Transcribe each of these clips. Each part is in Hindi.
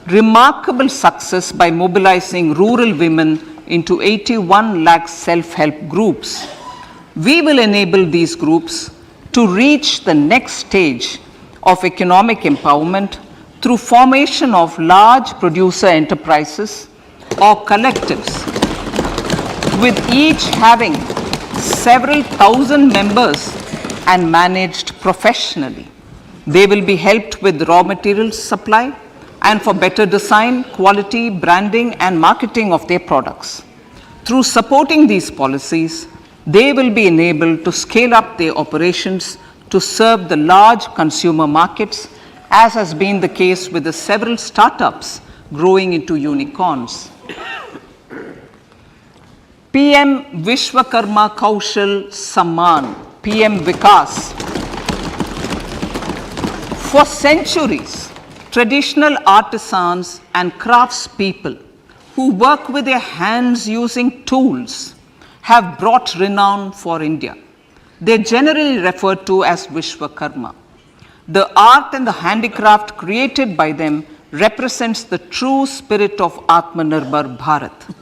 remarkable success by mobilizing rural women into 81 lakh self-help groups. We will enable these groups to reach the next stage of economic empowerment through formation of large producer enterprises or collectives, with each having several thousand members and managed professionally. They will be helped with raw materials supply and for better design, quality, branding, and marketing of their products. Through supporting these policies, they will be enabled to scale up their operations to serve the large consumer markets, as has been the case with the several startups growing into unicorns. PM Vishwakarma Kaushal Samman, PM Vikas. For centuries, traditional artisans and craftspeople who work with their hands using tools have brought renown for India. They are generally referred to as Vishwakarma. The art and the handicraft created by them represents the true spirit of Atmanirbhar Bharat.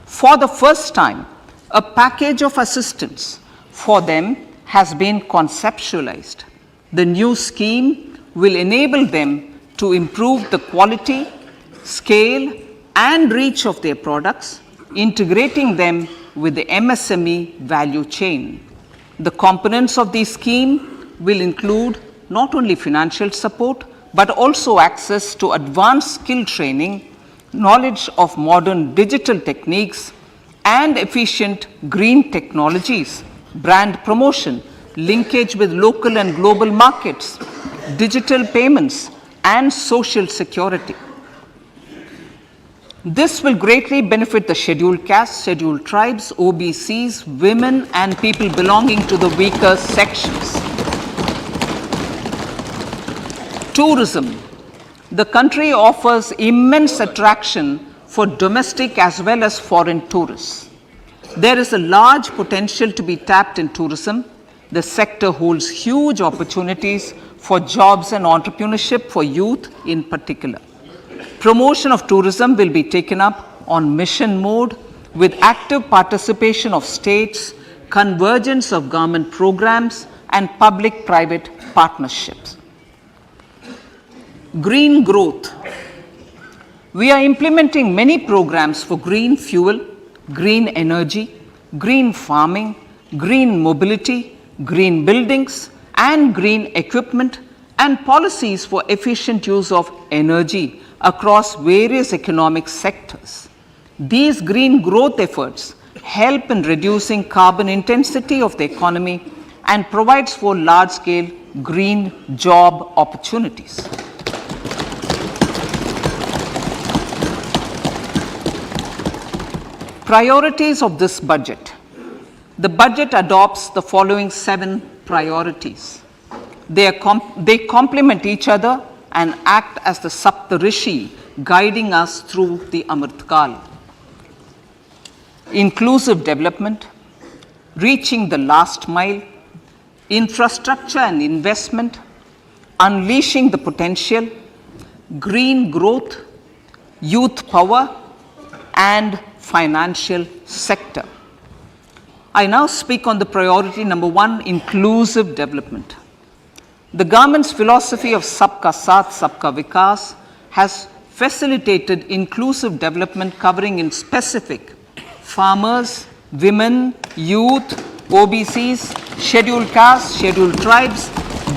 For the first time, a package of assistance for them has been conceptualized. The new scheme will enable them to improve the quality, scale, and reach of their products, integrating them with the MSME value chain. The components of this scheme will include not only financial support, but also access to advanced skill training, knowledge of modern digital techniques, and efficient green technologies, brand promotion, linkage with local and global markets, digital payments, and social security. This will greatly benefit the scheduled castes, scheduled tribes, OBCs, women, and people belonging to the weaker sections. Tourism. The country offers immense attraction for domestic as well as foreign tourists. There is a large potential to be tapped in tourism. The sector holds huge opportunities for jobs and entrepreneurship for youth in particular. Promotion of tourism will be taken up on mission mode with active participation of states, convergence of government programs, and public-private partnerships. Green growth. We are implementing many programs for green fuel, green energy, green farming, green mobility, green buildings, and green equipment, and policies for efficient use of energy across various economic sectors. These green growth efforts help in reducing carbon intensity of the economy and provides for large-scale green job opportunities. Priorities of this budget. The budget adopts the following 7 priorities. They complement each other and act as the Saptarishi guiding us through the Amritkal. Inclusive development, reaching the last mile, infrastructure and investment, unleashing the potential, green growth, youth power, and financial sector. I now speak on the priority number 1, inclusive development. The government's philosophy of Sabka Saath, Sabka Vikas has facilitated inclusive development covering in specific farmers, women, youth, OBCs, scheduled castes, scheduled tribes,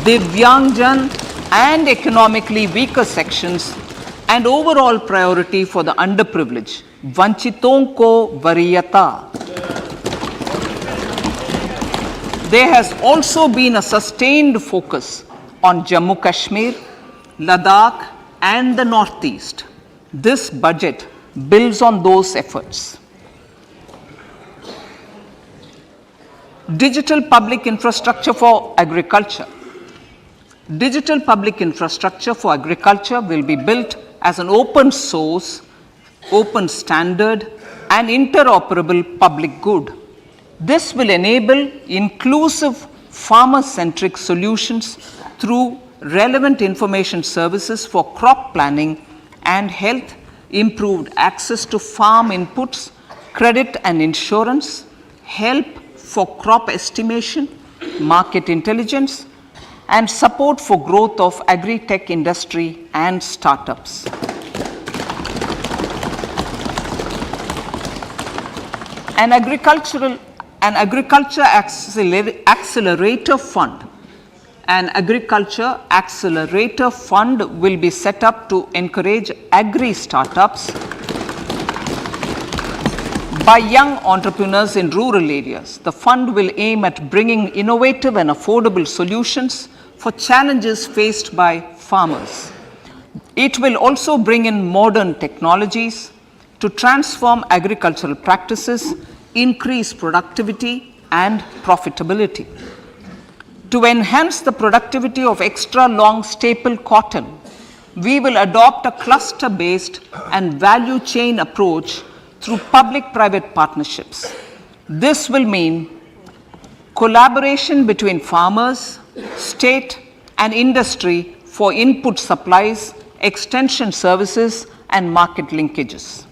Divyangjan, and economically weaker sections, and overall priority for the underprivileged, Vanchiton ko Variyata. There has also been a sustained focus on Jammu Kashmir, Ladakh, and the Northeast. This budget builds on those efforts. Digital public infrastructure for agriculture. Digital public infrastructure for agriculture will be built as an open source, open standard, and interoperable public good. This will enable inclusive farmer-centric solutions through relevant information services for crop planning and health, improved access to farm inputs, credit and insurance, help for crop estimation, market intelligence, and support for growth of agri-tech industry and startups. An agriculture accelerator fund. An agriculture accelerator fund will be set up to encourage agri-startups by young entrepreneurs in rural areas. The fund will aim at bringing innovative and affordable solutions for challenges faced by farmers. It will also bring in modern technologies to transform agricultural practices, increase productivity and profitability. To enhance the productivity of extra long staple cotton, we will adopt a cluster-based and value chain approach through public-private partnerships. This will mean collaboration between farmers, state and industry for input supplies, extension services and market linkages.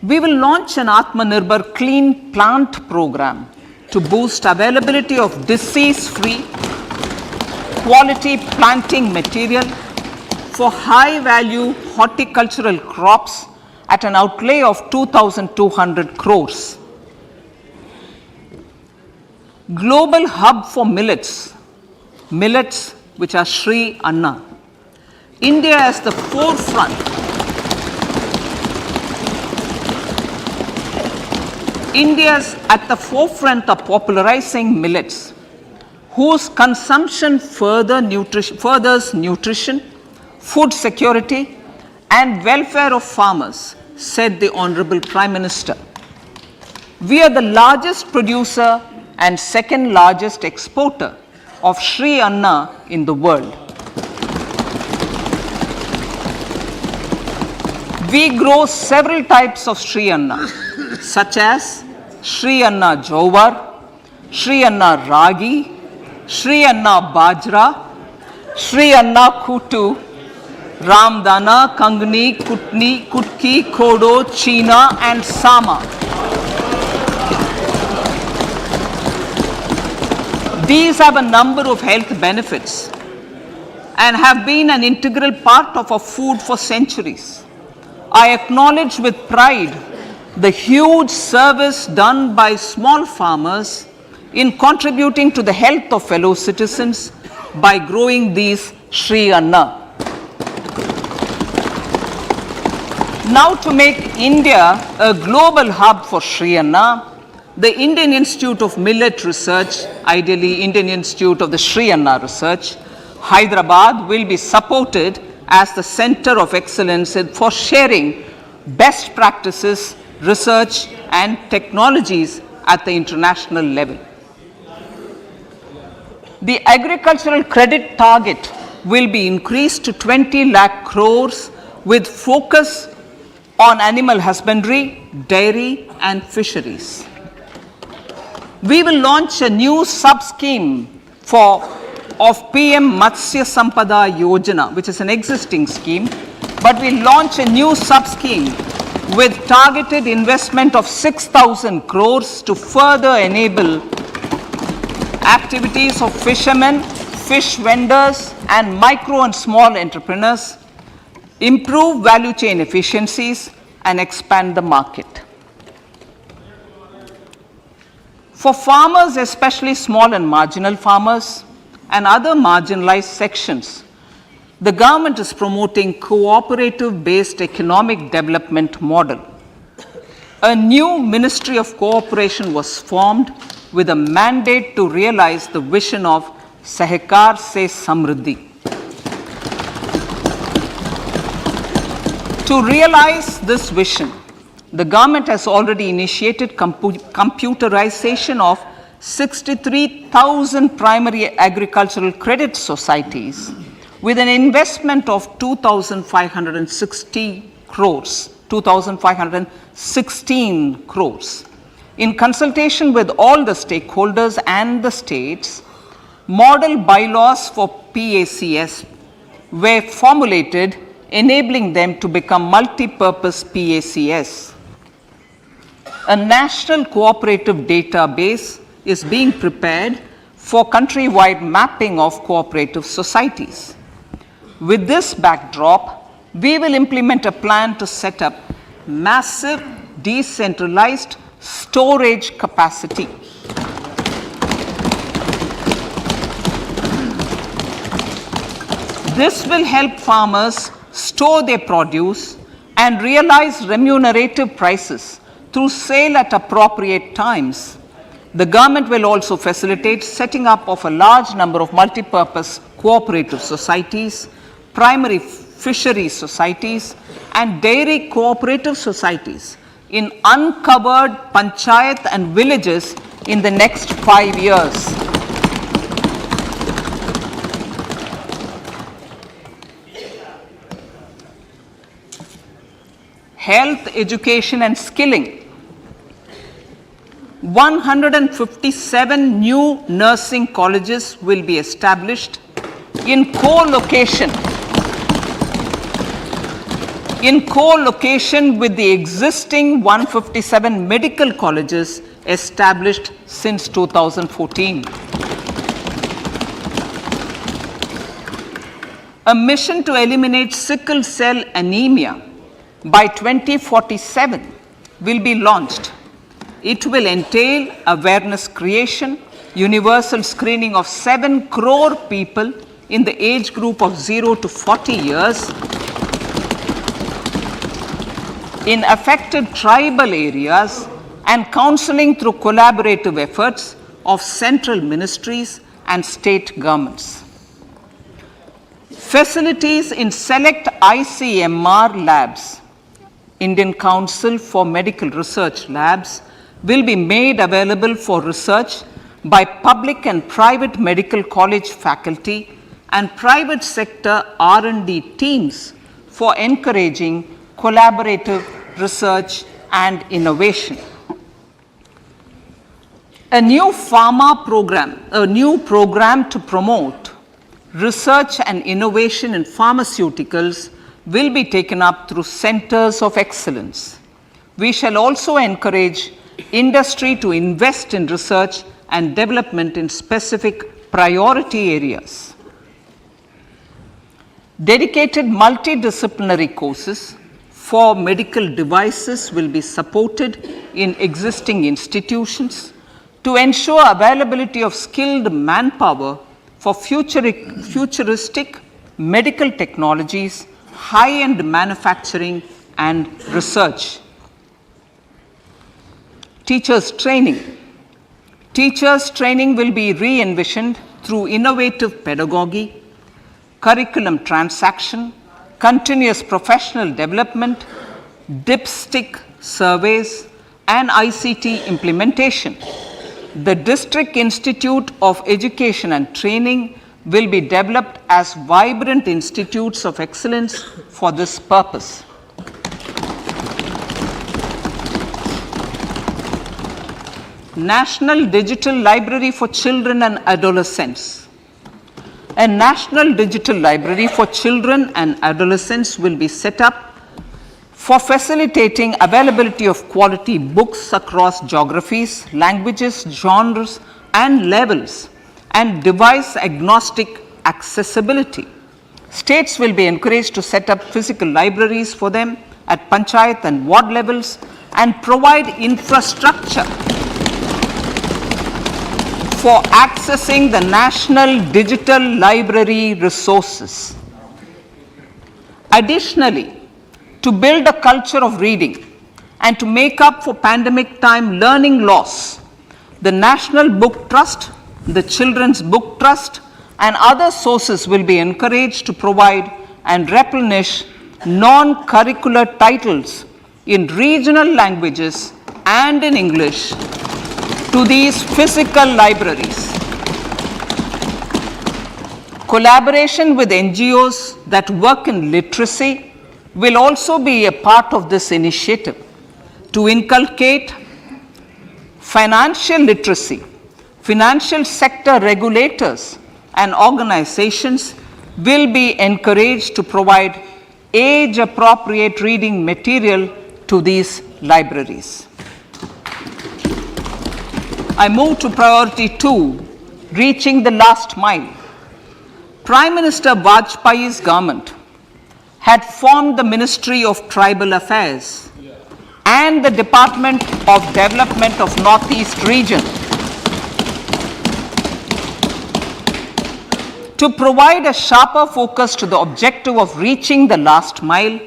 We will launch an Atmanirbhar Clean Plant program to boost availability of disease-free, quality planting material for high-value horticultural crops at an outlay of 2,200 crores. Global hub for millets, which are Sri Anna. India is the forefront. India is at the forefront of popularizing millets, whose consumption furthers nutrition, food security, and welfare of farmers, said the Honorable Prime Minister. We are the largest producer and second largest exporter of Sri Anna in the world. We grow several types of Sri Anna, such as Sri Anna Jowar, Sri Anna Ragi, Sri Anna Bajra, Sri Anna Kutu, Ramdana, Kangni, Kutni, Kutki, Kodo, China and Sama. These have a number of health benefits and have been an integral part of our food for centuries. I acknowledge with pride the huge service done by small farmers in contributing to the health of fellow citizens by growing these Sri Anna. Now, to make India a global hub for Sri Anna, the Indian Institute of Millet Research, ideally Indian Institute of the Sri Anna Research, Hyderabad, will be supported as the center of excellence for sharing best practices, research and technologies at the international level. The agricultural credit target will be increased to 20 lakh crores with focus on animal husbandry, dairy and fisheries. We will launch a new sub-scheme of PM Matsya Sampada Yojana, which is an existing scheme, but we launch a new sub-scheme with targeted investment of 6,000 crores to further enable activities of fishermen, fish vendors and micro and small entrepreneurs, improve value chain efficiencies and expand the market. For farmers, especially small and marginal farmers and other marginalized sections, the government is promoting cooperative-based economic development model. A new Ministry of Cooperation was formed with a mandate to realize the vision of Sahkar se Samriddhi. To realize this vision, the government has already initiated computerization of 63,000 primary agricultural credit societies with an investment of 2,516 crores. In consultation with all the stakeholders and the states, model bylaws for PACS were formulated, enabling them to become multi-purpose PACS. A national cooperative database is being prepared for countrywide mapping of cooperative societies. With this backdrop, we will implement a plan to set up massive decentralized storage capacity. This will help farmers store their produce and realize remunerative prices through sale at appropriate times. The government will also facilitate setting up of a large number of multi-purpose cooperative societies, primary fisheries societies, and dairy cooperative societies in uncovered panchayat and villages in the next 5 years. Health, education, and skilling. 157 new nursing colleges will be established in co-location with the existing 157 medical colleges established since 2014. A mission to eliminate sickle cell anemia by 2047 will be launched. It will entail awareness creation, universal screening of 7 crore people in the age group of 0 to 40 years in affected tribal areas, and counseling through collaborative efforts of central ministries and state governments. Facilities in select ICMR labs, Indian Council for Medical Research labs, will be made available for research by public and private medical college faculty and private sector R&D teams for encouraging collaborative research and innovation. A new program to promote research and innovation in pharmaceuticals will be taken up through centers of excellence. We shall also encourage industry to invest in research and development in specific priority areas. Dedicated multidisciplinary courses for medical devices will be supported in existing institutions to ensure availability of skilled manpower for futuristic medical technologies, high-end manufacturing, and research. Teachers training. Teachers training will be re-envisioned through innovative pedagogy, curriculum transaction, continuous professional development, dipstick surveys, and ICT implementation. The District Institute of Education and Training will be developed as vibrant institutes of excellence for this purpose. National Digital Library for Children and Adolescents. A National Digital Library for Children and Adolescents will be set up for facilitating availability of quality books across geographies, languages, genres, and levels, and device-agnostic accessibility. States will be encouraged to set up physical libraries for them at panchayat and ward levels and provide infrastructure for accessing the national digital library resources. Additionally, to build a culture of reading and to make up for pandemic time learning loss, the National Book Trust, the Children's Book Trust, and other sources will be encouraged to provide and replenish non-curricular titles in regional languages and in English to these physical libraries. Collaboration with NGOs that work in literacy will also be a part of this initiative to inculcate financial literacy. Financial sector regulators and organizations will be encouraged to provide age-appropriate reading material to these libraries. I move to priority 2, reaching the last mile. Prime Minister Vajpayee's government had formed the Ministry of Tribal Affairs and the Department of Development of Northeast Region to provide a sharper focus to the objective of reaching the last mile.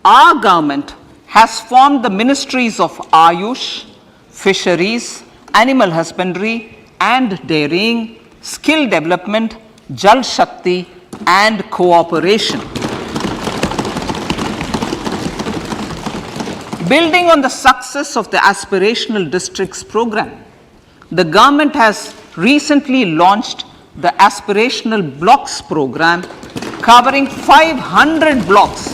Our government has formed the ministries of Ayush, Fisheries, Animal Husbandry and Dairying, Skill Development, Jal Shakti and Cooperation. Building on the success of the Aspirational Districts program, the government has recently launched the Aspirational Blocks program, covering 500 blocks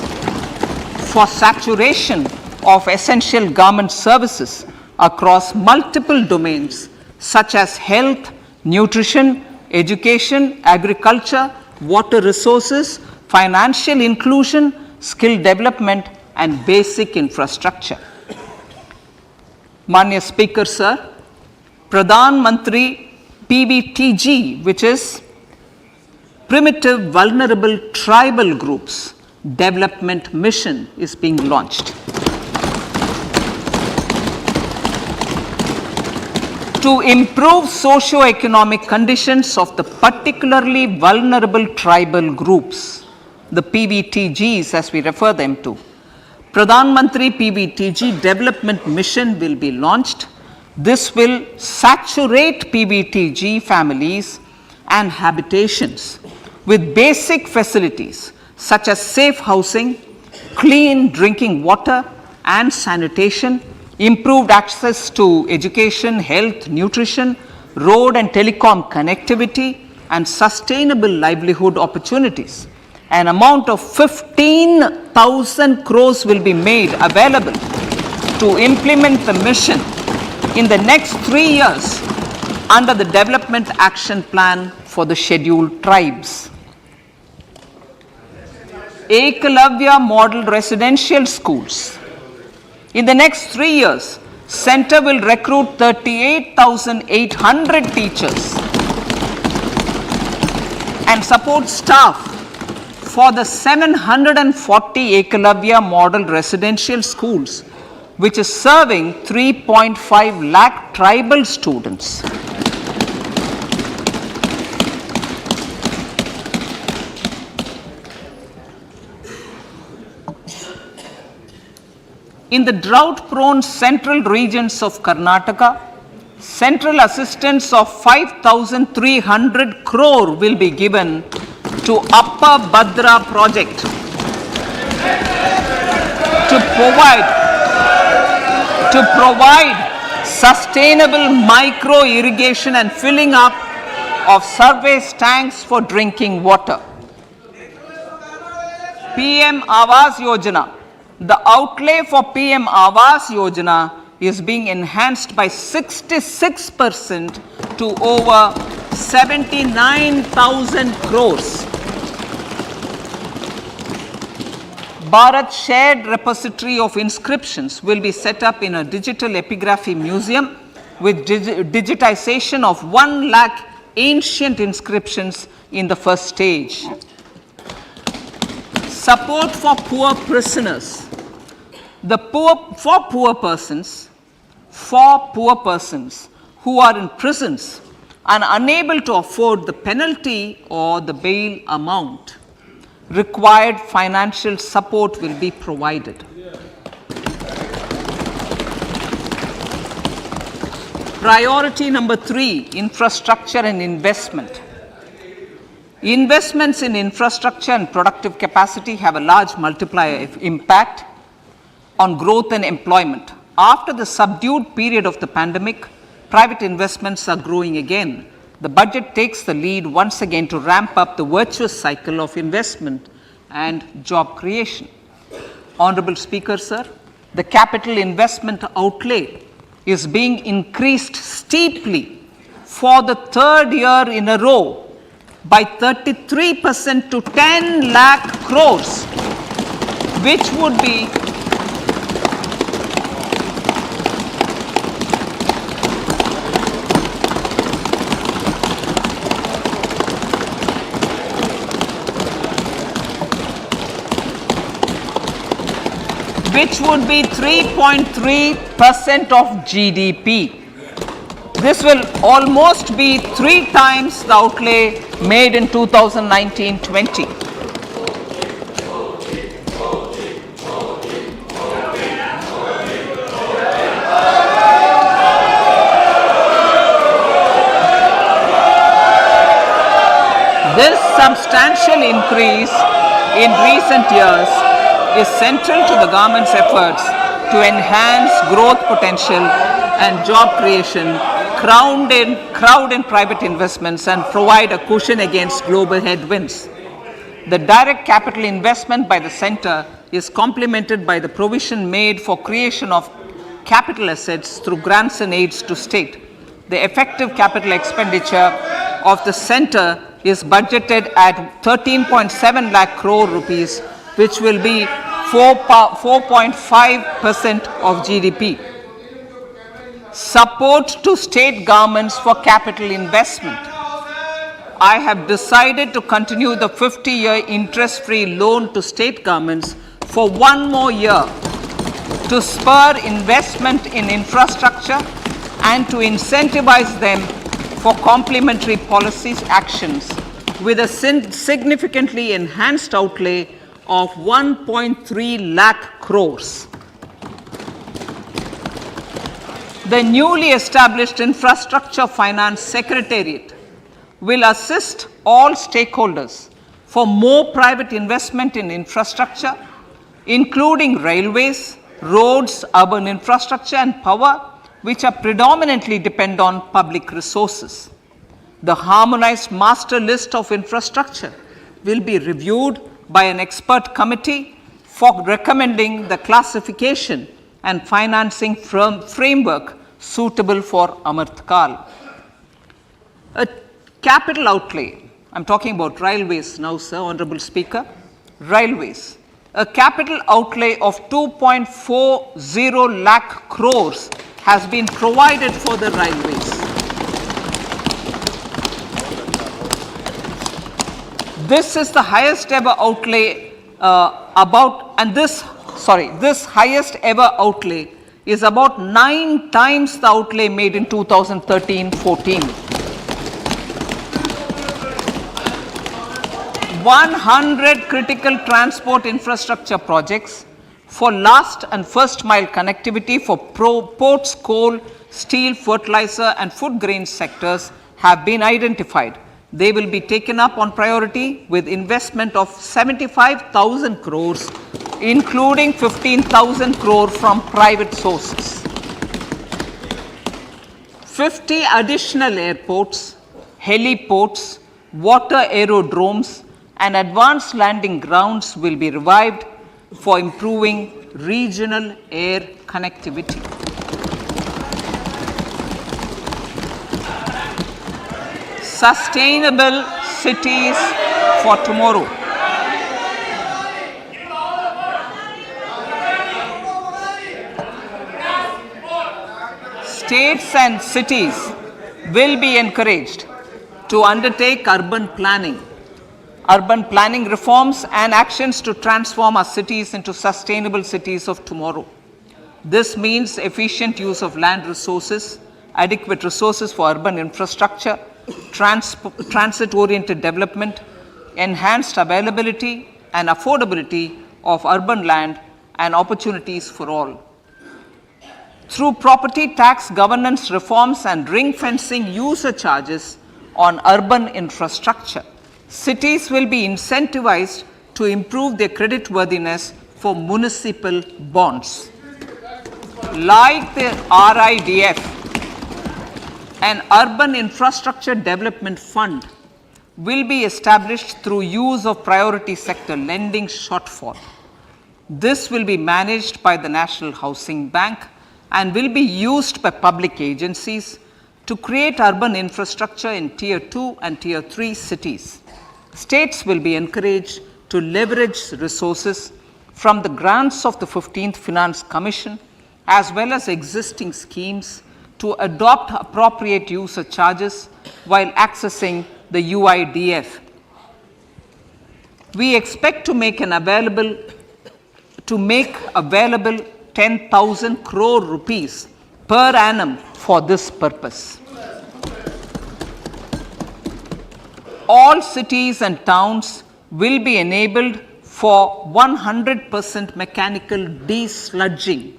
for saturation of essential government services across multiple domains such as health, nutrition, education, agriculture, water resources, financial inclusion, skill development and basic infrastructure. Manya Speaker Sir, Pradhan Mantri PVTG, which is Primitive Vulnerable Tribal Groups Development Mission, is being launched. To improve socio-economic conditions of the particularly vulnerable tribal groups, the PVTGs as we refer them to, Pradhan Mantri PVTG Development Mission will be launched. This will saturate PVTG families and habitations with basic facilities such as safe housing, clean drinking water and sanitation, improved access to education, health, nutrition, road and telecom connectivity, and sustainable livelihood opportunities. An amount of 15,000 crores will be made available to implement the mission in the next 3 years under the Development Action Plan for the Scheduled Tribes. Ekalavya Model Residential Schools. In the next 3 years, Center will recruit 38,800 teachers and support staff for the 740 Ekalavya Model Residential Schools, which is serving 3.5 lakh tribal students. In the drought-prone central regions of Karnataka, central assistance of 5,300 crore will be given to Upper Bhadra project to provide sustainable micro irrigation and filling up of surface tanks for drinking water. PM Awas Yojana. The outlay for PM Awas Yojana is being enhanced by 66% to over 79,000 crores. Bharat Shared Repository of Inscriptions will be set up in a digital epigraphy museum with digitization of 1 lakh ancient inscriptions in the first stage. Support for poor prisoners. For poor persons who are in prisons and unable to afford the penalty or the bail amount, required financial support will be provided. Priority number 3, infrastructure and investment. Investments in infrastructure and productive capacity have a large multiplier impact on growth and employment. After the subdued period of the pandemic, private investments are growing again. The budget takes the lead once again to ramp up the virtuous cycle of investment and job creation. Honorable Speaker, sir, the capital investment outlay is being increased steeply for the 3rd year in a row by 33% to 10 lakh crores, which would be which would be 3.3% of GDP. This will almost be 3 times the outlay made in 2019-20. This substantial increase in recent years is central to the government's efforts to enhance growth potential and job creation, crowd in private investments, and provide a cushion against global headwinds. The direct capital investment by the centre is complemented by the provision made for creation of capital assets through grants and aids to state. The effective capital expenditure of the centre is budgeted at 13.7 lakh crore rupees, which will be 4.5% of GDP. Support to state governments for capital investment. I have decided to continue the 50-year interest-free loan to state governments for 1 more year to spur investment in infrastructure and to incentivize them for complementary policy actions with a significantly enhanced outlay of 1.3 lakh crores. The newly established Infrastructure Finance Secretariat will assist all stakeholders for more private investment in infrastructure, including railways, roads, urban infrastructure, and power, which are predominantly depend on public resources. The harmonized master list of infrastructure will be reviewed by an expert committee for recommending the classification and financing framework suitable for Amrit Kal. A capital outlay, I'm talking about railways now, sir, Honorable Speaker, railways. A capital outlay of 2.40 lakh crores has been provided for the railways. This is the highest ever outlay this highest ever outlay is about 9 times the outlay made in 2013-14. 100 critical transport infrastructure projects for last and first mile connectivity for ports, coal, steel, fertilizer and food grain sectors have been identified. They will be taken up on priority with investment of 75,000 crores, including 15,000 crore from private sources. 50 additional airports, heliports, water aerodromes, and advanced landing grounds will be revived for improving regional air connectivity. Sustainable cities for tomorrow. States and cities will be encouraged to undertake urban planning reforms and actions to transform our cities into sustainable cities of tomorrow. This means efficient use of land resources, adequate resources for urban infrastructure, transit-oriented development, enhanced availability and affordability of urban land and opportunities for all. Through property tax governance reforms and ring-fencing user charges on urban infrastructure, cities will be incentivized to improve their creditworthiness for municipal bonds. Like the RIDF, an Urban Infrastructure Development Fund will be established through use of priority sector lending shortfall. This will be managed by the National Housing Bank and will be used by public agencies to create urban infrastructure in Tier 2 and Tier 3 cities. States will be encouraged to leverage resources from the grants of the 15th Finance Commission as well as existing schemes to adopt appropriate user charges while accessing the UIDF. We expect to make available 10,000 crore rupees per annum for this purpose. All cities and towns will be enabled for 100% mechanical desludging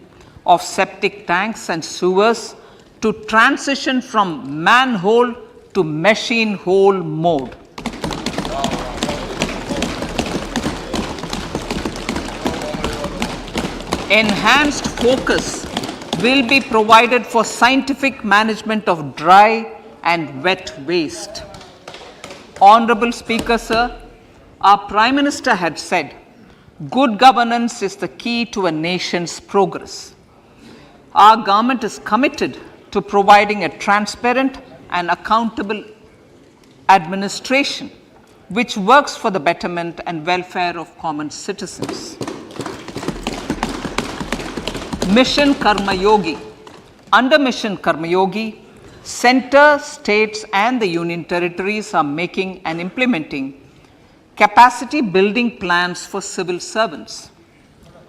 of septic tanks and sewers to transition from manhole to machine hole mode. Enhanced focus will be provided for scientific management of dry and wet waste. Honorable Speaker, sir, our Prime Minister had said, good governance is the key to a nation's progress. Our government is committed to providing a transparent and accountable administration which works for the betterment and welfare of common citizens. Mission Karma Yogi. Under Mission Karma Yogi, center, states and the union territories are making and implementing capacity building plans for civil servants.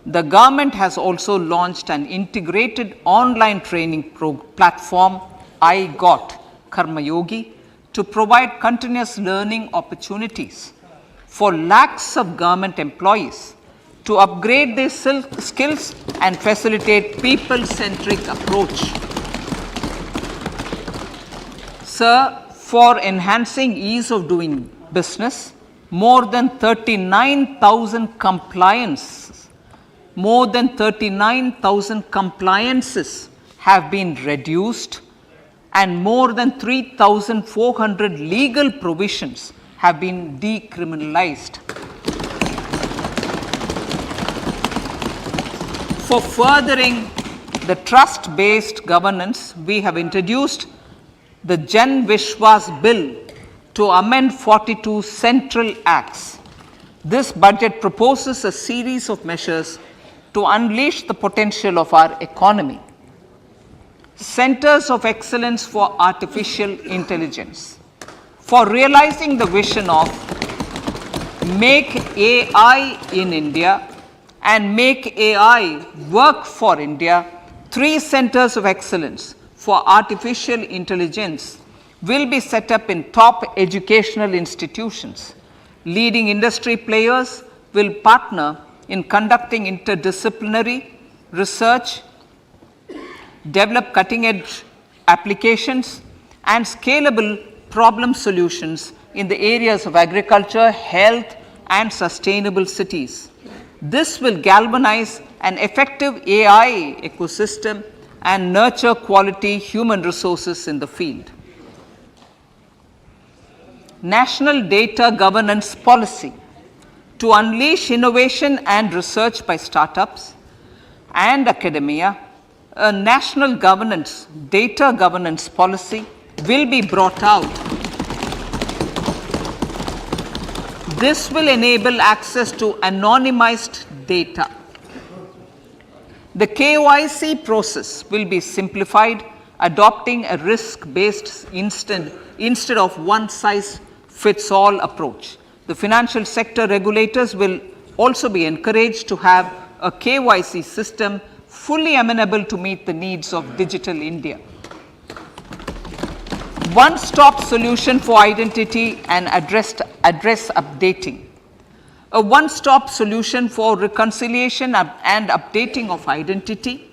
The government has also launched an integrated online training platform, I Got Karma Yogi, to provide continuous learning opportunities for lakhs of government employees to upgrade their skills and facilitate people-centric approach. Sir, for enhancing ease of doing business, more than 39,000 compliances have been reduced and more than 3,400 legal provisions have been decriminalized. For furthering the trust-based governance, we have introduced the Jan Vishwas Bill to amend 42 central acts. This budget proposes a series of measures to unleash the potential of our economy. Centers of Excellence for Artificial Intelligence. For realizing the vision of Make AI in India and Make AI Work for India, 3 centers of excellence for artificial intelligence will be set up in top educational institutions. Leading industry players will partner in conducting interdisciplinary research, develop cutting-edge applications, and scalable problem solutions in the areas of agriculture, health, and sustainable cities. This will galvanize an effective AI ecosystem and nurture quality human resources in the field. National Data Governance Policy. To unleash innovation and research by startups and academia, a national data governance policy will be brought out. This will enable access to anonymized data. The KYC process will be simplified, adopting a risk-based instead of one-size-fits-all approach. The financial sector regulators will also be encouraged to have a KYC system fully amenable to meet the needs of digital India. One-stop solution for identity and address updating. A one-stop solution for reconciliation and updating of identity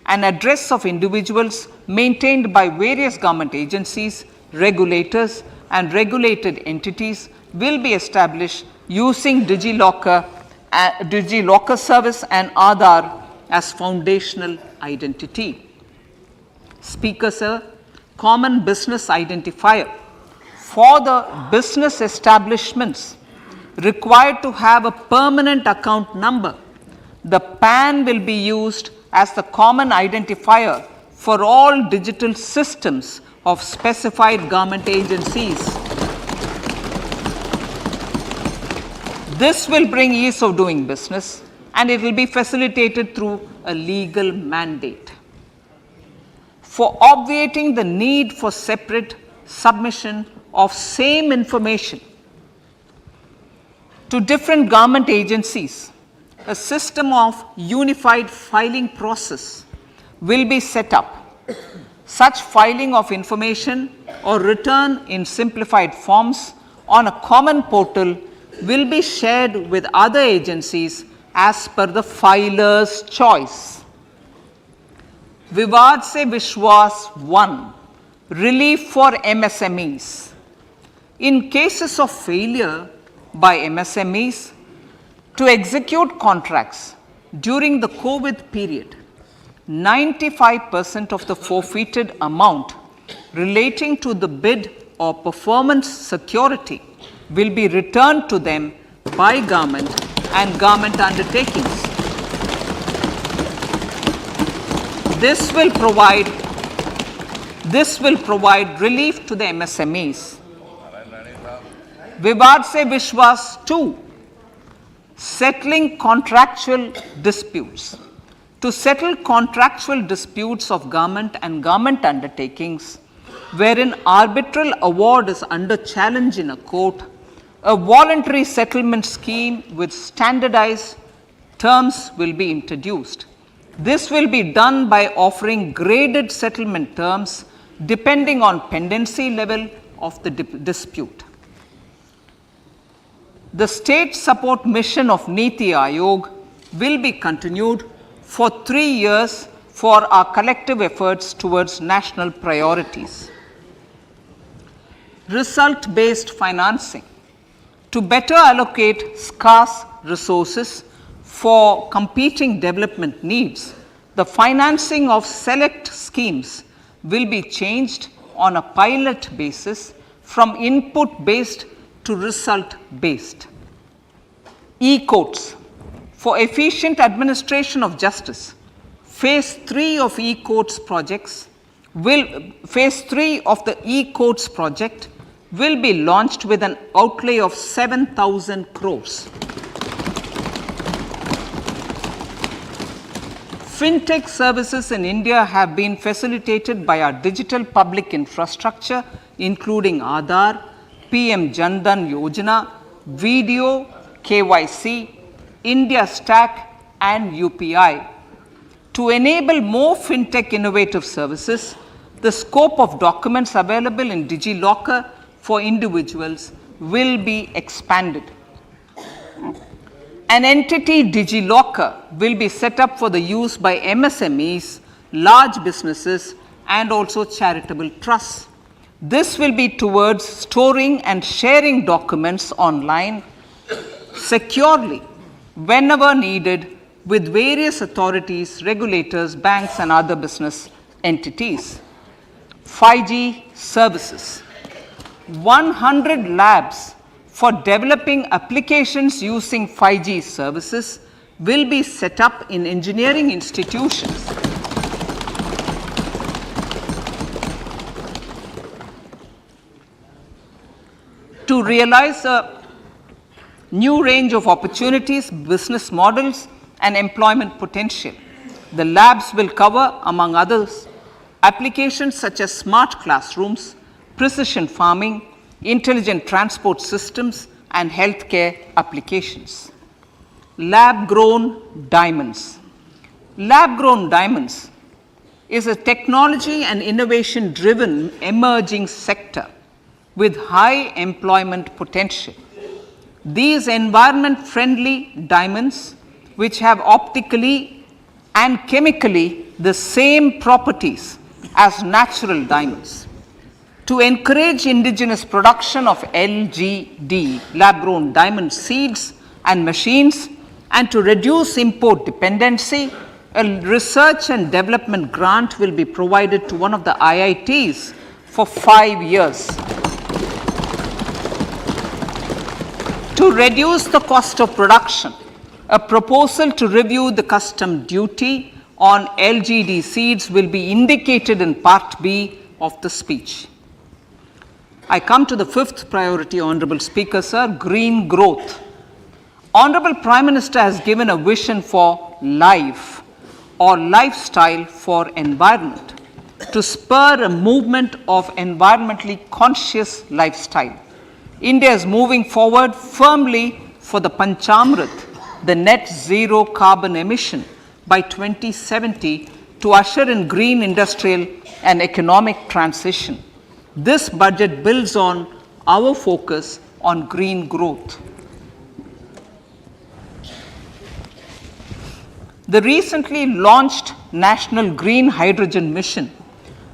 and address of individuals maintained by various government agencies, regulators, and regulated entities will be established using DigiLocker service and Aadhaar as foundational identity. Speaker, sir, common business identifier. For the business establishments required to have a permanent account number, the PAN will be used as the common identifier for all digital systems of specified government agencies. This will bring ease of doing business, and it will be facilitated through a legal mandate. For obviating the need for separate submission of same information to different government agencies, a system of unified filing process will be set up. Such filing of information or return in simplified forms on a common portal will be shared with other agencies as per the filer's choice. Vivad se Vishwas 1, relief for MSMEs. In cases of failure by MSMEs to execute contracts during the COVID period, 95% of the forfeited amount relating to the bid or performance security will be returned to them by government and government undertakings. This will provide relief to the MSMEs. Vivad se Vishwas 2, settling contractual disputes. To settle contractual disputes of government and government undertakings, wherein arbitral award is under challenge in a court, a voluntary settlement scheme with standardized terms will be introduced. This will be done by offering graded settlement terms depending on pendency level of the dispute. The state support mission of Niti Aayog will be continued for 3 years for our collective efforts towards national priorities. Result-based financing. To better allocate scarce resources for competing development needs, the financing of select schemes will be changed on a pilot basis from input-based to result-based. E-courts. For efficient administration of justice, phase 3 of e-courts projects phase 3 of the e-courts project will be launched with an outlay of 7,000 crores. Fintech services in India have been facilitated by our digital public infrastructure, including Aadhaar, PM Jan Dhan Yojana, Video, KYC, India Stack and UPI. To enable more fintech innovative services, the scope of documents available in DigiLocker for individuals will be expanded. An entity DigiLocker will be set up for the use by MSMEs, large businesses and also charitable trusts. This will be towards storing and sharing documents online securely whenever needed with various authorities, regulators, banks and other business entities. 5G services. 100 labs for developing applications using 5G services will be set up in engineering institutions. To realize a new range of opportunities, business models and employment potential, the labs will cover, among others, applications such as smart classrooms, precision farming, intelligent transport systems and healthcare applications. Lab-grown diamonds. Lab-grown diamonds is a technology and innovation-driven emerging sector with high employment potential. These environment-friendly diamonds, which have optically and chemically the same properties as natural diamonds. To encourage indigenous production of LGD, lab-grown diamond seeds and machines, and to reduce import dependency, a research and development grant will be provided to one of the IITs for 5 years. To reduce the cost of production, a proposal to review the custom duty on LGD seeds will be indicated in Part B of the speech. I come to the fifth priority, Honorable Speaker, sir, green growth. Honorable Prime Minister has given a vision for life or lifestyle for environment to spur a movement of environmentally conscious lifestyle. India is moving forward firmly for the Panchamrit, the net zero carbon emission by 2070 to usher in green industrial and economic transition. This budget builds on our focus on green growth. The recently launched National Green Hydrogen Mission,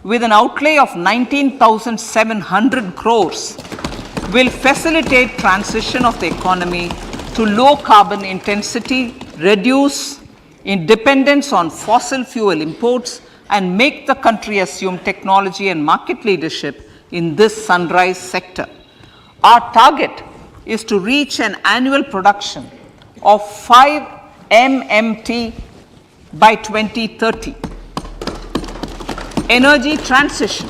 with an outlay of 19,700 crores, will facilitate transition of the economy to low carbon intensity, reduce dependence on fossil fuel imports, and make the country assume technology and market leadership in this sunrise sector. Our target is to reach an annual production of 5 MMT by 2030. Energy transition.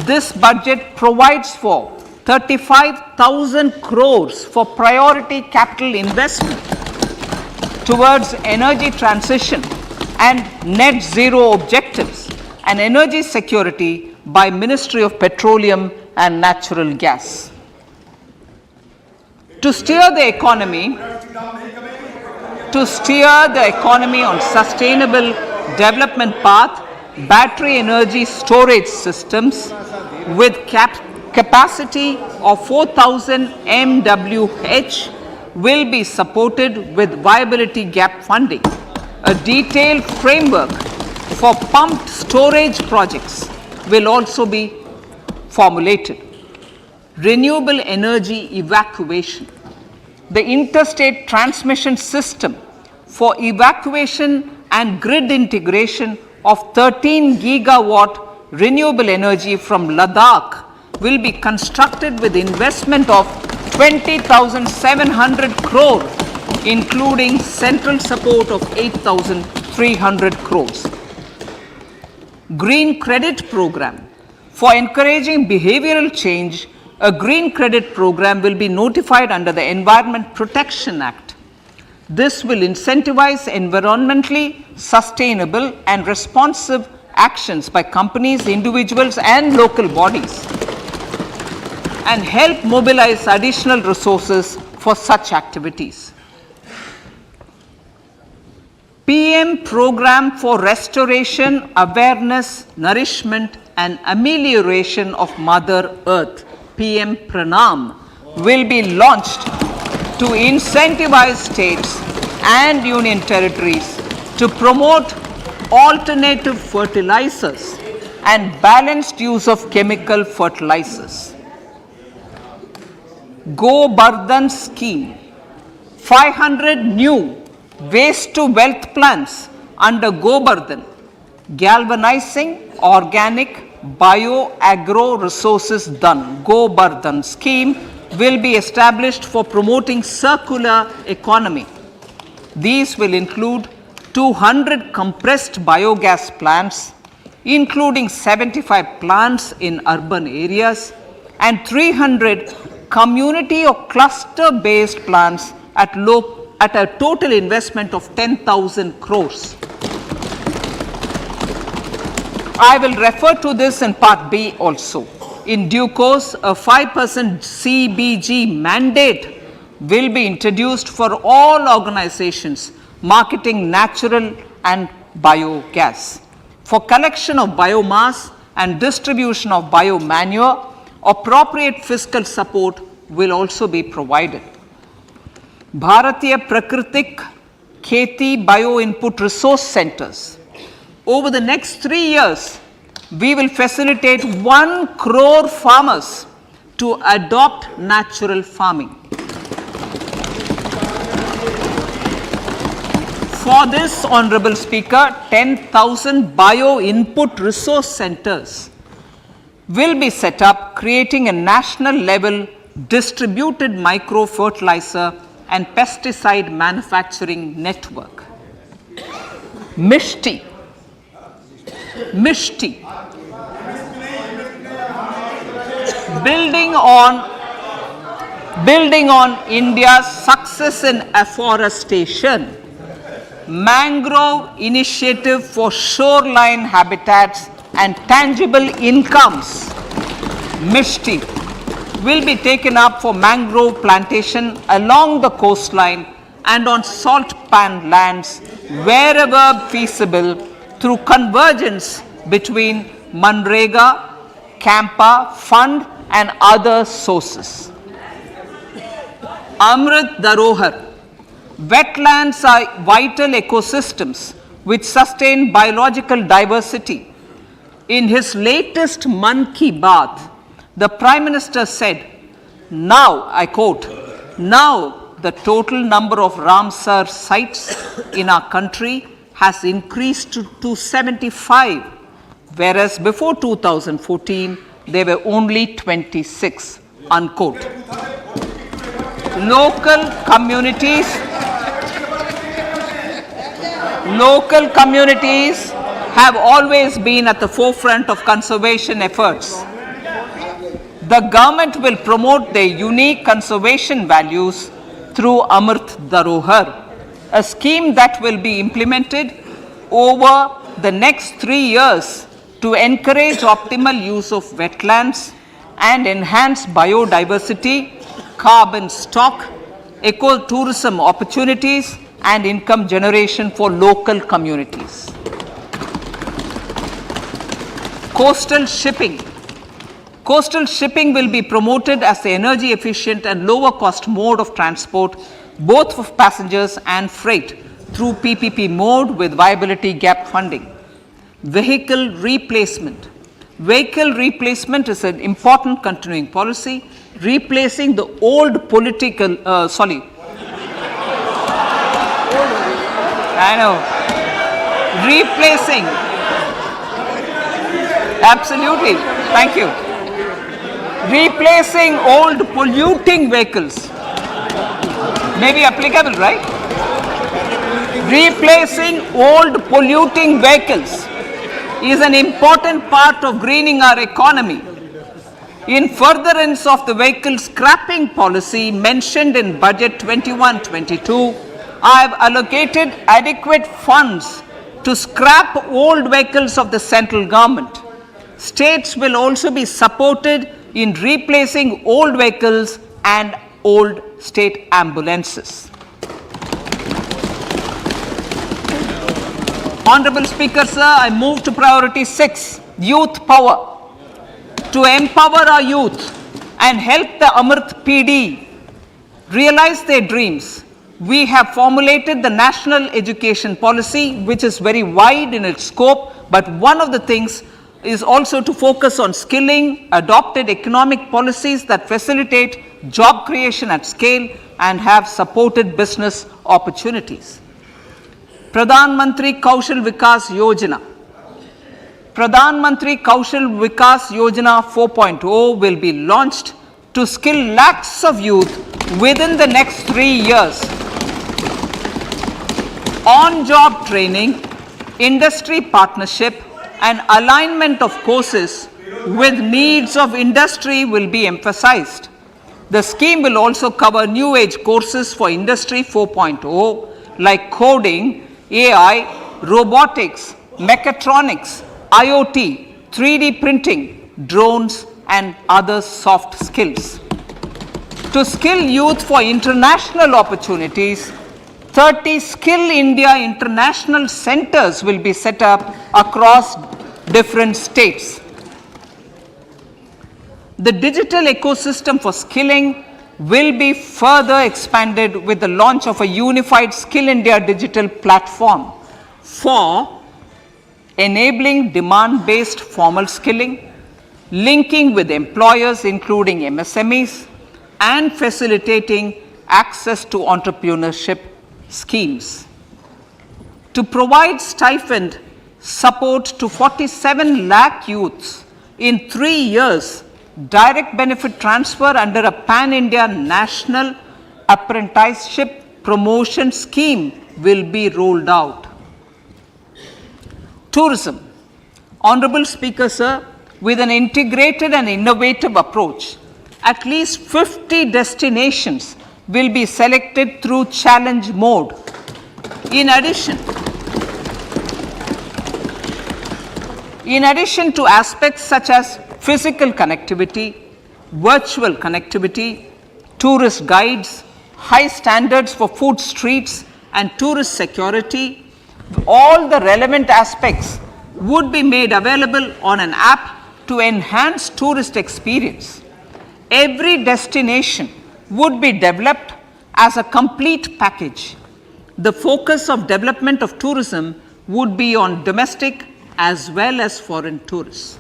This budget provides for 35,000 crores for priority capital investment towards energy transition and net zero objectives and energy security by Ministry of Petroleum and Natural Gas. To steer the economy on sustainable development path, battery energy storage systems with capacity of 4,000 MWH will be supported with viability gap funding. A detailed framework for pumped storage projects will also be formulated. Renewable energy evacuation. The interstate transmission system for evacuation and grid integration of 13 gigawatt renewable energy from Ladakh will be constructed with investment of 20,700 crore, including central support of 8,300 crores. Green credit program. For encouraging behavioral change, a green credit program will be notified under the Environment Protection Act. This will incentivize environmentally sustainable and responsive actions by companies, individuals, and local bodies, and help mobilize additional resources for such activities. PM Program for Restoration, Awareness, Nourishment, and Amelioration of Mother Earth, PM Pranam, will be launched to incentivize states and union territories to promote alternative fertilizers and balanced use of chemical fertilizers. Go Bardhan scheme. 500 new waste to wealth plants under Go Bardhan, galvanizing organic bio-agro resources done. Go Bardhan scheme will be established for promoting circular economy. These will include 200 compressed biogas plants, including 75 plants in urban areas, and 300 community or cluster-based plants at a total investment of 10,000 crores. I will refer to this in Part B also. In due course, a 5% CBG mandate will be introduced for all organizations marketing natural and biogas. For collection of biomass and distribution of biomanure, appropriate fiscal support will also be provided. Bharatiya Prakritik Kheti Bio Input Resource Centers. Over the next 3 years, we will facilitate 1 crore farmers to adopt natural farming. For this, Honorable Speaker, 10,000 bio input resource centers will be set up, creating a national level distributed micro fertilizer and pesticide manufacturing network. Mishti, Mishti. Building on India's success in afforestation, mangrove initiative for shoreline habitats and tangible incomes, Mishti, will be taken up for mangrove plantation along the coastline and on salt pan lands wherever feasible through convergence between Manrega, Campa Fund and other sources. Amrit Dharohar. Wetlands are vital ecosystems which sustain biological diversity. In his latest Mann Ki Baat, the Prime Minister said, now, I quote, now the total number of Ramsar sites in our country has increased to 75, whereas before 2014, there were only 26, unquote. Local communities have always been at the forefront of conservation efforts. The government will promote their unique conservation values through Amrit Dharohar, a scheme that will be implemented over the next 3 years to encourage optimal use of wetlands and enhance biodiversity, carbon stock, ecotourism opportunities, and income generation for local communities. Coastal shipping. Coastal shipping will be promoted as the energy efficient and lower cost mode of transport, both for passengers and freight, through PPP mode with viability gap funding. Vehicle replacement. Vehicle replacement is an important continuing policy, replacing the old political, replacing, absolutely, thank you. Replacing old polluting vehicles, may be applicable, right? Replacing old polluting vehicles is an important part of greening our economy. In furtherance of the vehicle scrapping policy mentioned in Budget 21-22, I have allocated adequate funds to scrap old vehicles of the central government. States will also be supported in replacing old vehicles and old state ambulances. Honorable Speaker, sir, I move to priority 6, youth power. To empower our youth and help the Amrit PD realize their dreams, we have formulated the National Education Policy, which is very wide in its scope, but one of the things is also to focus on skilling, adopted economic policies that facilitate job creation at scale and have supported business opportunities. Pradhan Mantri Kaushal Vikas Yojana. Pradhan Mantri Kaushal Vikas Yojana 4.0 will be launched to skill lakhs of youth within the next 3 years. On-job training, industry partnership, and alignment of courses with needs of industry will be emphasized. The scheme will also cover new age courses for Industry 4.0 like coding, AI, robotics, mechatronics, IoT, 3D printing, drones, and other soft skills. To skill youth for international opportunities, 30 Skill India International Centers will be set up across different states. The digital ecosystem for skilling will be further expanded with the launch of a unified Skill India digital platform for enabling demand-based formal skilling, linking with employers including MSMEs, and facilitating access to entrepreneurship schemes. To provide stipend support to 47 lakh youths in 3 years, direct benefit transfer under a pan-India national apprenticeship promotion scheme will be rolled out. Tourism. Honorable Speaker, sir, with an integrated and innovative approach, at least 50 destinations will be selected through challenge mode. In addition to aspects such as physical connectivity, virtual connectivity, tourist guides, high standards for food streets and tourist security, all the relevant aspects would be made available on an app to enhance tourist experience. Every destination would be developed as a complete package. The focus of development of tourism would be on domestic as well as foreign tourists.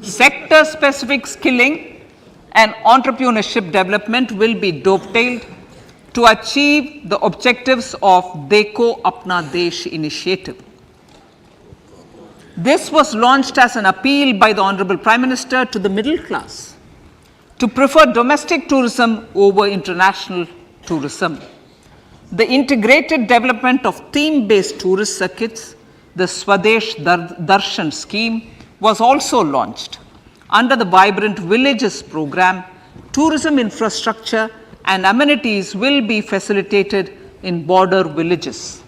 Sector-specific skilling and entrepreneurship development will be dovetailed to achieve the objectives of Dekho Apna Desh initiative. This was launched as an appeal by the Honorable Prime Minister to the middle class to prefer domestic tourism over international tourism. The integrated development of theme-based tourist circuits, the Swadesh Darshan scheme, was also launched. Under the Vibrant Villages program, tourism infrastructure and amenities will be facilitated in border villages.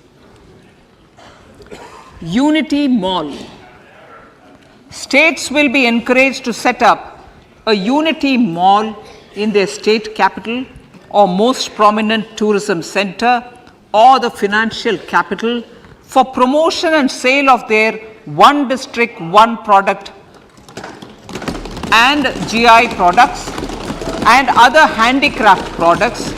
Unity Mall. States will be encouraged to set up a Unity Mall in their state capital or most prominent tourism center or the financial capital for promotion and sale of their one district, one product and GI products and other handicraft products,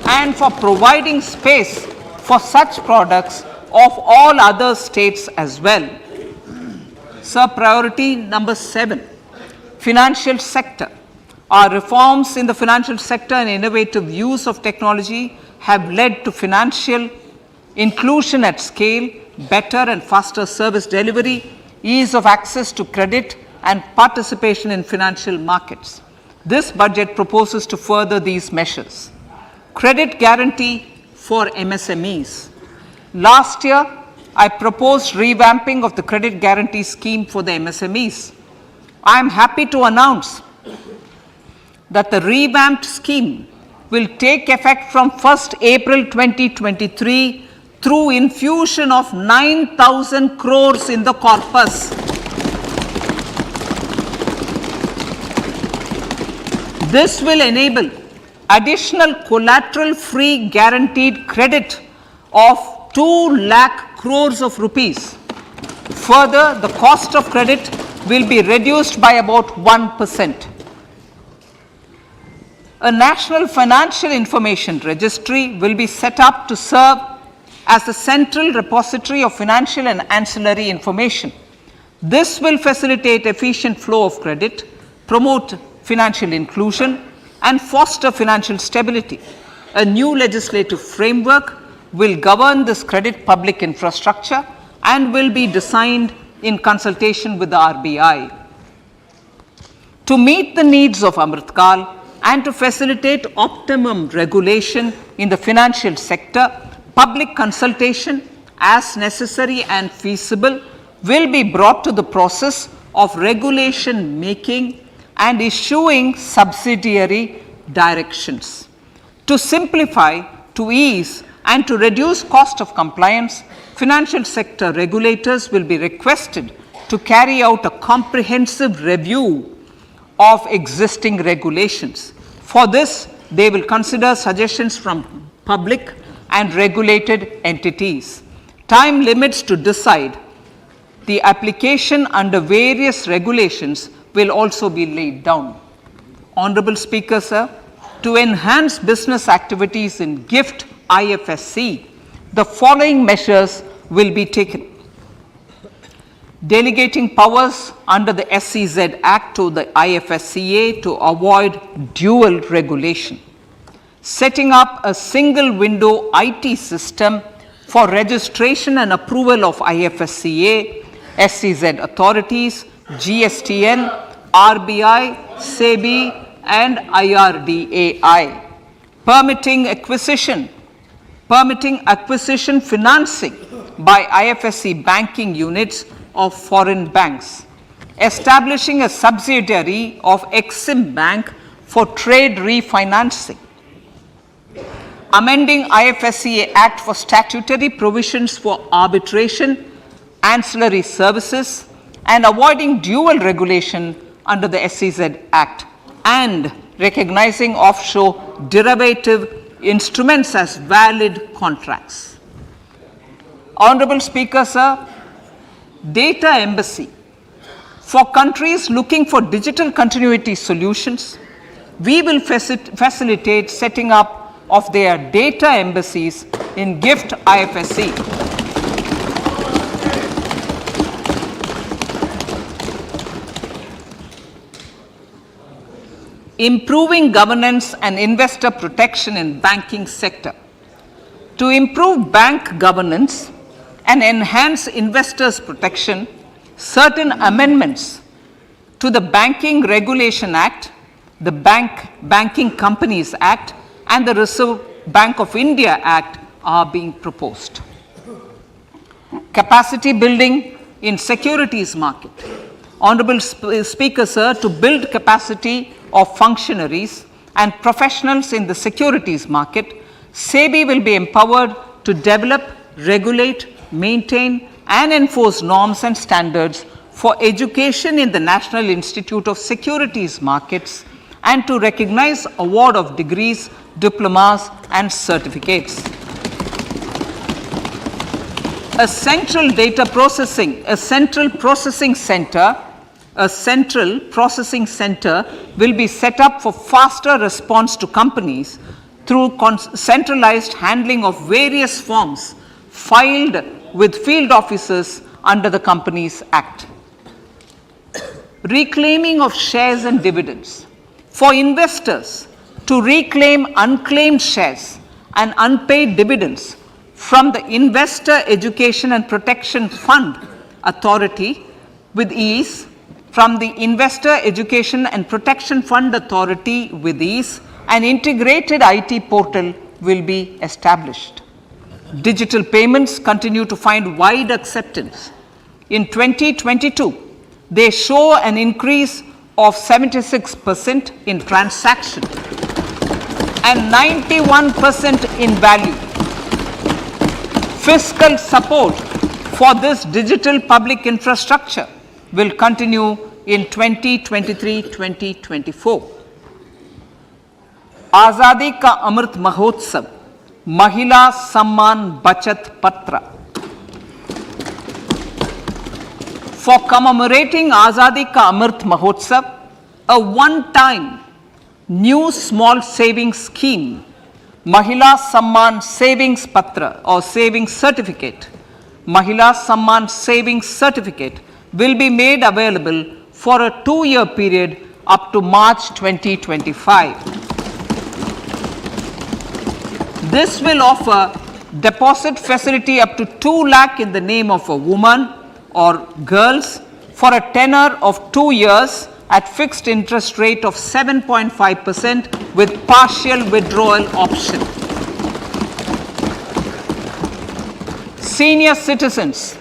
and for providing space for such products of all other states as well. Sir, priority number 7, financial sector. Our reforms in the financial sector and innovative use of technology have led to financial inclusion at scale, better and faster service delivery, ease of access to credit and participation in financial markets. This budget proposes to further these measures. Credit guarantee for MSMEs. Last year, I proposed revamping of the credit guarantee scheme for the MSMEs. I am happy to announce that the revamped scheme will take effect from 1st April 2023 through infusion of 9,000 crores in the corpus. This will enable additional collateral-free guaranteed credit of 2 lakh crores of rupees. Further, the cost of credit will be reduced by about 1%. A national financial information registry will be set up to serve as the central repository of financial and ancillary information. This will facilitate efficient flow of credit, promote financial inclusion, and foster financial stability. A new legislative framework will govern this credit public infrastructure and will be designed in consultation with the RBI. To meet the needs of Amritkal and to facilitate optimum regulation in the financial sector, public consultation, as necessary and feasible, will be brought to the process of regulation making and issuing subsidiary directions. To simplify, to ease, and to reduce cost of compliance, financial sector regulators will be requested to carry out a comprehensive review of existing regulations. For this, they will consider suggestions from public and regulated entities. Time limits to decide the application under various regulations will also be laid down. Honorable Speaker, sir, to enhance business activities in GIFT IFSC, the following measures will be taken. Delegating powers under the SEZ Act to the IFSCA to avoid dual regulation. Setting up a single window IT system for registration and approval of IFSCA, SEZ authorities, GSTN, RBI, SEBI and IRDAI. permitting acquisition financing by IFSC banking units of foreign banks, establishing a subsidiary of Exim Bank for trade refinancing, amending IFSCA Act for statutory provisions for arbitration, ancillary services, and avoiding dual regulation under the SEZ Act, and recognizing offshore derivative instruments as valid contracts. Honorable Speaker, sir, data embassy. For countries looking for digital continuity solutions, we will facilitate setting up of their data embassies in GIFT IFSC. Improving governance and investor protection in banking sector. To improve bank governance and enhance investors' protection, certain amendments to the Banking Regulation Act, the Banking Companies Act, and the Reserve Bank of India Act are being proposed. Capacity building in securities market. Honorable Speaker, sir, to build capacity of functionaries and professionals in the securities market, SEBI will be empowered to develop, regulate, maintain, and enforce norms and standards for education in the National Institute of Securities Markets, and to recognize award of degrees, diplomas, and certificates. A central processing center will be set up for faster response to companies through centralized handling of various forms filed with field officers under the Companies Act. Reclaiming of shares and dividends. For investors to reclaim unclaimed shares and unpaid dividends from the Investor Education and Protection Fund Authority with ease, from the Investor Education and Protection Fund Authority with ease, an integrated IT portal will be established. Digital payments continue to find wide acceptance. In 2022, they show an increase of 76% in transaction and 91% in value. Fiscal support for this digital public infrastructure will continue in 2023-2024. Azadi Ka Amrit Mahotsav, Mahila Samman Bachat Patra. For commemorating Azadi Ka Amrit Mahotsav, a one-time new small savings scheme, Mahila Samman Savings Patra or Savings Certificate, Mahila Samman Savings Certificate will be made available for a 2-year period up to March 2025. This will offer deposit facility up to 2 lakh in the name of a woman or girls for a tenure of 2 years at fixed interest rate of 7.5% with partial withdrawal option. Senior citizens.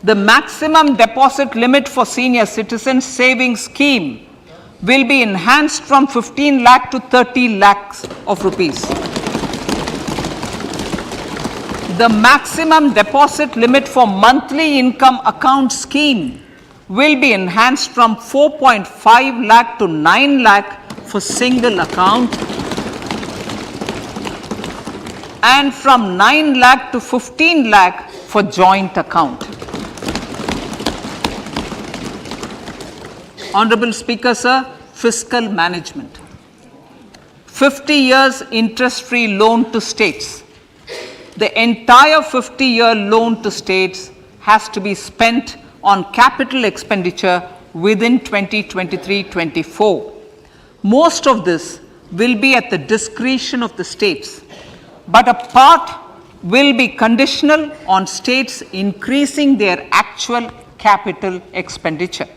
The maximum deposit limit for senior citizens savings scheme will be enhanced from 15 lakh to 30 lakhs of rupees. The maximum deposit limit for monthly income account scheme will be enhanced from 4.5 lakh to 9 lakh for single account and from 9 lakh to 15 lakh for joint account. Honorable Speaker, sir, fiscal management. 50 years interest-free loan to states. The entire 50-year loan to states has to be spent on capital expenditure within 2023-24. Most of this will be at the discretion of the states, but a part will be conditional on states increasing their actual capital expenditure.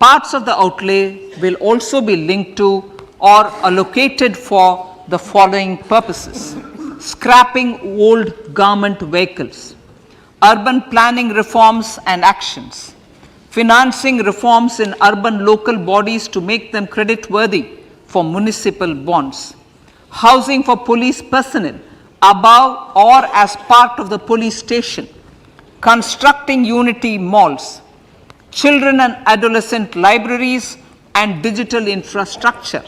Parts of the outlay will also be linked to or allocated for the following purposes: scrapping old government vehicles, urban planning reforms and actions, financing reforms in urban local bodies to make them creditworthy for municipal bonds, housing for police personnel above or as part of the police station, constructing unity malls, children and adolescent libraries and digital infrastructure,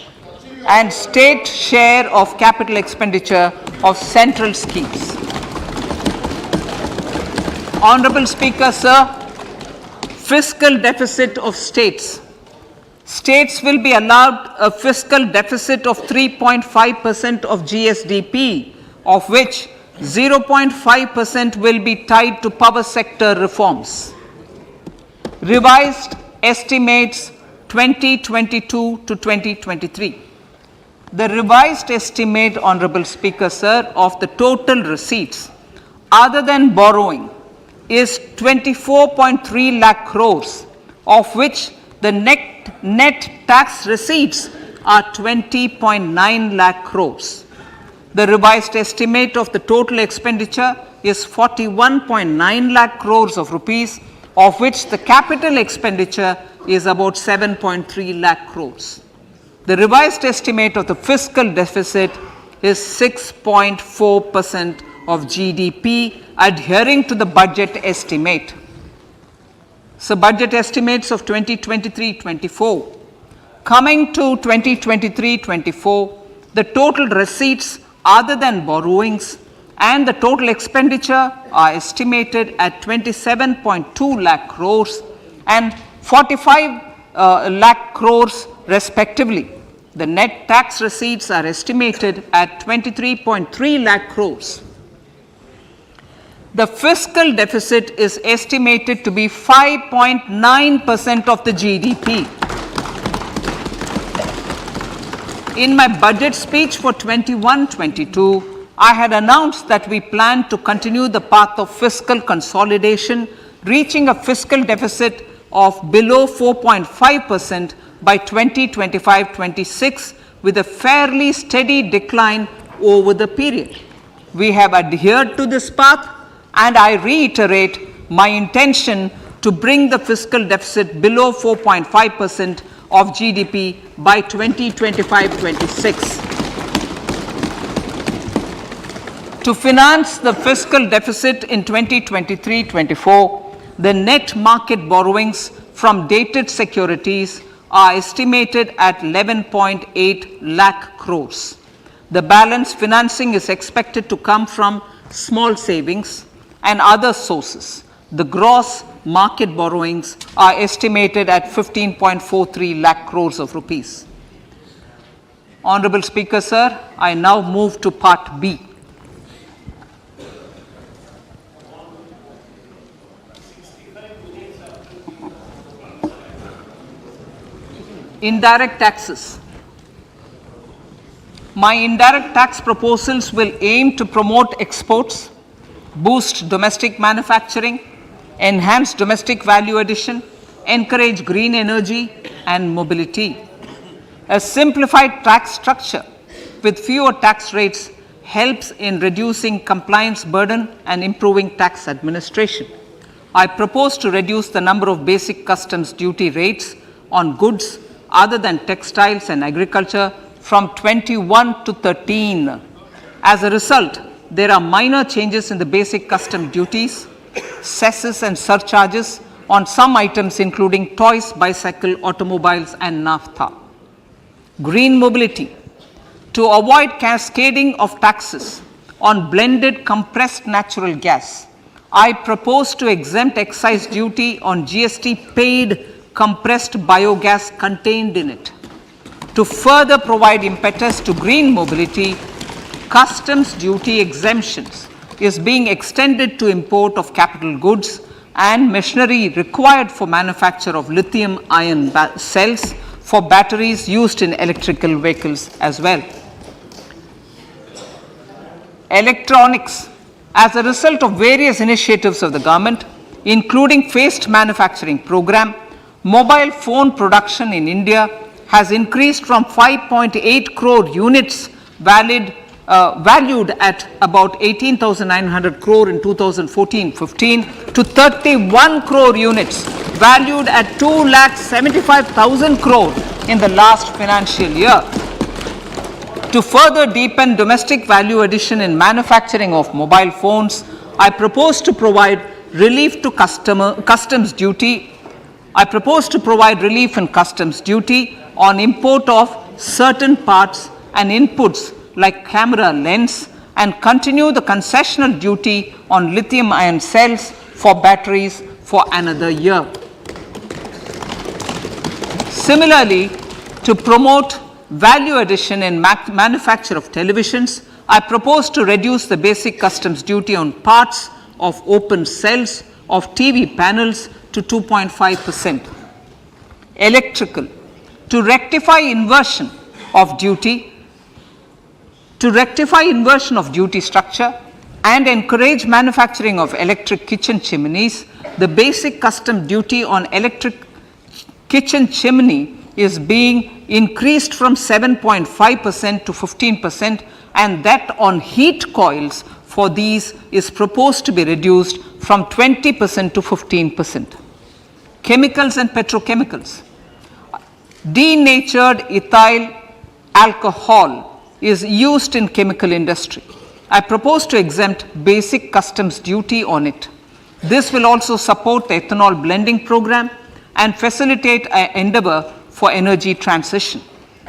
and state share of capital expenditure of central schemes. Honorable Speaker, sir, fiscal deficit of states. States will be allowed a fiscal deficit of 3.5% of GSDP, of which 0.5% will be tied to power sector reforms. Revised estimates 2022 to 2023. The revised estimate, Honorable Speaker, sir, of the total receipts other than borrowing is 24.3 lakh crores, of which the net tax receipts are 20.9 lakh crores. The revised estimate of the total expenditure is 41.9 lakh crores of rupees, of which the capital expenditure is about 7.3 lakh crores. The revised estimate of the fiscal deficit is 6.4% of GDP, adhering to the budget estimate. So, budget estimates of 2023-24. Coming to 2023-24, the total receipts other than borrowings and the total expenditure are estimated at 27.2 lakh crores and 45 lakh crores respectively. The net tax receipts are estimated at 23.3 lakh crores. The fiscal deficit is estimated to be 5.9% of the GDP. In my budget speech for 21-22, I had announced that we plan to continue the path of fiscal consolidation, reaching a fiscal deficit of below 4.5% by 2025-26, with a fairly steady decline over the period. We have adhered to this path, and I reiterate my intention to bring the fiscal deficit below 4.5% of GDP by 2025-26. To finance the fiscal deficit in 2023-24, the net market borrowings from dated securities are estimated at 11.8 lakh crores. The balance financing is expected to come from small savings and other sources. The gross market borrowings are estimated at 15.43 lakh crores of rupees. Honorable Speaker, sir, I now move to Part B. Indirect taxes. My indirect tax proposals will aim to promote exports, boost domestic manufacturing, enhance domestic value addition, encourage green energy and mobility. A simplified tax structure with fewer tax rates helps in reducing compliance burden and improving tax administration. I propose to reduce the number of basic customs duty rates on goods other than textiles and agriculture from 21 to 13. As a result, there are minor changes in the basic custom duties, cesses and surcharges on some items including toys, bicycle, automobiles and naphtha. Green mobility. To avoid cascading of taxes on blended compressed natural gas, I propose to exempt excise duty on GST paid compressed biogas contained in it. To further provide impetus to green mobility, customs duty exemptions is being extended to import of capital goods and machinery required for manufacture of lithium-ion cells for batteries used in electrical vehicles as well. Electronics. As a result of various initiatives of the government, including phased manufacturing program, mobile phone production in India has increased from 5.8 crore units valued at about 18,900 crore in 2014-15 to 31 crore units valued at 2,75,000 crore in the last financial year. To further deepen domestic value addition in manufacturing of mobile phones, I propose to provide relief to customs duty. I propose to provide relief in customs duty on import of certain parts and inputs like camera lens, and continue the concessional duty on lithium ion cells for batteries for another year. Similarly, to promote value addition in manufacture of televisions, I propose to reduce the basic customs duty on parts of open cells of TV panels to 2.5%. Electrical, to rectify inversion of duty structure and encourage manufacturing of electric kitchen chimneys, the basic custom duty on electric kitchen chimney is being increased from 7.5% to 15%, and that on heat coils for these is proposed to be reduced from 20% to 15%. Chemicals and petrochemicals. Denatured ethyl alcohol is used in chemical industry. I propose to exempt basic customs duty on it. This will also support the ethanol blending program and facilitate an endeavor for energy transition.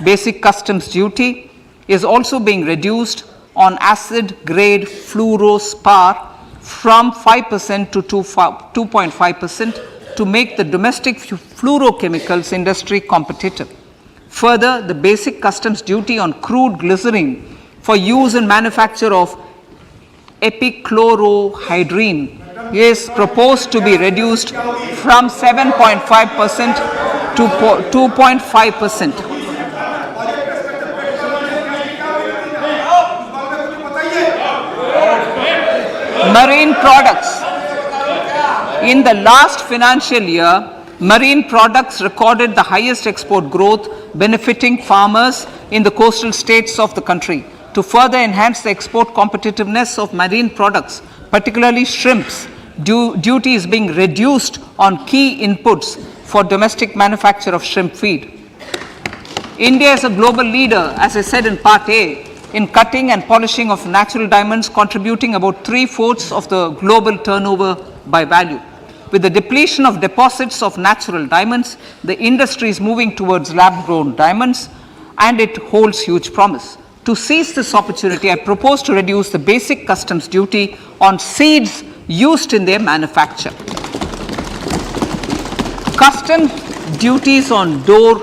Basic customs duty is also being reduced on acid grade fluorospar from 5% to 2.5% to make the domestic fluorochemicals industry competitive. Further, the basic customs duty on crude glycerine for use in manufacture of epichlorohydrin is proposed to be reduced from 7.5% to 2.5%. Marine products. In the last financial year, marine products recorded the highest export growth, benefiting farmers in the coastal states of the country. To further enhance the export competitiveness of marine products, particularly shrimps, duty is being reduced on key inputs for domestic manufacture of shrimp feed. India is a global leader, as I said in Part A, in cutting and polishing of natural diamonds, contributing about 3/4 of the global turnover by value. With the depletion of deposits of natural diamonds, the industry is moving towards lab-grown diamonds, and it holds huge promise. To seize this opportunity, I propose to reduce the basic customs duty on seeds used in their manufacture. Customs duties on dore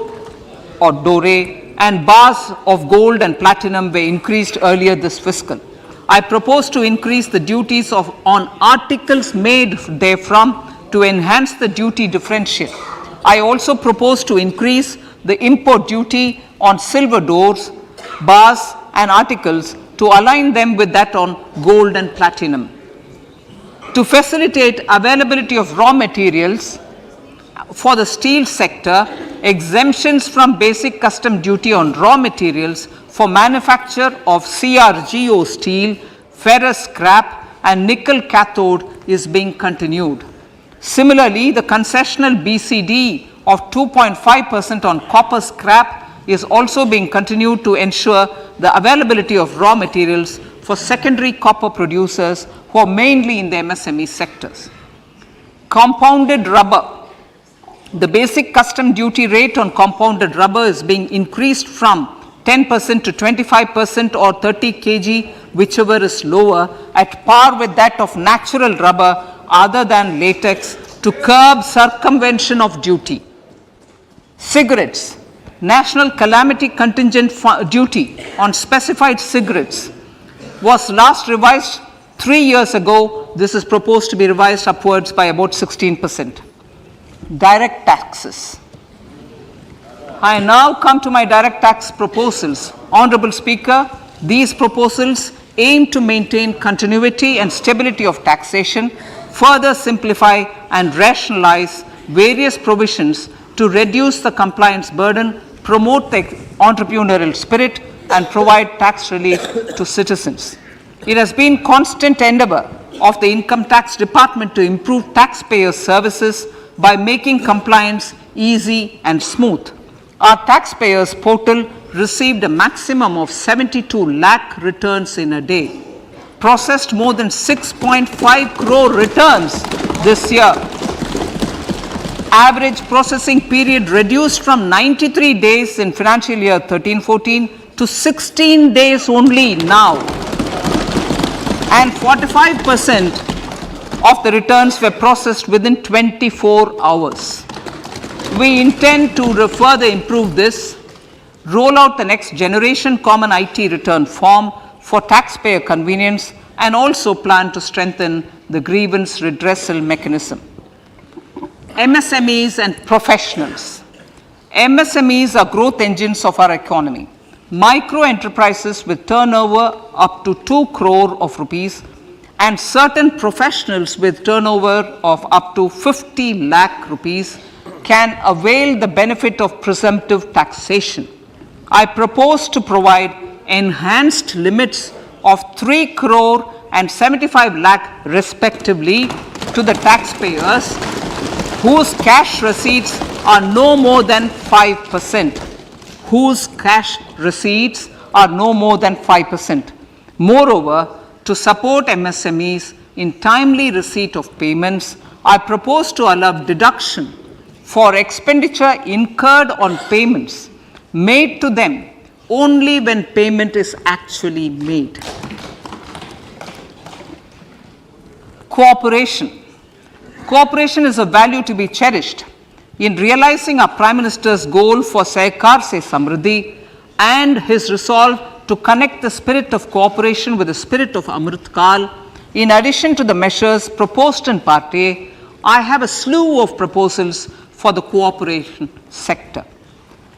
and bars of gold and platinum were increased earlier this fiscal. I propose to increase the duties on articles made therefrom to enhance the duty differential. I also propose to increase the import duty on silver doors, bars and articles to align them with that on gold and platinum. To facilitate availability of raw materials for the steel sector, exemptions from basic custom duty on raw materials for manufacture of CRGO steel, ferrous scrap and nickel cathode is being continued. Similarly, the concessional BCD of 2.5% on copper scrap is also being continued to ensure the availability of raw materials for secondary copper producers who are mainly in the MSME sectors. Compounded rubber. The basic custom duty rate on compounded rubber is being increased from 10% to 25% or 30 kg, whichever is lower, at par with that of natural rubber other than latex, to curb circumvention of duty. Cigarettes. National calamity contingent duty on specified cigarettes was last revised 3 years ago. This is proposed to be revised upwards by about 16%. Direct taxes. I now come to my direct tax proposals. Honorable Speaker, these proposals aim to maintain continuity and stability of taxation, further simplify and rationalize various provisions to reduce the compliance burden, promote the entrepreneurial spirit, and provide tax relief to citizens. It has been constant endeavor of the Income Tax Department to improve taxpayer services by making compliance easy and smooth. Our taxpayers portal received a maximum of 72 lakh returns in a day, processed more than 6.5 crore returns this year. Average processing period reduced from 93 days in financial year 13-14 to 16 days only now. And 45% of the returns were processed within 24 hours. We intend to further improve this, roll out the next generation common IT return form for taxpayer convenience, and also plan to strengthen the grievance redressal mechanism. MSMEs and professionals. MSMEs are growth engines of our economy. Micro enterprises with turnover up to 2 crore of rupees and certain professionals with turnover of up to 50 lakh rupees can avail the benefit of presumptive taxation. I propose to provide enhanced limits of 3 crore and 75 lakh respectively to the taxpayers whose cash receipts are no more than 5%. Whose cash receipts are no more than 5%. Moreover, to support MSMEs in timely receipt of payments, I propose to allow deduction for expenditure incurred on payments made to them only when payment is actually made. Cooperation. Cooperation is a value to be cherished. In realizing our Prime Minister's goal for Sehkar Se Samriddhi and his resolve to connect the spirit of cooperation with the spirit of Amrit Kal, in addition to the measures proposed in Part A, I have a slew of proposals for the cooperation sector.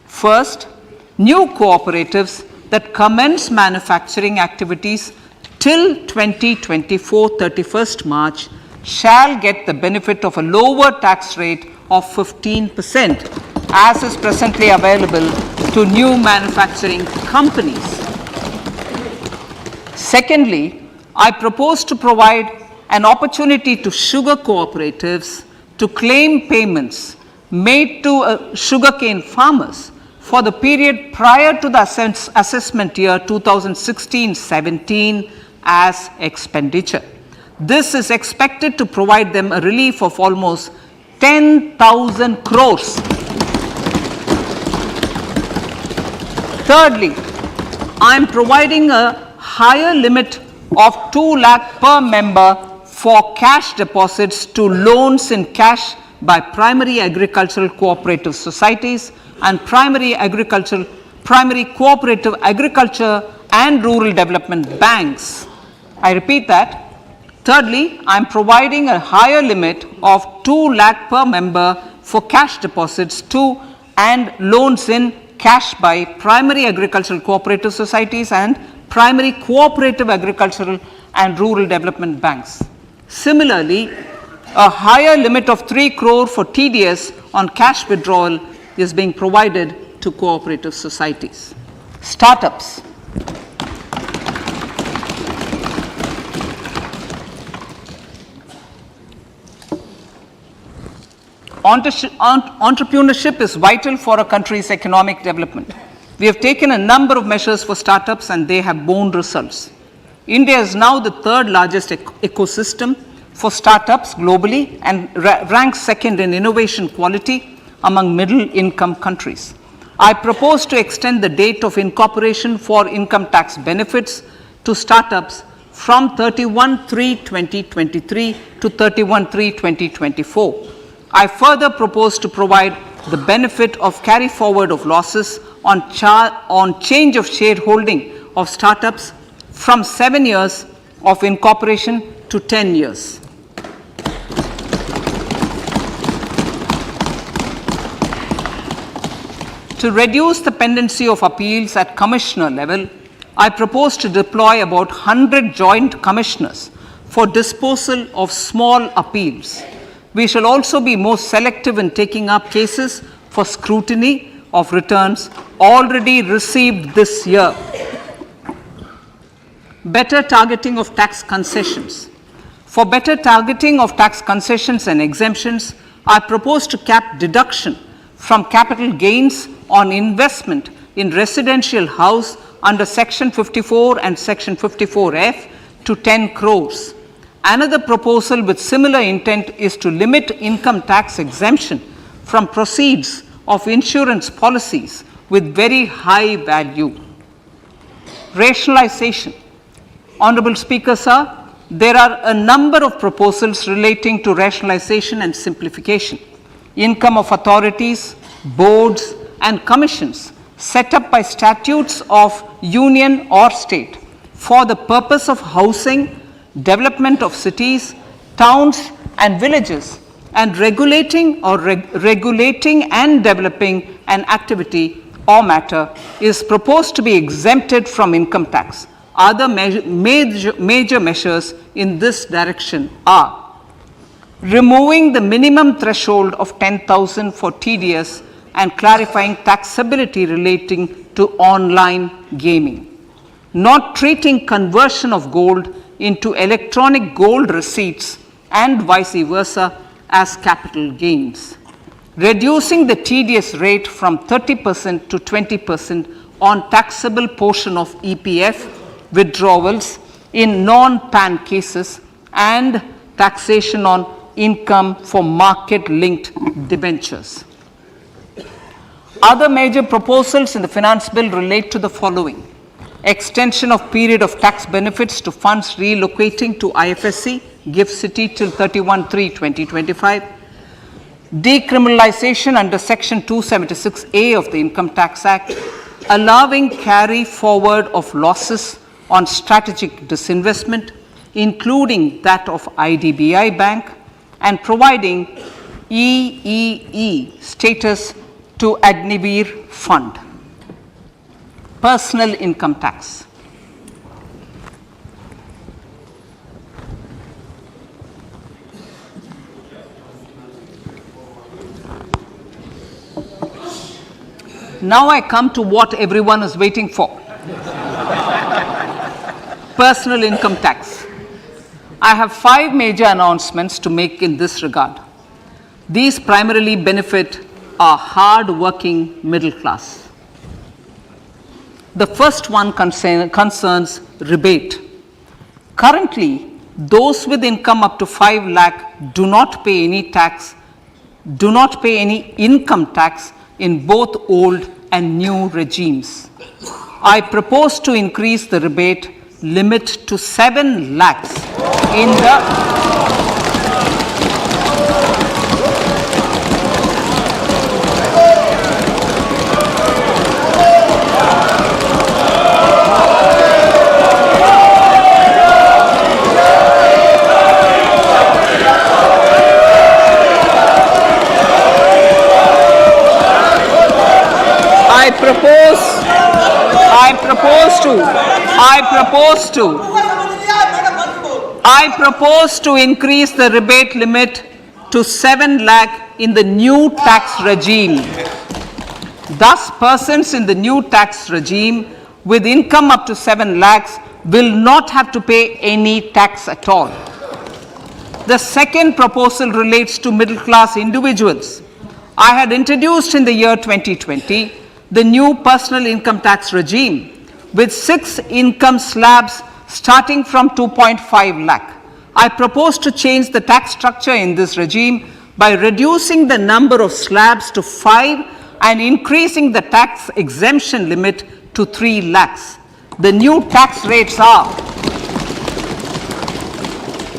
First, new cooperatives that commence manufacturing activities till 2024 31st March shall get the benefit of a lower tax rate of 15% as is presently available to new manufacturing companies. Secondly, I propose to provide an opportunity to sugar cooperatives to claim payments made to sugarcane farmers for the period prior to the assessment year 2016-17 as expenditure. This is expected to provide them a relief of almost 10,000 crores. Thirdly, I am providing a higher limit of 2 lakh per member for cash deposits to loans in cash by primary agricultural cooperative societies and primary cooperative agriculture and rural development banks. I repeat that. Thirdly, I am providing a higher limit of 2 lakh per member for cash deposits to and loans in cash by primary agricultural cooperative societies and primary cooperative agricultural and rural development banks. Similarly, a higher limit of 3 crore for TDS on cash withdrawal is being provided to cooperative societies. Startups. Entrepreneurship is vital for a country's economic development. We have taken a number of measures for startups and they have borne results. India is now the third largest ecosystem for startups globally and ranks second in innovation quality among middle income countries. I propose to extend the date of incorporation for income tax benefits to startups from 31/3/2023 to 31/3/2024. I further propose to provide the benefit of carry forward of losses on change of shareholding of startups from 7 years of incorporation to 10 years. To reduce the pendency of appeals at commissioner level, I propose to deploy about 100 joint commissioners for disposal of small appeals. We shall also be more selective in taking up cases for scrutiny of returns already received this year. better targeting of tax concessions. For better targeting of tax concessions and exemptions, I propose to cap deduction from capital gains on investment in residential house under Section 54 and Section 54F to 10 crores. Another proposal with similar intent is to limit income tax exemption from proceeds of insurance policies with very high value. Rationalization. Honorable Speaker, sir, there are a number of proposals relating to rationalization and simplification. Income of authorities, boards, and commissions set up by statutes of union or state for the purpose of housing, development of cities, towns, and villages, and regulating and developing an activity or matter is proposed to be exempted from income tax. Other major measures in this direction are removing the minimum threshold of 10,000 for TDS and clarifying taxability relating to online gaming, not treating conversion of gold into electronic gold receipts and vice versa as capital gains, reducing the TDS rate from 30% to 20% on taxable portion of EPF withdrawals in non-PAN cases, and taxation on income for market-linked debentures. Other major proposals in the finance bill relate to the following: extension of period of tax benefits to funds relocating to IFSC, GIFT City till 31/3/2025, decriminalization under Section 276A of the Income Tax Act, allowing carry forward of losses on strategic disinvestment, including that of IDBI Bank, and providing EEE status to Agnivir Fund. Personal income tax. Now I come to what everyone is waiting for. Personal income tax. I have 5 major announcements to make in this regard. These primarily benefit our hard-working middle class. The first one concerns rebate. Currently, those with income up to 5 lakh do not pay any income tax in both old and new regimes. I propose to increase the rebate limit to 7 lakhs in the I propose to increase the rebate limit to 7 lakh in the new tax regime. Thus, persons in the new tax regime with income up to 7 lakhs will not have to pay any tax at all. The second proposal relates to middle class individuals. I had introduced in the year 2020 the new personal income tax regime with 6 income slabs starting from 2.5 lakh. I propose to change the tax structure in this regime by reducing the number of slabs to 5 and increasing the tax exemption limit to 3 lakhs. The new tax rates are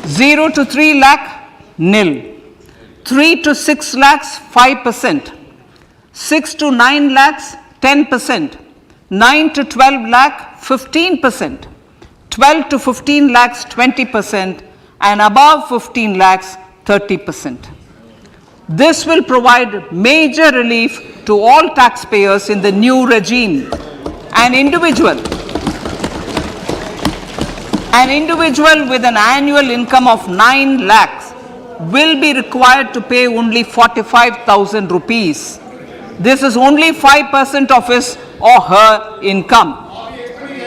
0 to 3 lakh, nil; 3 to 6 lakhs, 5%; 6 to 9 lakhs, 10%; 9 to 12 lakh, 15%; 12 to 15 lakhs, 20%; and above 15 lakhs, 30%. This will provide major relief to all taxpayers in the new regime. An individual with an annual income of 9 lakhs will be required to pay only 45,000 rupees. This is only 5% of his or her income.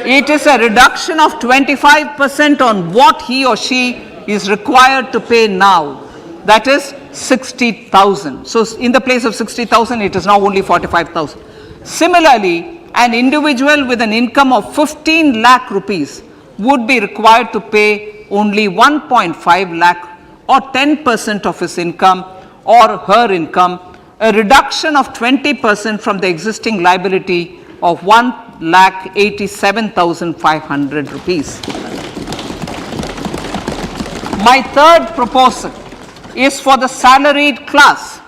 It is a reduction of 25% on what he or she is required to pay now. That is 60,000. So in the place of 60,000, it is now only 45,000. Similarly, an individual with an income of 15 lakh rupees would be required to pay only 1.5 lakh or 10% of his income or her income, a reduction of 20% from the existing liability of 1,87,500 rupees. My third proposal is for the salaried class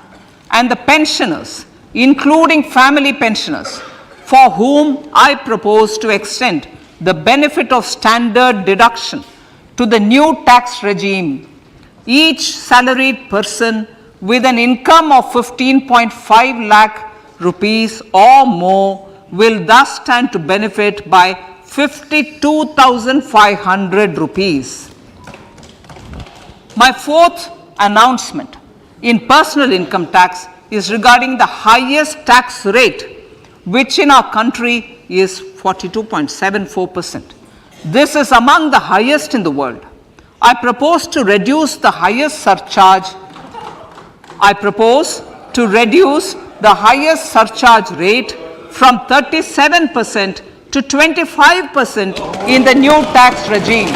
and the pensioners, including family pensioners, for whom I propose to extend the benefit of standard deduction to the new tax regime. Each salaried person with an income of 15.5 lakh rupees or more will thus stand to benefit by 52,500 rupees. My fourth announcement in personal income tax is regarding the highest tax rate, which in our country is 42.74%. This is among the highest in the world. I propose to reduce the highest surcharge. Rate from 37% to 25% in the new tax regime.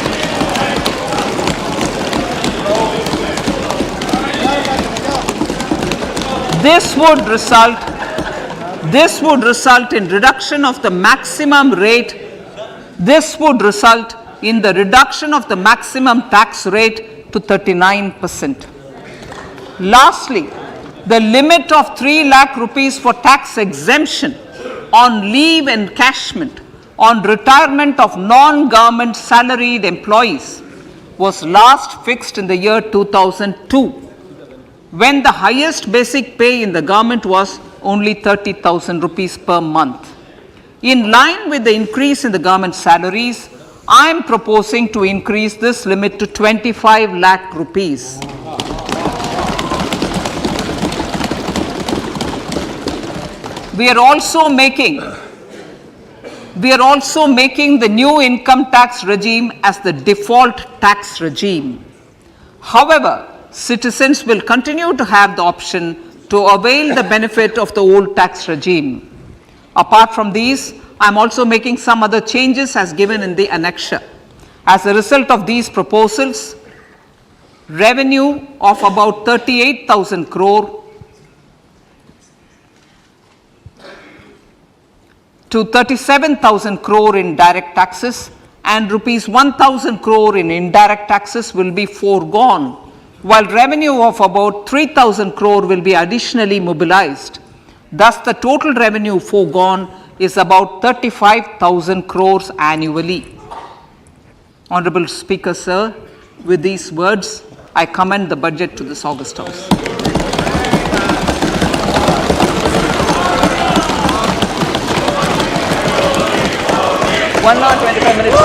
This would result in reduction of the maximum rate. This would result in the reduction of the maximum tax rate to 39%. Lastly, the limit of 3 lakh rupees for tax exemption on leave encashment on retirement of non-government salaried employees was last fixed in the year 2002, when the highest basic pay in the government was only 30,000 rupees per month. In line with the increase in the government salaries, I am proposing to increase this limit to 25 lakh rupees. We are also making the new income tax regime as the default tax regime. However, citizens will continue to have the option to avail the benefit of the old tax regime. Apart from these, I am also making some other changes as given in the annexure. As a result of these proposals, revenue of about 38,000 crore to 37,000 crore in direct taxes and rupees 1,000 crore in indirect taxes will be foregone, while revenue of about 3,000 crore will be additionally mobilized. Thus, the total revenue foregone is about 35,000 crores annually. Honorable Speaker, sir, with these words, I commend the budget to this august House. One hour, 25 minutes.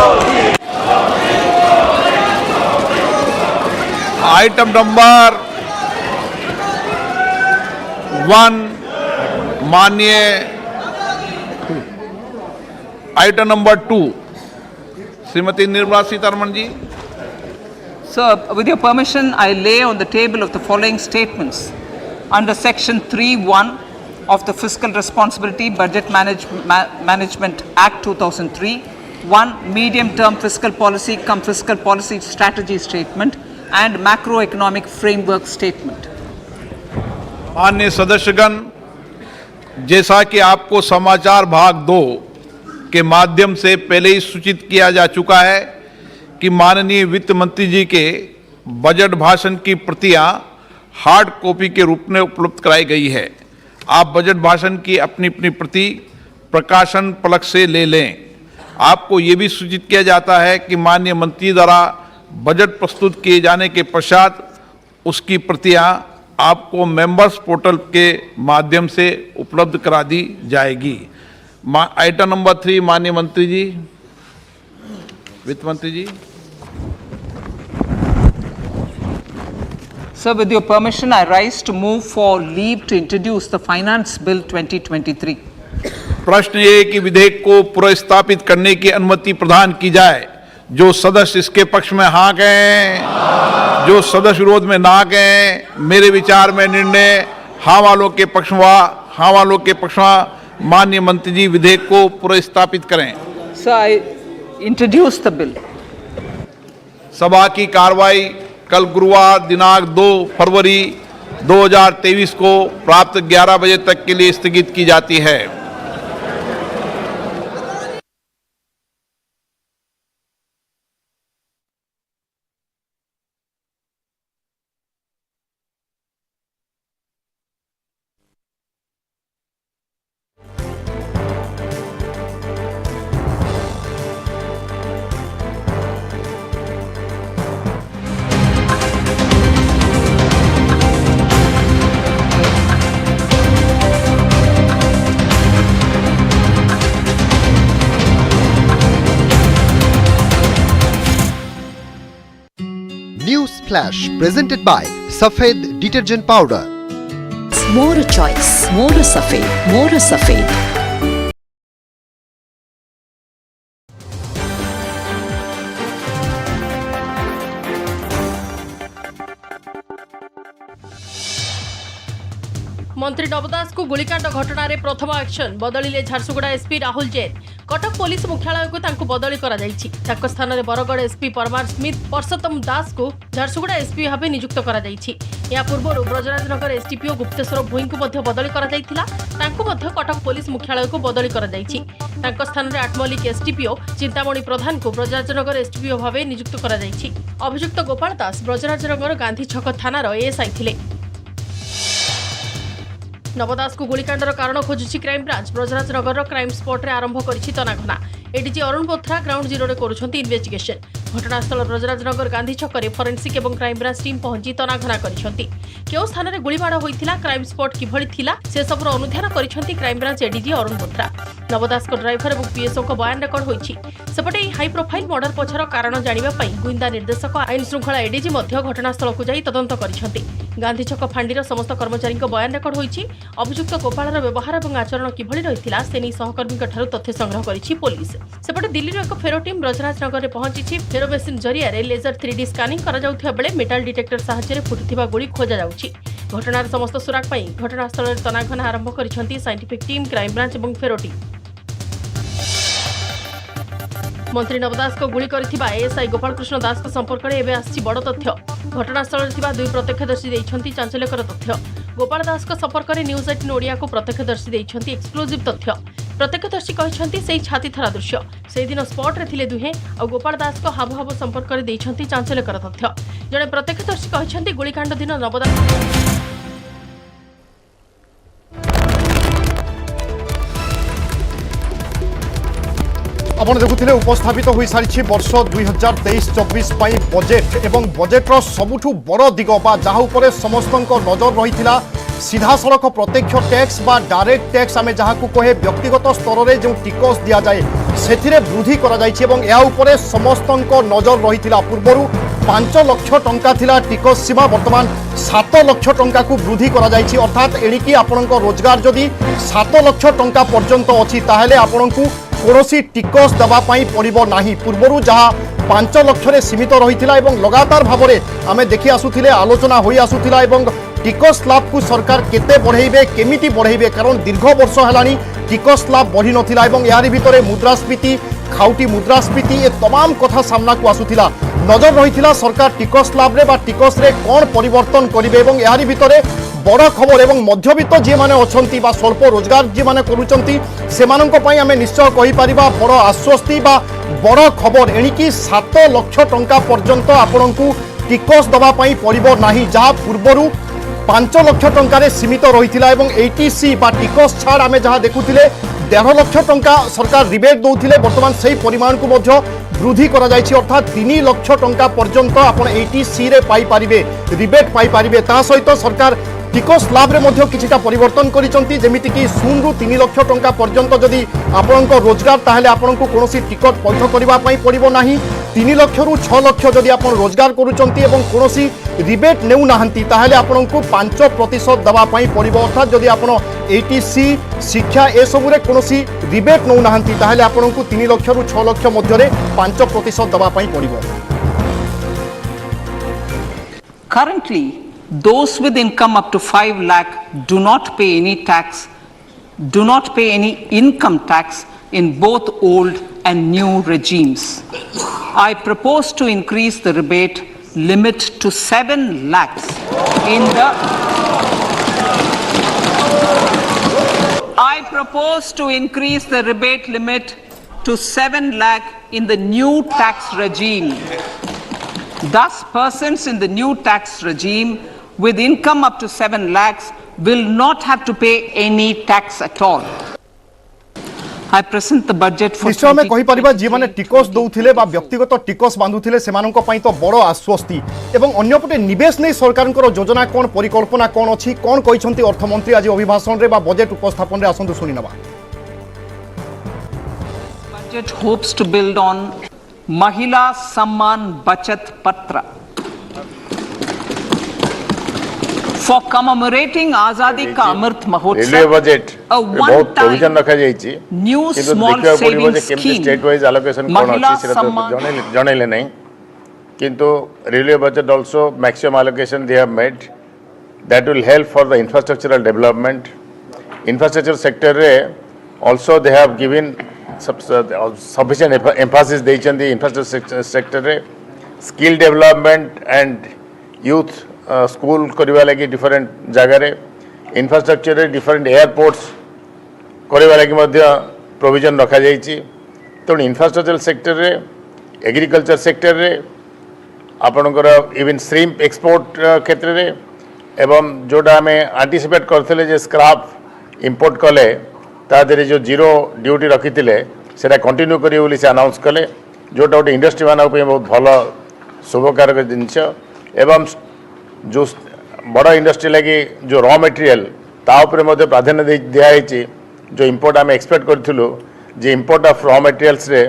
Item number 1, Item number 2, Srimati Nirmala Sitharaman ji. Sir, with your permission, I lay on the table of the following statements. Under Section 3(1) of the Fiscal Responsibility Budget Management Act 2003, 1. Medium-term fiscal policy cum fiscal policy strategy statement and macroeconomic framework statement. माननीय सदस्यगण, जैसा कि आपको समाचार भाग 2 के माध्यम से पहले ही सूचित किया जा चुका है कि माननीय वित्त मंत्री जी के बजट भाषण की प्रतियां हार्ड कॉपी के रूप में उपलब्ध कराई गई है। आप बजट भाषण की अपनी अपनी प्रति प्रकाशन पलक से ले लें। आपको ये भी सूचित किया जाता है कि माननीय मंत्री द्वारा बजट प्रस्तुत किए जाने के पश्चात उसकी प्रतियां आपको मेंबर्स पोर्टल के माध्यम से उपलब्ध करा दी जाएगी। आइटम नंबर 3, माननीय मंत्री जी, वित्त मंत्री जी। Sir, with your permission, I rise to move for leave to introduce the Finance Bill 2023. प्रश्न ये कि विधेयक को पुनर्स्थापित करने की अनुमति प्रदान की जाए। जो सदस्य इसके पक्ष में हाँ कहें, जो सदस्य विरोध में ना कहें। मेरे विचार में निर्णय हाँ वालों के पक्ष में हाँ वालों के पक्ष में। माननीय मंत्री जी विधेयक को पुनर्स्थापित करें। Sir, I introduce the bill. सभा की कार्रवाई कल गुरुवार दिनांक 2 फरवरी 2023 को प्राप्त 11 बजे तक के लिए स्थगित की जाती है। News Flash presented by Safed Detergent Powder. More choice, more Safed, more Safed. मंत्री नवदास को गोलीकांड घटना रे प्रथम एक्शन बदलिले झारसुगुड़ा एसपी राहुल जैन। कटक पुलिस मुख्यालय को तांको बदली करा जायछि। ताको स्थान रे बरगड़ एसपी परमार स्मिथ परसोत्तम दास को झारसुगुड़ा एसपी भाबे नियुक्त करा जायछि। या पूर्व ब्रजराजनगर एसटीपीओ गुप्तेश्वर भूई को मध्य बदली करा जायथिला। तांको मध्य कटक पुलिस मुख्यालय को बदली करा जायछि। तांको स्थान रे आठमल्लिक एसटीपीओ चिंतामणि प्रधान को ब्रजराजनगर एसटीपीओ भाबे नियुक्त करा जायछि। अभियुक्त गोपाल दास ब्रजराजनगर गांधी छक थानार एएसआई थिले। नवदास को गोलीकांडर कारण खोजुछि crime branch. Brajrajnagar crime spot रे आरंभ करिछि तनाघना। ADG Arun Bothra ground zero रे करुछंती इन्वेस्टिगेशन। घटनास्थल ब्रजराजनगर गांधी छक रे फोरेंसिक एवं क्राइम ब्रांच टीम पहुंची तनाघना करिछंती। केउ स्थान रे गोलीबाड़ होइथिला, क्राइम स्पॉट किभଳି थिला से सबरो अनुध्यान करिछंती crime branch ADG Arun Bothra. Nabadas को ड्राइवर एवं पीएसओ को बयान रेकर्ड होइछि। सेपटे हाई प्रोफाइल मर्डर पछर कारण जानिबा पई गुइंदा निर्देशक आईन श्रृंखला एडीजी मध्य घटनास्थल को जाई तदंत करिछंती। गांधी छक फांडीर समस्त कर्मचारी बयान रेकर्ड होइछि। अभियुक्त गोपालर व्यवहार और आचरण किभଳି रहिथिला से नै सहकर्मी ठारू तथ्य संग्रह करिछि पुलिस। सेपटे दिल्ली एक फेरो टीम ब्रजराजनगर रे पहुंची। फेरो मेसिन जरिया रे लेजर 3D स्कानिंग करा जाउथिबा बेले मेटाल डिटेक्टर सहायता फुटिथिबा गोली खोजा जाउछि। घटनार समस्त सुराग पई घटनास्थल रे तनाघना आरंभ करिछंती साइंटिफिक टीम, क्राइम ब्रांच और फेरो टीम। मंत्री नवदास को गुली करिथिबा एएसआई गोपाल कृष्ण दास को संपर्क में एबे आछि बड़ तथ्य। घटनास्थल रे थिबा दुई प्रत्यक्षदर्शी दैछंती चांचल्यकर तथ्य। गोपाल दास को संपर्क में न्यूज 18 ओडिया को प्रत्यक्षदर्शी दैछंती एक्सक्लूसिव तथ्य। प्रत्यक्षदर्शी कहछंती सेही छाती थरा दृश्य सेही दिन स्पॉट रे थिले दुहे और गोपाल दास को हाव हाव संपर्क में दैछंती चांचल्यकर तथ्य। जने प्रत्यक्षदर्शी कहछंती गोलीकांड दिन नवदास आपण देखुथिले उपस्थापित हो सारी वर्ष 2023-24 बजेट एवं बजेट्र सबुठू बड़ दिग बा जहाँ उपरे समस्तक नजर रही सीधा सड़क प्रत्यक्ष टैक्स बा डायरेक्ट टैक्स आमे जहाँ को कहे व्यक्तिगत स्तर में जो टिकस दि जाए से वृद्धि कर समस्तक नजर रही पूर्वर 5 लाख टंका थिला टिकस सीमा बर्तमान 7 लाख टंका को वृद्धि कर अर्थात एणिकी आपण रोजगार जदि 7 लाख टंका पर्यंत अच्छी ताहेले आपण को कौनसी टिकस देवाई पड़ो ना। पूर्वर जहाँ 5 लाख सीमित रही लगातार भाव में आम देखी आसुले आलोचना हो आसुला टिकस स्लैब को सरकार केते बढ़ेबे केमिति बढ़ेबे कारण दीर्घ वर्ष है टिकस स्लैब बढ़ी नाला यार भितर मुद्रास्फीति खाउटी मुद्रास्फीति ए तमाम कथा सामना को आसुला नजर रही सरकार टिकस स्लैब रे टिकस रे कौन परिवर्तन करेंगे और यार भितर बड़ खबर एवं मध्यवित्त जी मैंने अच्छा स्वल्प रोजगार जी मैंने करूँ आम निश्चय कहीपर बड़ आश्वस्ति बड़ खबर एणिकी 7 लाख टंका पर्यंत आपण को टिकस दवाई पड़ो ना जहाँ पूर्वर 5 लाख टंकार सीमित रही एटीसी टिकस छाड़ आम जहाँ देखुले 1.5 लाख टंका सरकार रिबेट दौले बर्तमान से परिमाण को वृद्धि कर अर्थात 3 लाख टंका पर्यंत आप एटीसी रे पाइपर रिबेट पाइपर ता सहित सरकार टिकस स्लैब रे किछिटा परिवर्तन करिसंती जेमिति कि 0 रु 3 लाख टंका पर्यंत जदि आपणक रोजगार ताहेले आपणको कोनोसी टिकट पैठ करबा पई पड़िबो नाही 3 लाख रु 6 लाख जदि आप रोजगार करुचंती एवं कोनोसी रिबेट नेउ नाहंती ताहेले आपनकु 5% दबा पई पड़िबो। अर्थात जदि आपण एटीसी शिक्षा ए सबुरे कोनोसी रिबेट नेउ नाहंती ताहेले आपनकु 3 लाख रु 6 लाख मध्यरे 5% दबा पई पड़िबो। Currently, those with income up to 5 lakh do not pay any income tax in both old and new regimes. I propose to increase the rebate limit to 7 lakhs in the I propose to increase the rebate limit to 7 lakh in the new tax regime. Thus, persons in the new tax regime with income up to 7 lakhs will not have to pay any tax at all. I present the budget for निश्चय में कहि परिबा जे माने टिकस दउथिले बा व्यक्तिगत टिकस बांधुथिले सेमानक पई तो बड़ आश्वस्ति एवं अन्यपटे निवेश नै सरकारनकर योजना कोन परिकल्पना कोन अछि कोन कहिसंती अर्थमंत्री आज अभिभाषण रे बा बजेट उपस्थापन रे आसंतु सुनि नबा। Budget hopes to build on Mahila Samman Bachat Patra for commemorating Azadi Ka Amrit railway Mahotsav. Budget A बहुत प्रोविजन one-time रखा जाइछि new किंतु small देखिबा पड़िबो जे savings केमति scheme. स्टेट वाइज एलोकेशन कोन महिला अछि सेटा सम्मान- जणैले नै किंतु railway budget also maximum allocation they have made that will help for the infrastructural development infrastructure sector रे also they have given sufficient emphasis देइछन्ती इंफ्रास्ट्रक्चर सेक्टर रे skill development and youth school करबा लागि डिफरेंट जगह रे इंफ्रास्ट्रक्चर रे डिफरेंट एयरपोर्ट्स करबा लागि मध्य प्रोविजन रखा जाइछि। तो इंफ्रास्ट्रक्चर सेक्टर रे एग्रीकल्चर सेक्टर रे आपनकर इवन श्रिम्प एक्सपोर्ट क्षेत्र रे एवं जोटा आम आंटीसिपेट करथिले जे स्क्रैप इंपोर्ट कले ता देरे जो जीरो ड्यूटी रखिथिले सेटा कंटिन्यू करियो बोली से अनाउंस कले जोटा गोटे इंडस्ट्री मानक पे बहुत भल शुभकारक जिनस एवं जो बड़ इंडस्ट्री लगी जो रॉ मटेरियल ता उपरे मध्ये प्राधान्य दिया जो इंपोर्ट आम एक्सपेक्ट करूँ जे इंपोर्ट ऑफ रॉ मटेरियल्स रे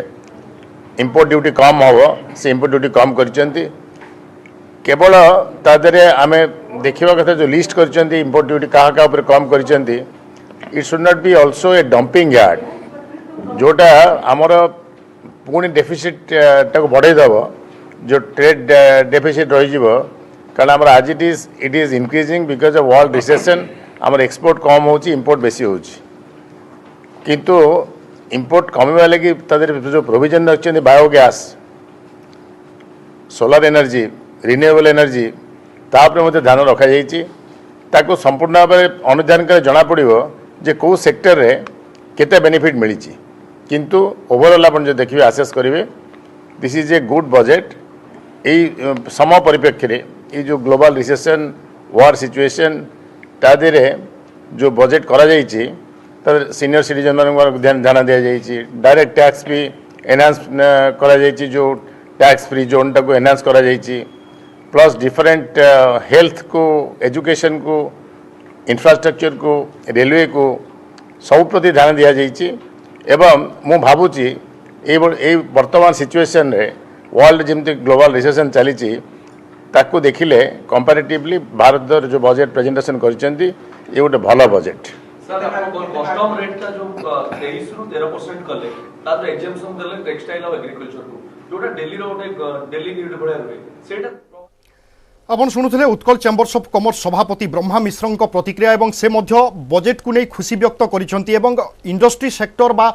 इंपोर्ट ड्यूटी कम हम से इंपोर्ट ड्यूटी कम करचंती केवल तादरे आम देखा कथा जो लिस्ट करचंती इंपोर्ट ड्यूटी कहाँ कहाँ ऊपर कम करचंती it should not be also a dumping yard जोटा आमर पुणी डेफिसिट टाक बढ़ईदेव जो ट्रेड डेफिसिट रही कारण आम आज it is increasing because of world recession आमर एक्सपोर्ट कम होची इंपोर्ट बेसी होची किंतु इंपोर्ट कमेवा लगी जो प्रोविजन रखते biogas solar energy renewable energy तापर मध्य ध्यान रखा जाइए संपूर्ण भाव में अनुधान कर जना पड़ो जे कौ सेक्टर रे केते बेनिफिट मिली किंतु ओवरऑल आप जो देखिए आसेस करेंगे this is a good budget यही समय परिप्रेक्षी ये जो ग्लोबल रिसेशन वार सिचुएशन तादेरे जो बजेट करा जाइए सीनियर सिटीजन मान ध्यान दि जाइए डायरेक्ट टैक्स भी एनहांस करा जाइए जो टैक्स फ्री जोन टाक एनहांस करा जाइए प्लस डिफरेंट हेल्थ को एजुकेशन को इंफ्रास्ट्रक्चर को रेलवे को सब प्रति ध्यान दि जाइए एवं मु भावुची ये वर्तमान सिचुएशन रे वर्ल्ड जमती ग्लोबल रिसेशन चली ताकू देखिले कंपैरेटिवली भारत जो बजेट प्रेजेंटेशन करचंती ये गोटे भल बजेट सर कस्टम रेट का जो 23 रु 13% कले तापर एग्जाम्पशन देले टेक्सटाइल और एग्रीकल्चर को जोटा दिल्ली रो गोटे डेली नीड भलिया हुए सेटा आपण शुणुले उत्कल चैम्बर्स ऑफ कॉमर्स सभापति ब्रह्मा मिश्र प्रतिक्रिया एवं से मध्य बजेट को नहीं खुशी व्यक्त कर इंडस्ट्री सेक्टर बा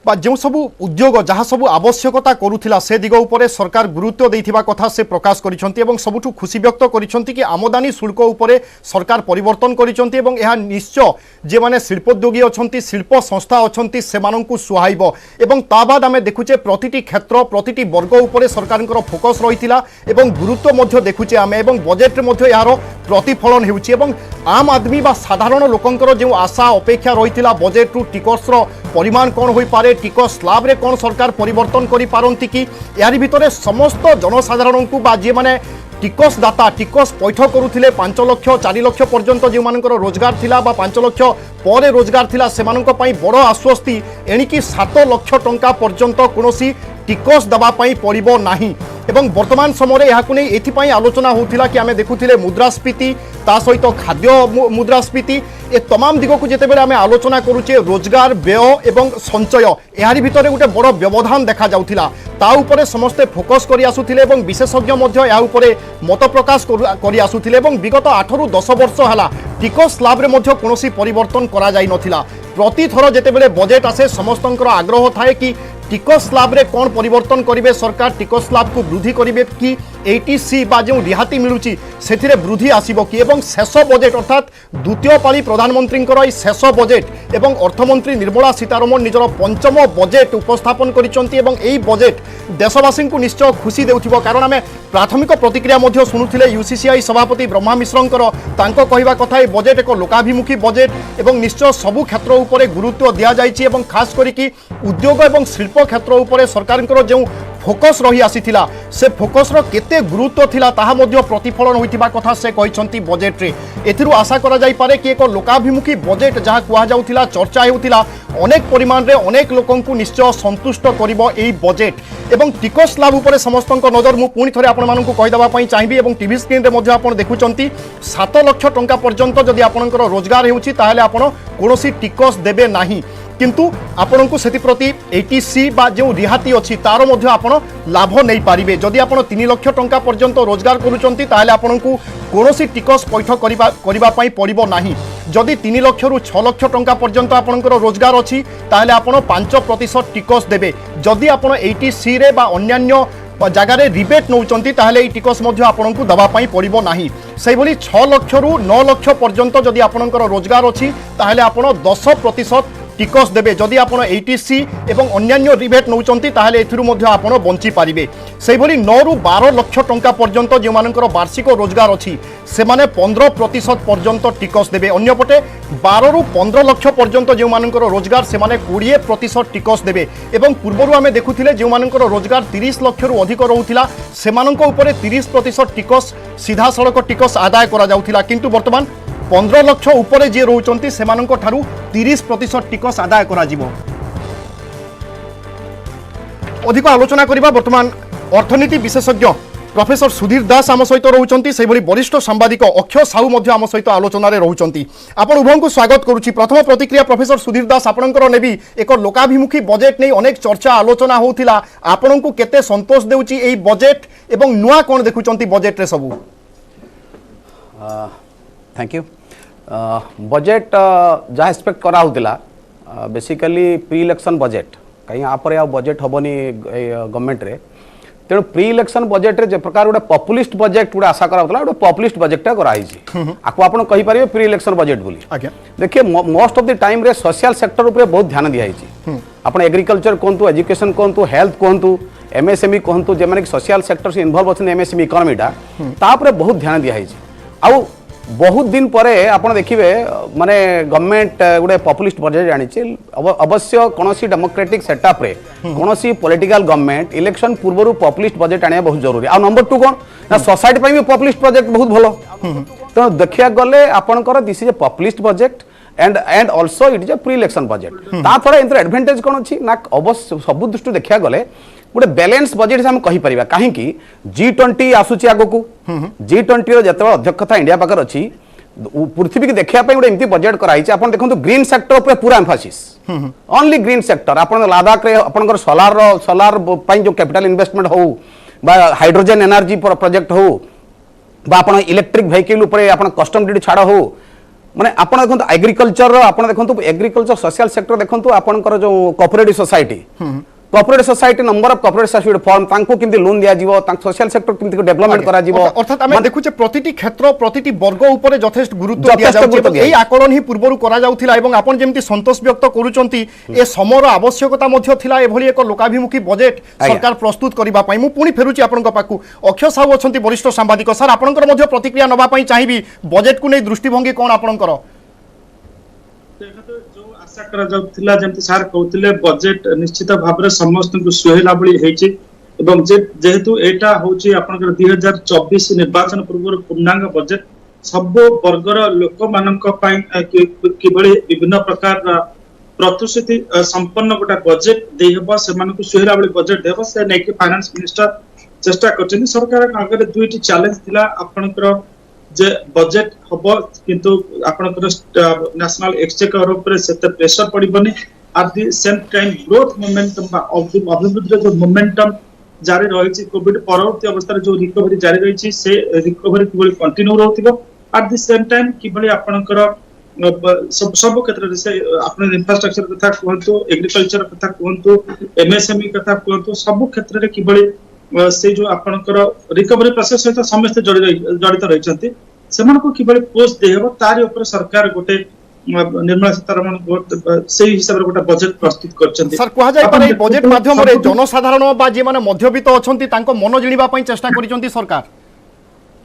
जो सब उद्योग जहाँ सब आवश्यकता करुला से दिग उपरे सरकार गुरुत्व देथिबा कथा से प्रकाश करिसंती सबुठु खुशी व्यक्त करिसंती कि आमदानी शुल्क उपरे सरकार परिवर्तन करिसंती यह निश्चय जे माने शिल्पोद्योगी अछंती शिल्प संस्था अछंती सेमानंकु सुहाइबो एवं ता बाद आमे देखुचे प्रतिटी क्षेत्र प्रतिटी वर्ग उपरे सरकारनकर फोकस रहितिला एवं गुरुत्व मध्य देखुचे आमे एवं बजेट रे मध्य यार प्रतिफलन हेउची एवं आम आदमी बा साधारण लोकंकर जो आशा अपेक्षा रहितिला बजेट रु टिकसर परिमाण कौन होई पारे टिकस स्लाब रे कौन सरकार परिवर्तन करि पारंती कि यारी भितरे समस्त जनसाधारण को बा जे माने टिकस दाता टिकस पैठ करुथिले 5 लाख 4 लाख पर्यंत जो मानकर रोजगार थिला बा 5 लाख पर रोजगार थिला सेमानक पई बड़ आश्वस्ति एणिकी 7 लाख टंका पर्यंत कोनोसी टिकस दबा पई पड़िबो नाही एवं वर्तमान समय यहाँ नहीं एथिपाई आलोचना होता कि आम देखुले मुद्रास्फीति ता सहित खाद्य मुद्रास्फीति ए तमाम दिग को जिते आम आलोचना करुचे रोजगार व्यय एवं संचय यार भितर गोटे बड़ व्यवधान देखा जाउथिला ता उपरे समस्ते फोकस करि आसुथिले एवं विशेषज्ञ मध्य या उपरे मत प्रकाश करि आसुथिले एवं विगत 8 रु 10 वर्ष हला टिकस स्लैब रे मध्य कोनोसी परिवर्तन करा जाई नथिला प्रति थर जेतेबेले बजेट आसे समस्तंकर आग्रह थाए कि टिकस स्लैब रे कौन परिवर्तन करिवे सरकार टिकस स्लैब को वृद्धि करिवे कि 80C बा जो रिहाती मिलुची सेथिरे वृद्धि आसीबो कि एवं शेष बजेट अर्थात द्वितीय पाली प्रधानमंत्री शेष बजेट एवं अर्थमंत्री निर्मला सीतारमण निजर पंचम बजेट उपस्थापन करिसंती एवं एई बजेट देशवासी को निश्चय खुशी देउथिबो कारण आमे प्राथमिक प्रतिक्रिया मध्य शुणुथिले यूसीसीआई सभापति ब्रह्मा मिश्रंकर तांको कहिबा कथा ए बजेट एक लोकाभिमुखी बजेट एवं निश्चय सबु क्षेत्र उपरे गुरुत्व दिया जाइछि एवं खास करिकि उद्योग एवं शिल्प क्षेत्र उपरे सरकारଙ୍କର जो फोकस रही आसीथिला से फोकस रो केते गुरुत्व थिला ताहा मध्य प्रतिफलन होइतिबा कथा से कहिसंती बजेट रे एथिरु आशा करा जाई पारे कि एक लोकाभिमुखी बजेट जहा कुआ जाउथिला चर्चा हेउथिला अनेक परिमाण रे अनेक लोकंकु निश्चय संतुष्ट करिवो एई बजेट एवं टिकस स्लैब उपरे समस्तंक नजर मु पुणी थरे आपण मानकु कहि दबा पई चाहिबी एवं टीवी स्क्रीन रे मध्य आपण देखुचंती 7 लाख टंका पर्यंत जदि आपनकर रोजगार हेउची ताहाले आपण कोनोसी टिकस देबे नाही किंतु आपण को सेति प्रति 80C बा जो रिहाती अच्छी तार मध्य आपण लाभ नहीं पारिबे जदि आपण 3 लाख टंका पर्यंत रोजगार करूचंती ताहाले आपण को कोनोसी टिकस पैठ करिबा पई पड़िबो नाही जदि 3 लाख रु 6 लाख टंका पर्यंत आपणकर रोजगार अच्छी ताहाले आपण 5% टिकस देबे जदि आपण 80C रे बा अन्यान्य जगार रिबेट नौचंती ताहले ई टिकस मध्य आपनकु दबा पई पड़िबो नाही सेहि भली 6 लाख रु 9 लाख पर्यंत जदि आपणकर रोजगार अच्छी ताहले आपण 10% टिकस देबे जदि आपण 80C एवं अन्यान्य रिबेट नौचंती ताहले एथिरु मध्य आपण बंची पारिबे सेहि भली 9 रु 12 लाख टंका पर्यंत जे मानकर वार्षिक रोजगार अछि से माने 15% पर्यंत टिकस देबे अन्यपटे 12 रु 15 लाख पर्यंत जे मानकर रोजगार से माने 20% टिकस देबे एवं पूर्वरु आमे देखुथिले जे मानकर रोजगार 30 लाख रु अधिक रहउथिला से मानक उपरे 30% टिकस सीधा सड़क टिकस आदाय करा जाउथिला किंतु वर्तमान 15 लाख उपरे जे रहउचंती से मानक ठारू 30% टिकस आदाय करा जिवो अधिक आलोचना करिबा वर्तमान अर्थनीति विशेषज्ञ प्रोफेसर सुधीर दास आम सहित रोचंती से भली वरिष्ठ सांबादिक अक्षय साहू मध्य आम सहित आलोचना रे रोचंती आपण उभय को स्वागत करुछि प्रथम प्रतिक्रिया प्रोफेसर सुधीर दास आपणकर नेबी एक लोकाभिमुखी बजेट नै अनेक चर्चा आलोचना होउथिला आपण को केते संतोष देउछि एई बजेट एवं नुआ कोन देखुचंती बजेट रे सबु थैंक यू बजेट जहाँ एक्सपेक्ट करा होतिला बेसिकली प्री इलेक्शन बजेट कहीं आप बजेट हेनी गवर्नमेंट रे तेणु प्री इलेक्शन बजेट रे जे प्रकार गोटे पॉपुलिस्ट बजेट गोटे आशा करा गोटे पॉपुलिस्ट बजेटा कराई आपको आप कहि पारे प्री इलेक्शन बजेट बोली देखिए मोस्ट ऑफ द टाइम रे सोशल सेक्टर ऊपर बहुत ध्यान दिया आप एग्रीकल्चर कहतु एजुकेशन कहतु हेल्थ कहतु एमएसएमई कहतु जे माने सोशल सेक्टर से इन्वॉल्व अच्छे एमएसएमई इकोनॉमीटा तापर बहुत ध्यान दिया आउ बहुत दिन परे आपन देखिए माने गवर्नमेंट गोटे पॉपुलिस्ट बजेट आनी अवश्य कौन डेमोक्रेटिक सेटअप रे कौन पॉलिटिकल गवर्नमेंट इलेक्शन पूर्व पॉपुलिस्ट बजेट आने बहुत जरूरी आ नंबर 2 कौन ना सोसाइटी भी पॉपुलिस्ट बजेट बहुत भलो तो देखिया गले आपनकर this is A populist budget and also it is a pre election budget ता थोड़ा इंटर एडवांटेज कौन अछि ना अवश्य सब दृष्टि देखिया गले गोटे बैलेंस बजेट से हम कहि परिबा काहे कि G20 आसुची आगो को G20 रो जतबे अध्यक्षता इंडिया पाकर अछि पृथ्वी की देखिया पे गोटे एमती बजेट कराई आपण देखंतु ग्रीन सेक्टर पे पूरा एम्फासिस ओनली ग्रीन सेक्टर आपण लद्दाख रे आपनकर सोलार पई जो कैपिटल इन्वेस्टमेंट हो बा हाइड्रोजन एनर्जी प्रोजेक्ट हो बा आपण इलेक्ट्रिक व्हीकल ऊपर आपण कस्टम ड्यूटी छाड़ हो माने आपण देखंतु एग्रीकल्चर आपण देखंतु एग्रीकल्चर सोशल सेक्टर देखंतु आपनकर जो cooperative society corporate society number of corporate society form तांको किंती लोन दिया जीवो तांक सोशल सेक्टर किंती डेवलपमेंट करा जीवो अर्थात हम देखुचे प्रतिटी क्षेत्र प्रतिटी वर्ग ऊपर यथेष्ट गुरुत्व दिया जाउचे एई आकलन ही पूर्वरु करा जाउथिला एवं आपण जेमति संतोष व्यक्त करूचंती ए समर आवश्यकता मध्य थिला एभली एक लोकाभिमुखी बजेट सरकार प्रस्तुत करिबा पई मु पुनी फेरुची आपनका पाकु अक्षय साहू अछंती वरिष्ठ सांबादिक सर आपनकर मध्य प्रतिक्रिया नबा पई चाहिबी बजेट को नै दृष्टिभंगी कोन आपनकर आशा करा जाउथिला जेंति सार कहउथिले बजेट निश्चित भाबरे समस्त को सुहेला बळी हेछि एवं जेहेतु एटा होछि आपनकर 2024 निर्वाचन पूर्व पूर्णांग बजेट सब वर्गर लोक मानक पई किबळी विभिन्न प्रकार प्रतिश्रुति संपन्न गोटे बजेट देहब से सुहेला भाई बजेट देहब से नहीं फाइनेंस मिनिस्टर चेष्टा कर सरकार आगे दुईटी चैलेंज थिला आपनकर जे बजेट हब किंतु आपनकर नेशनल एक्सचेकर ऊपर सेते प्रेशर पड़िबनी at the same time growth momentum अभिवृद्धि जो मोमेंटम जारी रही कोविड परवर्ती अवस्था जो रिकवरी जारी रही से रिकवरी किभली कंटिन्यू रहथिबो एट द सेम टाइम किभली आपनकर सब क्षेत्र से आपन इंफ्रास्ट्रक्चर कथा कहंतु एग्रीकल्चर कथा कहंतु एमएसएमई कथा कहंतु सब क्षेत्र रे किभली से जो आपनकर रिकवरी प्रोसेस सहित समस्त जड़ित रही सेमानको किभली पोस्ट देहब तारि ऊपर सरकार गोटे निर्मला सीतारमण से हिसाब रे गोटे बजेट प्रस्तुत करछन्ती सर कहा जाय पर बजेट माध्यम रे जनसाधारण बा जे माने मध्यवित्त अछन्ती तांको मन जिनिबा पई चेष्टा करिसन्ती सरकार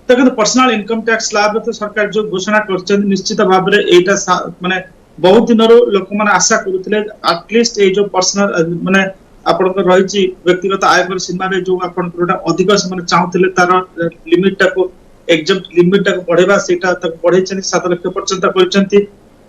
देखो पर्सनल इनकम टैक्स स्लैब तो सरकार जो घोषणा कर निश्चित भाव में एटा माने बहुत दिन लोक माने आशा करुथिले एटलीस्ट ए जो पर्सनल माने आपन रही व्यक्तिगत आयकर सीमा रे जो आपन अधिक से माने चाहूथिले तार लिमिट टाको एग्जाम लिमिट टाको बढ़ेबा सेटा तक बढ़े 7 लाख पर्यंत करचंती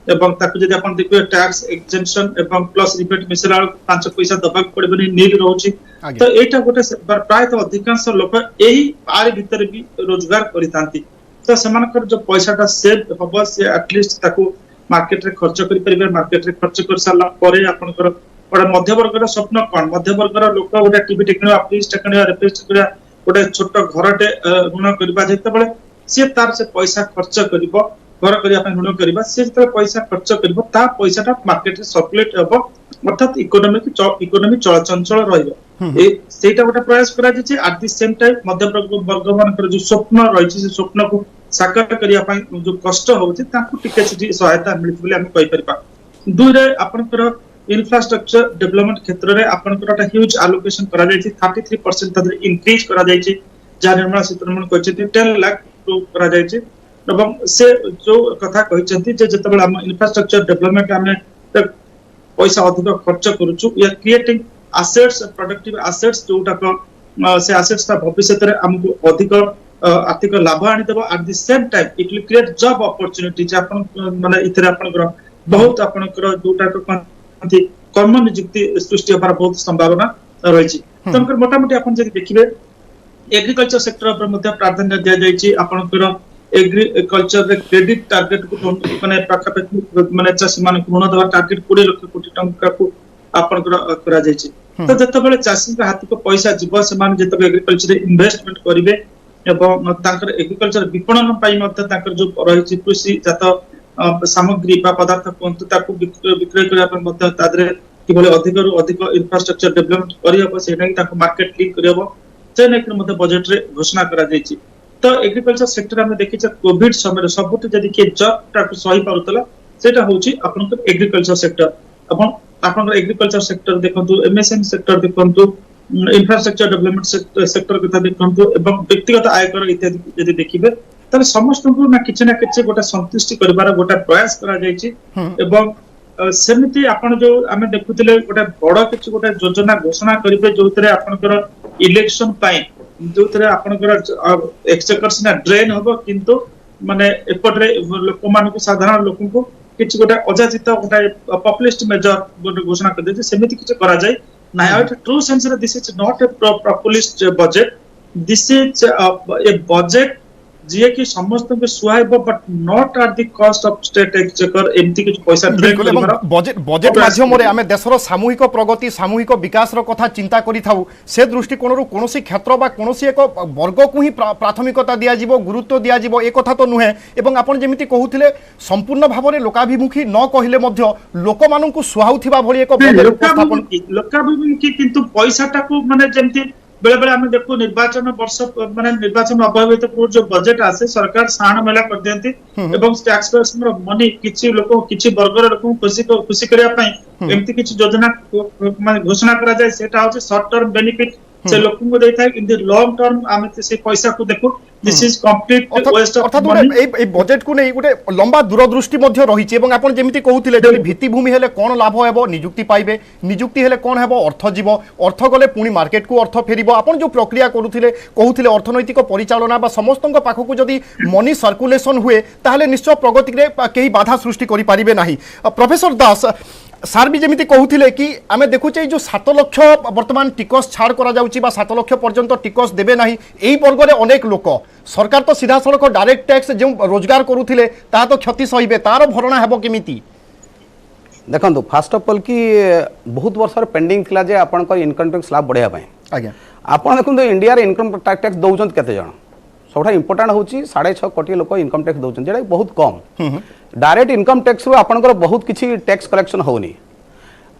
एवं ताको जदि आपन देखिबे टैक्स एक्जेम्पशन एवं प्लस रिबेट मिसला 5 पैसा दबा पड़बनी नील रहउची तो एटा गोटे प्राय तो अधिकांश लोक एही पार भीतर भी रोजगार करितांती तो समानकर जो पैसाटा सेव हबो से एटलीस्ट ताको मार्केट रे खर्च करि परिबे मार्केट रे खर्च कर साला परे आपनकर गोटे मध्यवर्गर स्वप्न कौन मध्यवर्गर लोक गोटे टीवी टेक्नो फ्रिज टेक्नो रिफ्रिज टेक्नो गोटे छोट घरटे ऋण करबा जेतेबेले से तार से पैसा खर्च करिवो घर करिया पे ऋण करबा से जेते पैसा खर्च करिवो ता पैसाटा मार्केट रे सर्कुलेट हबो अर्थात इकोनॉमी चलचंचल रहइबो ए सेटा गोटे प्रयास करा जे एट द सेम टाइम मध्यवर्ग मानकर जो स्वप्न रही से स्वप्न को साकार करिया पे जो कष्ट होउची ताकू टिके सहायता मिलि बोली हम कहि परिबा दुई रे आपनकर इंफ्रास्ट्रक्चर डेवलपमेंट क्षेत्र रे आपनकर ह्यूज एलोकेशन करा जायछि 33% तदरे इंक्रीज करा जायछि जा निर्मला सीतारमण कहछथि 10 लाख करा जायछि एवं से जो कथा कहछथि जे जतबेला हम इंफ्रास्ट्रक्चर डेवलपमेंट हमें पैसा अधिक खर्च करूछु या क्रिएटिंग एसेट्स प्रोडक्टिव एसेट्स जोटा से एसेट्स ता भविष्य रे हमको अधिक आर्थिक लाभ आनि देबो at the same time it will create job opportunity जे आपन माने इथरे आपनकर बहुत आपनकर जोटा कर्म नियुक्ति सृष्टि होबार बहुत संभावना रही तनकर मोटामोटी आपन जदि देखिबे एग्रीकल्चर सेक्टर पर मध्ये प्राधान्य दिया जायछि आपनकर एग्रीकल्चर रे क्रेडिट टारगेट को माने पाखापाखि माने चाषी मान ऋण देवा टारगेट 20 लाख कोटी टंका को आपनकर करा जायछि तो जतबेले चाषी के हाथ को पैसा जीव से मान जतबे एग्रीकल्चर रे इन्वेस्टमेंट करिवे एवं तांकर एग्रीकल्चर विपणन पई मध्ये तांकर जो रही कृषि जात सामग्री बा पदार्थ कोंतु ताकू विक्रय करिया पर मध्ये तादरे किबले अधिक रु अधिक इंफ्रास्ट्रक्चर डेवलपमेंट करियबो से नै ताकू मार्केट लिंक करियबो से नै मध्ये बजेट रे घोषणा करा जायछि तो एग्रीकल्चर सेक्टर में देखि कोविड समय सबुठ जदि के जॉब ताकू सही पारुतला सेटा होछि आपनकर एग्रीकल्चर सेक्टर अपन आपनकर एग्रीकल्चर सेक्टर देखंतु एमएसएमई सेक्टर देखंतु इंफ्रास्ट्रक्चर डेवलपमेंट सेक्टर कथा देखंतु एवं व्यक्तिगत आयकर इत्यादि जदि देखिबे तबे समस्त को ना किछि गोटे संतुष्टि करबार गोटे प्रयास करा जायछि एवं सेमिति आपण जो आमे देखुतिले गोटे बड़ किछि गोटे योजना घोषणा करिवे जोतरे आपनकर इलेक्शन पाई जोतरे आपनकर एक्सचेकर सिना ड्रेन होबो किंतु माने एपटरे लोक मानको साधारण लोक को किछि गोटे अजाचित गोटे पॉपुलिस्ट मेजर गोटे घोषणा कर दे सेमिति किछि करा जाय ना ट्रू सेंस रे this is not a populist budget this is a budget जे कि समस्त के सुहाइबो but not at the cost of state exchequer एमती कुछ पैसा बजेट माध्यम रे हमें देशर सामूहिक प्रगति सामूहिक विकास रो कथा चिंता करि थाउ से दृष्टिकोण रो कोनोसी क्षेत्र बा कोनोसी एक वर्ग को ही प्राथमिकता दिया जिवो गुरुत्व दिया जिवो ए कथा तो नुहे एवं आपण जेमिति कहउथिले संपूर्ण भाव रे लोकाभिमुखी न कहिले मध्य लोक माननकु सुहाउथिबा भली एक लोकाभिमुखी किंतु पैसाटा को माने जेमिति बेले बेले हमें देखो निर्वाचन वर्ष माने निर्वाचन अभावित जो बजेट आसे सरकार साण मेला कर दियंती एवं टैक्स पेयर्स मनी किछि लोक किछि वर्गर लोक खुशी करिया पई एमती किछि योजना माने घोषणा करा जाय सेटा होचे शॉर्ट टर्म बेनिफिट से लोक को देता है इन द लॉन्ग टर्म हमें से पैसा को देखो this is complete waste of money ए बजेट को नै गुटे लंबा दूरदृष्टि मध्ये रहिछि एवं आपण जेमिति कहउथिले जे भित्तिभूमि हेले कोन लाभ हेबो नियुक्ति पाइबे नियुक्ति हेले कोन हेबो अर्थ जीव अर्थ गले पुनी मार्केट को अर्थ फेरिबो आपण जो प्रक्रिया करूथिले कहउथिले अर्थनैतिक परिचालना बा समस्तक पाखकु जदी मनी सर्कुलेशन हुए ताहले निश्चय प्रगति रे केही बाधा सृष्टि करि पारिबे नाही प्रोफेसर दास सार भी जमी कहते कि आम देखुचे जो 7 लाख बर्तमान टिकस छाड़ करा 7 लाख पर्यंत टिकस देवे ना यही वर्ग में अनेक लोक सरकार तो सीधा सड़क डायरेक्ट टैक्स जो रोजगार करुले ता तो क्षति सहे तार भरणा हेब केमिति देखो फास्ट ऑफ ऑल कि बहुत वर्ष पेंडिंग थिला जे आपन इनकम टैक्स स्लैब बढ़िया आज्ञा आपन देखो इंडिया रे इनकम टैक्स दउछन केते जण सबटा इंपोर्टेंट होची 6.5 कोटी लोक इनकम टैक्स दउछन जेडा बहुत कम डायरेक्ट इनकम टैक्स रो आपनकर बहुत किछि टैक्स कलेक्शन होनी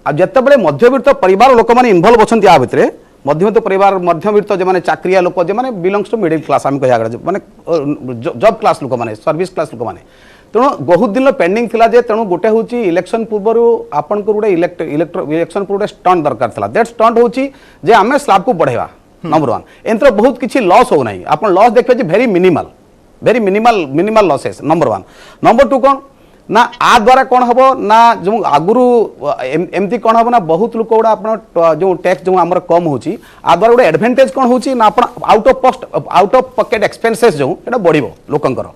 आ जत्ते बळे मध्यवित्त परिवार लोक माने इन्वॉल्व होछन या भितरे मध्यवित्त परिवार मध्यवित्त जे माने चाकरिया लोक जे माने बिलोंग्स टू मिडिल क्लास हम कहया गरा माने जॉब क्लास लोक माने सर्विस क्लास लोक माने तेणु बहुत दिन पेंडिंग थिला जे तेणु गोटे होची इलेक्शन पूर्व आपन को गोटे इलेक्शन पूर्व स्टंट दरकार थिला दैट स्टंट होची जे हमें स्लैब को बढ़ेवा नंबर 1 एंतर बहुत किछि लॉस हो नाही आपन लॉस देखबे जे very minimal losses number 1 number 2 कोन ना आ द्वारा कौन हम ना जो आगुरी एमती कौन हम ना बहुत लोक गुड़ा आप जो टैक्स जो आम कम होची आ द्वारा गोटे एडभांटेज कौन होची ना आप आउट ऑफ पॉकेट एक्सपेंसेस जो एटा बढ़िबो लोकंकर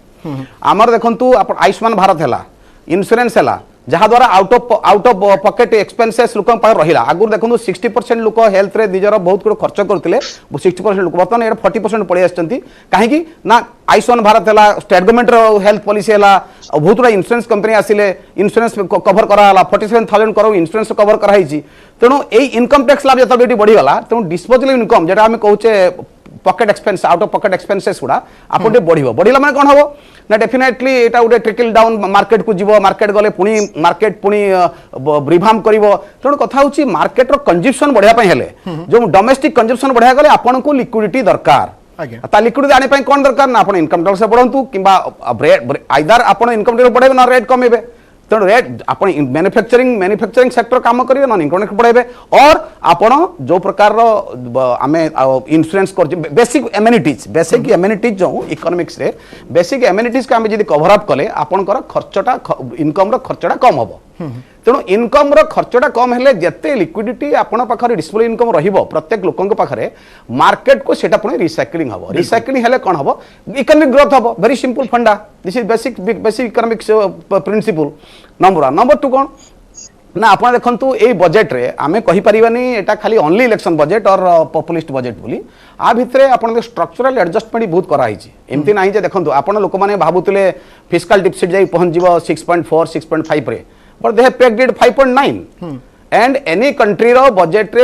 आमर देखंतु आप आयुष्मान भारत हैला इंश्योरेंस हैला जहाँ द्वारा आउट ऑफ पॉकेट एक्सपेंसेस लोक रहा आगुरी देखो 60% लोक हेल्थ रे निजर बहुत गुड़ खर्च करते 60% लोक बर्तमान ये 40% पड़े कहीं ना आयुष्मान भारत है स्टेट गवर्नमेंट हेल्थ पॉलिसी है बहुत गुड़ा इंश्योरेंस कंपनी आसिले इंश्योरेंस कवर कराला 47,000 करोड़ इंश्योरेंस कवर कराई तेणु यही इनकम टैक्स लाभ जो बढ़ीगला तेणु डिस्पोजेबल इनकम जेटा आम कहचे pocket expense out of pocket expenses गुड़ा आप बढ़ला मैंने कौन हम ना डेफिनेटली एटा गोटे ट्रिकल डाउन मार्केट को जीवो मार्केट गले पुणी मार्केट पुणी रिभाम करिवो तेणु कथा होची मार्केट रो कंजम्पशन बढ़िया पई हेले जो डोमेस्टिक कंजम्पशन बढ़िया गले आपन को लिक्विडिटी दरकार ता लिक्विडिटी आने पई कोन दरकार ना आपन इनकम टैक्स बढ़ंतु किबा आइदर आपन इनकम टैक्स बढ़ेबे ना रेट कमेबे तेणु रेट आप मैन्युफैक्चरिंग सेक्टर काम करेंगे नॉन इनकम टैक्स बढ़ेबे और आपण जो प्रकार आम इन्शुरेंस कर बेसिक एम्यूनिटीज जो इकोनॉमिक्स रे बेसिक एम्यूनिटीज को आम जब कवर अप कले आपनकर खर्चटा इनकम रो खर्चटा कम हम तेणु इनकम रो खर्चटा कम हेले जते लिक्विडिटी आपण पाखरे डिस्पोजेबल इनकम रहिबो प्रत्येक लोकंक पाखरे मार्केट को सेटा पुणी रिसाइक्लिंग हबो रिसाइक्लिंग हेले कोन हबो इकोनॉमिक ग्रोथ हबो वेरी सिंपल फंडा this is basic economics principle number 1 number 2 कोन ना आपण देखंतु ए बजेट रे आमे कहि परिबानी एटा खाली ओनली इलेक्शन बजेट और पॉपुलिस्ट बजेट बोली आ भितरे आपण स्ट्रक्चरल एडजस्टमेंट बहुत करा हिची एमती नाही जे देखंतु आपण लोक माने भाबुतले फिस्कल डिफिसिट जाई पहुंच जीवो 6.4 6.5 रे but they have pegged it 5.9 and any country रो बजेट रे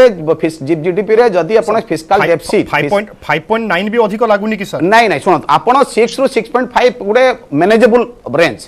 जीडीपी रे जदी आपण फिस्कल डेफिसिट 5.9 भी अधिक लागुनी कि सर नहीं सुन आपण 6 रो 6.5 गुडे मैनेजेबल रेंज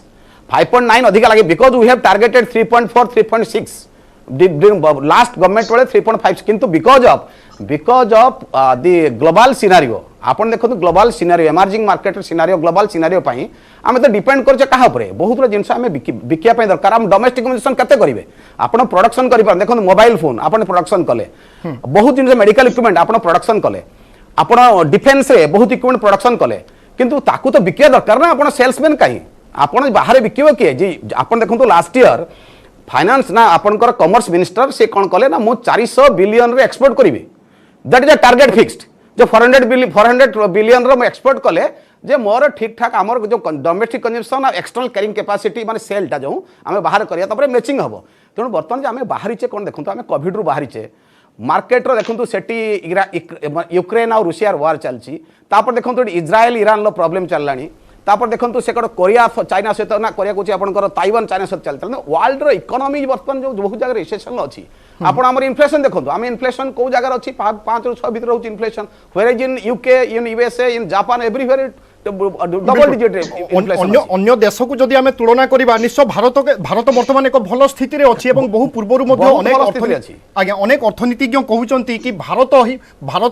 5.9 अधिक लागे because we have targeted 3.4 3.6 last government वाले 3.5 किंतु because of the global scenario आपन देखो global scenario emerging market scenario global scenario पई आमे तो डिपेंड करछे काहा ऊपर बहुत जिनस आमे बिकिया पई दरकार हम डोमेस्टिक कंजम्पशन केते करिवे आपन प्रोडक्शन करि पार देखो मोबाइल फोन आपन प्रोडक्शन कले बहुत जिनस मेडिकल इक्विपमेंट आपन प्रोडक्शन कले आपन डिफेंस रे बहुत इक्विपमेंट प्रोडक्शन कले किंतु ताकू तो बिकिया दरकार ना आपन सेल्समैन काई आपन बाहर बिकिबो के जी आपन देखो लास्ट ईयर फाइनेंस ना आपनकर कॉमर्स मिनिस्टर से कौन कले ना मु 400 बिलियन रे एक्सपोर्ट करिवे that is a target fixed जो 400 बिलियन रो एक्सपोर्ट कले जे मोर ठीक ठाक आमर जो डोमेस्टिक कंजम्पशन और एक्सटर्नल कैरिंग कैपेसिटी माने सेलटा जो आमे बाहर करिया तबरे मैचिंग हबो तेणु बर्तमान जे आमे बाहरीचे कोन देखंतु आमे कोविड रु बाहरीचे मार्केट रो देखंतु सेटी यूक्रेन और रूसिया वार चलची तापर देखंतु इजराइल ईरान लो प्रॉब्लम चललानी तापर देखंतु से कोरिया चाइना सहित ना कोरिया को आपनकर ताइवान चाइना सहित चलता वर्ल्ड रो इकोनॉमी बर्तमान जो बहुत जगह रिसेशन अच्छी आपण हमर इन्फ्लेशन देखंतु आम इन्फ्लेशन को जगह अच्छी 5 ରୁ 6 भीतर रहउची inflation where is in UK in USA in Japan everywhere double digit inflation अन्य देश को जदि आमे तुलना करिबा निश्चय भारत वर्तमान एक भल स्थिति रे अछि एवं बहु पूर्वरु मध्ये अनेक अर्थनीति आज्ञा अनेक अर्थनीतिज्ञ कहउचंती कि भारत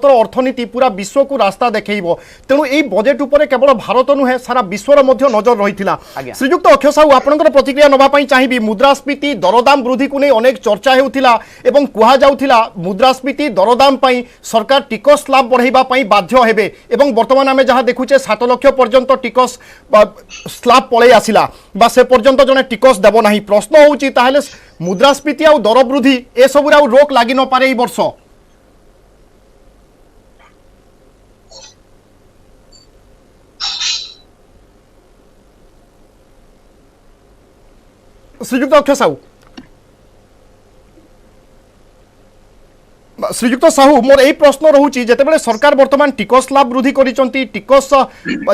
रो अर्थनीति पूरा विश्व को रास्ता देखैबो तेणु एई बजेट उपरे केवल भारत नुहे सारा विश्व रो मध्ये नजर रहिथिला श्रीयुक्त अक्षय साहू आपनकर प्रतिक्रिया नबा पई चाहिबी मुद्रास्फीति दरदाम वृद्धि को नै अनेक चर्चा हेउथिला एवं कुहा जाउथिला मुद्रास्फीति दरदाम पई सरकार टिकस स्लैब बढ़ाइबा पई बाध्य हेबे एवं वर्तमान आमे जहां देखुचे 7 लाख पर्यंत टिकस स्लैब पळै आसिला बा से पर्यंत जने टिकस देबो नाही प्रश्न होउची ताहेले मुद्रास्फीति आ दर वृद्धि ए सबुरा रोक लागि न पारे ई वर्ष श्रीयुक्त अक्षय साहू श्रीजुक्त साहू मोर यही प्रश्न रोचे जितेबाला सरकार बर्तमान टिकस स्लैब वृद्धि करिसंती टिकस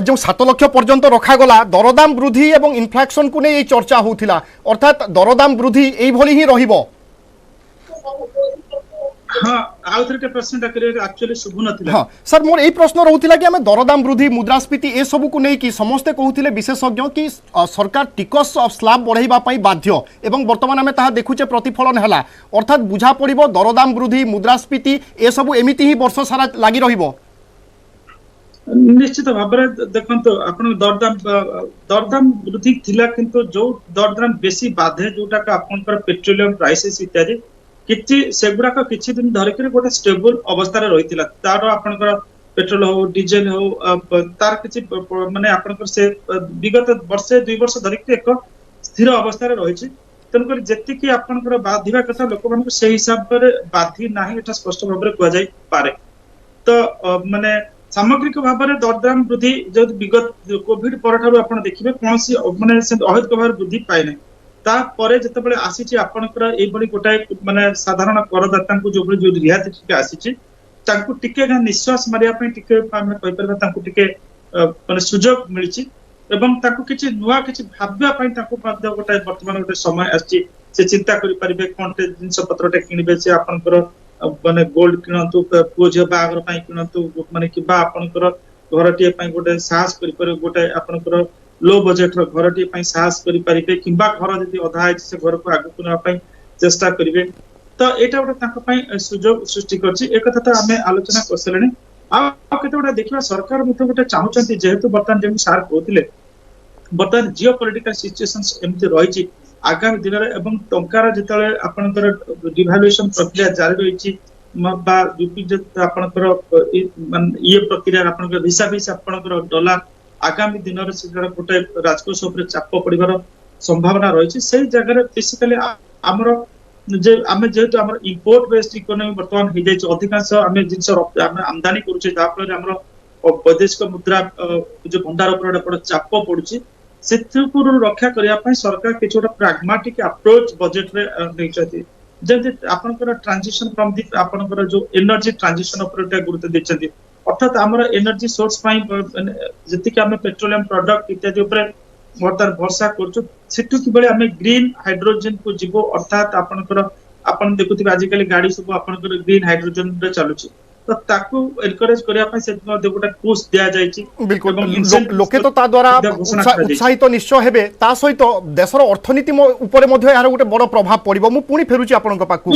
जो 7 लाख पर्यंत रखागला दरदाम वृद्धि और इन्फ्लेक्शन को नहीं चर्चा होता अर्थात दरदाम वृद्धि यही ही रहिबो। हाँ आउथरे प्रश्नटा करियर एक्चुअली शुभ नथिला। हाँ सर मोर यही प्रश्न रोला कि आम दरदाम वृद्धि मुद्रास्फीति ए सबू को नहीं कि समस्ते कहते विशेषज्ञ कि सरकार टिकस स्लैब बढ़ाइबा पई बाध्य एवं वर्तमान आम ताहा देखुचे प्रतिफलन है अर्थात बुझा पड़िबो दरदाम वृद्धि मुद्रास्फीति ए सबू एमिति ही वर्ष सारा लागि रहिबो। निश्चित भाव देखो आपण दरदाम वृद्धि थिला किंतु जो दरदाम बेसी बाधे जोटा आपनकर पेट्रोलियम प्राइसेस इत्यादि किछि सेगुड़ाक किछि दिन धरिक गोटे स्टेबल अवस्था रही तार आपनकर पेट्रोल हो डीजेल हो तार किछि माने आपनकर से विगत वर्षे 2 वर्ष धरिक एक स्थिर अवस्था रही तेणुक जी आपनकर बाधिबा कथा लोक मान से हिसाब से बाधि नाही एटा स्पष्ट भाव में कह जाई पारे। तो माने सामग्रिक भाव में दरदाम वृद्धि जो विगत कोविड पर आप देखिए कौन माने अहेतुक भाव वृद्धि पाए ना तापर जिते आसी आपंकर ये गोटाए माने साधारण करदाता जो रिहाती आसी टिके निश्वास मारिया टिके माने सुजोग मिली किसी नुआ किसी भाव्यापी गोटे बर्तमान गोटे समय आसी चिंता करें कौन जिनस पत्र किणवे से आपंकर माने गोल्ड किणतु पुओ झील बाहागर किणतु माने कि आपंकर घरटीए गोटे साहस कर गोटे आपंकर लो बजेट घर साहस करें कि घर जब अधा है से घर को आगू नापी चेष्टा करेंगे तो यहाँ गोटे सुजोग सृष्टि कर आलोचना कर सारे आते देखा सरकार गोटे चाहूँ जेहेतु बर्तमान जमी सार कहते बर्तमान जिओ पॉलिटिकल सिचुएशन एमती रही आगामी दिन में टंकार जो आपंकर डिभालुएसन प्रक्रिया जारी रही आपंकर ये प्रक्रिया भिसा भिसा आपंकर डॉलर आगामी दिन में गोटे राजकोष चाप पड़ार संभावना रही से जगह बेसिकली आमर जेहेतु आम इम्पोर्ट बेस्ड इकोनोमी बर्तमान हो जाए अधिकांश आम जिन आमदानी कर वैदेशिक मुद्रा जो भंडार पर चाप पड़ुची से रक्षा करने सरकार किसी गोटे प्राग्मेटिक अप्रोच बजेट में जमी आपंकर ट्रांजिशन फ्रॉम दी आपंकर जो एनर्जी ट्रांजिशन गुरुत्व देते अर्थात आमर एनर्जी सोर्स जी आम पेट्रोलियम प्रोडक्ट इत्यादि बर्तमान भरसा कर ग्रीन हाइड्रोजन को जीव अर्थात आपन देखुथिबे आजिकल गाड़ी सब आपनकर ग्रीन हाइड्रोजन रे चलुची तो ताकू एनकरेज करिया पय से गोटे पुश दिया जायछि। बिल्कुल लोके तो ता द्वारा उत्साहित निश्चय हेबे ता सहित देशर अर्थनीति ऊपर मध्ये यार गोटे बड़ प्रभाव पड़िबो। मु पुनी फेरुची आपनक पाकू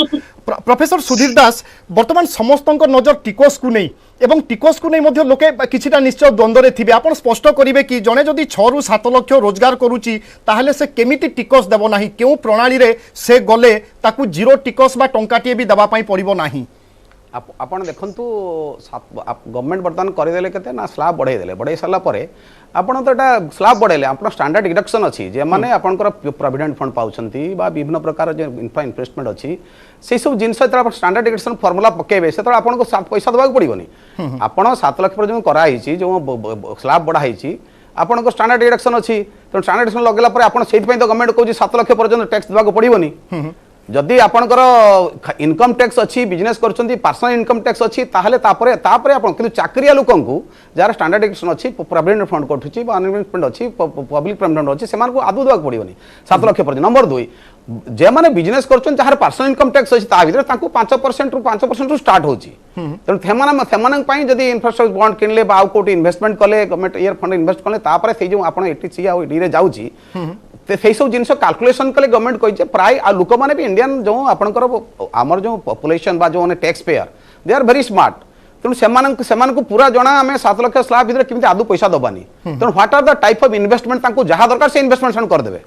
प्रोफेसर सुधीर दास वर्तमान समस्तक नजर टिकस को नहीं एवं टिकस को नहीं मध्ये लोके किछिटा निश्चय द्वंद्व थिबे आपण स्पष्ट करिवे कि जने जदि 6 ରୁ 7 लाख रोजगार करूची ताहले से केमिति टिकस देबो नाही केउ प्रणाली रे से गले ताकू जीरो टिकस बा टंकाटिए भी दबा पई पड़िबो नाही। आपण देखंतु गवर्नमेंट बर्तमान करदेले केते ना स्लैब बढ़ाई सारा परे आपण तो एटा स्लैब बढ़ाइले आपण स्टैंडर्ड डिडक्शन अछि जे माने आपनकर प्रोविडेंट फंड पाउछंती बा विभिन्न प्रकार जे इंफ्रा इन्वेस्टमेंट अछि से सब जिनस स्टैंडर्ड डिडक्शन फार्मूला पकेबे से आपण को पैसा दबाक पड़िबोनी आपण 7 लाख पर्यंत करा हिची जो स्लैब बढ़ा हिची आपण को स्टैंडर्ड डिडक्शन अछि तो स्टैंडर्ड डिडक्शन लगेला परे आपण सेहि पय तो गवर्नमेंट कहूची 7 लाख पर्यंत टैक्स दबाक पड़िबोनी जदि आपनकर इनकम टैक्स अच्छी बिजनेस करछंती पर्सनल इनकम टैक्स अच्छी ताहले तापरे आपण किंतु चाकरिया लोकंकु जार स्टैंडर्ड डिडक्शन अच्छी प्रोविडेंट फंड कोठुची बा अनइन्वेस्टमेंट अच्छी पब्लिक प्रोविडेंट अच्छी सेमान को आदु दबाक पड़िबोनी 7 लाख पर्यंत। नंबर 2 जे माने बिजनेस करछन जहार पर्सनल इनकम टैक्स अछि ता भितर तांको 5% रु स्टार्ट होची तेन थेमान पई जदि इंफ्रास्ट्रक्चर बॉन्ड किनले बा कोटी इन्वेस्टमेंट कले गवर्नमेंट ईयर फंड इन्वेस्ट कले तापरे से जो आपण 80 आ डी रे जाउची से सब जिन कैलकुलेशन कले गवर्नमेंट कही प्राय आ लोक माने भी इंडियन जो आपनकर आमर जो पॉपुलेशन बा जो tax payer they are very smart तेणु सेमान को पूरा जना आम 7 लाख स्लैब भीतर केमती आदु पैसा दबानी तेणु what are the type of investment तांको जहां दरकार से इन्वेस्टमेंट करदेवे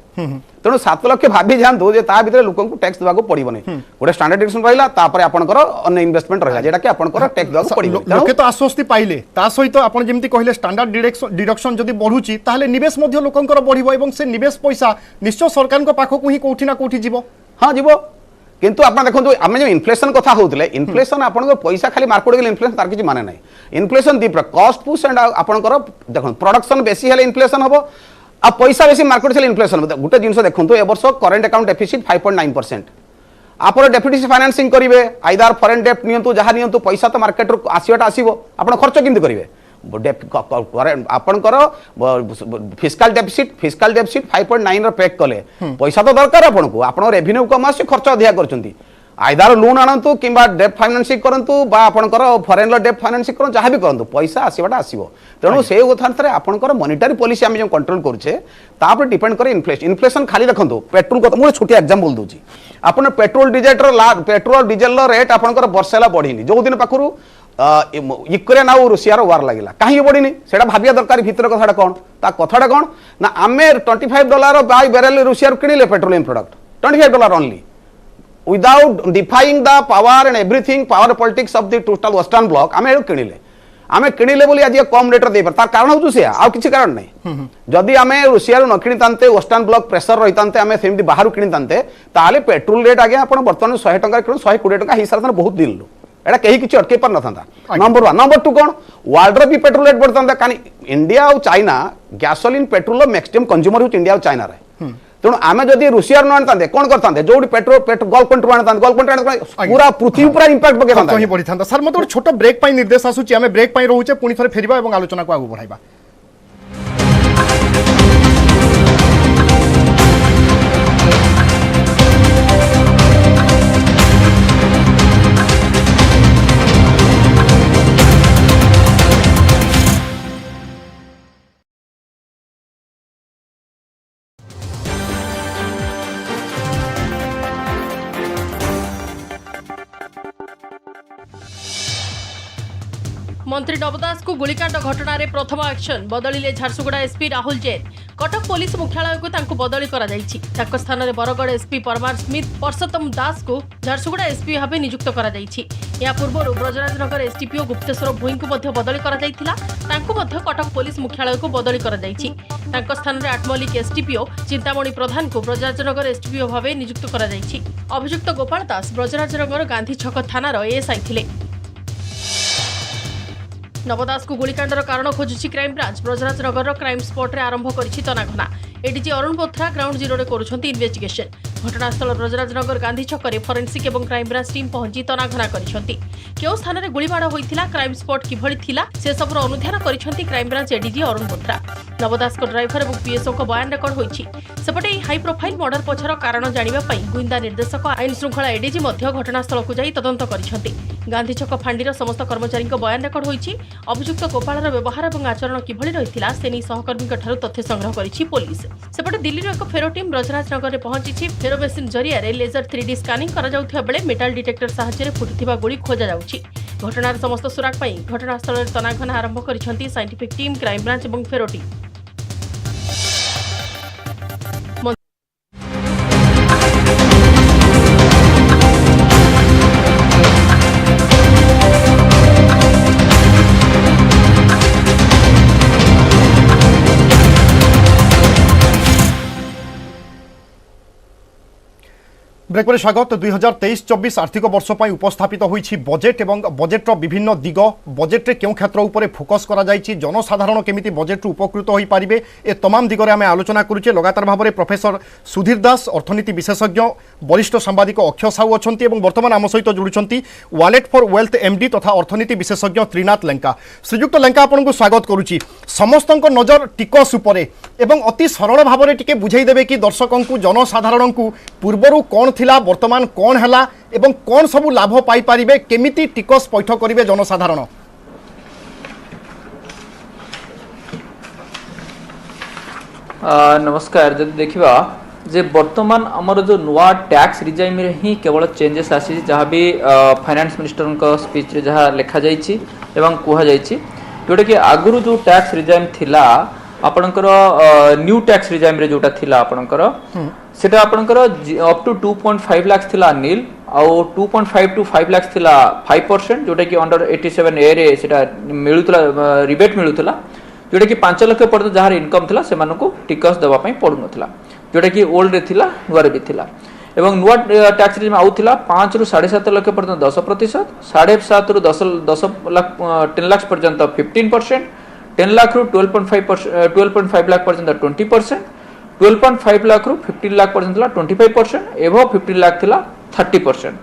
तेणु 7 लाख भाभी जांतु जे ता भीतर लोकन को टैक्स दबाको पड़िबोनी गोटे स्टैंडर्ड डिडक्शन रहिला तापर आपनकर अन्य इन्वेस्टमेंट रहिला जेटा कि आपनकर टैक्स दबाको पड़िबो लोके तो आश्वस्ति पाइले ता सहित आपण जेमती कहिले स्टैंडर्ड डिडक्शन जदि बढ़ुची ताहले निवेश मध्ये लोकनकर बढ़िबो एवं से निवेश पैसा निश्चय सरकार को पाखो को ही कोठी ना कोठी जीवो। हां जीवो किंतु आप देखो आम जो इन्फ्लेशन कथा होते इन्फ्लेशन आप पैसा खाली मार्केट गले इन्फ्लेशन तार किसी माने ना inflation the cost push and आपंकर देखो प्रोडक्शन बेसी हेले इन्फ्लेशन हम आ पैसा बेसी मार्केट से इन्फ्लेशन गोटे जिन देखो ए वर्ष करेंट अकाउंट डेफिसिट 5.9% आप डेप्यूटी फाइनेंसिंग करेंगे आइदर फॉरेन डेप्ट नियंतु जहाँ नियंतु पैसा तो मार्केट रू आसवाटा आसो आप खर्च केमती करेंगे आपणकर फिस्काल डेफिसिट 5.9 पैक कले पैसा तो दरकार आपको आप रेवेन्यू कम आस खर्च अधिका कर आइदर लोन आणतु कि डेप्ट फाइनेंसिंग करंतु बा आपणकर फॉरेन डेप्ट फाइनेंसिंग कर जहाँ भी करंतु पैसा आसवाटा आसो तेणु से कथा आपणकर मॉनिटरी पॉलिसी आम जो कंट्रोल करुचे तापर डिपेंड करे इन्फ्लेशन खाली देखो पेट्रोल कथा मुझे छोटी एग्जांपल दूची आपन पेट्रोल डीजेल रेट आपणकर वर्षेला बढ़ीनी जो दिन पाखरु यूक्रेन आउ रूसिया वार लगे कहीं बढ़ीनी से भाविया दरकार भितर कथा कौन कथाटा कौन ना आम $25 बाय बैरेल रूसिया किଣିले petroleum product $25 only without defying the power and everything power politics of the total western bloc आम किଣିले बोली आज कम रेट दे तार कारण हूँ से आउ किसी कारण नहीं जदि आम रूसिया न किणितांते वेस्टर्न ब्लॉक प्रेसर रही आम सेमती बाहर किणितांते ताले पेट्रोल रेट आगे आप बर्तमान 100 टଙ୍କା किणु 120 टଙ୍କା हिसाब से बहुत दिन लो एटा कहीं किसी अटके पार ना नंबर 1 नंबर 2 कौन वर्ल्ड भी पेट्रोल रेट बढ़ता कहीं इंडिया और China gasoline petrol maximum consumer हूँ इंडिया और चाइना तेणु आम जब रूसिया आनते कौन करते जो पेट्रोल गल्फ कंट्री आनते पूरा पृथ्वी पूरा इंपैक्ट पकड़ सर मतलब छोट ब्रेक निर्देश आसूची आम ब्रेक रोचे पुणी थे फेर और आलोचना को आगे बढ़ाइबा। मंत्री नवदास को गोलीकांड घटना रे प्रथम एक्शन बदलिले झारसुगुड़ा एसपी राहुल जैन कटक पुलिस मुख्यालय को बदली कर स्थान में बरगढ़ एसपी परमार स्मिथ परसोत्तम दास को झारसुगुड़ा एसपी भाव नियुक्त कर पूर्व ब्रजराजनगर एसडीपीओ गुप्तेश्वर भूई को बदली कर कटक पुलिस मुख्यालय को बदली कर स्थान में आठमल्लिक एसडीपीओ चिंतामणि प्रधान को ब्रजराजनगर एसडीपीओ भाव नियुक्त कर अभियुक्त गोपाल दास ब्रजराजनगर गांधी छक थानार एएसआई थिले। नवदास को गोलीकांडर कारण खोजुची crime branch Brajrajnagar crime spot रे आरंभ करिछि तनाघना ADG Arun Bothra ground zero रे करुछंती इन्वेस्टिगेशन घटनास्थल ब्रजराजनगर गांधी छक फरेन्सिक और क्राइम ब्रांच टीम पहुंची तनाघना करिछंती केउ स्थान रे गुलीबाड़ होइथिला क्राइम स्पॉट किभଳି थिला से सबरो अनुध्यान करिछंती crime branch ADG Arun Bothra Nabadas को ड्राइवर और पीएसओ को बयान रेकर्ड होइछि सेपटे हाई प्रोफाइल मर्डर पछर कारण जानिबा पई गुइंदा निर्देशक आईन श्रृंखला एडीजी मध्य घटनास्थल को जाई तदंत करिछंती गांधी छक फांडीर समस्त कर्मचारी बयान रेकर्ड होइछि अभियुक्त गोपालर व्यवहार और आचरण किभଳି रहिथिला से नहीं सहकर्मी ठारू तथ्य संग्रह करिछि पुलिस सेपटे दिल्ली एक फेरो टीम ब्रजराजनगर में पहुंची फेरो मेसिन जरिया लेजर 3D स्कानिंग करा बेले मेटाल डिटेक्टर साहाय्य फुटुथिबा गोली खोजा जाउछि घटनार समस्त सुराग पई घटनास्थल में तनाघना आरंभ करिसेंती साइंटिफिक टीम क्राइम ब्रांच और फेरो टीम। ब्रेक पर स्वागत 2023-24 आर्थिक वर्ष पर उपस्थापित होईछि बजेट एवं बजेट्र विभिन्न दिग बजेट रे केउ क्षेत्र उपरे फोकस करा जाईछि जनसाधारण केमिति बजेट उपकृत होई पारिबे ए तमाम दिगरे आमे आलोचना करूचे लगातार भाव में प्रोफेसर सुधीर दास अर्थनीति विशेषज्ञ वरिष्ठ सांबादिक अक्षय साहू अछंती एवं वर्तमान आम सहित जोड़ुछंती वालेट फॉर वेल्थ एमडी तथा अर्थनीति विशेषज्ञ त्रिनाथ लेंका श्रीयुक्त लेंका आपनको स्वागत करूची समस्तक नजर टिकस उपरे एवं अति सरल भाव में टिके बुझाई देबे कि दर्शकों को जनसाधारण को पूर्वरु कौन थिला वर्तमान कौन हैला एवं कौन सबु लाभ पाई पारिबे केमिति टिकस पैठ करिवे जनसाधारण। नमस्कार जब देखिबा जे वर्तमान हमर जो नुआ टैक्स रिजाइम रे ही केवल चेंजेस आसी जहाँ भी फाइनेंस मिनिस्टर का स्पीच रे जहाँ लिखा जाइछि एवं कुहा जाइछि जोटा कि आगुरु जो टैक्स रिजाइम थिला आपनकर न्यू टैक्स रिजाइम रे जोटा थिला आपनकर सेटा आपनकर अप टू 2.5 लाख थिला नील आउ 2.5 टू 5 लाख थिला 5% जोटा कि अंडर 87 ए रे सेटा मिलुतला रिबेट मिलुतला जोटा कि 5 लाख पर्यंत जहार इनकम थिला से मानको टिकस देबा पई पडु नथिला जोटा कि ओल्ड रे थिला नुआ रे भी थिला एवं नुआ टैक्स रिजाइम आउथिला 5 रु 7.5 लाख पर्यंत 10% 7.5 रु 10 लाख 10 लाख पर्यंत 15% 10 लाख रु 12.5 लाख पर्यंत 20% 12.5 लाख रु 15 लाख पर्यंत 25% एवं 15 लाख थिला 30%।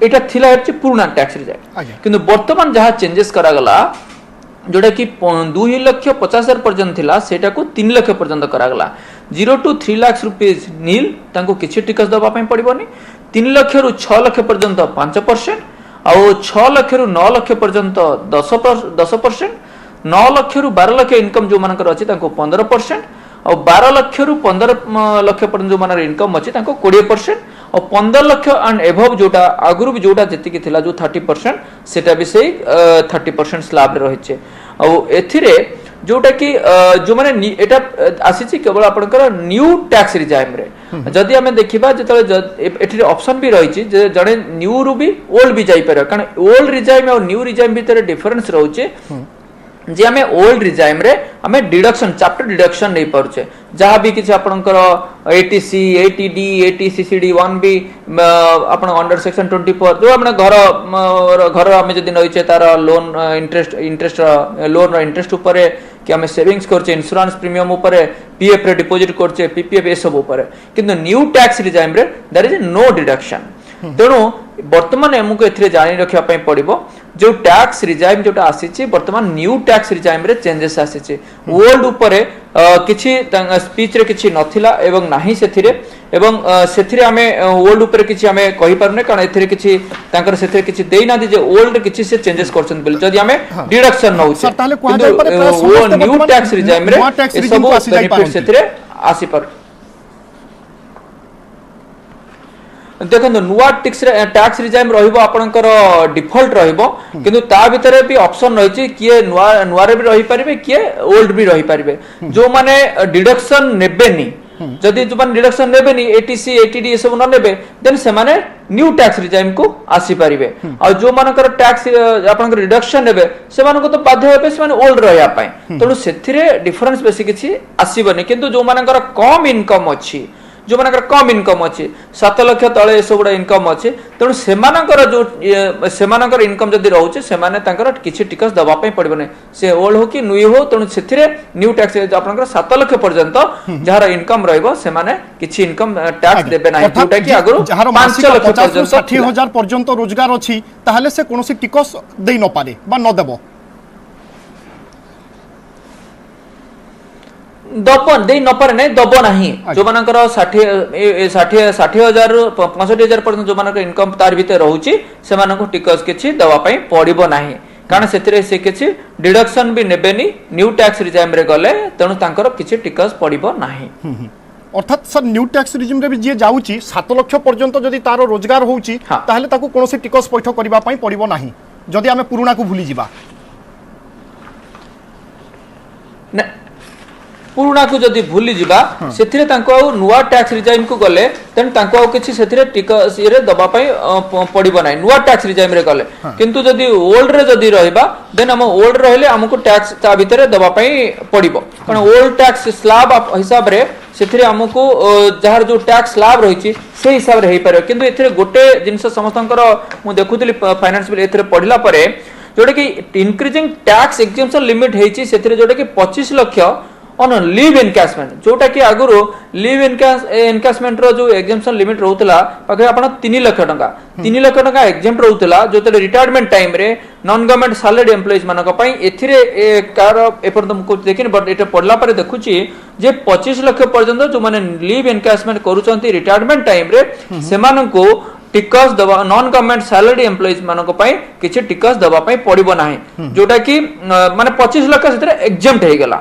এটা थिला হচ্ছে পুরোনা ট্যাক্স রিজাইম কিন্তু বর্তমান যাহা চেঞ্জেস করা গলা जोटा कि 2,50,000 पर्यंत थिला सेटा को 3 लाख पर्यंत करा गला 0 to 3 लाख रुपीस नील तांको किछि टिकस दबा पई पड़िबोनी 3 लाख रु 6 लाख पर्यंत 5% आ 6 लाख रु 9 लाख पर्यंत 10% 9 लाख रु 12 लाख इनकम जो मानकर अछि तांको 15% और 12 लाख रु 15 लाख पर्यंत जो मानकर इनकम अछि तांको 20% और 15 लाख एंड एभव जोटा आगुरु भी जोटा जति कि थिला जो 30% सेटा भी सही 30% स्लैब रे रहिছে और एथिरे जोटा कि जो माने एटा आसीछि केवल आपनकर न्यू टैक्स रिजाइम रे जदि हमें देखिबा जतले एथिरे ऑप्शन भी रहिछि जे जणे न्यू रु भी ओल्ड भी जाई पारे कारण ओल्ड रिजाइम और न्यू रिजाइम भीतर डिफरेंस रहउचे जे हमें ओल्ड रिजाइम रे हमें डिडक्शन चैप्टर डिडक्शन नहीं पारुचे जहाँ भी किसी आपनकर एटीसी एटीडी एटीसीसीडी 1B आपण अंडर सेक्शन 24 जो अपने घर हमें जदि नइचे तार लोन इंटरेस्ट लोन इंटरेस्ट ऊपर कि हमें सेविंग्स करचे इंश्योरेंस प्रीमियम ऊपर पीएफ रे डिपॉजिट करचे पीपीएफ ए सब ऊपर किंतु न्यू टैक्स रिजाइम रे देयर इज नो डिडक्शन तेणु वर्तमान हमको एथिरे जानि रखिया पई पड़िबो जो टैक्स रिजाइम जोटा आसीछि वर्तमान न्यू टैक्स रिजाइम रे चेंजेस आसीछि ओल्ड ऊपर किछि स्पीच रे किछि नथिला एवं नाही सेथिरे एवं सेथिरे हमें ओल्ड ऊपर किछि हमें कहि पारने कारण एथिरे किछि तांकर सेथिरे किछि देई ना जे ओल्ड किछि से चेंजेस करछन बोल जदि हमें डिडक्शन न होछि वो न्यू टैक्स रिजाइम रे सब बेनिफिट सेथिरे आसी पर देखो नुआ टैक्स रिजाइम रहिबो आपनकर डिफॉल्ट रहिबो किंतु ता भितरे भी ऑप्शन रहिछि किए नुआ रे भी रहि परिबे किए ओल्ड भी रहि परिबे जो माने डिडक्शन नेबेनी जदि जो माने डिडक्शन नेबेनी एटीसी एटीडी सब न नेबे देन से माने न्यू टैक्स रिजाइम को आसी परिबे आ जो मानकर टैक्स आपनकर रिडक्शन नेबे से मानको तो बाध्य हेबे से माने ओल्ड रहया पय तणु सेथिरे डिफरेंस बेसी किछि आसीबनी किंतु जो मानकर कम इनकम अछि जो मानकर कम इनकम अच्छी 7 लाख तले सब इनकम अच्छे तेणु सेमानकर जो सेमानकर इनकम जदि रहउचे सेमाने तांकर किछि टिकस दबा पय पड़बने से ओल्ड हो कि न्यू हो तेणु सेथिरे न्यू टैक्स आपनकर 7 लाख पर्यंत जहार इनकम रहइबो सेमाने किछि इनकम टैक्स देबे नै जोटा कि आगरो 5 लाख पर्यंत 60,000 पर्यंत रोजगार अछि ताहले से कोनोसी टिकस देई न पारे बा न देबो दबन दे न पारे नै दबो नाही जो मानकर 60,000 65,000 पर्यंत जो मानकर इनकम तार भीतर रहउची से मानको टिकस किछि दवा पई पड़िबो नाही कारण सेतिरे से किछि डिडक्शन भी नेबेनी न्यू टैक्स रिजाइम रे गले तणु तांकर किछि टिकस पड़िबो नाही अर्थात सर न्यू टैक्स रिजिम रे भी जे जाउची 7 लाख पर्यंत जदि तारो रोजगार होउची ताहले ताकू कोनोसी टिकस पैठ करिबा पई पड़िबो नाही जदि हमें पुराना को भूली जिबा पुराना को जदि भूली जिबा सेथिरे तांको नुआ टैक्स रिजाइम को गले तेन तांको किछि सेथिरे टिकस रे दबा पई पड़िबो नै नुआ टैक्स रिजाइम रे गले किंतु जदि ओल्ड रे जदि रहिबा देन हम ओल्ड रहले हमको टैक्स ता भितरे दबा पई पड़िबो कारण ओल्ड टैक्स स्लैब हिसाब रे सेथिरे हमको जहार जो टैक्स स्लैब रहिछि से हिसाब रे हेइ पारे किंतु एथिरे गोटे जिंस समस्तंकर मु देखुतली फाइनेंस बिल एथिरे पढिला परे जोटा कि इंक्रीजिंग टैक्स एग्जेम्पशन लिमिट हेछि सेथिरे जोटा कि 25 लाख ऑन लीव एनकैशमेंट जोटा कि आगुरु लीव एनकैशमेंट रो जो एग्जेम्पशन लिमिट रहउतला पाखे आपण 3 लाख टका एग्जेम्प्ट रहउतला जोते रिटायरमेंट टाइम रे नॉन गवर्नमेंट सैलरी एम्प्लॉइज मानक पई एथिरे कार एपर तुमको देखिन बट एटा पढला परे देखुची जे 25 लाख पर्यंत जो माने लीव एनकैशमेंट करूचंती रिटायरमेंट टाइम रे सेमाननको टिकस दबा नॉन गवर्नमेंट सैलरी एम्प्लॉइज मानक पई किछि टिकस दबा पई पड़िबो नाही जोटा कि माने 25 लाख सेतरे एग्जेम्प्ट हे गेला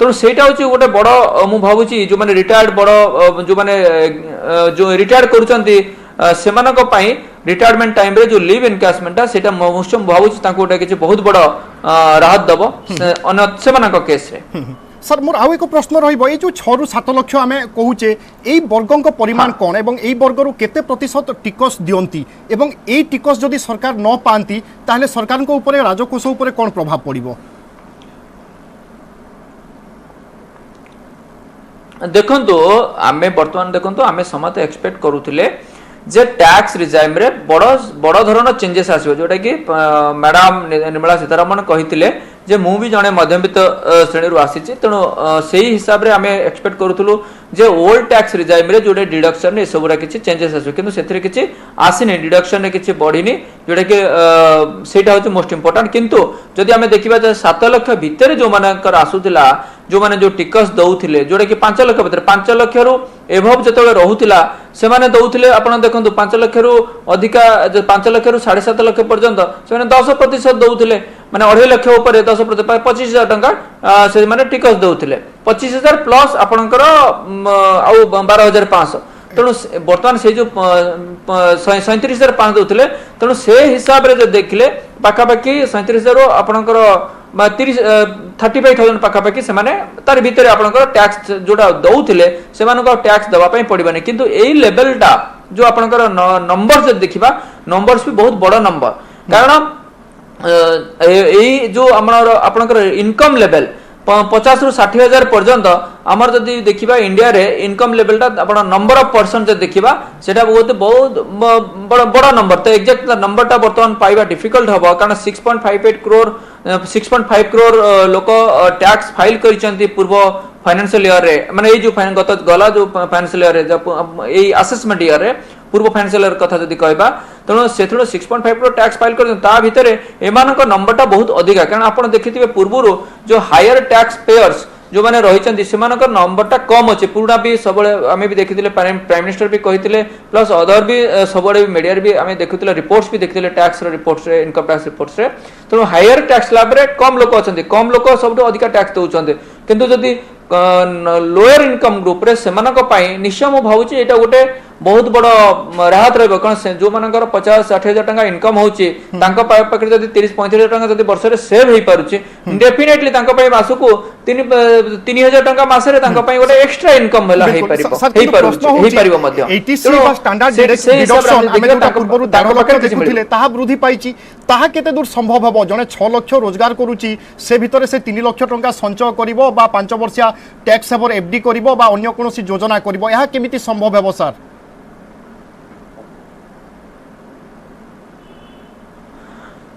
तो सेटा होची गोटे बड़ मु भाबुची जो माने रिटायर्ड बड़ जो माने जो रिटायर करूचंती सेमानक पई रिटायरमेंट टाइम रे जो लीव एनकैशमेंट सेटा मोस्ट भाबुची ताको गोटे किछि बहुत बड़ राहत दबो अन सेमानक केस रे सर मोर आउ एक प्रश्न रहिबो ए जो 6 रु 7 लाख आमे कहूचे एई वर्गक परिमाण कोन एवं एई वर्गरु केते प्रतिशत टिकस दियंती एवं एई टिकस जदि सरकार न पांती ताहले सरकार को ऊपर राजकोष ऊपर कोन प्रभाव पड़िबो देखंतु आमे वर्तमान देखंतु आमे समत एक्सपेक्ट करूथिले जे टैक्स रिजाइम रे बड़ धरण चेंजेस आसो जोटा कि मैडम निर्मला सीतारमण कही जे मु भी जड़े मध्यवित्त श्रेणी आसी तेणु से हिसाब से आम एक्सपेक्ट करूँ जे ओल्ड टैक्स रिजाइम रे जोड़े डिडक्शन ये सबुरा किसी चेंजेस आसो कि किसी आसनी डिडक्शन किसी बढ़ीनी जोटा कि सेटा हूँ मोस्ट इंपोर्टाट किंतु जदि आम देखा 7 लाख भितर जो मानकर आसूला जो माने जो टिकस दौले जोटा कि 5 लाख भितर 5 लाख रु एभव जो रोला से दौले आप देखो 5 लाख रु अधिका 5 लाख रु 7.5 लाख पर्यंत से 10% दौले माने 2.5 लाख उपर 10% 25,000 टंका से माने टिकस दौले 25,000 प्लस आपणकर आउ 12,500 तेणु बर्तमान से जो 37,500 दौले तेणु से हिसाब से देखिले पाखापाखि 37,000 आपणकर 35,000 पाखापाखि से तार भितर आपणकर टैक्स जोटा दौले से टैक्स दवाई पड़े किंतु यही लेवलटा जो आपणकर नंबर जब देखा नंबर्स भी बहुत बड़ नंबर कारण यही जो आपणकर इनकम लेवल 50 रु 60,000 पर्यंत आमर जदि देखा इंडिया रे इनकम लेवलटा आप नंबर ऑफ पर्सन जब देखा से बहुत बड़ा नंबर तो एक्जाक्ट नंबरटा बर्तमान पाइबा डिफिकल्ट हम कारण 6.5 करोड़ लोक टैक्स फाइल कर पूर्व फाइनेंशियल ईयर रे माने जो गत गला जो फाइनेंशियल ईयर रे असेसमेंट ईयर रे पूर्व फाइनेंशियल ईयर कथा जदि कहबा तेणु से 6.5 करोड़ टैक्स फाइल कर भितर एमान नंबरटा बहुत अधिका कारण आप देखिए पूर्व जो हायर टैक्स पेयर्स जो मैंने रही से नंबरटा कम अच्छे पुराना भी सब आम भी देखी प्राइम मिनिस्टर भी कही प्लस अदर भी सब मीडिया भी आम देखुले रिपोर्ट्स भी देखते tax reports income tax reports तेणु हायर टैक्स स्लैब रे कम लोक अच्छा कम लोक सब अधिका टैक्स दौरान किंतु जदि लोअर इनकम ग्रुप रे निश्चय मुझे भावुँ यहाँ गोटे बहुत बड़ राहत रहा कारण जो मान 50-60,000 टंका इनकम होती 30-35,000 टंका जब वर्ष सेव हो पारे डेफिनेटली मासक 3,000 टंका मसरे गोटे एक्सट्रा इनकम वृद्धि पाई केते दूर संभव हम जड़े 6 लाख रोजगार करुच्ची से भितर से 3 लाख टंका संचय कर 5 वर्षिया टैक्स सेवर एफडी कर अन्य कौन योजना करमी संभव है सर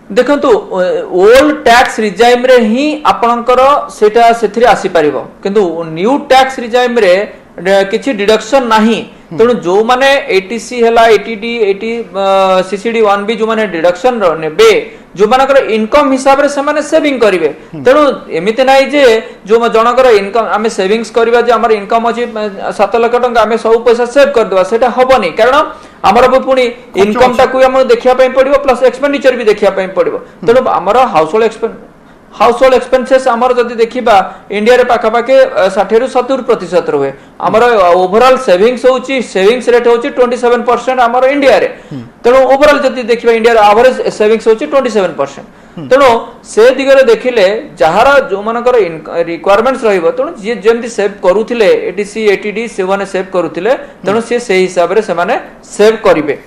देखंतु ओल्ड टैक्स रिजाइम रे ही आपणकर सेटा सेथिरे आसी परिबो किंतु न्यू टैक्स रिजाइम रे किछि डिडक्शन नाही तेणु जो माने एटीसी हैला एटीडी एटी सीसीडी 1 भी जो माने डिडक्शन नेबे जो मानकर इनकम हिसाब रे से माने सेविंग करिवे तेणु एमिते नाही जे जो जनकर इनकम आमे सेविंग्स करबा जे हमर इनकम अछि 7 लाख टंका आमे सब पैसा सेव कर देबा सेटा हबनी कारण आमर पुणी इनकम टाकू आम देखा पड़ो प्लस एक्सपेंडिचर भी देखा पड़ो तेणु आमर हाउसहोल्ड एक्सपेंसेस आमर जदि देखा इंडिया रे पाखापाखि 60 रु 70% रुए आमर ओवरऑल सेविंग्स होची सेविंग्स रेट होची 27% आमर इंडिया रे तेणु ओवरऑल जदि देखा इंडिया रे एवरेज सेविंग्स होची 27% तेणु से दिगरे देखिले जहार जो मानकर रिक्वायरमेंट्स रहिबो तेणु जे जेमति सेव करूथिले एटीसी एटीडी से माने सेव करूथिले तेणु से हिसाब रे से माने सेव करिवे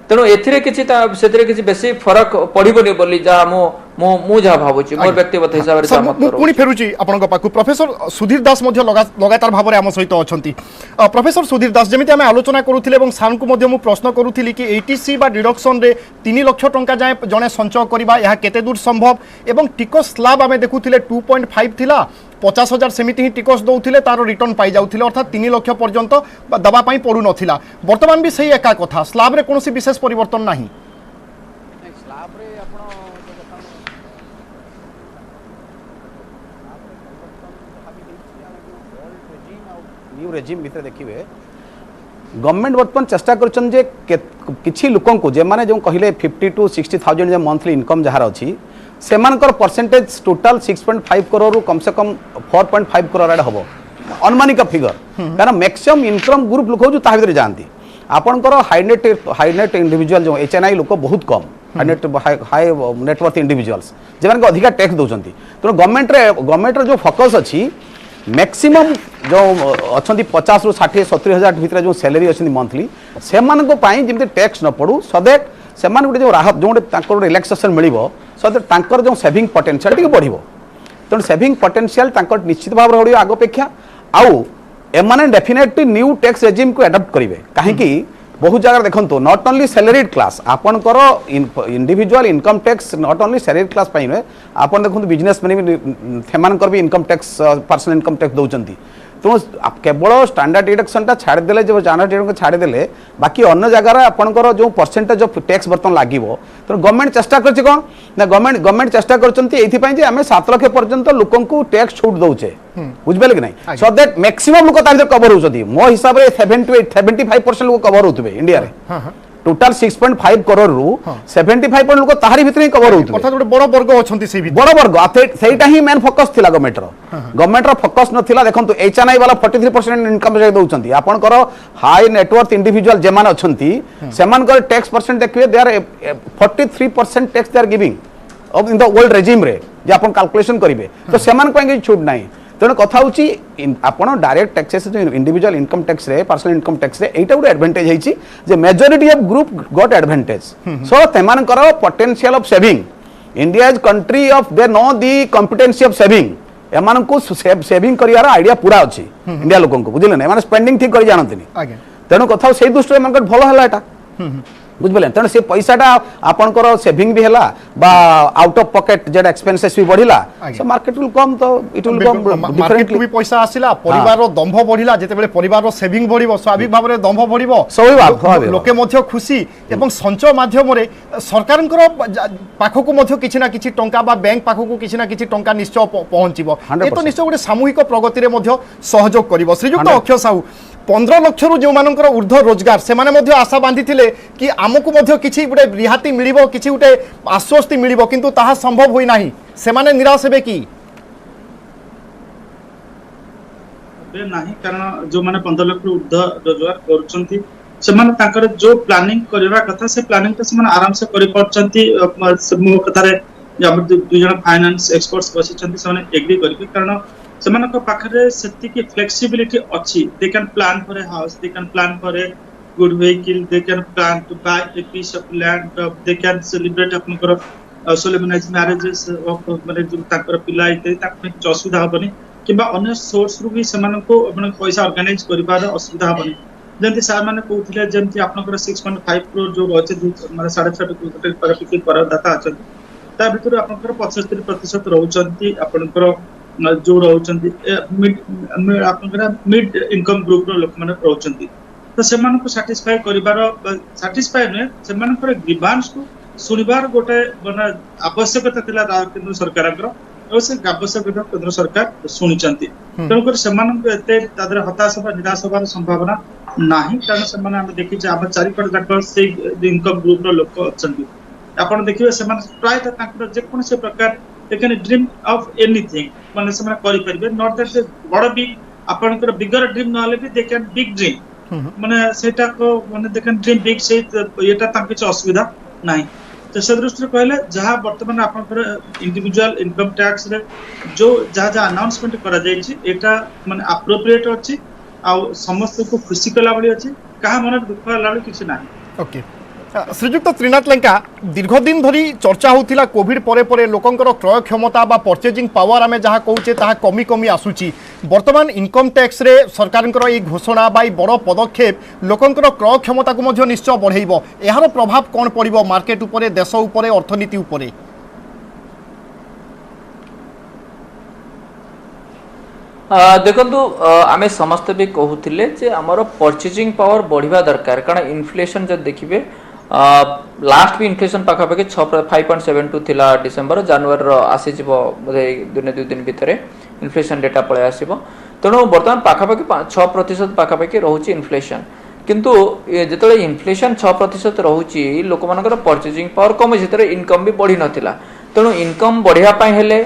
तेणु एथिरे किछि सेथिरे किछि बेसी फरक पड़िबोनी बोली जा मु जा भाबुची मोर व्यक्तिगत हिसाब रे मत करो पुणी फेरुची आपनक पाकु प्रोफेसर सुधीर दास मध्य लगातार भाव रे हम सहित अछंती प्रोफेसर सुधीर दास जेमिति हम आलोचना करूथिले एवं सार को मध्य मु प्रश्न करूथिली कि एटीसी बा डिडक्शन रे 3 लाख टंका जाय जने संचय करबा यहा केते दूर संभव एवं टिकस स्लैब आमे देखुथिले 2.5 थिला 50,000 सेमिति ही टिकस दौथिले तार रिटर्न पाई जाउथिले अर्थात 3 लाख पर्यंत दबा पई पड़ू नथिला वर्तमान भी सही एका कथा स्लैब रे कोनोसी विशेष परिवर्तन नाही स्लैब रे आपण न्यू रेजिम भितर देखिए गवर्नमेंट वर्तमान चेष्टा करछन जे किछि लोकन को जे माने जो कहिले 50 to 60,000 जे मंथली इनकम जहार अछि सेमानकर परसेंटेज टोटल 6.5 करोड़ कम से कम 4.5 करोड़ आड़े हम अनुमानिक फिगर कारण मैक्सिमम इनकम ग्रुप लोक जो ता भीतर जाती आपंकर हाईनेट इंडिविजुअल जो HNI लोक बहुत कम हाई नेटवर्थ इंडिविजुअल्स जे अधिका टैक्स दौरान तेणु गवर्नमेंट जो फोकस अच्छी मैक्सिमम जो अच्छा 50 रु 60-70,000 भितर जो सैलरी अच्छी मंथली से जमी टैक्स न पड़ू सदैट से गोटे जो राहत जो गोटे रिलैक्सेशन मिल सदैट जो सेविंग पोटेंशियल टी बढ़ तेणु सेविंग पोटेंशियल निश्चित भाव बढ़ आग अपेक्षा आउ एमाने डेफिनेटली न्यू टैक्स रेजिम को एडप्ट करेंगे कहीं बहुत जगह देखो नॉट ओनली सैलरीड क्लास आपनकर individual income tax not only salaried class पाई नुहे आपन देखो बिजनेस मैन भी income tax personal income tax दौरान तेणु केवल स्टैंडर्ड डिडक्शन टा छाड़देले जो स्टैंडर्ड डिडक्शन छाड़देले बाकी अन्य जगार आपंकर जो परसेंटेज ऑफ टैक्स बर्तमान लगे तेणु गवर्नमेंट चेष्टा कर कौन ना गवर्नमेंट चेष्टा कर 7 लाख पर्यंत लोक टैक्स छूट दौचे बुझे कि नहीं सो दैट मैक्सिमम लोक कवर होती मो हिसाब से 75% लोक कवर होते इंडिया रे टोटाल 6.5 करोड़ रु 75% लोक ताहारी भितर कवर होते अर्थात गोटे बड़ वर्ग अछंती से बड़ वर्ग सेटा ही मेन फोकस थिला गवर्नमेंट रो फोकस नथिला देखंतु एचएनआई वाला 43% इनकम टैक्स दउचंती आपनकर हाई नेटवर्थ इंडिविजुअल जेमान अछंती सेमानकर टैक्स परसेंट देखिए they are 43% tax they are giving of in the old regime रे जे आपन कैलकुलेशन करिवे तो सेमान को छूट नाही तेणु कथा होची आपण direct taxes individual income tax रे पर्सनल इनकम टैक्स रे एटा गुड एडवांटेज हेची जे majority of group got advantage so तेमान कर potential of saving India is country of they know the competency of saving एमान को सेविंग करियार आइडिया पूरा अछि इंडिया लोकन को बुझिले ना एमान स्पेंडिंग ठीक करि जानतनी आगे तेणु कथा से दृष्टि एमान भलो हला एटा बुझिले तेणु से पैसाटा आपनकर सेविंग भी हला बा out of pocket Z expenses भी बढ़िला सो मार्केट विल कम तो इट विल कम मार्केट भी पैसा आसिला परिवार रो दंभ बढ़िला जेते बेले परिवार रो सेविंग बढ़िबो स्वाभाविक भाव रे दंभ बढ़िबो लोके मध्य खुशी एवं संचय माध्यम रे सरकारनकर पाखकु मध्य किछि ना किछि टंका बा बैंक पाखकु किछि ना किछि टंका निश्चय पहुंचीबो ए तो निश्चय गोटे सामूहिक प्रगति रे मध्य सहयोग करिवो श्रीयुक्त अक्षय साहू 15 लाख रु जो मानकर ऊर्ध्व रोजगार से माने मध्य आशा बांधिथिले कि आमको मध्य किछि गुटे रिहाती मिलिबो किछि गुटे आश्वस्ति मिलिबो किंतु ताहा संभव होई नाही से माने निराश हेबे की बे नाही कारण जो माने 15 लाख रु ऊर्ध्व रोजगार करूछंती से माने ताकर जो प्लानिंग करबा कथा से प्लानिंग तो से माने आराम से करि परछंती मो कथा रे हम दु जण फाइनेंस एक्सपर्ट्स बसिछंती से माने एग्री करबी कारण सेमानक पाखरे सेति की फ्लेक्सिबिलिटी अछि they can plan for a house they can plan for a good vehicle they can plan to buy a piece of land they can celebrate आपनकर सोलेमनाइज मैरिजेस ऑफ माने जो ताकर पिला इते ताक में असुविधा होबनी किबा अन्य सोर्स रु भी सेमानको अपन पैसा ऑर्गेनाइज करिबार असुविधा होबनी जेंति सार माने कहउथिले जेंति आपनकर 6.5 करोड़ जो रहचे माने 6.5 करोड़ पर पिके करदाता अछन ता भितर आपनकर 75% रहउचंती आपनकर जो रहउचंती मिड इनकम ग्रुप रो लोक माने रहउचंती तो सेमान को सैटिस्फाई करिबार सैटिस्फाई ने सेमान को ग्रीवांस को सुनिबार गोटे बना आवश्यकता थिला केंद्र सरकार और से आवश्यकता केंद्र सरकार सुनिचंती तेणु कर सेमान को एते तादर हताश बा निराश होबार संभावना नाही कारण सेमान हम देखि जे हम चारिपट जाक से इनकम ग्रुप रो लोक अछंती आपण देखिबे सेमान प्राय ताकर जे कोन से प्रकार they can dream of anything माने से माने करि परबे नॉट दैट बड़ बिग आपनकर बिगर ड्रीम नले भी दे कैन बिग ड्रीम माने सेटा को माने दे कैन ड्रीम बिग से एटा तांके छ असुविधा नाही तो से दृष्टि कहले जहां वर्तमान आपनकर इंडिविजुअल इनकम टैक्स रे जो जहां अनाउंसमेंट करा जाय छी एटा माने एप्रोप्रिएट अछि आ समस्त को खुशी कला बडी अछि कहा मन दुख लाली किछ नाही ओके श्रीजुक्त त्रिनाथ लेंका दीर्घदिन धरी चर्चा होता कोविड परे परे लोकंकर क्रय क्षमता बा परचेजिंग पावर आमे जहाँ कहूचे ताहा कमी कमी आसुची वर्तमान इनकम टैक्स रे सरकारनकर ई घोषणा बा बड़ पदक्षेप लोकंकर क्रय क्षमता को मध्य निश्चय बढ़ाइबो एहार प्रभाव कौन पड़िबो मार्केट उपरे देश उपरे अर्थनीति उपरे देखो आमे समस्त भी कहूथिले जे हमर परचेजिंग पावर बढ़िबा दरकार कारण इन्फ्लेशन जब देखिबे लास्ट भी इन्फ्लेशन पाखा पाखि 5.72 थिला डिसेंबर जनवरी रो आसी जिवो बोले दु दिन भितरे इन्फ्लेशन डेटा पळे आसीबो तेणु वर्तमान पाखा पाखि 6% पाखा पाखि रहउची इन्फ्लेशन किंतु जेतले इन्फ्लेशन 6% रहउची लोक मानकर परचेजिंग पावर कम जेतरे इनकम भी बढ़ी नथिला तेणु इनकम बढ़िया पय हेले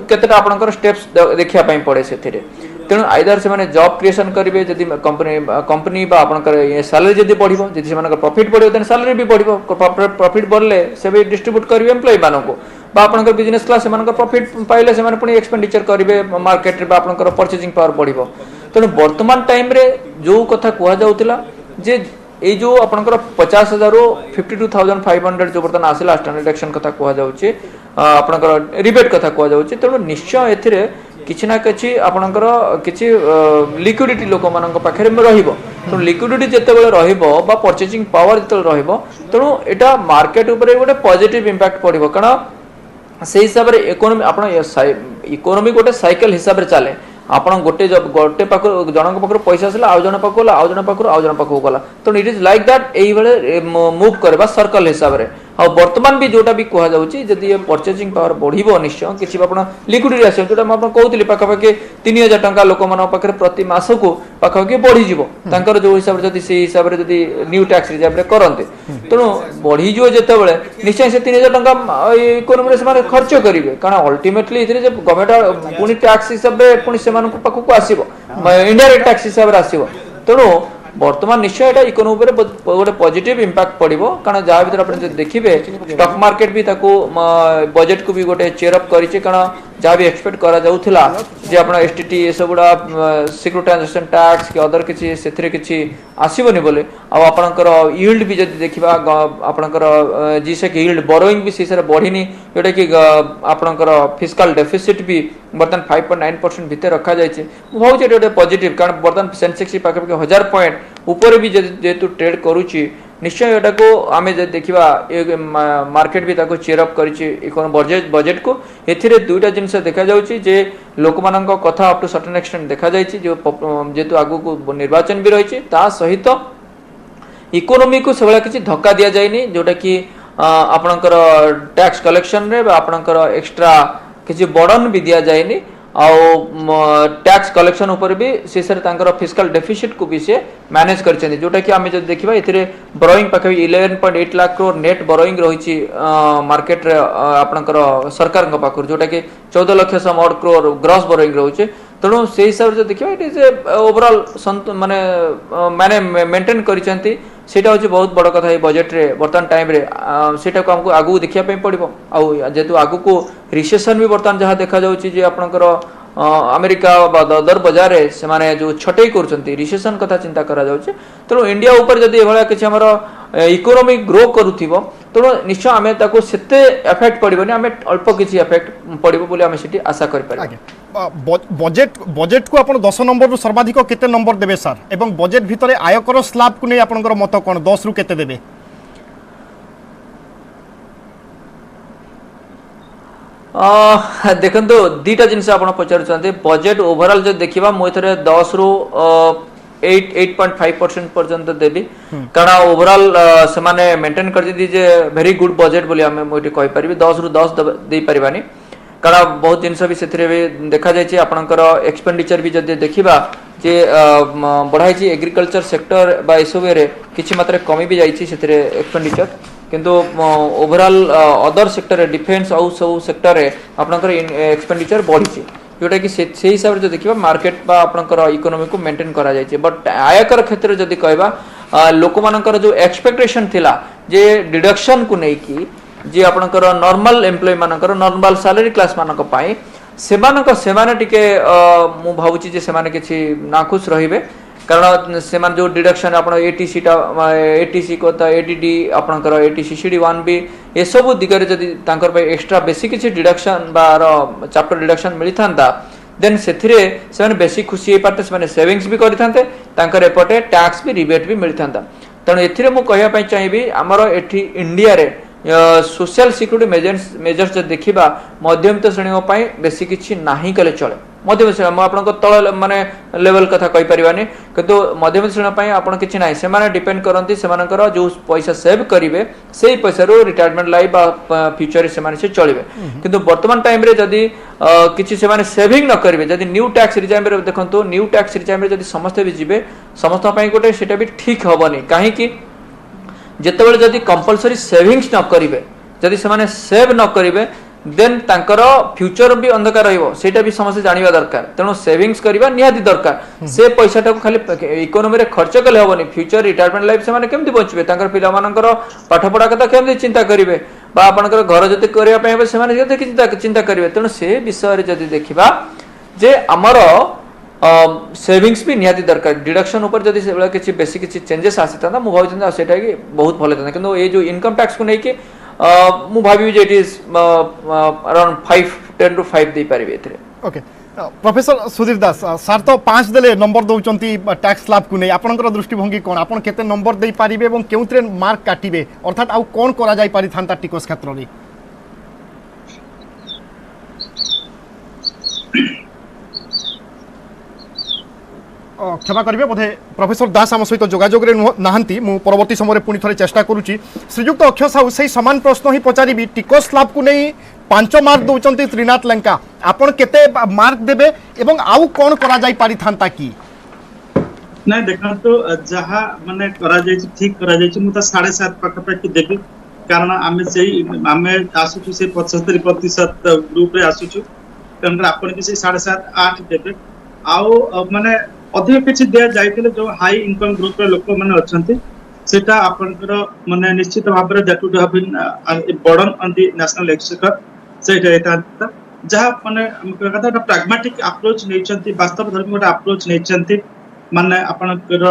केतेटा आपनकर स्टेप्स देखिया पय पड़े सेथिरे तेणु आइदर से माने जॉब क्रिएशन करिवे जदि कंपनी बा आपनकर सैलरी जदि बढ़िबो जदि से मानकर प्रॉफिट बढ़िबो देन सैलरी भी बढ़िबो प्रॉफिट बढ़ले से भी डिस्ट्रीब्यूट करिवे एम्प्लॉय मानको बा आपनकर बिजनेस क्लास से मानकर प्रॉफिट पाइले से माने पुनी एक्सपेंडिचर करिवे मार्केट रे बा आपनकर परचेजिंग पावर बढ़िबो तेणु वर्तमान टाइम रे जो कथा कुआ जाउतिला जे ए जो आपनकर 50,000 रो 52,500 जो बर्तन आसिला स्टैंडर्ड डिडक्शन कथा कुआ जाउची आपनकर रिबेट कथा कुआ जाउची तेणु निश्चय एथिरे किछि ना किछि आपणकर किछि लिक्विडिटी लोक मानक पाखरे रहिबो तो लिक्विडिटी जेतेबेले रहिबो बा परचेजिंग पावर जेतेबेले रहिबो तेणु एटा मार्केट उपरे गोटे पॉजिटिव इंपैक्ट पड़िबो कारण से हिसाब रे इकोनॉमी आपण इकोनॉमी गोटे साइकिल हिसाब रे चले आपण गोटे पाख जनक पाखर पैसा आसला आउ जन पाखु गला आउ जन पाखर आउ जन पाखु गला तो इट इज लाइक दैट एई बेले मूव करबा सर्कल हिसाब रे आ वर्तमान भी जोटा भी कहा जाउची जदी ये परचेजिंग पावर बढ़िबो निश्चय किछि आपण लिक्विडिटी आसे जोटा म आपण कहउतली पाखा पाखे 3000 टंका लोक मन पाखरे प्रति मास को पाखा पाखे बढ़ी जिवो तांकर जो हिसाब रे जदी से हिसाब रे जदी न्यू टैक्स रिजर्व रे करनते तनो बढ़ी जिवो जेतेबेले निश्चय से 3000 टंका इकोनॉमी रे से खर्च करिवे कारण अल्टीमेटली इथरे जे गवर्नमेंट पुनी टैक्स हिसाब रे पुनी से मान पाखु को आसीबो इनडायरेक्ट टैक्स हिसाब रे आसीबो तनो वर्तमान निश्चय एटा इकोनॉमी रे गोटे पॉजिटिव इंपैक्ट पड़िबो कारण जा भीतर आपण जे देखिबे स्टॉक मार्केट भी ताको बजट को भी गोटे चेयर अप करिचे कारण जहाँ भी एक्सपेक्ट करा जाउथिला जे आपण एसटीटी ए सबुडा सिक्योरिटी ट्रांजैक्शन टैक्स के अदर किछि सेथरे किछि आसीबोनी बोले आ आपणकर यील्ड भी जदी देखिबा आपणकर जीसे के यील्ड बोरोइंग भी सेसरे बढ़िनी जोटा कि आपणकर फिस्कल डेफिसिट भी बर्तन 5.9% भितर रखा जायछि बहुत गोटे पॉजिटिव कारण बर्तन सेंसेक्स पाखे 1000 पॉइंट ऊपर भी जेतु ट्रेड करूची निश्चय एटा को आमे जे देखिबा मार्केट भी ताको चेयर अप करिछि इकोन बजट को एथिरे दुईटा जिंस देखा जाउछि जे लोक मानक कथा अप टू सर्टेन एक्सटेंट देखा जायछि जो जेतु आगु को निर्वाचन भी रहिछि ता सहित इकोनॉमी को सबला किछि धक्का दिया जायनी जोटा कि आपणकर टैक्स कलेक्शन रे आपणकर एक्स्ट्रा किछि बर्डन भी दिया जायनी आउ टैक्स कलेक्शन ऊपर भी से सर तांकर फिस्कल डेफिसिट को भी से मैनेज करछन जोटा कि आमे जब देखिबा एथिरे बोरोइंग पाखे 11.8 लाख करोड़ नेट बोरोइंग रहिछि मार्केट रे आपनकर सरकार का पाखर जोटा कि 14 लाख सम और करोड़ ग्रॉस बोरोइंग रहुछि तणु से हिसाब से देखिबा इट इज ओवरऑल माने मेंटेन करिसंती सेटा होछि बहुत बड़ कथा है बजट रे वर्तमान टाइम रे सेटा को हमको आगु देखिया पे पड़िबो आ जेतु आगु को रिसेशन भी वर्तमान जहां देखा जाउछि जे आपनकर अमेरिका बा दर बाजार रे से माने जो छटई करछंती रिसेशन कथा चिंता करा जाउछि तणु इंडिया ऊपर जदी एभला किछ हमर इकोनॉमी ग्रो करूथिबो तणु निश्चय आमे ताको सेते इफेक्ट पड़िबोनी आमे अल्प किछ इफेक्ट पड़िबो बोली आमे सेठी आशा कर पारि बजेट को आपण 10 नंबर रु सर्वाधिक केते नंबर देबे सर एवं बजेट भितरे आयकर स्लैब को नै आपनकर मत कोन 10 रु केते देबे देखंतो दीटा जिंस आपण पचारुचंते बजेट ओवरऑल जे देखिबा मो एथरे 10 रु 8.5% पर्यंत देबी कारण ओवरऑल से माने मेंटेन कर दी जे वेरी गुड बजेट बोली हमें मोटी कहि परिबी 10 रु 10 दे परिबानी कारण बहुत जिनस भी सेथरे भी देखा जाय छी आपनकर एक्सपेंडिचर भी जदि देखिबा जे बढ़ाई छी एग्रीकल्चर सेक्टर बा एसोवे रे किछि मात्रा कमी भी जाय छी सेथरे एक्सपेंडिचर किंतु ओवरऑल अदर सेक्टर डिफेंस और सब सेक्टर रे आपनकर एक्सपेंडिचर बढ़ी छी जोटा कि से हिसाब रे जो देखिबा मार्केट बा आपनकर इकोनॉमी को मेंटेन करा जाय छी बट आयकर क्षेत्र जदि कहबा लोक मानकर जो एक्सपेक्टेशन थिला जे डिडक्शन को नै की जे आपनकर नॉर्मल एम्प्लॉय मानकर नॉर्मल सैलरी क्लास मानक पाई सेमाने टिके मु भाबुची जे सेमाने किछि नाखुश रहिबे कारण सेमान जो डिडक्शन आपण एटीसी को त एडीडी आपनकर एटीसी सीडी 1 बी ए सब दिगरे जदी तांकर पे एक्स्ट्रा बेसिक किछि डिडक्शन बार चैप्टर डिडक्शन मिली थांदा देन सेथिरे सेमाने बेसिक खुशी हे पाटे सेमाने सेविंग्स भी करि थांते तांकर एपटे टैक्स भी रिबेट भी मिली थांदा तण एथिरे मु कहया पई चाहिबी हमर एठी इंडिया रे सोशल सिक्यूरिटी मेजर्स जो देखिबा मध्यम श्रेणी पाई बेसी किछि नाही कले चले मध्यम श्रेणी हम आपन को तळ माने लेवल कथा कहि परिबानी किंतु मध्यम श्रेणी पाई आपन किछि नाही से माने डिपेंड करंती से मानकर जो पैसा सेव करिवे सेही पैसा रो रिटायरमेंट लाइफ बा फ्यूचर से माने से चलिवे किंतु वर्तमान टाइम रे जदी किछि से माने सेविंग न करिवे जदी न्यू टैक्स रिजाइम रे देखंतु न्यू टैक्स रिजाइम रे जदी समस्त भी जिवे समस्त पाई गोटे सेटा भी ठीक होबनी काहे कि जेतेबेले जदी कंपलसरी सेविंग्स न करिवे जदी से माने सेव न करिवे देन तांकर फ्यूचर भी अंधकार रहिबो सेटा भी समस्त जानिबा दरकार तेनो सेविंग्स करिबा निहाती दरकार से पैसाटा को खाली इकोनॉमी रे खर्च कले होबनी फ्यूचर रिटायरमेंट लाइफ से माने केमति बचबे तांकर पिला मानकर पाठ पढा कथा केमति चिंता करिवे बा आपनकर घर जति करिया पय से माने जति चिंता करिवे तेनो से विषय रे जदी देखिबा जे हमर सेविंग्स भी निहाती दरकार डिडक्शन ऊपर जदी से बेला किछि बेसिक किछि चेंजेस आसीता मु भाबुछन सेटा कि बहुत भले किंतु ए जो इनकम टैक्स को नै कि मु भाबी जे इट इज अराउंड 10 ରୁ 5 दे पारिबे एथरे। ओके प्रोफेसर सुधीर दास सर तो 5 देले नंबर दौचंती टैक्स स्लैब को नहीं आपनकर दृष्टिभंगी कोन आपन केते नंबर दे पारिबे एवं केउतरे मार्क काटिबे अर्थात आउ कोन करा जाय पारि थांता टिकस क्षेत्र रे क्षमा करेंगे बोधे प्रोफेसर दास आम सहित जोगाजोग नहांती मु परवर्ती समय पुणी थे चेष्टा करुच्ची श्रीजुक्त अक्षय साहू से समान प्रश्न ही पचारि टिकस स्लैब को नहीं 5 मार्क दौरान त्रिनाथ लंका आपन केते मार्क देबे एवं आउ कोन करा जाय पारि थांता की नहीं देखा तो जहाँ माने करा जाय ठीक करा जाय मु तो 7.5 पाखापाखि देबी कारण आमे सेही आमे आसुछु से 75% ग्रुप रे आसुछु कारण आपन भी से 7.5 8 देबे आउ माने अधिक किछि दिया जायतिले जो हाई इनकम ग्रुप रे लोक माने अछंती सेटा आपनकर माने निश्चित भाव रे that would have been burden on the national exchequer सेटा एता जहाँ माने हम कहता है प्रैग्मेटिक अप्रोच नेचंती वास्तव धर्मी गोटे अप्रोच नेचंती माने आपनकर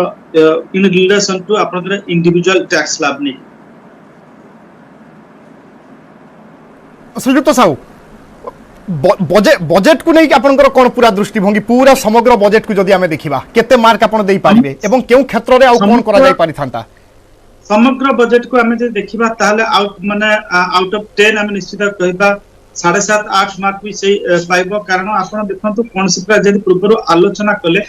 इन रिलेशन टू आपनकर इंडिविजुअल टैक्स स्लैब ने श्रीजुक्त साहू बजेट को नहीं आपनकर कोन पूरा दृष्टिभंगी पूरा समग्र बजेट को जदि हमें देखिबा केते मार्क आपन देई पारिबे एवं केउ क्षेत्र रे आउ कोन करा जाय पारि थांता समग्र बजेट को हमें जे देखिबा ताले आउट माने आउट ऑफ 10 हमें निश्चित कहबा 7.5 8 मार्क भी से पाइबो कारण आपन देखंतु कोनसिपा जदि पूर्व आलोचना कले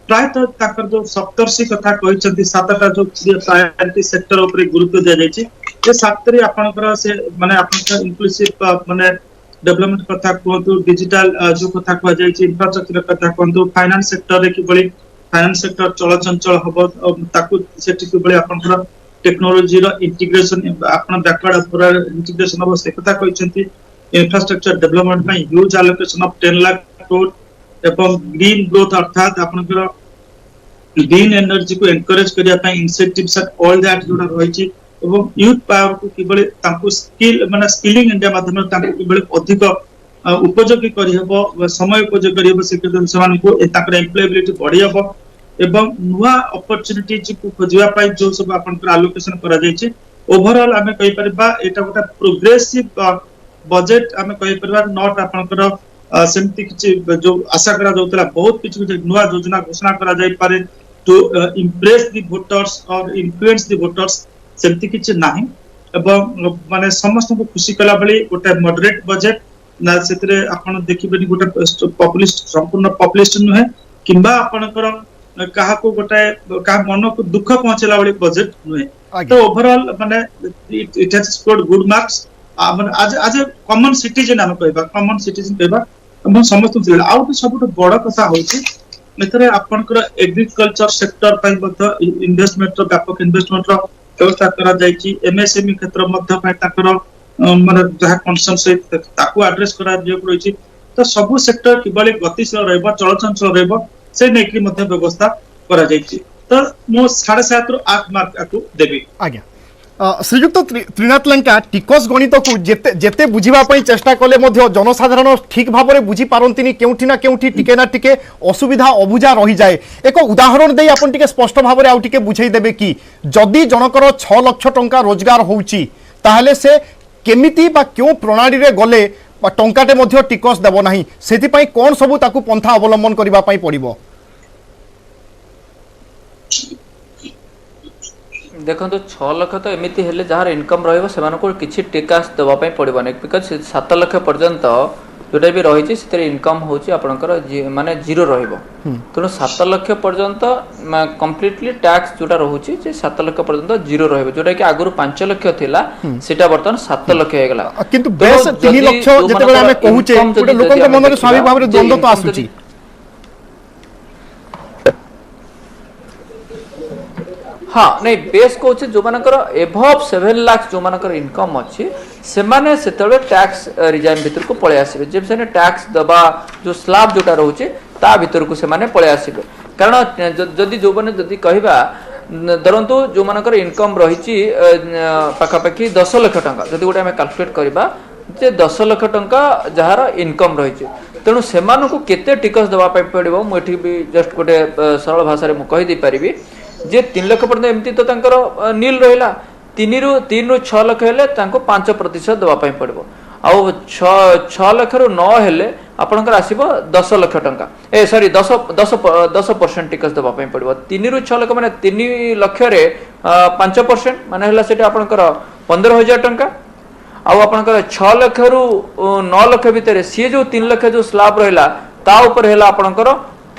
प्रायतः ताकर जो सप्तर्षि कथा कहिसंती सातटा जो प्रायोरिटी सेक्टर ऊपर गुरुत्व दिया जायछि जे सातरी आपनकर से माने आपनकर इंक्लूसिव माने डेवलपमेंट कथा कहतु डिजिटल जो कथा कह जायछि इंफ्रास्ट्रक्चर कथा कहतु फाइनेंस सेक्टर रे कि बळी फाइनेंस सेक्टर चलचंचल हबो ताकू सेठी कि बळी आपनकर टेक्नोलॉजी रो इंटीग्रेशन आपन बैकवर्ड अपर इंटीग्रेशन हबो से कथा कहिसंती इंफ्रास्ट्रक्चर डेवलपमेंट में huge allocation of 10 lakh crore एवं ग्रीन ग्रोथ अर्थात आपनकर ग्रीन एनर्जी को एनकरेज करिया पई इंसेंटिव्स एट ऑल दैट जोडा रहिछि एवं यूथ पावर को किबळे तांको स्किल माने स्किलिंग इंडिया माध्यम तांको किबळे अधिक उपयोगी करि हबो समय उपयोगी करि हबो से के समान को ताकर एम्प्लॉयबिलिटी बढ़ी हबो एवं नुवा अपॉर्चुनिटीज को खोजिबा पई जो सब आपनकर एलोकेशन करा जायछि ओवरऑल हमें कहि परबा एटा गोटा प्रोग्रेसिव बजेट हमें कहि परबा नॉट आपनकर सेमती किछि जो आशा करा जाउतला बहुत किछि नुवा योजना घोषणा करा जाय पारे टू इम्प्रेस द वोटर्स और इन्फ्लुएंस द वोटर्स सेमती किछि नाही एवं माने समस्त को खुशी कला बली गोटे मॉडरेट बजेट ना सेतरे आपण देखिबेनी गोटे पॉपुलिस्ट संपूर्ण पॉपुलिस्ट नुहे किंबा आपनकर कहा को गोटे का मन को दुख पहुंचेला बली बजेट नुहे तो ओवरऑल माने it has scored good marks आज आज कॉमन सिटीजन हम कहबा कॉमन सिटीजन कहबा हम समस्त आउट सबुठ बड़ कथा होछि एतरे आपनकर एग्रीकल्चर सेक्टर पई बत इन्वेस्टमेंट रो व्यापक इन्वेस्टमेंट रो व्यवस्था करा जायछि एमएसएमई क्षेत्र मध्य पई ताकर माने जहा कंसर्न से ताकू एड्रेस करा जे रहिछि तो सब सेक्टर किबळे गतिशील रहबो चलचंचल रहबो से नेकरी मध्य व्यवस्था करा जायछि तो मो 7.5 रु 8 मार्क आकू देबी आज्ञा श्रीजुक्त त्रिनाथ लंका टिकस गणित को जेते बुझिबा पई चेष्टा कले मध्य जनसाधारण ठीक भाव में बुझी पारंतिनी केउठी ना केउठी टिके ना टिके असुविधा अबुझा रही जाए एक उदाहरण दे आपण टिके स्पष्ट भाव में आउ टिके बुझाई देबे कि जदि जनकर 6 लाख टंका रोजगार होउची ताहले से केमिति बा क्यों प्रणाली रे गले टंकाटे मध्य टिकस देबो नाही सेति पई कोन सबु ताकू पंथा अवलंबन करिबा पई पड़िबो देखो 6 लाख तो एमती हेले जार इनकम रहिबो सेमान को किछि टिकास देबा पई पड़िबो नै बिकॉज़ 7 लाख पर्यंत जोटा भी रही से इनकम होची आपनकर माने जीरो रहिबो तनो 7 लाख पर्यंत कंप्लीटली टैक्स जोटा रहूची जे 7 लाख पर्यंत जीरो रहिबो जोटा कि आगुरु 5 लाख थिला सेटा वर्तमान 7 लाख हे गेला किंतु बेस 3 लाख जते बेला हमें कहूचे गोटे लोकन मन रे स्वाभाविक भाव रे द्वंद्व तो आसुची हाँ नहीं बेस कौच जो मानकर एभव 7 लाख जो मानकर इनकम अच्छी से माने सेतबे टैक्स रिजाइन भीतर को पळे आसीबे जे से टैक्स दबा जो स्लैब जोटा रहउचे ता भीतर को से माने पळे आसीबे कारण जदी जो माने जदी कहबा धरंतु जो मानकर इनकम रहिची पाखापाखि 10 लाख टंका जदी गोटे हमें कैलकुलेट करबा जे 10 लाख टंका जहार इनकम रहिची तेणु सेमान को केते टिकस दबा पय पड़िबो मु एठी भी जस्ट गोटे सरल भाषा रे मु कहि दै परिबी जे 3 लाख पर्यंत एमती तो तांकर नील रहिला 3 रु 6 लाख हेले तांको 5% दबा पय पड़िबो आउ 6 लाख रु 9 हेले आपनकर आसीबो 10 लाख टंका ए सॉरी 10% टिकस दबा पई पड़िबो 3 रु 6 लाख माने 3 लाख रे 5% माने हला सेटा आपनकर 15000 टंका आउ आपनकर 6 लाख रु 9 लाख भितर सी जो 3 लाख जो स्लैब रहला ता ऊपर हेला आपनकर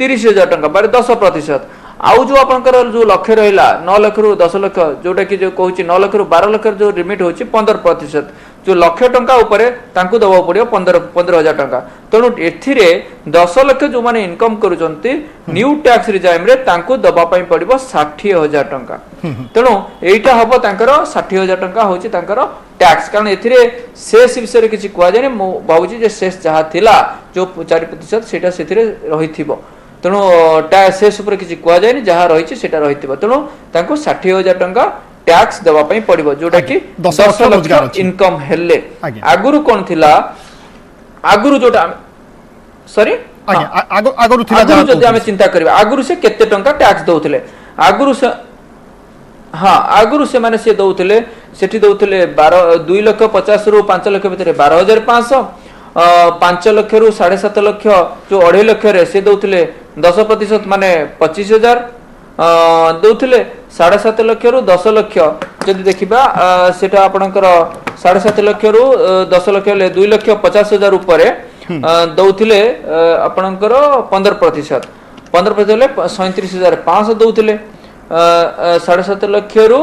30000 टंका बारे 10%। आउ जो आपनकर जो लक्ष्य रहिला 9 लाख रु 10 लाख जोटा कि जो कहूची 9 लाख रु 12 लाख जो लिमिट होची 15%। जो लक्ष्य टंका ऊपर तांकु दबा पड़ियो 15000 टंका। तेणु एथिरे 10 लाख जो माने इनकम करूचंती न्यू टैक्स रिजाइम रे तांकु दबा पई पड़िबो 60000 टंका। तेणु एइटा हबो तांकर 60000 टंका होची तांकर टैक्स कारण एथिरे शेष विषय रे किछि कुआ जाने मो बाबूजी जे शेष जहा थिला जो 4% सेटा सेथिरे रहिथिबो। तेणु शेष उपर किछि कुआ जाने जहा रहिछि सेटा रहिथिबो। तेणु तांकु 60000 टंका टैक्स दबा पई पड़िबो जोटा कि 10 लाख इनकम हेले। आगुरु कोन थिला आगुरु जोटा सॉरी आगुरु थिला जदी हम चिंता करबा आगुरु से केते टंका टैक्स दउथिले आगुरु से हाँ आगुरु से माने से दउथिले सेठी दउथिले 2 लाख 50 रु 5 लाख भितर 12500 5 लाख रु 7.5 लाख जो 2.5 लाख रे से दउथिले 10% माने 25000 दउथिले 7.5 लाख रु 10 लाख जदि देखिबा सेटा आपनकर 7.5 लाख रु 10 लाख ले 2 लाख 50,000 ऊपर दउथिले आपनकर 15% 15% ले 37500 दउथिले 7.5 लाख रु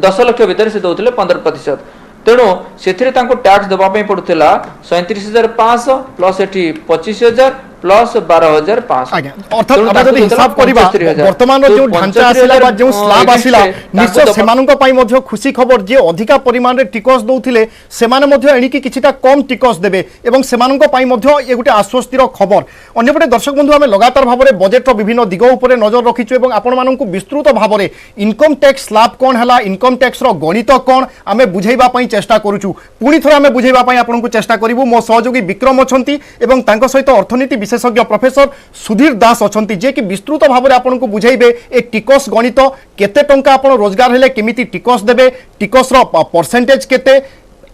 10 लाख भितर से दउथिले 15%। तेणु सेथिरे तांको टैक्स दबा पई पडुथिला 37500 प्लस एठी 25000 प्लस 12500 अर्थात अब जदि हिसाब करिबा वर्तमान जो ढांचा आसिला बा जो स्लैब आसिला निश्चय सेमानक पई मध्ये खुशी खबर जे अधिका परिमाण रे टिकस दउथिले सेमाने मध्ये एणिकी किछिटा कम टिकस देबे एवं सेमानक पई मध्ये ए गुटे आश्वस्तिर खबर। अन्यपटे दर्शक बंधु आमे लगातार भाबरे बजेट रो विभिन्न दिग उपरे नजर रखिछु एवं आपण माननकु विस्तृत भाबरे इनकम टैक्स स्लैब कोन हला इनकम टैक्स रो गणित कोन आमे बुझैबा पई चेष्टा करूछु। पुनी थोर आमे बुझैबा पई आपनकु चेष्टा करिवु। मो सहयोगी विक्रम अछंती एवं तांको सहित अर्थनीति विशेषज्ञ प्रोफेसर सुधीर दास अछंती जे कि विस्तृत भाव में आपको बुझाइबे ए टिकस गणित केते टंका आपण रोजगार हेले केमिति टिकस देबे टिकस रो परसेंटेज केते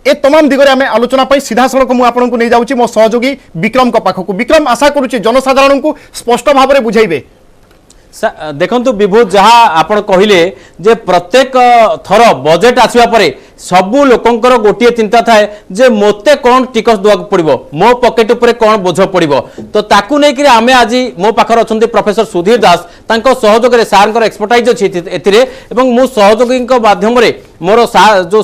ए तमाम दिगरे आमे आलोचना पई सीधा सड़क मु आपनको नै जाउची मो सहयोगी विक्रम को पाखकु। विक्रम आशा करूची जनसाधारण को स्पष्ट भाव में बुझाइबे। देखंतु विभू जहाँ आपण कहिले जे प्रत्येक थर बजेट आसीबा परे सबु लोकंकर गोटे चिंता थाए जे मोते कौन टिकस देवाक पड़िबो मो पॉकेट उपरे कौन बोझ पड़िबो तो ताकू नै कि आमे आज मो पाखर अछंती प्रोफेसर सुधीर दास तांको सहयोग रे सारंकर एक्सपर्टाइज अछि एथिरे एवं मो सहयोगी माध्यम रे मोर जो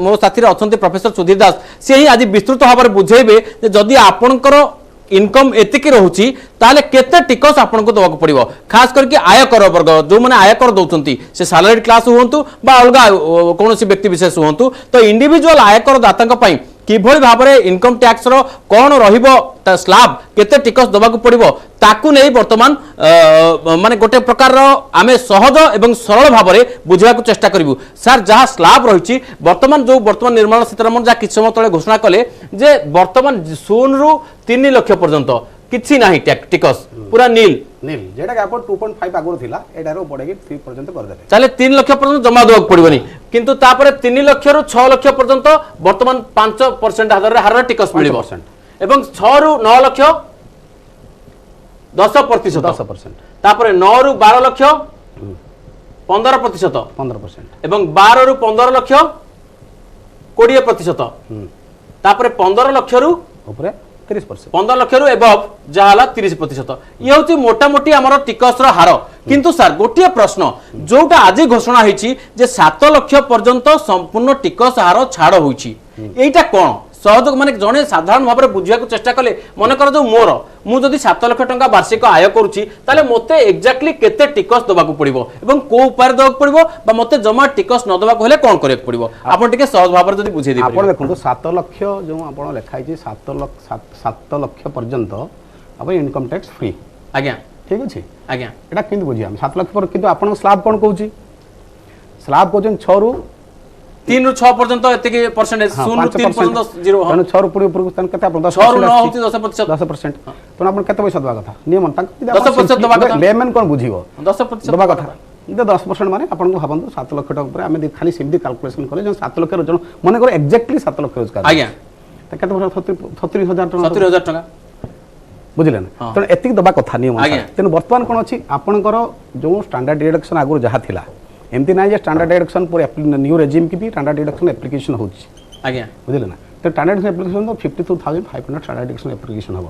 मो साथी रे अछंती प्रोफेसर सुधीर दास से ही आज विस्तृत भाव में बुझेबे जे जदि आपनकर इनकम एतिक रोची ताले केते टिकस आपन को दवाक पड़िबो खास करके आयकर वर्ग जो माने आयकर दउचंती से सैलरी क्लास होंतु बा अलगा कोनोसी व्यक्ति विशेष होंतु तो इंडिविजुअल आयकर दातांक पई किभଳି भाबरे इनकम टैक्स रो कोन रहिबो ता स्लैब केते टिकस दबाक पड़िबो ताकू नै वर्तमान माने गोटे प्रकार रो आमे सहज एवं सरल भाबरे बुझिबा को चेष्टा करिवु। सर जहा स्लैब रहिछि वर्तमान निर्मला सीतारमण जा किछ समय तळे घोषणा कले जे वर्तमान 0 रु 3 लाख पर्यंत किछि नाही टिकस पूरा नील जेटा कि आपण 2.5 आगुर थिला एडारो पडेगी 3 पर्यंत कर देले चले 3 लाख पर्यंत जमा दबाक पड़िबनी किंतु तापरे 3 लाख रु 6 लाख पर्यंत वर्तमान 5% हादर रे हार टिकस मिलिबो एवं 6 रु 9 लाख 10% तापरे 9 रु 12 लाख 15% एवं 12 रु 15 लाख 20% तापरे 15 लाख रु ऊपर 30% 15 लाख रु एबव जहाला 30% ये होची मोटा मोटी हमर टिकस रो हार किंतु सर गोटे प्रश्न जोटा आज घोषणा होईची जे 7 लाख पर्यंत संपूर्ण टिकस हार छाड़ होईची एटा कोन सहयोग माने जने साधारण भाव में बुझिया को चेष्टा कले मन कर जो मोर मु जदि 7 लाख टंका वार्षिक आय करूची ताले मते एक्जेक्टली केते टिकस दबाक पड़िबो एवं को उपाय दबाक पड़िबो बा मते जमा टिकस न दबाक होले कोन करे पड़िबो आपण टिके सहज भाव जदि बुझे दे आपण देखंतु 7 लाख जो आपण लेखाई छी 7 लाख पर्यंत आपण इनकम टैक्स फ्री आज्ञा ठीक अछि आज्ञा एटा किंतु बुझिया 7 लाख पर किंतु आपण स्लैब कोन कहूची स्लैब कोजन 6 रु 3 रु 6 पर्यंत एते के परसेंटेज 0 रु 3 पर्यंत 0 तने 6 रु पूरी ऊपर तने केते आपण 6 रु 9 होती 10% तने आपण केते पैसा दबा कथा नियम तक 10% दबा कथा लेमन कोन बुझिबो 10% दबा कथा 10% माने आपण को भाबंतु 7 लाख टका ऊपर आमे खाली सिम्पली कैलकुलेशन करे जो 7 लाख जन माने करे एक्जेक्टली 7 लाख रोजगार आज्ञा केते 73000 टका 70000 टका बुझिले ना तेणु एतिक दबा कथा नियम तेणु वर्तमान कौन अच्छी आपंकर जो स्टैंडर्ड डिडक्शन आगुरी जहाँ थिला एमती ना स्टैंडर्ड डिडक्शन पर न्यू रेजिम की भी स्टैंडर्ड डिडक्शन एप्लिकेशन होची आज्ञा बुझिले ना तो स्टैंडर्ड एप्लिकेशन तो 52500 स्टैंडर्ड डिडक्शन एप्लिकेशन हम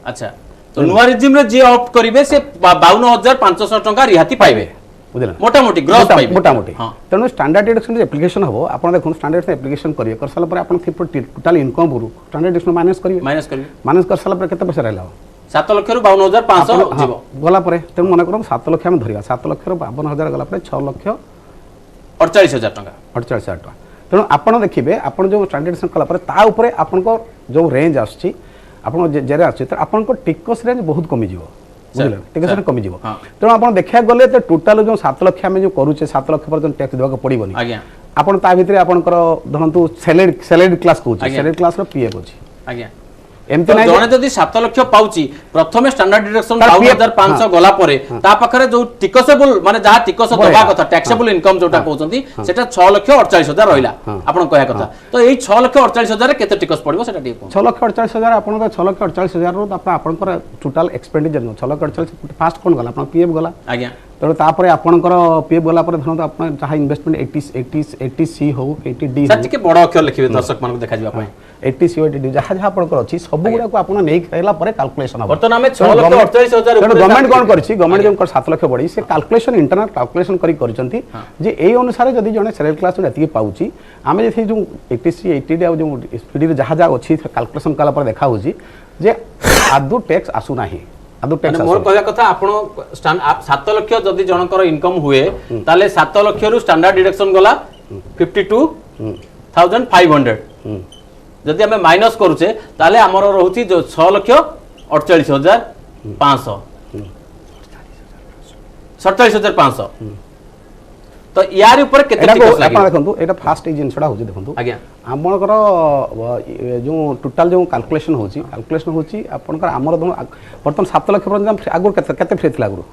अच्छा तो नुआ रेजिम रे जे ऑप्ट करिवे से 52500 टका रिहाती पाइबे बुझिले मोटामोटी ग्रॉस पाइबे मोटामोटी तेणु स्टैंडर्ड डिडक्शन एप्लिकेशन हम आप देखो स्टैंडर्ड एप्लिकेशन करिए कर साला पर आपण टोटल इनकम रु स्टैंडर्ड डिडक्शन माइनस कर साला पर केते पैसा रहला 7 लाख रु 52500 जीवो गला पर तेणु मन कर 7 लाख हम धरिया 7 लाख रु 52000 गला पर 6 लाख 48000 टका 48000 टका तेणु आपण देखिए आपण जो स्टैंडर्ड डिडक्शन कला पर ता ऊपर आपण जो रेंज आछि आपण जेरे आछि त आपण को टिकस रेंज बहुत कमी जीवो बुझले टिकस रेंज कमी जीवो तेणु आपण देखिया गले त टोटल जो 7 लाख हम जो करूचे 7 लाख पर टैक्स देबा को पड़िबोनी आज्ञा आपण ता भितरे आपणकर धरंतु सैलरी क्लास कहूची सैलरी क्लास रो पीएफ अछि आज्ञा एमती नहीं जने जदी 7 लाख पाउची प्रथमे स्टैंडर्ड डिडक्शन 52500 गला परे ता पाखरे जो टिकसेबल माने जहा टिकस दबा कथा टैक्सेबल इनकम जोटा कहउचंती सेटा 6,48,000 रहिला आपण कहया कथा तो एई 6,48,000 रे केते टिकस पड़िबो सेटा टिको 6,48,000 आपण तो 6,48,000 रो तापर आपनकर टोटल एक्सपेंडिचर 6,48,000 फास्ट कोन गला आपण पीएफ गला आज्ञा तेणु तापर आपणकर पीएफ गला पर धरंतु आपण जहा इन्वेस्टमेंट 80 सी हो 80 डी सर टिके बड़ अक्षर लिखिबे दर्शक मान देखा जिबा पय 80 सी 80 डी जहा जहा आपणकर अछि सब गुडा को आपण नै खैला पर कैलकुलेशन हो वर्तमान में 6,48,000 तेणु गवर्नमेंट कोन करछि गवर्नमेंट जो 7 लाख बढ़ी से कैलकुलेशन इंटरनल कैलकुलेशन करी करचंती जे एई अनुसार जदी जने सैलरी क्लास एति पाउची आमे जे जो 80 सी 80 डी जो स्पीड रे जहा जहा अछि कैलकुलेशन कला पर देखा होछि जे आदु टैक्स आसु नाही मोर कहया कथा आपण 7 लाख जदी जनकर इनकम हुए ताले 7 लाख रु स्टैंडर्ड डिडक्शन गला 52500 जदी हमें माइनस करूचे ताले हमर रहउची जो 6,48,500 47,500 तो यार ऊपर केते टिकस लागे आपण देखंतु एटा फास्ट एजेंट छडा होची देखंतु आज्ञा हमरकर जो टोटल जो कैलकुलेशन होची आपनकर हमर वर्तमान 7 लाख पर आगु केते फ्री थिला आगु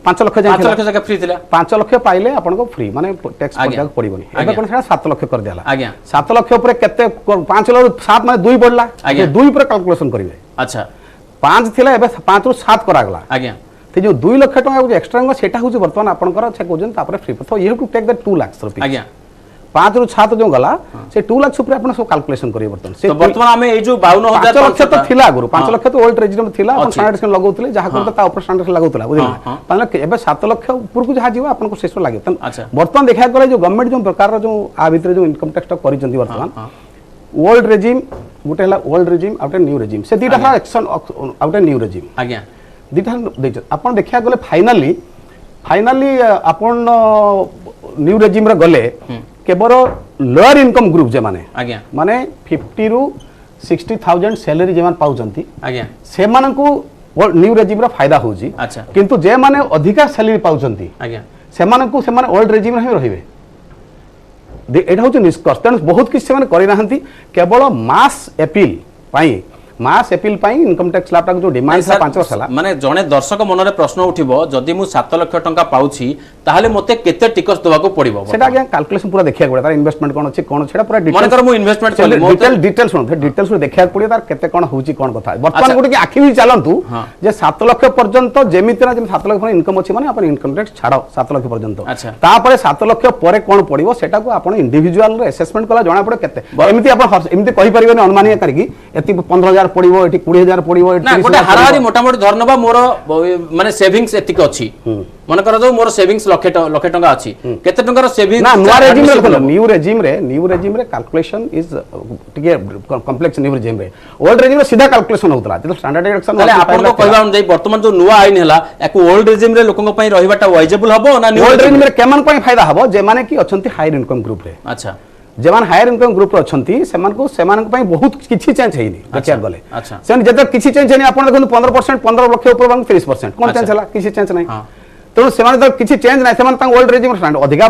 5 लाख जगह फ्री थिला 5 लाख पाइले आपनको फ्री माने टैक्स पड़िया पड़िबोनी एबे कोन 7 लाख कर देला आज्ञा 7 लाख ऊपर केते 5 लाख 7 माने 2 पड़ला 2 पर कैलकुलेशन करिवे अच्छा 5 थिला एबे 5 रु 7 करागला आज्ञा ते जो 2 लाख टका जो एक्स्ट्रा सेटा होची वर्तमान आपनकर से कोजन तापर फ्री तो you have to take the 2 lakh rupees आज्ञा 5 रु 7 जो गला से 2 लाख ऊपर आपण सब कैलकुलेशन करिवे वर्तमान से तो वर्तमान हमें ए जो 52000 लाख तो थिला आगु 5 लाख तो ओल्ड रेजिम थिला आपण स्टैंडर्ड से लगौतले जहा करता ता ऊपर स्टैंडर्ड से लगौतला बुझिला 5 लाख एबे 7 लाख ऊपर को जहा जीवा आपण को शेष लागे त वर्तमान देखा गले जो गवर्नमेंट जो प्रकार जो आ भीतर जो इनकम टैक्स करिसंती वर्तमान ओल्ड रेजिम गोटे हला old regime out new regime से दीटा था एक्शन आउट न्यू रेजिम आज्ञा दीटा देछ आपण देखा गले फाइनली आपण न्यू रेजिम रे गले केवल लोअर इनकम ग्रुप जे माने आज्ञा माने 50 रु 60,000 सैलरी जे मान पाउचंती आज्ञा से मानन को न्यू रेजिम रा फायदा होजी अच्छा किंतु जे माने अधिका सैलरी पाउचंती आज्ञा से मानन को से माने ओल्ड रेजिम रे रहिबे एटा होची निष्कर्ष तेणु बहुत किसी से करि नाहंती केवल मास एपील पाई इनकम टैक्स स्लैब जो डिमांड था 5 वर्ष हला माने जने दर्शक मनरे प्रश्न उठिबो जदि मु 7 लाख टंका पाउछि ताहाले मते केते टिकस दबा को पड़िबो सेटा आगे कैलकुलेशन पूरा देखिया पड़े तार इन्वेस्टमेंट कोन अछि कोन छेडा पूरा माने कर मु इन्वेस्टमेंट कली डिटेल्स सुन डिटेल्स देखिया पड़े तार केते कोन होछि कोन कथा वर्तमान गुडी के आखि भी चालंतु जे 7 लाख पर्यंत जेमितिना जे 7 लाख इनकम अछि माने अपन इनकम टैक्स छाड़ो 7 लाख पर्यंत तापरे 7 लाख परे कोन पड़िबो सेटा को अपन इंडिविजुअल रे असेसमेंट कला जणा पड़े केते एमिति अपन एमिति कहि परिबेनी अनुमानिया करिकि एति 15000 पड़िबो एति 20000 पड़िबो ना गोटे हाराहारी मोटामोटी धरनबा मोर माने सेविंग्स एतिक अछि मन कर जो मोर सेविंग्स लखे टंका अछि केते टंकार सेविंग ना न्यू रेजिम रे कैलकुलेशन इज टिके कॉम्प्लेक्स न्यू रेजिम रे ओल्ड रेजिम रे सीधा कैलकुलेशन होतला तो स्टैंडर्ड डिडक्शन ताले आपन को कहबा नै वर्तमान जो नुवा आइन हला एको ओल्ड रेजिम रे लोकन पई रहिबाटा वाइजेबल हबो ना न्यू ओल्ड रेजिम रे केमन पई फायदा हबो जे माने कि अछंती हायर इनकम ग्रुप रे अच्छा जेमान हायर इनकम ग्रुप रे अछंती सेमान को पई बहुत किछि चेंज हेनी बचिया गले अच्छा सेन जते किछि चेंज हेनी आपन देखु 15% 15 लाख ऊपर 30% कोन चेंज हला किछि चेंज नै तेणु से किसी चेंज ना ओल्ड रेजिम स्टैंड अधिका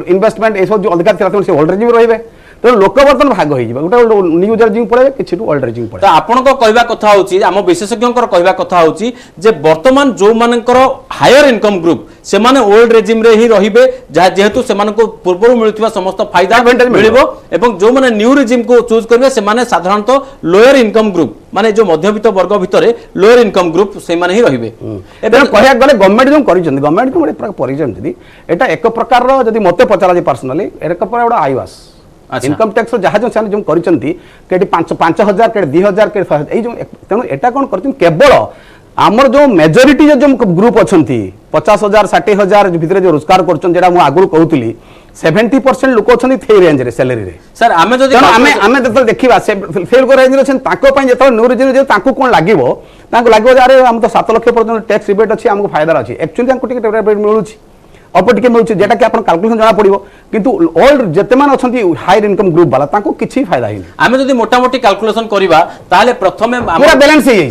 इन्वेस्टमेंट ये सब जो अधिका से ओल्ड रेजिम रे तेणु लोक बर्तन भाग हो गोटे न्यू रेजिम पड़े कि ओल्ड रेजिम पड़े। तो आपण कहवा कथा होची आम विशेषज्ञ कहवा कथा होची जे वर्तमान जो मानकर हायर इनकम ग्रुप से माने ओल्ड रेजिम रे ही रहिबे जेहेतु से मानको पूर्व मिलुथिबा समस्त फायदा मिलिबो एवं जो माने न्यू रेजिम को चूज करबे से माने साधारणतः लोअर इनकम ग्रुप माने जो मध्यवित्त वर्ग भितरे लोअर इनकम ग्रुप से माने ही रहिबे। एबे कहया गले गवर्नमेंट जो करिसेंती गवर्नमेंट को बड़े परिजेंती एटा एक प्रकार रो जदी मते पचारा जे पर्सनली एक प्रकार एडा आईवास इनकम टैक्स जहाँ जो जो कर 5,000 के 2,000 के तेणु एटा कौन कर केवल आमर जो मेजोरिटी जो ग्रुप अच्छा 50,000 60,000 भितर जो रोजगार कर आगुरी कहूली 70% लोक अच्छा रेंज रे सैलरी रे सर आमे जदि आमे देखा से लोक रेंज जो न्यू रेंज कौन लगे अरे आम तो 7 लाख पर्यटन टैक्स रिबेट अच्छी आमको फायदा अच्छी एक्चुअली मिलूँ अल्प टिके मिलूँ जेटा कि आपन कैलकुलेशन जाना पड़ो किंतु ओल्ड जेते मान अछंती हायर इनकम ग्रुप वाला ताको किछि फायदा ही आमे जदि मोटा मोटी कैलकुलेशन करबा ताले प्रथमे पूरा बैलेंस ही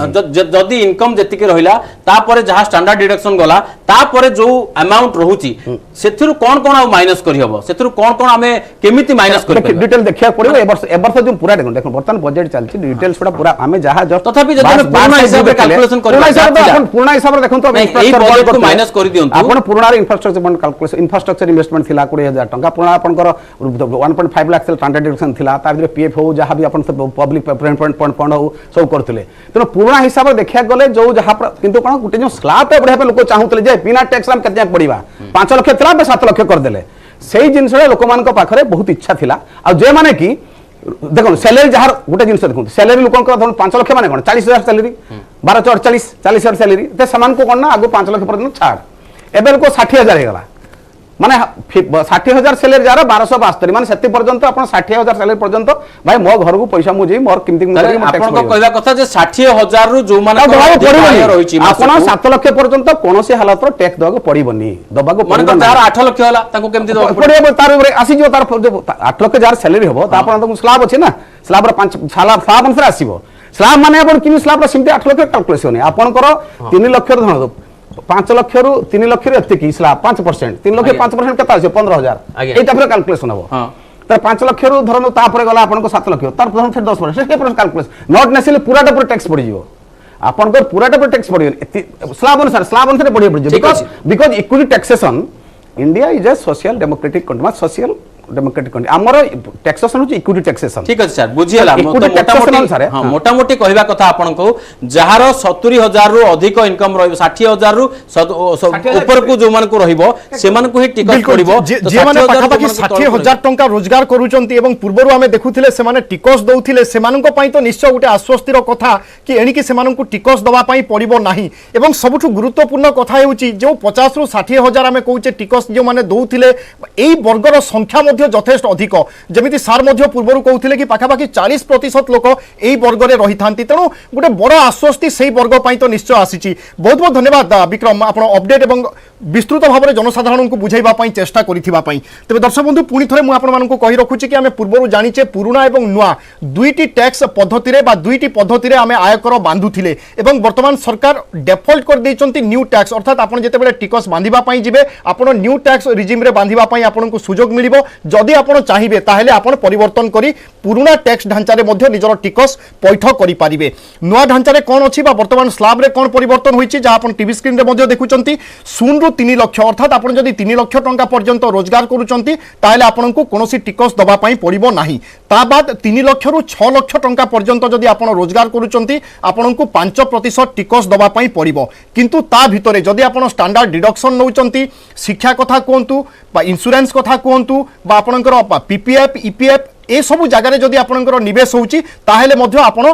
जदि इनकम जेति के रहिला तापरे जहा स्टैंडर्ड डिडक्शन गला तापरे जो अमाउंट रहूची सेथिरु कोन कोन आ माइनस करि हबो सेथिरु कोन कोन आमे केमिति माइनस करि डिटेल देखिया पड़ो एबर्ष जो पूरा देखो बर्तन बजट चलछि डिटेल्स पूरा आमे जहा जस्ट तथापि जदि पूर्ण हिसाब रे कैलकुलेशन करबा पूर्ण हिसाब रे देखो तो एई बजट को माइनस करि दियंतु आपण पूर्ण इंफ्रास्ट्रक्चर बंड कैलकुलेशन इंफ्रास्ट्रक्चर इन्वेस्टमेंट थिला 20,000 टंका पूर्ण आपनकर 1.5 लाख स्टैंडर्ड डिडक्शन थिला ता भितर पीएफ हो जहां भी अपन पब्लिक प्रेफरेंस फंड हो सब करथिले तेनो पूर्ण हिसाब रे देखिया गले जो जहां किंतु कोन गुटे जो स्लैब पे बढ़िया पे लोक चाहुतले जे बिना टैक्स हम केतना पड़ीबा 5 लाख थिला बे 7 लाख कर देले सेही जिंस रे लोक मान को पाखरे बहुत इच्छा थिला आ जे माने की देखो सैलरी जहां गुटे जिंस देखो सैलरी लोकन को 5 लाख माने कोन 40,000 सैलरी 12 सैलरी ते समान को कोन ना आगो 5 लाख पर्यंत छाड़ एबे को 60,000 हे गला माने 60,000 सैलरी जार 1272 माने सेति पर्यंत अपन 60,000 सैलरी पर्यंत भाई मो घर को पैसा मु जे मोर किमती आपन को कहबा कथा जे 60,000 रु जो माने रहिछि आपन 7 लाख पर्यंत कोनोसी हालत रो टैक्स दबाको पड़िबनी दबाको माने जार 8 लाख होला ताको केमती दबाको पड़िबो तार आसी जो तार 8 लाख जार सैलरी हबो ता आपन तो स्लैब अछि ना स्लैब रो 5 स्लैब अनुसार आसीबो स्लैब माने आपन किनि स्लैब रो सिमते 8 लाख कैलकुलेशन आपन करो 3 लाख रो धन 5 लाख रु 3 लाख रे एते की स्लैब 5% 3 लाख 5% केता আছে 15,000 एटा पर कैलकुलेशन हबो त 5 लाख रु धरनो ता पर गला आपन को 7 लाख तार धरनो फिर 10% से कैलकुलेशन नॉट नेसेसरली पूराटा पर टैक्स पड़ जिवो आपन को पूराटा पर टैक्स पड़ स्लैब अनुसार पड़ जिवो because equity taxation India is a social democratic country social democratic country हमर टैक्सेशन होची इक्विटी टैक्सेशन ठीक है सर बुझियला मोटा मोटी कहबा कथा आपन को जहार 70,000 रु अधिक इनकम रहबो 60,000 रु ऊपर को जो मान को रहबो से मान को ही टिकट पड़िबो जे माने पाखा 60,000 टंका रोजगार करूचंती एवं पूर्वरु हमें देखुथिले से माने टिकस दउथिले से मानन को पई तो निश्चय गुटे आश्वस्तिर कथा कि एणी कि से मानन को टिकस दबा पई पड़िबो नाही एवं सबुठु गुरुत्वपूर्ण कथा हेउची जो 50 रु 60,000 हमें कहूचे टिकस जो माने दउथिले एई वर्गर संख्या यथेष्ट अधिक जमिति सार पूर्व कहते कि पाखापाखि 40% लोक यही वर्ग में रही था तेणु गोटे बड़ आश्वस्ति से वर्ग तो निश्चय आसी बहुत बहुत धन्यवाद विक्रम आप अपडेट और विस्तृत भाव में जनसाधारण को बुझाइवाई चेष्टा करें तेज दर्शक बंधु पुणी थे मुझे कही रखुच्छी कि आम पूर्व जाचे पुराणा और नुआ दुईटी टैक्स पद्धति दुईटी पद्धति आम आयकर बांधुले वर्तमान सरकार डेफल्ट कर देइचंती न्यू टैक्स अर्थात आप जिते टिकस बांधापी जी आप न्यू टैक्स रिजिम रे बांधापी आपको सुजोग मिल जदि आपण चाहिए ताहले आपण परिवर्तन करी पुराना टैक्स ढांचारे मध्य निजर टिकस पैठ करि पारिबे नुआ ढांचारे कोन अछि बा वर्तमान स्लैब रे कोन परिवर्तन होइछि जा आपण टीवी स्क्रीन रे मध्य देखुचंती 0 रु 3 लाख अर्थात आपण जदि 3 लाख टंका पर्यंत रोजगार करूचंती ताहले आपनकु कोनोसी टिकस दबा पई पड़िबो नाही ता बाद 3 लाख रु 6 लाख टंका पर्यंत जदि आपण रोजगार करूचंती आपनकु 5% टिकस दबा पई पड़िबो किंतु ता भितरे जदि आपण स्टैंडर्ड डिडक्शन नउचंती शिक्षा कथा कोंतु बा इंश्योरेंस कथा कोंतु बा आपनकर पीपीएफ ईपीएफ ए सब जगह जदि आपनकर निवेश होउची ताहेले मध्य आपण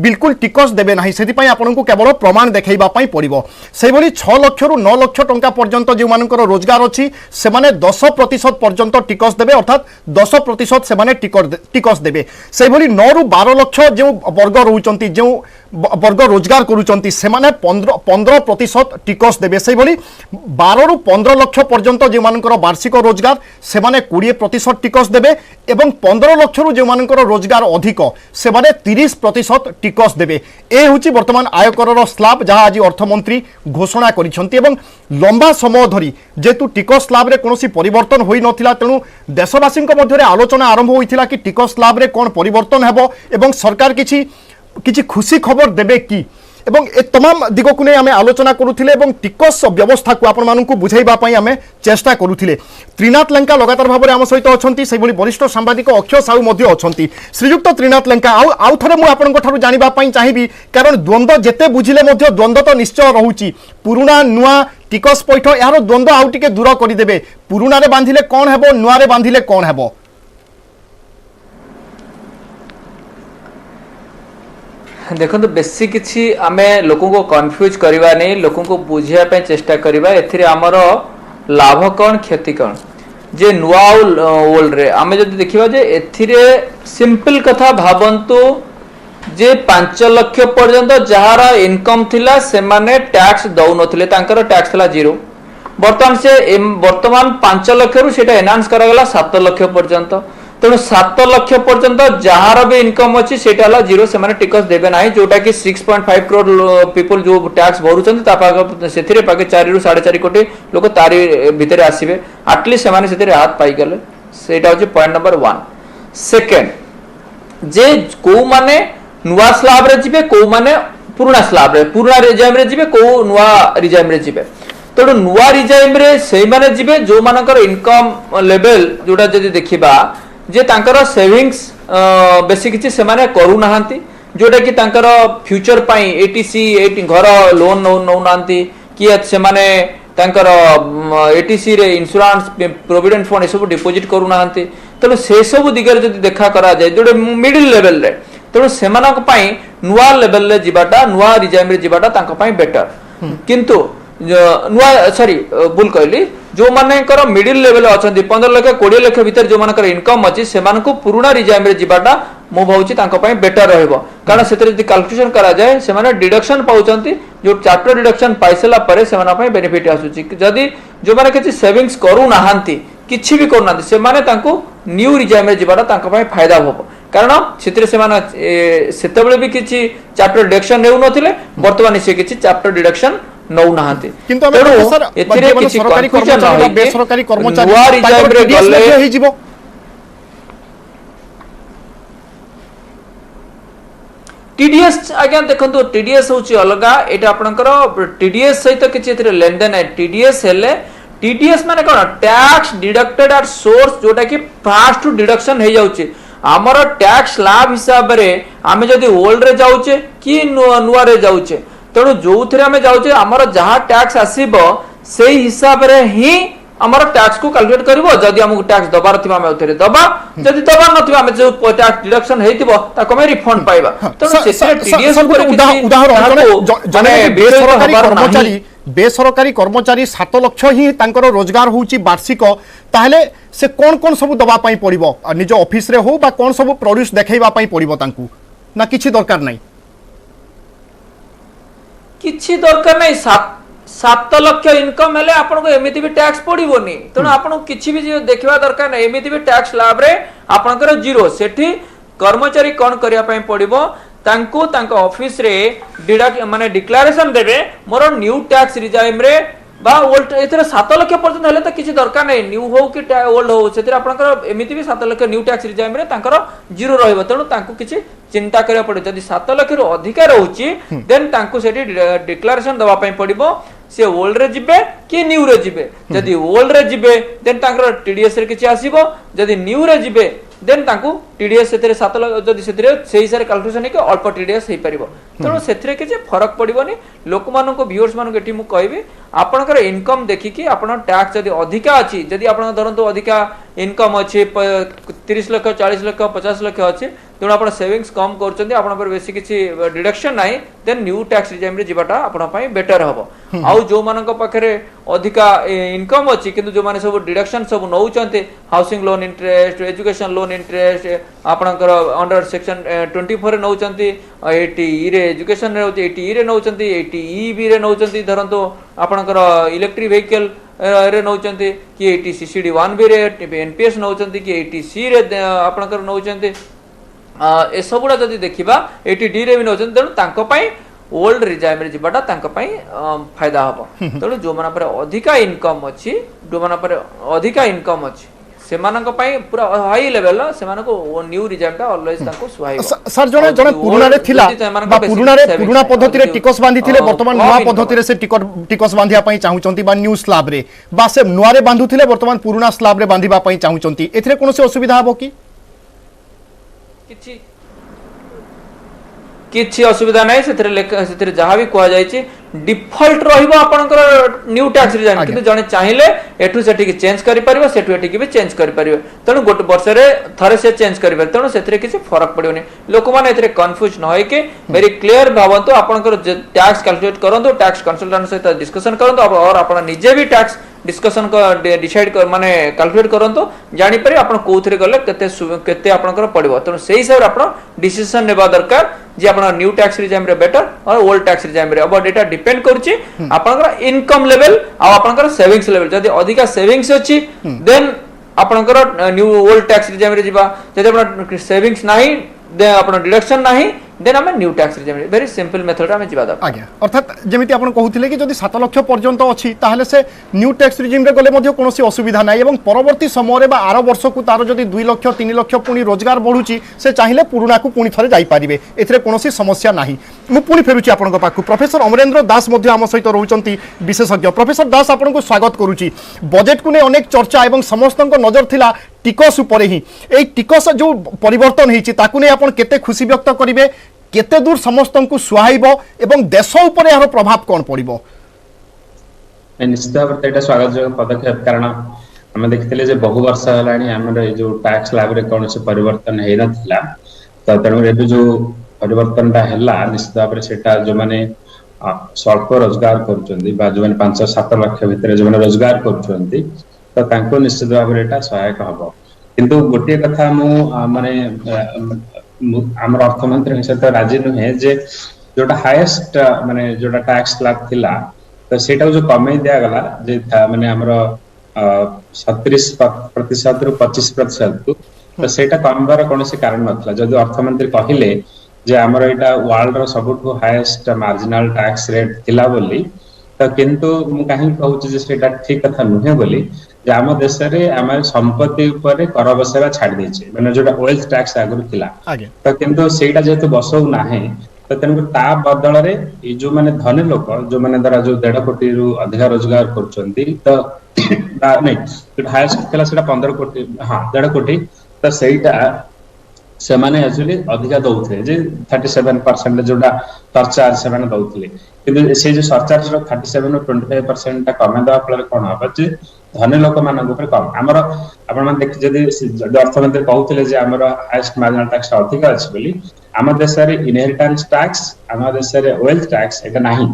बिल्कुल टिकस देबे नाही सेति आपको केवल प्रमाण देखैबा पई पड़िबो सेहि भली 6 लाख रु 9 लाख टंका पर्यंत जे मानकर रोजगार अछि से माने 10% पर्यंत टिकस देबे अर्थात 10% से माने टिकस देबे सेहि भली 9 रु 12 लाख जे वर्ग रहउचंती जे वर्ग रोजगार करूचंती से माने 15% टिकस देबे सेहि भली 12 रु 15 लाख पर्यंत जे मानकर वार्षिक रोजगार से माने 20% टिकस देबे एवं 15 लाख रु जे मानकर रोजगार अधिक से माने 30% नगद टिकस देबे ए होची वर्तमान आयकर स्लैब जहाँ आज अर्थमंत्री घोषणा करिसेंती एवं लंबा समय धरी जेतु टिकस स्लैब रे कोनोसी परिवर्तन होई नथिला तेणु देशवासी मध्य आलोचना आरंभ होइथिला कि टिकस स्लैब रे कोन परिवर्तन हेबो एवं सरकार किछि खुशी खबर देबे कि एवं ए तमाम दिग को नहीं आम आलोचना करुले टिकस व्यवस्था को आपण मानू बुझाइबा आम चेष्टा करुले। त्रिनाथ लेंका लगातार भाव में आम सहित अच्छा से वरिष्ठ सांबादिक अक्षय साहू अच्छा श्रीजुक्त त्रिनाथ लेंका आउ थे मुझे आपंठ जानापी चाहिए कारण द्वंद्व जिते बुझिले द्वंद्व तो निश्चय रोचे पुराणा नुआ टिकस पैठ यार द्वंद्व आउ टे दूर करदे पुराणा बांधिले कौन हेबो नुआ बांधिले कौन हेबो। देखो बेसी किसी आम लोक को कन्फ्यूज करवा नहीं लोक को बुझापी चेष्टा करवा एथिरे आमर लाभ कौन क्षति कौन जे नुआ ओल्ड रे आम जब देखा जे एथिरे सिंपल कथा भावंतु जे 5 लाख पर्यंत जार इनकम थिला से माने टैक्स दौ नथिले तांकर टैक्स थिला 0 वर्तमान 5 लाख रु सेटा एनहांस करागला 7 लाख पर्यंत तेणु 7 लाख पर्यंत जार भी इनकम अच्छी से 0 से टिकस देवे ना जोटा कि 6.5 करोड़ पीपल जो टैक्स भरुंट से 4 रु 4.5 कोटी लोक तारी भितर आसवे आटलिस्ट से हाथ पाईगले से पॉइंट नंबर 1। सेकेंड जे कौ माने नुआ स्लाब रे जिबे कौ माने पुराना स्लाब रे पुराना रिजाइम रे जिबे कौ नुआ रिजाइम रे जिबे तेणु नुआ रिजाइम रे से माने जिबे जो मानकर इनकम लेवल जोटा जदि देखिबा जे तांकर सेविंग्स बेसी किछि से माने करू नाहंती जोटा कि तांकर फ्यूचर पाई एटीसी घर लोन नौ नांती कि से माने तांकर एटीसी रे इंश्योरेंस प्रोविडेंट फंड सब डिपॉजिट करू नाहंती तेणु से सब दिगरे जदि देखा करा जाय जोटे मिडिल लेवल रे तेणु सेमानक पाई नुआ लेवल रे जिबाटा नुआ रिजाइम रे जिबाटा तांको पाई बेटर किंतु नुआ सॉरी भूल कहली जो मानकर मिडिल लेवल अच्छा 15 लाख 20 लाख भीतर जो मानकर इनकम अच्छी से पुराना रिजाइम रे जिबाटा मो भावुची तांको पाई बेटर रहइबो कारण से कैलकुलेशन करा जाए से माने डिडक्शन पाउचंती जो चैप्टर डिडक्शन पाइसला परे से माने पाई बेनिफिट आसुची जदी जो माने किछि सेविंग्स करू नाहंती किछि भी करू नाहंती से माने तांको न्यू रिजाइम रे जिबाटा तांको पाई फायदा होबो कारण सेतरे से माने सेतबेले भी किछि चैप्टर डिडक्शन नेउ नथिले वर्तमान से किछि चैप्टर डिडक्शन नौ नाहंती किंतु सर एथिरे किछि सरकारी कर्मचारी बेसरकारी कर्मचारी नुआ रिजाइम रे गले हे जिवो टीडीएस आज्ञा देखंतु टीडीएस होची अलगा एटा आपनकर टीडीएस सहित किछि एथिरे लेनदेन है टीडीएस हेले टीडीएस माने कोन टैक्स डिडक्टेड एट सोर्स जोटा कि फास्ट डिडक्शन हे जाउची हमर टैक्स लाभ हिसाब रे आमे जदी ओल्ड रे जाउचे कि नुआ रे जाउचे तेणु जो थे आम जाऊे आमर जहाँ टैक्स आसब से हिसाब रे ही आमर टैक्स को कैलकुलेट करबो जदी हमको टैक्स दबार थिबा हम उतरे दबा जदी दबार नथिबा हम जो टैक्स डिडक्शन हेतिबो ताको हम रिफंड पाइबा तेणु से टीडीएस ऊपर उदाहरण माने बेसरकारी कर्मचारी 7 लाख ही तांकर रोजगार होउची वार्षिक ताहले से कोन कोन सब दबा पाई पड़िबो निज ऑफिस रे हो बा कोन सब प्रोड्यूस देखाइबा पाई पड़िबो तांकू ना किछि दरकार नाही किछि दरकार नहीं 7 लाख इनकम हेले आपन को एमिति भी टैक्स पड़िबोनी तेणु आपन किछि भी देखिबा दरकार नहीं एमिति भी टैक्स लाभ रे आपनकर 0 सेठी कर्मचारी कोन करिया पई पड़िबो तांको तांको ऑफिस रे डिडक्ट माने डिक्लेरेशन देबे मोर न्यू टैक्स रिजाइम रे बा ओल्ड एथरे 7 लाख पर्यंत हेले त किछि दरकार नहीं न्यू हो कि ओल्ड हो सेतिर आपनकर एमिति भी 7 लाख न्यू टैक्स रिजाइम रे तांकर 0 रहइबो तेणु तांको किछि चिंता करिया पड़े जदि 7 लाख रु अधिक रहउची देन तांको सेठी डिक्लेरेशन दबा पई पड़िबो से ओल्ड रे जिबे कि न्यू रे जिबे जदि ओल्ड रे जिबे देन तांकर टीडीएस रे किछि आसीबो जदि न्यू रे जिबे देन तांको टीडीएस सेतरे 7 लाख जदि सेतरे सेही सारे कैलकुलेशन के अल्प टीडीएस हे परिबो तेणु सेतरे किछि फरक पड़िबोनी लोक मानको को व्यूअर्स मानको एठी मु कहबी आपनकर इनकम देखिकी आपन टैक्स जदि अधिका अछि जदि आपन धरंतु अधिका इनकम अछि 30 लाख 40 लाख 50 लाख अछि तेणु आप सेविंग्स कम कर बेसी किसी डिडक्शन ना देन न्यू टैक्स रिजाइम रे जिबाटा आपण पई बेटर हबो आउ जो मानक पाखरे अधिका इनकम अछि किंतु जो माने सब डिडक्शन सब नउचंते housing loan interest education loan interest आपनकर अंडर सेक्शन 24 रे नउचंती 80 रे एजुकेशन रे 80 रे नउचंती 80 ईबी रे नउचंती धरंतो आपनकर इलेक्ट्रिक व्हीकल रे नउचंती कि 80 सीसीडी 1 बी रे एनपीएस नउचंती कि 80 सी रे आपनकर नउचंती एसबुड़ा जदि देखा ये डी रे भी नौ तेणु ओल्ड रिजाइम रे जीवाटा फायदा हम तेणु जो मैंने अधिका इनकम अच्छी जो मैंने अधिका इनकम अच्छी से पूरा हाई लेवल से न्यू रिजाइमटा ऑलवेज ताको सुहाइबो सर जने जने पुरुना रे थिला बा पुरुना रे पुरुना पद्धति रे टिकस बांधी थिले वर्तमान नवा पद्धति रे से टिकस बांधिया पई चाहुचंती बा न्यू स्लैब रे बा से नुआ रे बांधु थिले वर्तमान पुरुना स्लैब रे बांधिबा पई चाहुचंती एथिरे कोनोसी असुविधा हबो की किछि असुविधा नै से जहाँ भी कह जाय डिफॉल्ट रहिबो आपनकर न्यू टैक्स रिजाइम किंतु जने चाहिले एठु सेठी के चेंज करि परिबो सेठु एठी के भी चेंज करि परिबो तणु गोटे वर्ष रे थरे से चेंज करि परिबो तणु सेथरे किछि फरक पडियोनी लोक माने एथरे कंफ्यूज न होय के वेरी क्लियर भावंतु आपनकर टैक्स कैलकुलेट करंतु टैक्स कंसल्टेंट सहित डिस्कशन करंतु और आपण निजे भी टैक्स डिस्कशन डिसाइड कर माने कैलकुलेट करंतु जानि परि आपण कोथरे गले केते आपनकर पडिबो तणु सेही हिसाब रे आपण डिसीजन नेबा दरकार जे आपण न्यू टैक्स रिजाइम रे बेटर और ओल्ड टैक्स रिजाइम रे अब डेटा डिपेंड करूची आपनकर इनकम लेवल आ आपनकर सेविंग्स लेवल जदी अधिका सेविंग्स अछि देन आपनकर न्यू ओल्ड टैक्स रिजाइम रे जिबा जदी आपण सेविंग्स नाही देन आपण डिडक्शन नाही देन हमें new tax regime very simple method हमें जिबा दरकार आज्ञा अर्थात जेमिति आपण कहउथिले कि जदी 7 लाख पर्यंत अछि ताहले से न्यू टैक्स रिजिम रे गले मध्ये कोनोसी असुविधा नाही एवं परवर्ती समय रे बा आरो वर्ष को तारो जदी 2 लाख 3 लाख पुनी रोजगार बढ़ुची से चाहिले पुरुना को पुनी थरे जाई परिबे एथरे कोनोसी समस्या नाही मु पुनी फेरुची आपन को पाखु प्रोफेसर अमरेंद्र दास मध्ये हम सहित रहउचंती विशेषज्ञ प्रोफेसर दास आपन को स्वागत करूची बजेट को ने अनेक चर्चा एवं समस्त को नजर थिला टिकस ऊपर ही ए टिकस जो परिवर्तन हिची ताकु ने आपन केते खुशी व्यक्त करिवे केते दूर समस्त को सुहाइबो एवं देश ऊपर यार प्रभाव कोन पड़िबो निश्चित भाव एटा स्वागत पदक्षेप कारण हम देखिले जे बहु वर्ष हलानी हमर जो टैक्स स्लैब रे कोन से परिवर्तन हे नथिला तो तेणु एबे जो परिवर्तनटा हला निश्चित भाव सेटा जो माने स्वल्प रोजगार करचंदी बा जो माने 5-7 लाख भितर जो माने रोजगार करचंदी तो तांको निश्चित भाव एटा सहायक हबो किंतु गोटे कथा मु माने आमर अर्थमंत्री सहित राजी नुहे जे जोटा हाईएस्ट माने जोटा टैक्स स्लैब थिला तो सेटा जो कमे दिया गला जे माने हमर 37% रु 25% को तो सेटा कमबार कोनोसी कारण नथला जदि अर्थमंत्री कहिले जे हमर एटा वर्ल्ड रो सबटु हाईएस्ट मार्जिनल टैक्स रेट थिला बोली तो किंतु मु काहे कहूची जे सेटा ठीक कथा नुहे बोली जे आम देश रे आम संपत्ति ऊपर कर बसेवा छाड़ देछे माने जोटा वेल्थ टैक्स आगु थिला तो किंतु सेटा जेतु बसौ नाही तो तेनु ता बदल रे ई जो माने धनी लोक जो माने दरा जो 1.5 कोटी रु अधिक रोजगार करचंती तो नहीं तो हाईएस्ट थिला सेटा 15 कोटी हां 1.5 कोटी तो सेटा से माने एक्चुअली अधिक दउथले जे 37% जोटा सरचार्ज से माने दउथले किंतु से जो सरचार्ज रो 37 रो 25% ता कमे दवा फल कोन होबा जे धनी लोक मानक ऊपर कम हमर आपण मन देख जदी अर्थमंत्री कहउतले जे हमर हाईएस्ट मार्जिनल टैक्स अधिक अछि बोली हम देश रे इनहेरिटेंस टैक्स हम देश रे वेल्थ टैक्स एटा नाही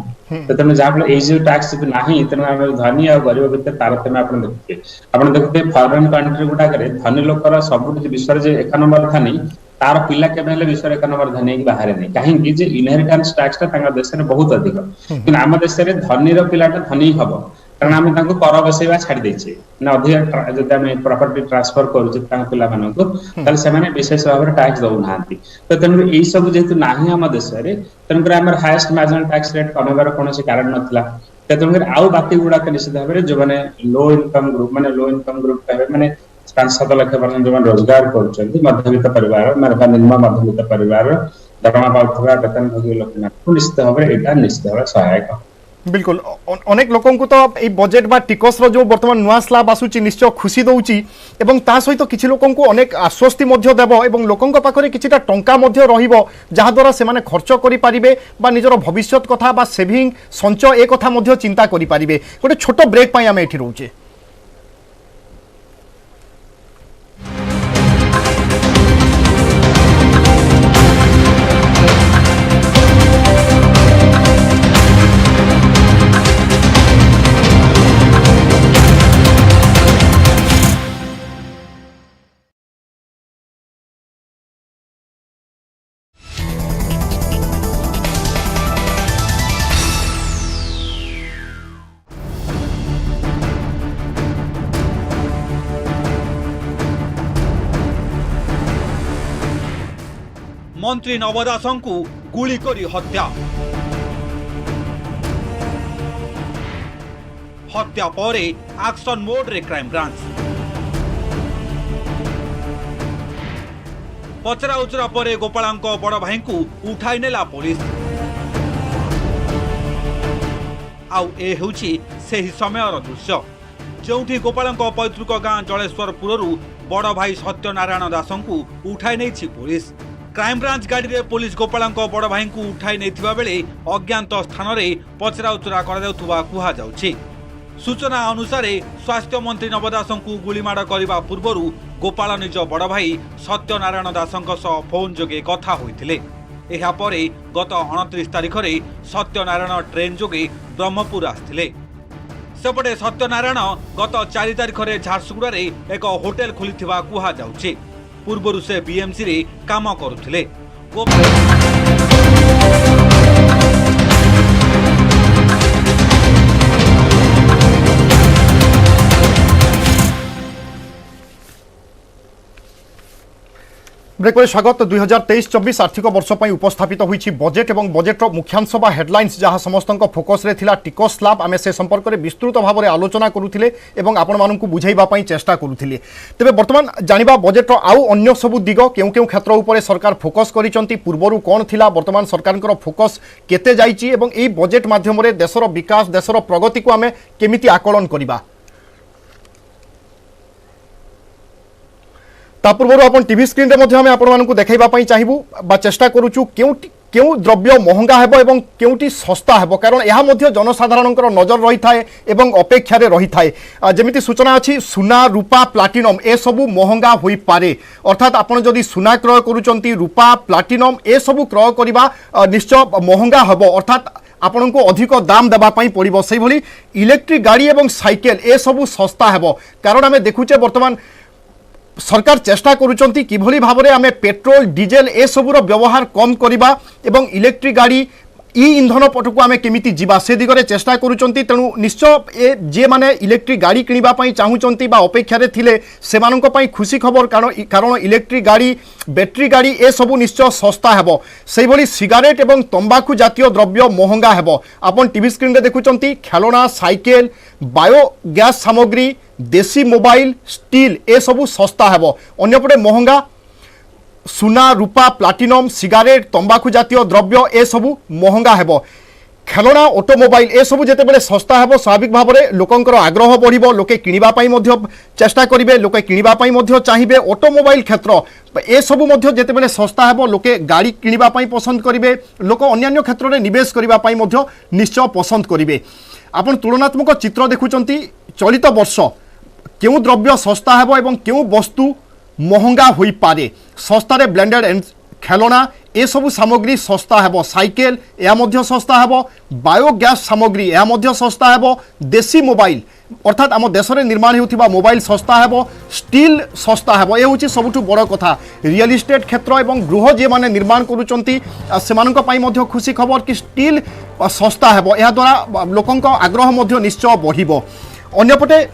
तो तने जाबले ए जो टैक्स भी नाही इतना हम धनी और गरीब भितर तारतम्य आपण देखते फॉरेन कंट्री गुडा करे धनी लोकर सब विश्व रे जे 1 नंबर थानी तार पिला केबे ले विश्व रे 1 नंबर धनी की बाहर नै काहे कि जे इनहेरिटेंस टैक्स ता तांगा देश रे बहुत अधिक कि हम देश रे धनी रो पिलाटा धनी हबो कारण आम तांको कर बसेवा छाड़ देछे ना अधिक जदि हम प्रॉपर्टी ट्रांसफर करू जे तांको पिला मानको ताले से माने विशेष भाव रे टैक्स दउ नांती तो तनु एई सब जेतु नाही हम देश रे तनु हमर हाईएस्ट मार्जिनल टैक्स रेट कमेबार कोनोसी कारण नथला तनु आउ बाकी गुडा के निश्चित भाव रे जो माने लो इनकम ग्रुप कहबे माने 5-7 लाख पर्यंत जो रोजगार करचंती मध्यवित्त परिवार माने निम्न मध्यवित्त परिवार दरमा पाउथबा वेतनभोगी लोक निश्चित भाव रे एटा निश्चित भाव सहायक बिल्कुल अनेक लोकों को तो ये बजेट बा टिकस रो जो वर्तमान नुआ स्लैब आसुची निश्चय खुशी दउची एवं ता सहित किछि लोकों को अनेक आश्वस्ति मध्य देबो एवं लोकों को पाखरे किछिटा टंका मध्य रहिबो जहा द्वारा से माने खर्च करि पारिबे बा निजर भविष्यत कथा बा सेविंग संचय ए कथा मध्य चिंता करि पारिबे गोटे छोट ब्रेक पई हम एठी रहउचे। मंत्री नव दासंकु गुली करी हत्या। हत्या परे एक्शन मोड रे क्राइम ब्रांच। पचरा उचरा परे गोपालंक बड़ भाई को उठाई नेला पुलिस। आउ ए हेउछि सेही समयर दृश्य जोठी गोपालंक पैतृक गाँ जलेश्वरपुर बड़ भाई सत्यनारायण दासंकु उठाई नेछि पुलिस। क्राइम ब्रांच गाड़ी रे पुलिस गोपालंक बड़ भाई को उठाई नेथिबा बेले अज्ञात स्थान रे पचरा उचरा कर जाउथुबा कुहा जाउछि। सूचना अनुसार स्वास्थ्य मंत्री नव दासंकु गुलीमाड़ करने पूर्व गोपाल निज बड़ भाई सत्यनारायण दासंक सह फोन जोगे कथा होइथिले। एहा परे गत 29 तारिख रे सत्यनारायण ट्रेन जोगे ब्रह्मपुर आस्थिले। सेपटे सत्यनारायण गत 4 तारिख रे झारसुगुड़ा रे एक होटेल खोलिथिबा कुहा जाउछि। पूर्वरु से बीएमसी रे काम करुथिले। ब्रेक पर स्वागत। 2023-24 आर्थिक वर्ष पर उपस्थापित होइछि बजेट और बजेट मुख्यांश बा हेडलाइंस जहाँ समस्त फोकस रे थिला टिकस स्लैब। आमे से संपर्क में विस्तृत भाव में आलोचना करुथिले एवं आपण मानकु बुझाइबा पई चेष्टा करुथिले। तेबे वर्तमान जानिबा बजेट आउ अन्य सबु दिग केउ केउ क्षेत्र उपरे सरकार फोकस करिसंती, पूर्वरु कोन थिला, वर्तमान सरकारकर फोकस केते जाइछि एवं एई बजेट माध्यम रे देशर विकास देशर प्रगति को आमे केमिति आकलन करिबा। पूर्व आप टीवी स्क्रीन में आपको देखा चाहिए चेष्टा करुचु क्यों द्रव्य महंगा हेबो एवं क्योंटी सस्ता हेबो, कारण यह जनसाधारण नजर रही थाए एवं अपेक्षा रही थाए। जमिति सूचना अच्छी सुना रूपा प्लाटिनम ए सबु महंगा होई पारे, अर्थात आपण जदि सुना क्रय करुचंती रूपा प्लाटिनम ए सबु क्रय करिबा निश्चय महंगा हेबो, अर्थात आपण को अधिक दाम देबा पई पड़िबो। सेहि भली इलेक्ट्रिक गाड़ी एवं साइकेल ए सबु सस्ता हेबो, कारण आमे देखुचे वर्तमान सरकार चेष्टा करुचंती किभली भाबरे आमे पेट्रोल डीजेल ए सबुर व्यवहार कम करिबा एवं इलेक्ट्रिक गाड़ी ई इंधन पटकू आमे केमिति जीवा से दिगरे चेष्टा करुचंती। तेणु निश्चय ए जे माने इलेक्ट्रिक गाड़ी किनिबा पई चाहुचंती बा अपेक्षा रे थिले सेमानंको पई खुशी खबर, कारण इलेक्ट्रिक गाड़ी बैटरी गाड़ी ए सबु निश्चय सस्ता हेबो। सेहि भली सिगारेट एवं तंबाकू जातीय द्रव्य महंगा हेबो। आपण टीवी स्क्रीन रे देखुचंती खेलना साइकेल बायोगैस सामग्री देसी मोबाइल स्टील ए सबु सस्ता हेबो। अन्यपटे महंगा सुना रूपा प्लाटिनम सिगारेट तंबाकू जातीय द्रव्य ए सबु महंगा हेबो। खेलना ऑटोमोबाइल ए सबु जेतेबेले सस्ता हेबो, स्वाभाविक भाव में लोकंकर आग्रह बढ़िबो, लोके किनिबा पई मध्य चेष्टा करिवे, लोके किनिबा पई मध्य चाहिबे। ऑटोमोबाइल क्षेत्र ए सबु मध्य जेतेबेले सस्ता हेबो लोके गाड़ी किनिबा पई पसंद करिवे, लोक अन्य क्षेत्र में निवेश करिबा पई मध्य निश्चय पसंद करिवे। आपण तुलनात्मक चित्र देखुचंती चलित वर्ष क्यों द्रव्य सस्ता हेबो एवं क्यों वस्तु महंगा होई पारे। सस्तारे ब्लेंडेड एंड खेलना ए सबु सामग्री सस्ता हेबो, साइकेल या मध्य सस्ता हेबो, बायोगैस सामग्री या मध्य सस्ता हेबो, देसी मोबाइल अर्थात आम देश में निर्माण होउथिबा मोबाइल सस्ता हेबो, स्टील सस्ता हेबो। ए होछि सबुठु बड़ कथा। रियल एस्टेट क्षेत्र एवं गृह जे माने निर्माण करूचंती सेमानक पई मध्य खुशी खबर कि स्टील सस्ता हेबो, या द्वारा लोकंक आग्रह मध्य निश्चय बढ़िबो। अन्यपटे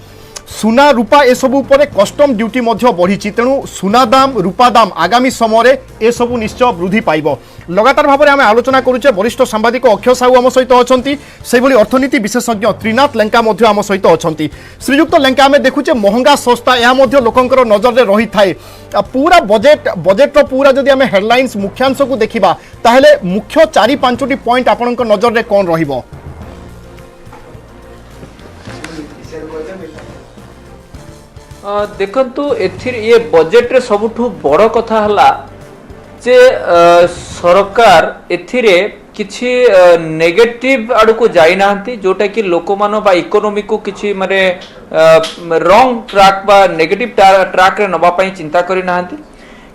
सुना रूपा ए सबु उपरे कस्टम ड्यूटी मध्य बढ़ी, तेणु सुना दाम रूपा दाम आगामी समय ए सबु निश्चय वृद्धि पाइबो। लगातार भाव में आम आलोचना करुचे। वरिष्ठ सांबादिक अक्षय साहू आम सहित अच्छा, से भली अर्थनीति विशेषज्ञ त्रिनाथ लेंका मध्य आम सहित अच्छा। श्रीयुक्त लेंका आम देखुचे महंगा सस्ता यह लोकंकर नजर में रही थाए। पूरा बजेट पूरा जदि आम हेडलाइंस मुख्यांश को देखा ताहले मुख्य 4-5टी पॉइंट आपणक नजर में कौन रहिबो? देखंतु एथिर ये बजेट रे सबुठु बड़ कथा हला जे सरकार एथिरे किछि नेगेटिव आड़ को जाई नाहंती, जोटा कि लोक मान बा इकोनॉमी को किछि माने रॉन्ग ट्रैक बा नेगेटिव ट्रैक रे नबा पई चिंता करि नाहंती।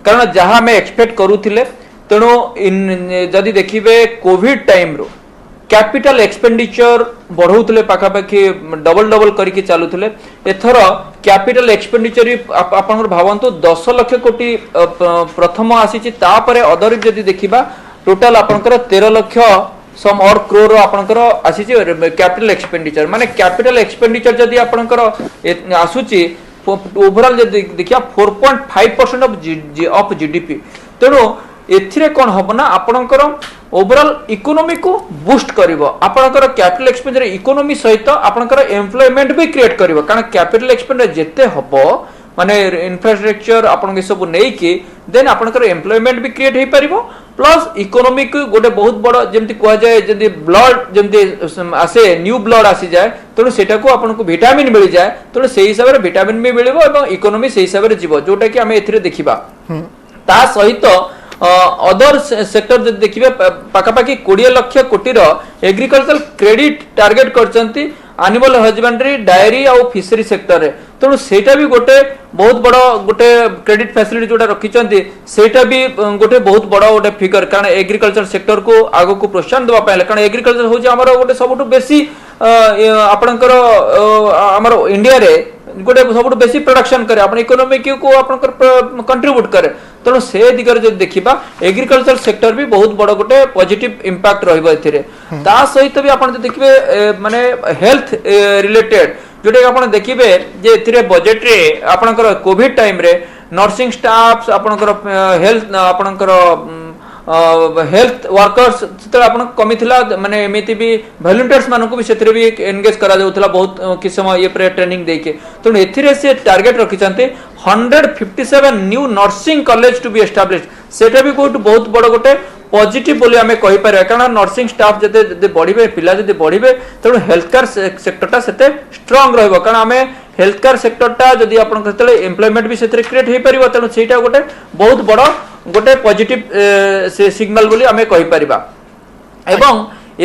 कारण जहां हमें एक्सपेक्ट करूथिले, तेणु जदि देखिबे कोविड टाइम रो कैपिटल एक्सपेंडिचर बढ़ौले पाखापाखि डबल करके चलुले। एथर कैपिटल एक्सपेंडिचर आपन भावंतु 10 लाख कोटी प्रथम आसी, अदर जदि देखिबा टोटल आपनकर 13 लाख सम और क्रोर आपनकर आसी कैपिटल एक्सपेंडिचर। माने कैपिटल एक्सपेंडिचर जदि आपनकर आसुची ओवरऑल जदि देखिया 4.5% ऑफ जीडीपी। तेणु एथिरे कोन हबो ना आपनकर ओवरऑल इकोनॉमी को बूस्ट करिवो आपनकर कैपिटल एक्सपेंडिचर इकोनॉमी सहित आपनकर एम्प्लॉयमेंट भी क्रिएट करिवो कारण कैपिटल एक्सपेंडिचर जेते हबो माने इंफ्रास्ट्रक्चर आपन के सब नै कि देन आपनकर एम्प्लॉयमेंट भी क्रिएट हे परिबो प्लस इकोनॉमी को गोटे बहुत बड़ जेमति कोआ जाय जेमति ब्लड जेमति आसे न्यू ब्लड आसी जाय तो सेटा को आपन को विटामिन मिल जाय तो सेही हिसाब रे विटामिन भी मिलिबो एवं इकोनॉमी सेही हिसाब रे जीवो जोटा कि हमें एथिरे देखिबा ता सहित अदर सेक्टर जब देखिए पाखापाखि 20 लाख कोटी एग्रीकल्चर क्रेडिट टार्गेट करचंती एनिमल हजबेंड्री डायरी और फिशरी सेक्टर रे तेणु सेटा भी गोटे बहुत बड़ गोटे क्रेडिट फैसिलिटी जोटा रखिचंती सेटा भी गोटे बहुत बड़ गोटे फिगर कारण एग्रीकल्चर सेक्टर को आगो को प्रोत्साहन देवा पाए कारण एग्रीकल्चर होची हमर गोटे सबटु बेसी आपनकर हमर इंडिया रे गोटे सबटु बेसी प्रोडक्शन करे अपन इकोनॉमी को आपनकर कंट्रीब्यूट करे तेणु से दिगरे जब देखिबा एग्रीकल्चर सेक्टर भी बहुत बड़ गोटे पॉजिटिव इंपैक्ट रहइबो एथिरे ता सहित भी आपण देखिबे माने हेल्थ रिलेटेड जोटे आपण देखिबे जे एथिरे बजट रे आपनकर कोविड टाइम रे नर्सिंग स्टाफ आपनकर हेल्थ आपनकर हेल्थ वर्कर्स जिते आपन कमी थिला माने एमिति भी वॉलंटियर्स मानको भी सेथिरे भी एंगेज करा जाउथला बहुत कि समय ये प्रे ट्रेनिंग देके तो एथिरे से टारगेट रखिचंते 157 new nursing college to be established सेटा भी बहुत बड़ गोटे पॉजिटिव बोली आमे कहि पारे कारण नर्सिंग स्टाफ जते बढ़िबे पिला जते बढ़िबे तेणु हेल्थ केयर सेक्टरटा सेते स्ट्रांग रहइबो कारण आमे हेल्थ केयर सेक्टरटा जदि आपन कतले एम्प्लॉयमेंट भी सेते क्रिएट हे परिबो तेणु सेटा गोटे बहुत बड़ गोटे पॉजिटिव सिग्नल बोली आमे कहि परिबा एवं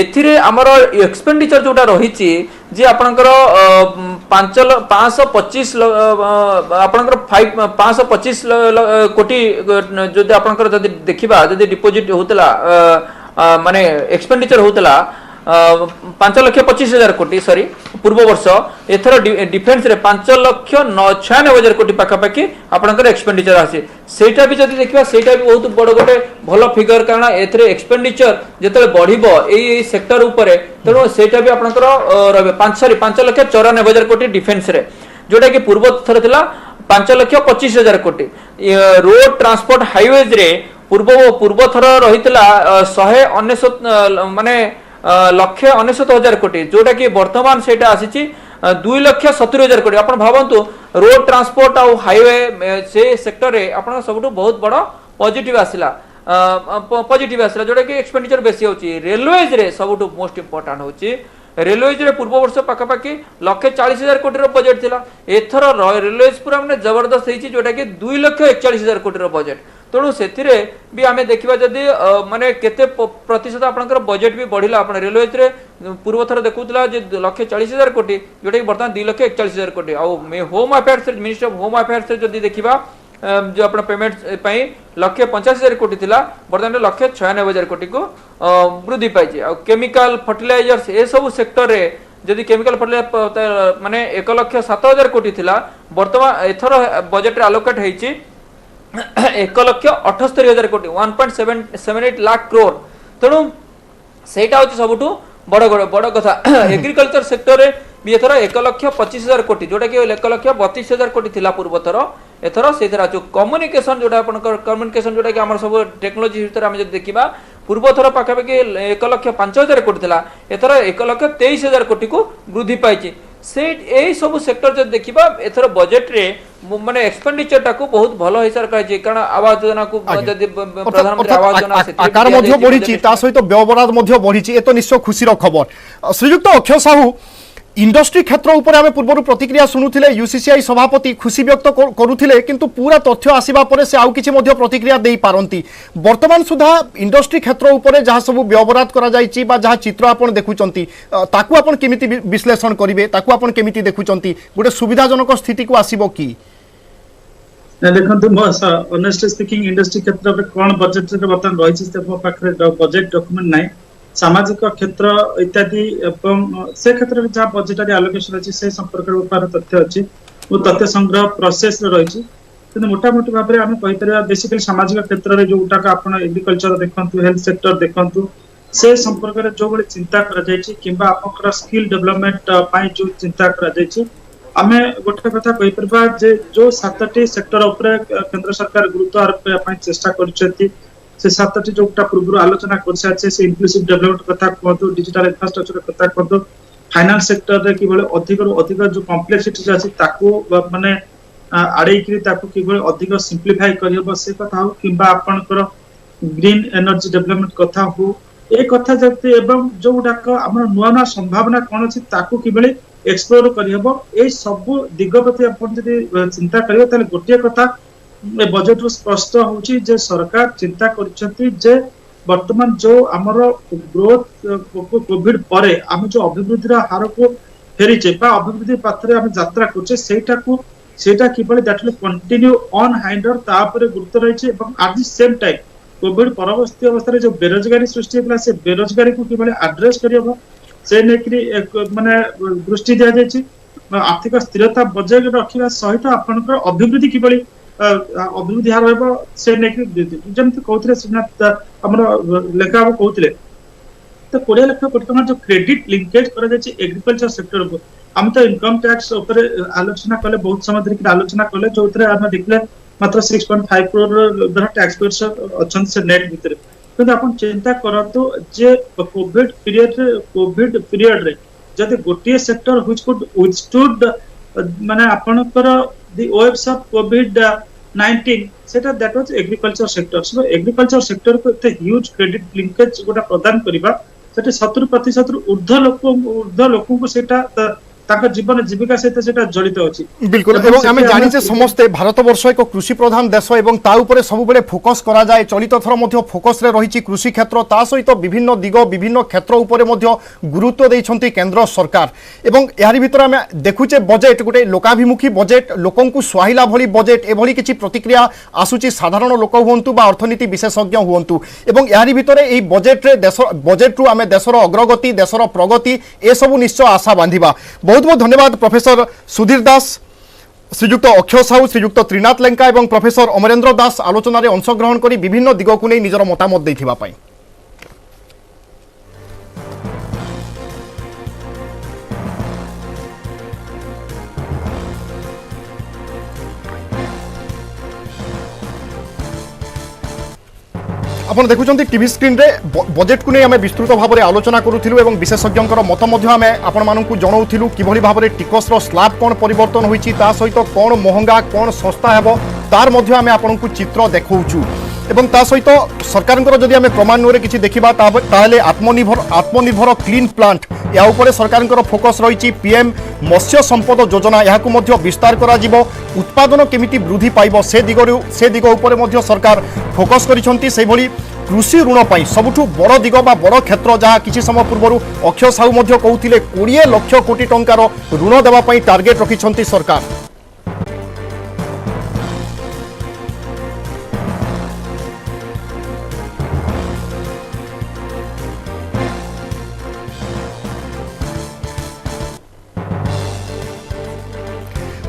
एथिरे हमर एक्सपेंडिचर जोटा रहिछि जे आपनकर 525 आपनकर 525 कोटी जदि आपनकर जदि देखिबा जदि डिपॉजिट होतला माने एक्सपेंडिचर होतला 5,25,000 कोटी सॉरी पूर्व वर्ष एथर डिफेंस रे 5,96,000 कोटी पाखापाखि आपनकर एक्सपेंडिचर आसी सेटा भी जदि देखिबा सेटा भी बहुत बड़ गोटे भलो फिगर कारण एथरे एक्सपेंडिचर जेतले बढ़िबो एई सेक्टर ऊपर तेणु सेटा भी आपनकर रहबे 5,94,000 कोटी डिफेंस रे जोटा कि पूर्व थर थिला 5,25,000 कोटी रोड ट्रांसपोर्ट हाईवेज रे पूर्व थर रहितला 199 माने 1,99,000 कोटी जोटा कि वर्तमान सेटा आसीची 2,70,000 कोटी आपण भावंतु रोड ट्रांसपोर्ट और हाईवे से सेक्टर रे आपण सबटु बहुत बड़ पॉजिटिव आसिला जोटा कि एक्सपेंडिचर बेसी होची रेलवेज रे सबटु मोस्ट इंपोर्टेंट होची रेलवेज रे पूर्व वर्ष पाखापाखि 1,40,000 कोटी रो बजट थिला एथर रेलवेज पूरा माने जबरदस्त हेची जोटा कि 2,41,000 कोटी रो बजट तेणु से भी आम देखा जदि माने केते प्रतिशत आपनकर बजट भी बढ़िला आपण रेलवेज रे पूर्व थर देखुतला जे 1,40,000 कोटी जोटा कि वर्तमान 2,41,000 कोटी आ home affairs minister of home affairs जदि देखिबा जो आपण पेमेंट पई 1,85,000 कोटी थिला वर्तमान 1,96,000 कोटी को वृद्धि पाइछि आ केमिकल फर्टिलाइजर्स ए सब सेक्टर रे जदि केमिकल फर्टिलाइजर माने 1,07,000 कोटी थिला वर्तमान एथर बजट रे एलोकेट हेछि 1,78,000 कोटी 1.78 लाख करोड़ तेणु सेटा होछि सबटु बड़ कथा एग्रीकल्चर सेक्टर रे भी एथर 1,25,000 कोटी जोटा कि 1,32,000 कोटी थिला पूर्व थर एथर से जो कम्युनिकेशन जोटा आपनकर कम्युनिकेशन जोटा कि हमर सब टेक्नोलॉजी भीतर हम जदि देखिबा पूर्व थर पाखापाखि 1,05,000 कोटी थिला एथर 1,23,000 कोटी को वृद्धि पाइछि से एई सब सेक्टर जब देखिबा एथर बजट रे माने एक्सपेंडिचर टाको बहुत भलो हिसाब कहै कारण आवास योजना को जदि प्रधानमंत्री आवास योजना से आकार मध्ये बढ़िछि ता सहित व्यवहार मध्ये बढ़िछि ए तो निश्चय खुशी रो खबर श्रीयुक्त अक्षय साहू इंडस्ट्री क्षेत्र ऊपर आम पूर्व प्रतिक्रिया शुणुले यूसीसीआई सभापति खुशी व्यक्त करुथिले किंतु पूरा तथ्य आसिबा परे से आउ किछि मध्ये प्रतिक्रिया देई पारंती वर्तमान सुधा इंडस्ट्री क्षेत्र ऊपर जहाँ सब व्यवहार करा जायछि बा जहाँ चित्र आपण देखुचंती ताकू आपण केमिति विश्लेषण करिवे ताकू आपण केमिति देखुचंती गोटे सुविधाजनक स्थिति को आसीबो की देखंतु ऑनेस्टली स्पीकिंग इंडस्ट्री क्षेत्र में कोन बजट रे वर्तमान रहिछि से मो पाखरे बजट डॉक्यूमेंट नै सामाजिक क्षेत्र इत्यादि एवं से क्षेत्र में जहाँ बजेटरी आलोकेशन अच्छी से संपर्क में तथ्य अच्छी वो तथ्य संग्रह प्रोसेस रही मोटामोटी भाव में आम कहीपर बेसिकली सामाजिक क्षेत्र में जोटा आप एग्रीकल्चर देखु हेल्थ सेक्टर देखु से संपर्क में जो चिंता कर स्किल डेवलपमेंट जो चिंता आम गोटे कथा कहीपर जो 7टी सेक्टर केंद्र सरकार गुरुत्व आरोप चेष्टा कर से 7टी जोटा पूर्व आलोचना कर सारे से इनक्लूसिव डेवलपमेंट कथा कहतु डिजिटल इंफ्रास्ट्रक्चर कथा कहतु फाइनेंस सेक्टर रे कि अधिक अधिक जो कॉम्प्लेक्सिटी अछि ताको माने आड़े कि अधिक सिंप्लीफाई कर से कथा हो कि आपणकर ग्रीन एनर्जी डेवलपमेंट कथा हो ए कथा जति एवं जो गुडाक आम नुआ नुआ संभावना कौन अच्छी ताकू कि एक्सप्लोर करहब ए सब दिग प्रति आप चिंता करेंगे ताले गोटे कथा बजेट रो स्पष्ट होची जे सरकार चिंता करछंती जे वर्तमान जो आमर ग्रोथ कोविड परे आम जो अभिवृद्धि हार को फेरीचे अभिवृद्धि पाथरे आम यात्रा करछे सेटा किबळे that will continue on hinder तापर गुरुत्व रहिছে এবং eight the same time Covid परवर्ती अवस्था जो बेरोजगारी सृष्टि होला से बेरोजगारी को किबळे एड्रेस करियबो से नेकरी माने दृष्टि दिया जायछि आर्थिक स्थिरता बजाय रखिबा सहित आपनकर अभिवृद्धि किबळे अभिवृद्धि हार रहबो से नेकरी जेमति कहउतले श्रीनाथ हमर लेखा कहउतले तो 20 लाख कोटी टका जो क्रेडिट लिंकेज करा जायछि एग्रीकल्चर सेक्टर को हम तो इनकम टैक्स ऊपर आलोचना कले बहुत समय धरिक आलोचना कले जो हम देखले मात्र 6.5 करोड़ टैक्स पेयर्स अछन से नेट भीतर किंतु आपण चिंता करतो जे कोविड पीरियड रे जदि गोटिए सेक्टर व्हिच कुड विथस्टूड माने आपनकर द वेव्स ऑफ कोविड 19 सेटा that was agriculture sector so agriculture sector को एते ह्यूज क्रेडिट लिंकेज गोटा प्रदान करिबा सेटे 70% ऊर्ध्व लोक को सेटा ताका जीवन जीविका सहित सेटा जड़ित अछि बिल्कुल एवं आमे जानि जे समस्ते भारत वर्ष एक कृषि प्रधान देश एवं ता ऊपर सब बेले फोकस करा जाय चलित थर मध्य फोकस रे रहिछि कृषि क्षेत्र ता सहित विभिन्न दिग विभिन्न क्षेत्र ऊपर मध्य गुरुत्व दैछंती केंद्र सरकार एवं यारि भीतर आमे देखुचे बजेट गुटे लोकाभिमुखी बजेट लोकन को सुहाइला भली बजेट एभली किछि प्रतिक्रिया आसुची साधारण लोक हुंतु बा अर्थनीति विशेषज्ञ हुंतु एवं यारि भीतर एई बजेट रे देश बजेट रु आमे देशर अग्रगति देशर प्रगति ए सब निश्चय आशा बांधिबा बहुत बहुत धन्यवाद प्रोफेसर सुधीर दास श्रीजुक्त अक्षय साहू श्रीजुक्त त्रिनाथ लेंका एवं प्रोफेसर अमरेंद्र दास आलोचना रे अंशग्रहण करी विभिन्न दिग को नहीं निजर मतामत दैथिबा पई आपण देखुचंती टीवी स्क्रीन रे बजेट को नहीं आमे विस्तृत भाव में आलोचना करूथिलु एवं विशेषज्ञर मत मध्य आमे आपण मानकु जणाउथिलु किभली भाव में टिकस रो स्लैब कोन परिवर्तन होईची ता सहित कोन महंगा कोन सस्ता हेबो तार मध्य आमे आपनकु चित्र देखौछु एवं ता सहित सरकारंकर जदि आमे क्रमान्वये किछि देखिबा ताले आत्मनिर्भर क्लीन प्लांट या ऊपर सरकारंकर फोकस रहिछि पीएम मत्स्य संपद योजना याकु मध्य विस्तार करा जिवो उत्पादन केमिति वृद्धि पाइबो से दिग ऊपर मध्य सरकार फोकस करिसंती से भली कृषि ऋण पाई सबुठु बड़ दिग बा बड़ क्षेत्र जहाँ किछि समय पूर्व अक्षय साहू मध्य कहउथिले 20 लाख कोटी टंकार ऋण देवा पाई टार्गेट रखिसंती सरकार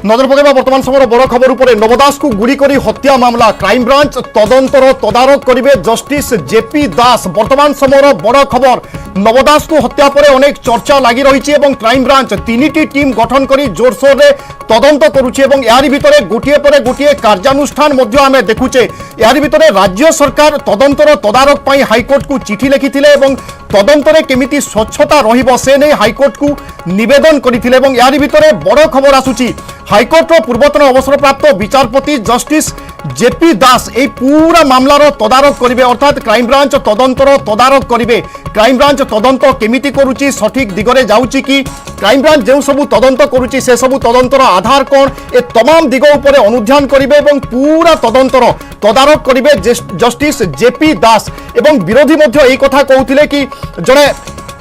नजर पकेबा वर्तमान समय बड़ खबर उपरे नवदास को गुड़ी करी हत्या मामला क्राइम ब्रांच तदंतर तदारक करिवे जस्टिस जेपी दास वर्तमान समय बड़ खबर नवदास को हत्या पर अनेक चर्चा लगी रही एवं क्राइम ब्रांच 3टी टीम गठन करी जोरसोर रे तदंत करुचे एवं यारि भितरे गोटिए पर गोटिए कार्यानुष्ठान मध्य आमे देखुचे यारि भितरे राज्य सरकार तदंतर तदारक पाई हाईकोर्ट को चिठी लिखिथिले एवं तदंतरे केमिति स्वच्छता रहिबो से नै हाईकोर्ट को निवेदन करिथिले एवं यारि भितरे बड़ खबर आसुची हाईकोर्ट पूर्वतन अवसरप्राप्त विचारपति जस्टिस जेपी दास ए पूरा मामलार तदारक करिवे अर्थात क्राइम ब्रांच तदंतर तदारक करिवे क्राइम ब्रांच तदंत केमिति करूची सठिक दिगरे जाउची कि क्राइम ब्रांच जे सब तदंत करूची से सब तदंतर आधार कोन ए तमाम दिग उपरे अनुध्यान करिवे एवं पूरा तदंतर तदारक करिवे जस्टिस जेपी दास एवं विरोधी मध्य ए कथा कहउथिले कि जणे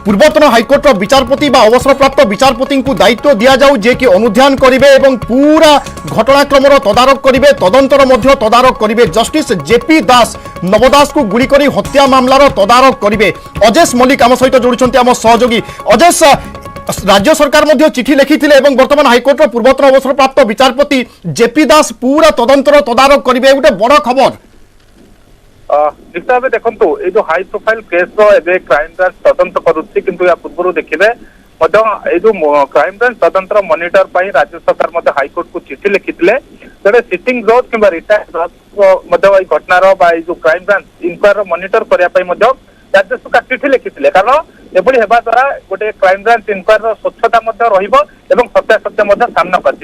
पूर्वतन हाईकोर्ट विचारपति बा अवसरप्राप्त विचारपति को दायित्व दिया जाऊ जे कि अनुध्यान करिवे एवं पूरा घटनाक्रम तदारक करिवे तदंतर मध्य तदारक करिवे जस्टिस जेपी दास नवदास को गुड़ी करी हत्या मामलार तदारक करिवे अजेश मल्लिक आम सहित जोड़ुछंती आम सहयोगी अजेश राज्य सरकार मध्य चिठी लिखिथिले एवं वर्तमान हाईकोर्ट पूर्वतन अवसरप्राप्त विचारपति जेपी दास पूरा तदंतर तदारक करिवे गोटे बड़ खबर निश्चित भाव देखो ये जो high profile case crime branch तदंत करुच्ची किंतु या पूर्व देखिले जो क्राइम ब्रांच तदंतर मॉनिटर राज्य सरकार हाईकोर्ट को चिठी लिखिथिले जड़े सिटिंग जज कि रिटायर्ड जज घटनार जो क्राइम ब्रांच इनक्वायर मॉनिटर करने राज्य सरकार चिठी लिखिते कारण एभली हेबा द्वारा गोटे क्राइम ब्रांच इनक्वायर स्वच्छता सत्यासत्य सामना कर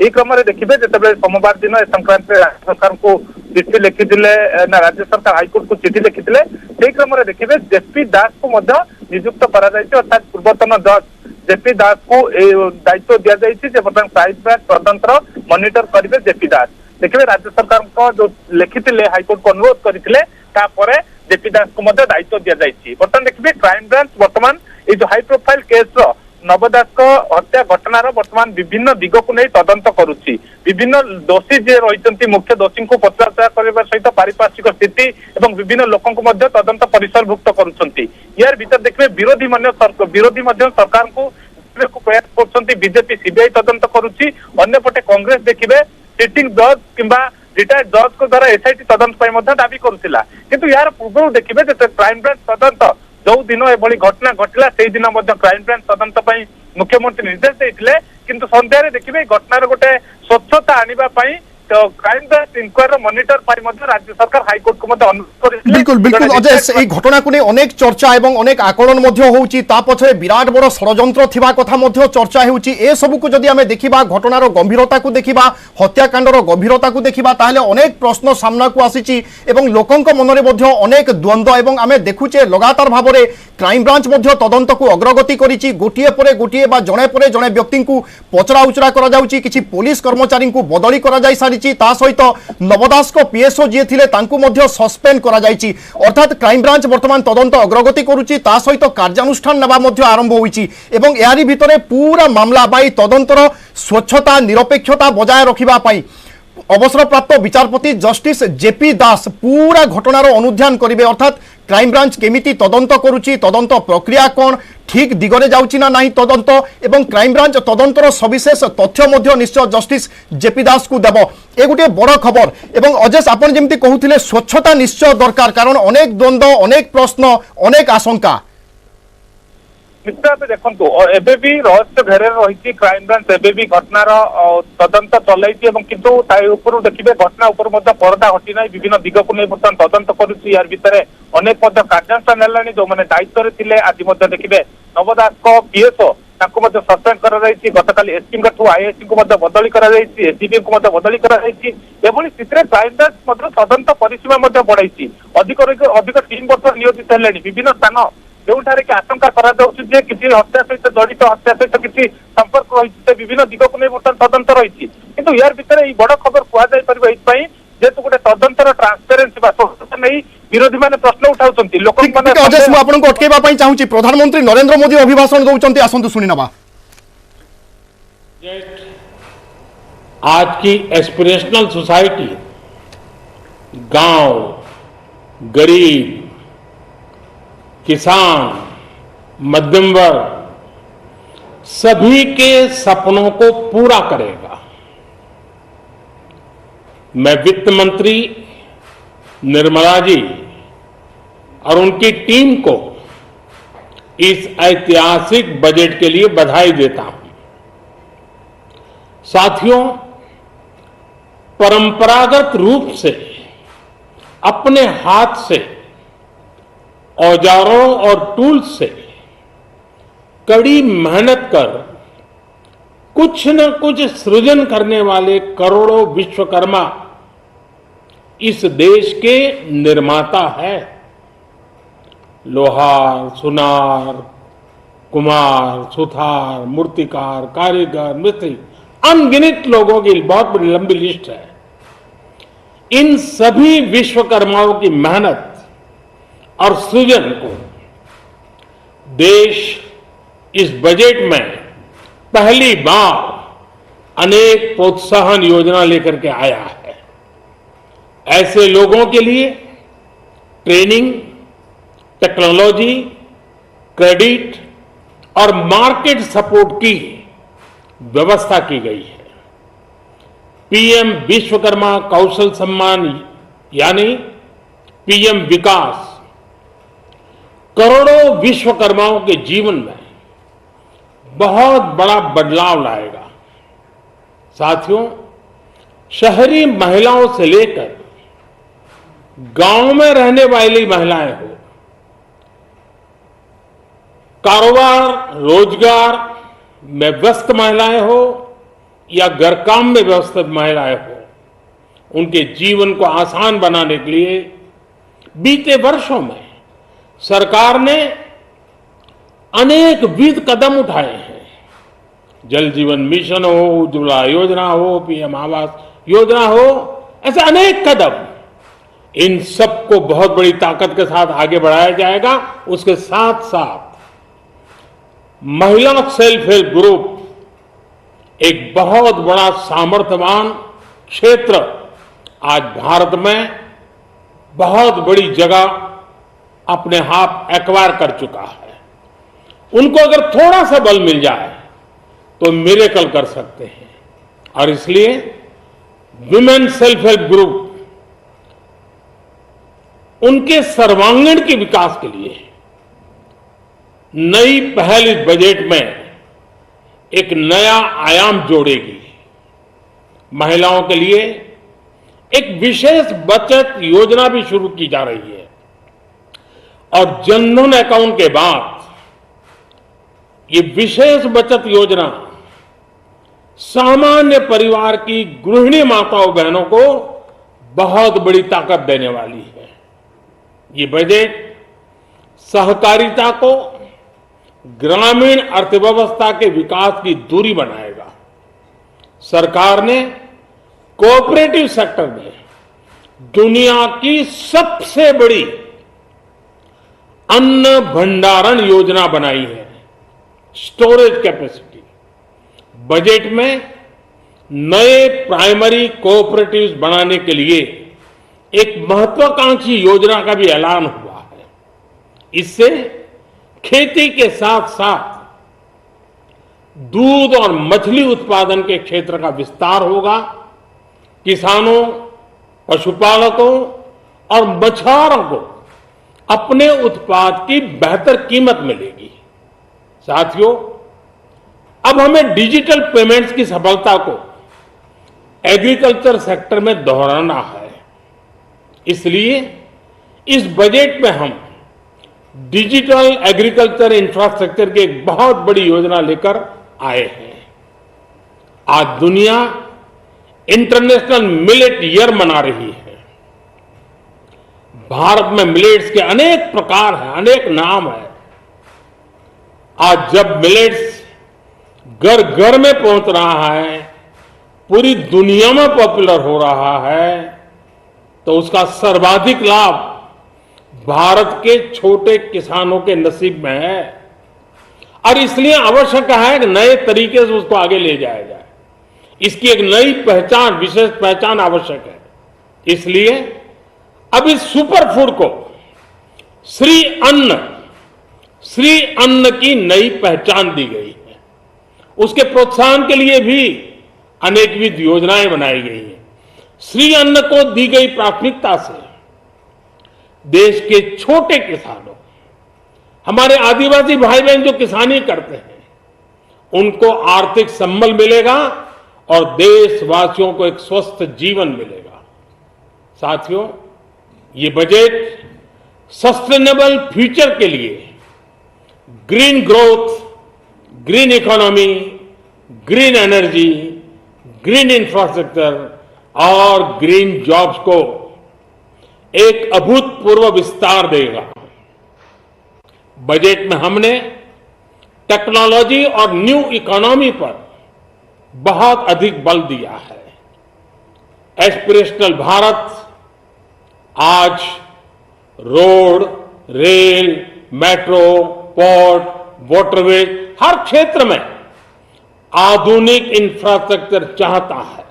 क्रम में देखिए जिते सोमवार दिन ए संक्रांत राज्य सरकार को चिठी लिखिते राज्य सरकार हाइकोर्ट को चिठी लिखिते से क्रम में देखिए जेपी दास को नियुक्त अर्थात पूर्वतन जज जेपी दास को दायित्व दि जाइए बर्तमान क्राइम ब्रांच तदंतर मॉनिटर करेंगे जेपी दास देखिए राज्य सरकार को जो लिखिते हाइकोर्ट को अनुरोध करते जेपी दास को दायित्व दि जाइए बर्तमान देखिए क्राइम ब्रांच बर्तमान ये जो हाई प्रोफाइल केस नवदास को हत्या घटनार बर्तमान विभिन्न दिग को नहीं तदंत करुच्ची विभिन्न दोषी जे रही मुख्य दोषी को पचराउचरा करने सहित पारिपार्श्विक स्थिति और विभिन्न लोक तदंत परिसरभुक्त करुँच यार भीतर देखिए विरोधी सरकार को प्रयास कर बीजेपी सीबीआई तदंत करुच्ची अन्यपटे कांग्रेस देखिए सिटिंग जज किंबा रिटायर्ड जज को द्वारा एसआईटी तदंत दाबी करुला किंतु यार पूर्व देखिए क्राइम ब्रांच तदंत जो दिन एभली घटना घटला से दिन क्राइम ब्रांच तदंत मुख्यमंत्री निर्देश देते किंतु सन्ध्यारे देखिए घटनार गोटे स्वच्छता आने तो क्राइम ब्रांच इनक्वायर मॉनिटर राज्य सरकार हाइकोर्ट को अनुरोध बिल्कुल बिल्कुल अजय ये घटना को अनेक चर्चा एवं अनेक आकलन होउची ता पछरे विराट बड़ षड़यंत्र थिबा कथा चर्चा होउची ए सब को जदि आमे देखिबा घटनार गंभीरता को देखिबा हत्याकांडर गंभीरता को देखिबा ताहले अनेक प्रश्न सामना को आसीची एवं लोकंक मनरे मध्ये अनेक द्वंद्व एवं आमे देखुचे लगातार भाबरे क्राइम ब्रांच मध्ये तदंत को अग्रगति करिची गोटिए परे गोटिए बा जणे परे जणे व्यक्ति को पचरा उचरा करा जाउची किछि पुलिस कर्मचारी को बदली करा जाई सारिची ता सहित नवदास को पीएसओ जी थिले तांकु मध्ये सस्पेंड करा जाइची अर्थात क्राइम ब्रांच वर्तमान तदंत अग्रगति करुची ता सहित कार्यानुष्ठान नबा मध्ये आरंभ होईची एवं यारी भितरे पूरा मामला बाई तदंतर स्वच्छता निरपेक्षता बजाय रखिबा पाई अवसरप्राप्त विचारपति जस्टिस जेपी दास पूरा घटनार अनुध्यान करिवे अर्थात क्राइम ब्रांच केमिति तदंत करुची तदंत प्रक्रिया कौन ठीक दिगरे जाउची ना नहीं तदंत एवं क्राइम ब्रांच तदंतर सविशेष तथ्य मध्य निश्चय जस्टिस जेपी दास को देव ए गोटे बड़ खबर एवं अजय आपण जेमती कहूथिले स्वच्छता निश्चय दरकार कारण अनेक द्वंद्व अनेक प्रश्न अनेक आशंका निश्चित भाव देखो एबे भी रहस्य घेरे रही क्राइम ब्रांच एबे भी घटनार तदंत चलती किंतु देखिए घटना उपर परदा हटी ना विभिन्न दिग को नहीं बर्तमान तदंत करुच्ची यार भितर अनेक कार्यानुष्ठान है जो मैंने दायित्व थे आज देखिए नवदास को पीएसओ सस्पेंड कर गतकाली एसपी ठू आईएससी को बदली एसडीपी को बदली एभली स्थित क्राइम ब्रांच तदंत परिसीमा बढ़ाई अधिक टीम बर्तमान नियोजित है विभिन्न स्थान जो कि आशंका किसी हत्या सहित जड़ित हत्या सहित किसी संपर्क रही विभिन्न दिग को नहीं बर्तमान तदंत रही किंतु यार भितर बड़ खबर कहुपर जेहेतु गोटे तदंतर ट्रांसपेरेन्सी नहीं विरोधी मैंने प्रश्न उठाउछंती लोक माने अजय मु आपन को अटकेबा पई चाहूची प्रधानमंत्री नरेंद्र मोदी अभिभाषण दउचंती आसंतु सुनि नबा आज की एस्पिरेशनल सोसाइटी गांव गरीब किसान मध्यम वर्ग सभी के सपनों को पूरा करेगा। मैं वित्त मंत्री निर्मला जी और उनकी टीम को इस ऐतिहासिक बजट के लिए बधाई देता हूं। साथियों, परंपरागत रूप से अपने हाथ से औजारों और टूल्स से कड़ी मेहनत कर कुछ न कुछ सृजन करने वाले करोड़ों विश्वकर्मा इस देश के निर्माता है। लोहार, सुनार, कुम्हार, सुथार, मूर्तिकार, कारीगर, मिस्त्री, अनगिनत लोगों की बहुत बड़ी लंबी लिस्ट है। इन सभी विश्वकर्माओं की मेहनत और सृजन को देश इस बजट में पहली बार अनेक प्रोत्साहन योजना लेकर के आया है। ऐसे लोगों के लिए ट्रेनिंग, टेक्नोलॉजी, क्रेडिट और मार्केट सपोर्ट की व्यवस्था की गई है। पीएम विश्वकर्मा कौशल सम्मान यानी पीएम विकास करोड़ों विश्वकर्माओं के जीवन में बहुत बड़ा बदलाव लाएगा। साथियों, शहरी महिलाओं से लेकर गांव में रहने वाली महिलाएं हो, कारोबार रोजगार में व्यस्त महिलाएं हो या घर काम में व्यस्त महिलाएं हो, उनके जीवन को आसान बनाने के लिए बीते वर्षों में सरकार ने अनेक विध कदम उठाए हैं। जल जीवन मिशन हो, उज्ज्वला योजना हो, पीएम आवास योजना हो, ऐसे अनेक कदम, इन सबको बहुत बड़ी ताकत के साथ आगे बढ़ाया जाएगा। उसके साथ साथ महिला सेल्फ हेल्प ग्रुप एक बहुत बड़ा सामर्थ्यवान क्षेत्र आज भारत में बहुत बड़ी जगह अपने हाथ एक्वायर कर चुका है। उनको अगर थोड़ा सा बल मिल जाए तो मिरेकल कर सकते हैं, और इसलिए विमेन सेल्फ हेल्प ग्रुप उनके सर्वांगीण के विकास के लिए नई पहल इस बजट में एक नया आयाम जोड़ेगी। महिलाओं के लिए एक विशेष बचत योजना भी शुरू की जा रही है, और जनधन अकाउंट के बाद ये विशेष बचत योजना सामान्य परिवार की गृहिणी माताओं बहनों को बहुत बड़ी ताकत देने वाली है। ये बजट सहकारिता को ग्रामीण अर्थव्यवस्था के विकास की दूरी बनाएगा। सरकार ने कोऑपरेटिव सेक्टर में दुनिया की सबसे बड़ी अन्न भंडारण योजना बनाई है, स्टोरेज कैपेसिटी। बजट में नए प्राइमरी कोऑपरेटिव्स बनाने के लिए एक महत्वाकांक्षी योजना का भी ऐलान हुआ है। इससे खेती के साथ साथ दूध और मछली उत्पादन के क्षेत्र का विस्तार होगा। किसानों, पशुपालकों और मछुआरों को अपने उत्पाद की बेहतर कीमत मिलेगी। साथियों, अब हमें डिजिटल पेमेंट्स की सफलता को एग्रीकल्चर सेक्टर में दोहराना है। इसलिए इस बजट में हम डिजिटल एग्रीकल्चर इंफ्रास्ट्रक्चर की एक बहुत बड़ी योजना लेकर आए हैं। आज दुनिया इंटरनेशनल मिलेट ईयर मना रही है। भारत में मिलेट्स के अनेक प्रकार हैं, अनेक नाम है। आज जब मिलेट्स घर घर में पहुंच रहा है, पूरी दुनिया में पॉपुलर हो रहा है, तो उसका सर्वाधिक लाभ भारत के छोटे किसानों के नसीब में है। और इसलिए आवश्यक है कि नए तरीके से उसको आगे ले जाया जाए। इसकी एक नई पहचान, विशेष पहचान आवश्यक है। इसलिए अब इस सुपर फूड को श्री अन्न की नई पहचान दी गई है। उसके प्रोत्साहन के लिए भी अनेकविध योजनाएं बनाई गई हैं। श्री अन्न को दी गई प्राथमिकता से देश के छोटे किसानों, हमारे आदिवासी भाई बहन जो किसानी करते हैं, उनको आर्थिक संबल मिलेगा और देशवासियों को एक स्वस्थ जीवन मिलेगा। साथियों, ये बजट सस्टेनेबल फ्यूचर के लिए green growth, green economy, green energy, green infrastructure और ग्रीन जॉब्स को एक अभूतपूर्व विस्तार देगा। बजट में हमने टेक्नोलॉजी और न्यू इकोनॉमी पर बहुत अधिक बल दिया है। एस्पिरेशनल भारत आज road, rail, metro, port, waterways, हर क्षेत्र में आधुनिक इंफ्रास्ट्रक्चर चाहता है।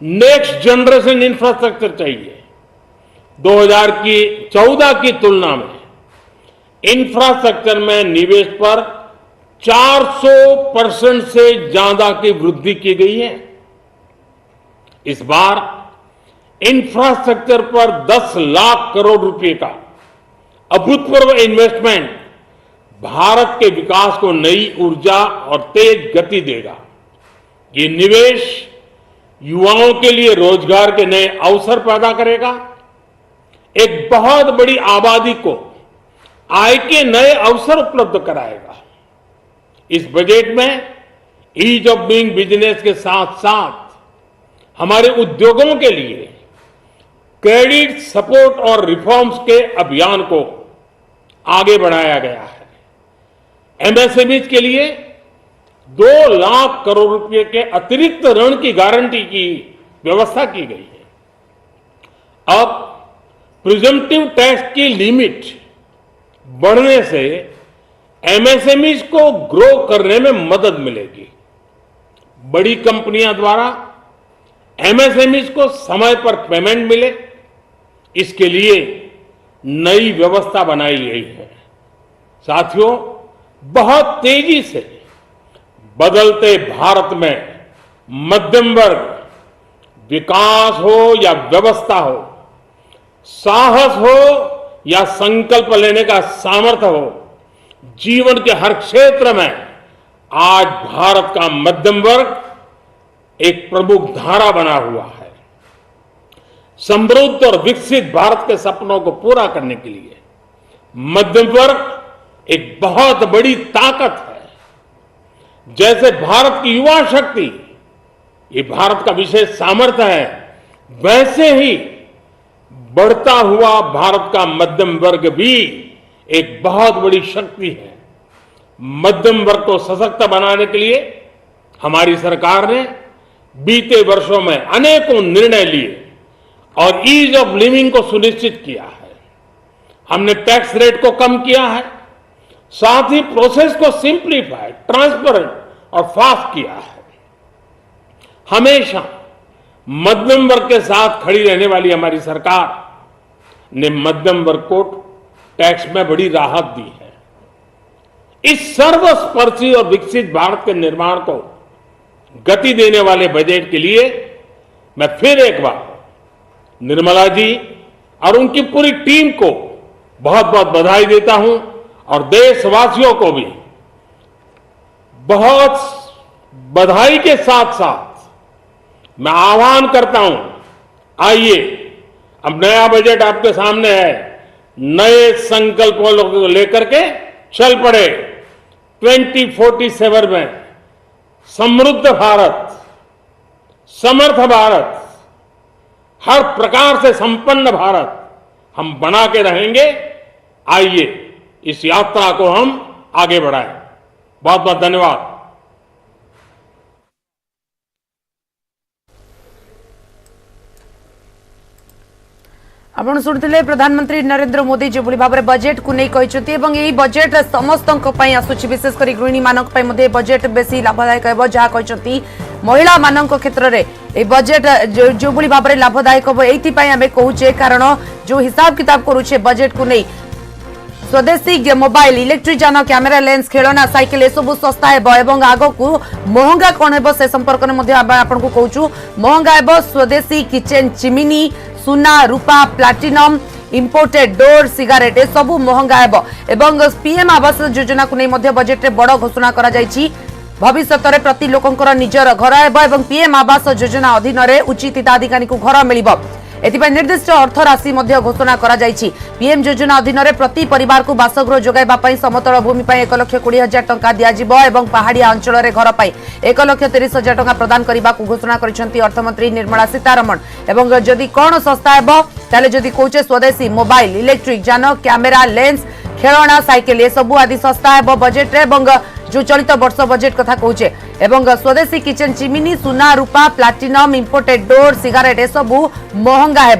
नेक्स्ट जनरेशन इंफ्रास्ट्रक्चर चाहिए। 2014 की तुलना में इंफ्रास्ट्रक्चर में निवेश पर 400% से ज्यादा की वृद्धि की गई है। इस बार इंफ्रास्ट्रक्चर पर 10 लाख करोड़ रुपए का अभूतपूर्व इन्वेस्टमेंट भारत के विकास को नई ऊर्जा और तेज गति देगा। ये निवेश युवाओं के लिए रोजगार के नए अवसर पैदा करेगा, एक बहुत बड़ी आबादी को आय के नए अवसर उपलब्ध कराएगा। इस बजट में ईज ऑफ डूइंग बिजनेस के साथ साथ हमारे उद्योगों के लिए क्रेडिट सपोर्ट और रिफॉर्म्स के अभियान को आगे बढ़ाया गया है। एमएसएमई के लिए 2 लाख करोड़ रुपए के अतिरिक्त ऋण की गारंटी की व्यवस्था की गई है। अब प्रिजम्पटिव टैक्स की लिमिट बढ़ने से एमएसएमई को ग्रो करने में मदद मिलेगी। बड़ी कंपनियां द्वारा एमएसएमई को समय पर पेमेंट मिले, इसके लिए नई व्यवस्था बनाई गई है। साथियों, बहुत तेजी से बदलते भारत में मध्यम वर्ग, विकास हो या व्यवस्था हो, साहस हो या संकल्प लेने का सामर्थ्य हो, जीवन के हर क्षेत्र में आज भारत का मध्यम वर्ग एक प्रमुख धारा बना हुआ है। समृद्ध और विकसित भारत के सपनों को पूरा करने के लिए मध्यम वर्ग एक बहुत बड़ी ताकत है। जैसे भारत की युवा शक्ति ये भारत का विशेष सामर्थ्य है, वैसे ही बढ़ता हुआ भारत का मध्यम वर्ग भी एक बहुत बड़ी शक्ति है। मध्यम वर्ग को सशक्त बनाने के लिए हमारी सरकार ने बीते वर्षों में अनेकों निर्णय लिए और ईज ऑफ लिविंग को सुनिश्चित किया है। हमने टैक्स रेट को कम किया है, साथ ही प्रोसेस को सिंप्लीफाई, ट्रांसपेरेंट और फास्ट किया है। हमेशा मध्यम वर्ग के साथ खड़ी रहने वाली हमारी सरकार ने मध्यम वर्ग को टैक्स में बड़ी राहत दी है। इस सर्वस्पर्शी और विकसित भारत के निर्माण को गति देने वाले बजट के लिए मैं फिर एक बार निर्मला जी और उनकी पूरी टीम को बहुत बहुत बधाई देता हूं और देशवासियों को भी बहुत बधाई के साथ साथ मैं आह्वान करता हूं, आइए अब नया बजट आपके सामने है, नए संकल्पों को लेकर के चल पड़े। 2047 में समृद्ध भारत, समर्थ भारत, हर प्रकार से संपन्न भारत हम बना के रहेंगे। आइए इस यात्रा को हम आगे बढ़ाएं। बहुत बहुत धन्यवाद। आपण शुणुले प्रधानमंत्री नरेंद्र मोदी जो भाव में बजेट को नहीं कहते बजेट समस्त विशेषकर गृहिणी मान बजेट बेसी लाभदायक हो जहाँ कहते महिला मान क्षेत्र में बजेट जो भाव में लाभदायक हम ये कहूचे कारण जो हिसाब किताब करुचे बजेट को नहीं स्वदेशी मोबाइल, इलेक्ट्रिक जान, कैमेरा, लेंस, खेलना, साइकिल ये सब सस्ता है आग को महंगा कौन है से संपर्क में आपन को कहूँ महंगा है स्वदेशी किचेन चिमिनी, सुना, रूपा, प्लाटिनम, इंपोर्टेड डोर, सिगारेट ये सब महंगा है। पीएम आवास योजना को नहीं बजेट में बड़ घोषणा करा जायछि। भविष्य में प्रति लोकंकर निजर घर है पीएम आवास योजना अधीन उचित हिताधिकारी को घर मिलिबो। एथिपाई निर्दिष्ट अर्थ राशि घोषणा करा जायछि। पीएम योजना अधीन प्रति परिवार को बासगृह जोगाइबा समतल भूमि 1,20,000 टंका दियाजिबो एवं पहाड़िया अंचल रे घर 1,30,000 टंका प्रदान करने को घोषणा करिसेंती अर्थमंत्री निर्मला सीतारमण। एवं जदि कौन सस्ता हेबो ताले जदि कहूचे स्वदेशी मोबाइल, इलेक्ट्रिक जान, कैमेरा, लेंस, खेलना, साइकिल ये सब आदि सस्ता है बजेट रे जो चलित वर्ष बजेट कथा कहूचे स्वदेशी किचेन चिमिनी, सुना, रूपा, प्लाटिनम, इंपोर्टेड डोर, सिगारेट ये सब महंगा है।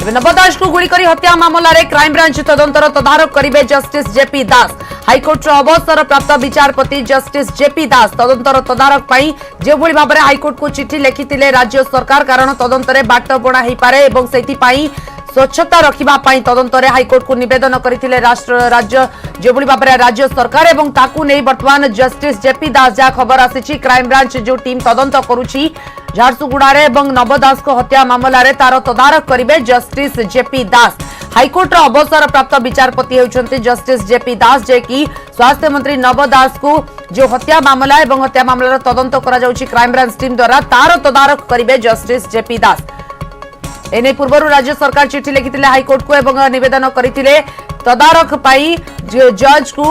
नवदास को गुली करी हत्या मामला रे क्राइम ब्रांच तदंतर तदारक करिवे जस्टिस जेपी दास। हाईकोर्ट अवसर प्राप्त विचारपति जस्टिस जेपी दास तदंतर तदारक पाई जो भली भाबरे हाईकोर्ट को चिठी लिखिथिले राज्य सरकार कारण तदंतरे बाट बणा हेई पारे एवं सेति पाई स्वच्छता रखिबा पई तदंतरे हाईकोर्ट को निवेदन करथिले राज्य जेबुली बाबरे राज्य सरकार एवं ताकू नै वर्तमान जस्टिस जेपी दास जा खबर आसीची क्राइम ब्रांच जो टीम तदंत करूची झारसुगुड़ा रे एवं नवदास को हत्या मामला रे तार तदारक करिवे जस्टिस जेपी दास। हाईकोर्ट अवसर प्राप्त विचारपति होउछन्ते जस्टिस जेपी दास जे कि स्वास्थ्य मंत्री नवदास को जो हत्या मामला एवं हत्या मामलार तदंत करा जाउची क्राइम ब्रांच टीम द्वारा तार तदारक करिवे जस्टिस जेपी दास। एने पूर्व राज्य सरकार चिठी लिखिथिले हाईकोर्ट को एवं निवेदन करथिले तदारक पाई जज को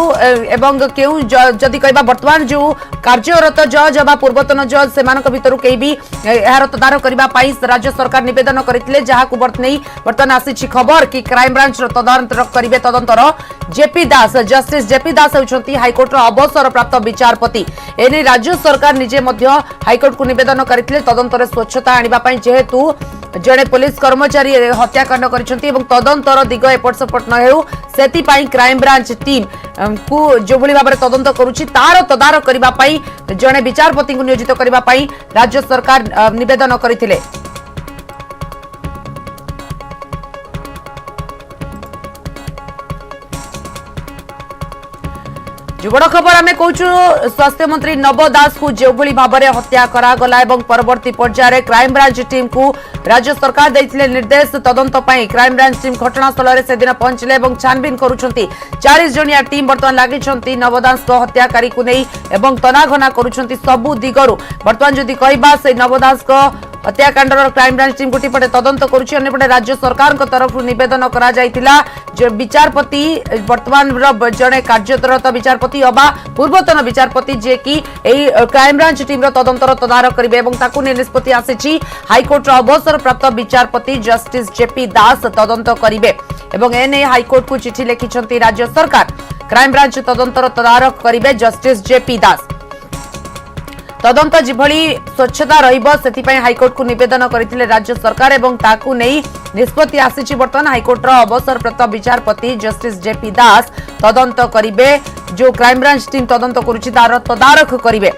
एवं केउ जदि कहबा वर्तमान जो कार्यरत जज बा पूर्वतन जज सेमानक भितरु केही भी एहार तदारक करबा पाई राज्य सरकार निवेदन करथिले जहा को वर्तमान आसीछि खबर कि क्राइम ब्रांच तदंत करिवे तदंतर जेपी दास। जस्टिस जेपी दास होउछंती हाईकोर्ट अवसर प्राप्त विचारपति। एने राज्य सरकार निजे मध्य हाईकोर्ट को निवेदन करथिले तदंतर स्वच्छता आनिबा पाई जेहेतु जड़े पुलिस कर्मचारी हत्याकांड करिसेंती तदंतर दिग एपट सेपट न हेउ सेति पाई क्राइम ब्रांच टीम को जो भली भाबरे तदंत करूची तार तदारक करिबा पाई जड़े विचारपति को नियोजित करिबा पाई राज्य सरकार निवेदन करथिले। जो बड़ खबर आम कहूँ स्वास्थ्य मंत्री नवदास को जो भली भाव में हत्या करागला एवं परवर्ती पर्यायर क्राइम ब्रांच टीम को राज्य सरकार देथिले निर्देश तदंत पाई क्राइम ब्रांच टीम घटनास्थल में से दिन पहुंचले एवं छानबीन करुछंती। 40 जणिया टीम बर्तमान लागिछंती नवदास को हत्याकारी को नहीं एवं तनाघना करुछंती सबु दिगरु। बर्तमान जदि कहबा से नवदास को हत्याकांड क्राइम ब्रांच टीम गोटे तदंत करुछि अन्यपटे राज्य सरकार तरफ निवेदन करा जायतिला जो विचारपति वर्तमान जड़े कार्यरत विचारपति अबा पूर्वतन विचारपति जे कि क्राइम ब्रांच टीम तदंतर तदारक करिवे एवं ताकू निष्पत्ति आसीछि हाईकोर्ट अवसर प्राप्त विचारपति जस्टिस जेपी दास तदंत करिवे एवं एने हाईकोर्ट को चिठी लिखिछंती राज्य सरकार क्राइम ब्रांच तदंतर तदारक करिवे जस्टिस जेपी दास। तदंत जिभली स्वच्छता रहिबो सेति हाईकोर्ट को निवेदन करथिले राज्य सरकार एवं ताकू नहीं निष्पत्ति आसीछि। वर्तमान हाईकोर्ट अवसर प्राप्त विचारपति जस्टिस जेपी दास तदंत करिवे जो क्राइम ब्रांच टीम तदंत करुछि तार तदारक करिवे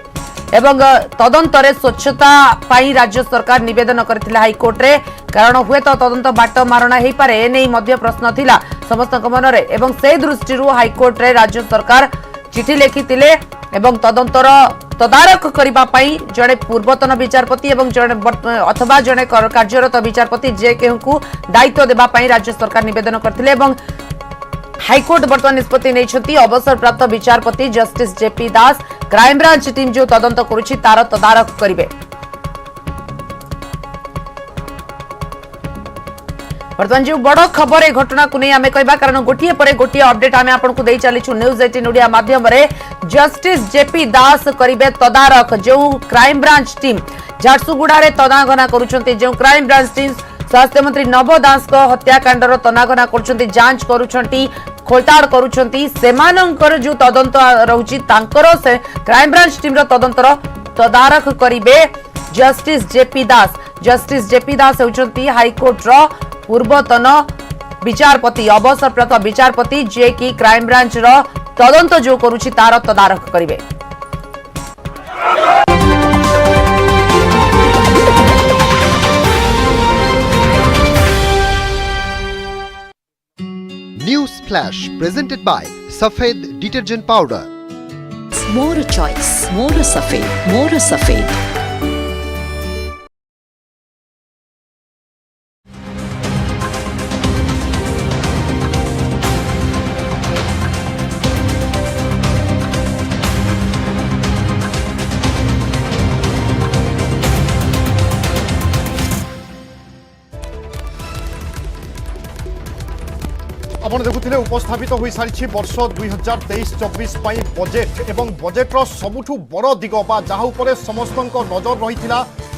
एवं तदंतरे स्वच्छता पाई राज्य सरकार निवेदन करथिले हाईकोर्ट रे कारण हुए तो तदंत बाट मारणा हेई पारे एनै मध्य प्रश्न थिला समस्त मन रे एवं से दृष्टि हाईकोर्ट रे राज्य सरकार चिठी लिखिथिले एवं तदंतर तदारक करिबा पाई जड़े पूर्वतन विचारपति एवं जड़े अथवा जड़े कार्यरत विचारपति जे केहू दायित्व देबा पाई राज्य सरकार निवेदन करथिले एवं हाईकोर्ट वर्तमान निष्पत्ति नैछंती अवसर प्राप्त विचारपति जस्टिस जेपी दास क्राइम ब्रांच टीम जो तदंत करुछि तार तदारक करिवे। वर्तमान जो बड़ खबर ए घटना को नहीं आम कहबा कारण गोटिए पर गोटिए अपडेट आम आपको दे चलीछु न्यूज 18 ओडिया माध्यम रे जस्टिस जेपी दास करिवे तदारक जो क्राइम ब्रांच टीम झारसुगुड़ा रे तनाघना करूछंती जो क्राइम ब्रांच टीम स्वास्थ्य मंत्री नवदास को हत्याकांडर तनाघना करूछंती जांच करूछंती खोलताड़ करूछंती सेमानंकर जो तदंत रहुची तांकर से क्राइम ब्रांच टीम रो तदंतर तदारक करिवे जस्टिस जेपी दास। जस्टिस जेपी दास होउछंती हाईकोर्ट रो पूर्वतन विचारपति अवसर प्राप्त विचारपति जे कि क्राइम ब्रांच रो तदंत जो करुछि तार तदारक करिवे। News Flash presented by Safed Detergent Powder. More choice, more safed, more safed. आपण देखुथिले उपस्थापित हो सारी वर्ष 2023-24 बजेट एवं बजेट्र सबुठू बड़ दिग बा जहाँ उपरे समस्त नजर रही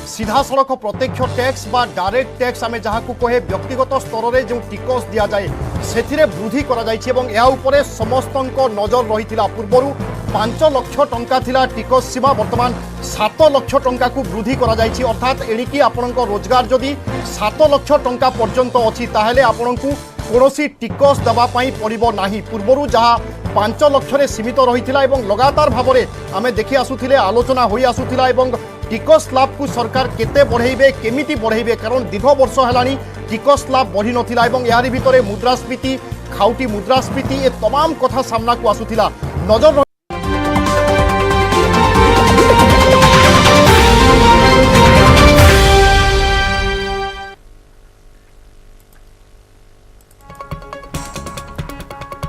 सीधा सड़क प्रत्यक्ष टैक्स बा डायरेक्ट टैक्स आम जहाँ को कहे व्यक्तिगत स्तर में जो टिकस दि जाए से वृद्धि कर समस्त नजर रही पूर्वर 5 लाख टंका थिला टिकस सीमा वर्तमान 7 लाख टंका को वृद्धि कर अर्थात एणिकी आपण रोजगार जदि 7 लाख टंका पर्यंत अच्छी ताहेले आपण को कौनसी टिकस देवाई पड़ो ना पूर्वर जहाँ 5 लाख सीमित रही लगातार भाव में आम देखी आसुले आलोचना हो आसुला टिकस स्लैब को सरकार केते बढ़ेबे केमिति बढ़ेबे कारण दीर्घ वर्ष हेलानी टिकस स्लैब बढ़ी नथिला एवं यारी भितरे मुद्रास्फीति खाउटी मुद्रास्फीति ए तमाम कथा सामना को आसुथिला नजर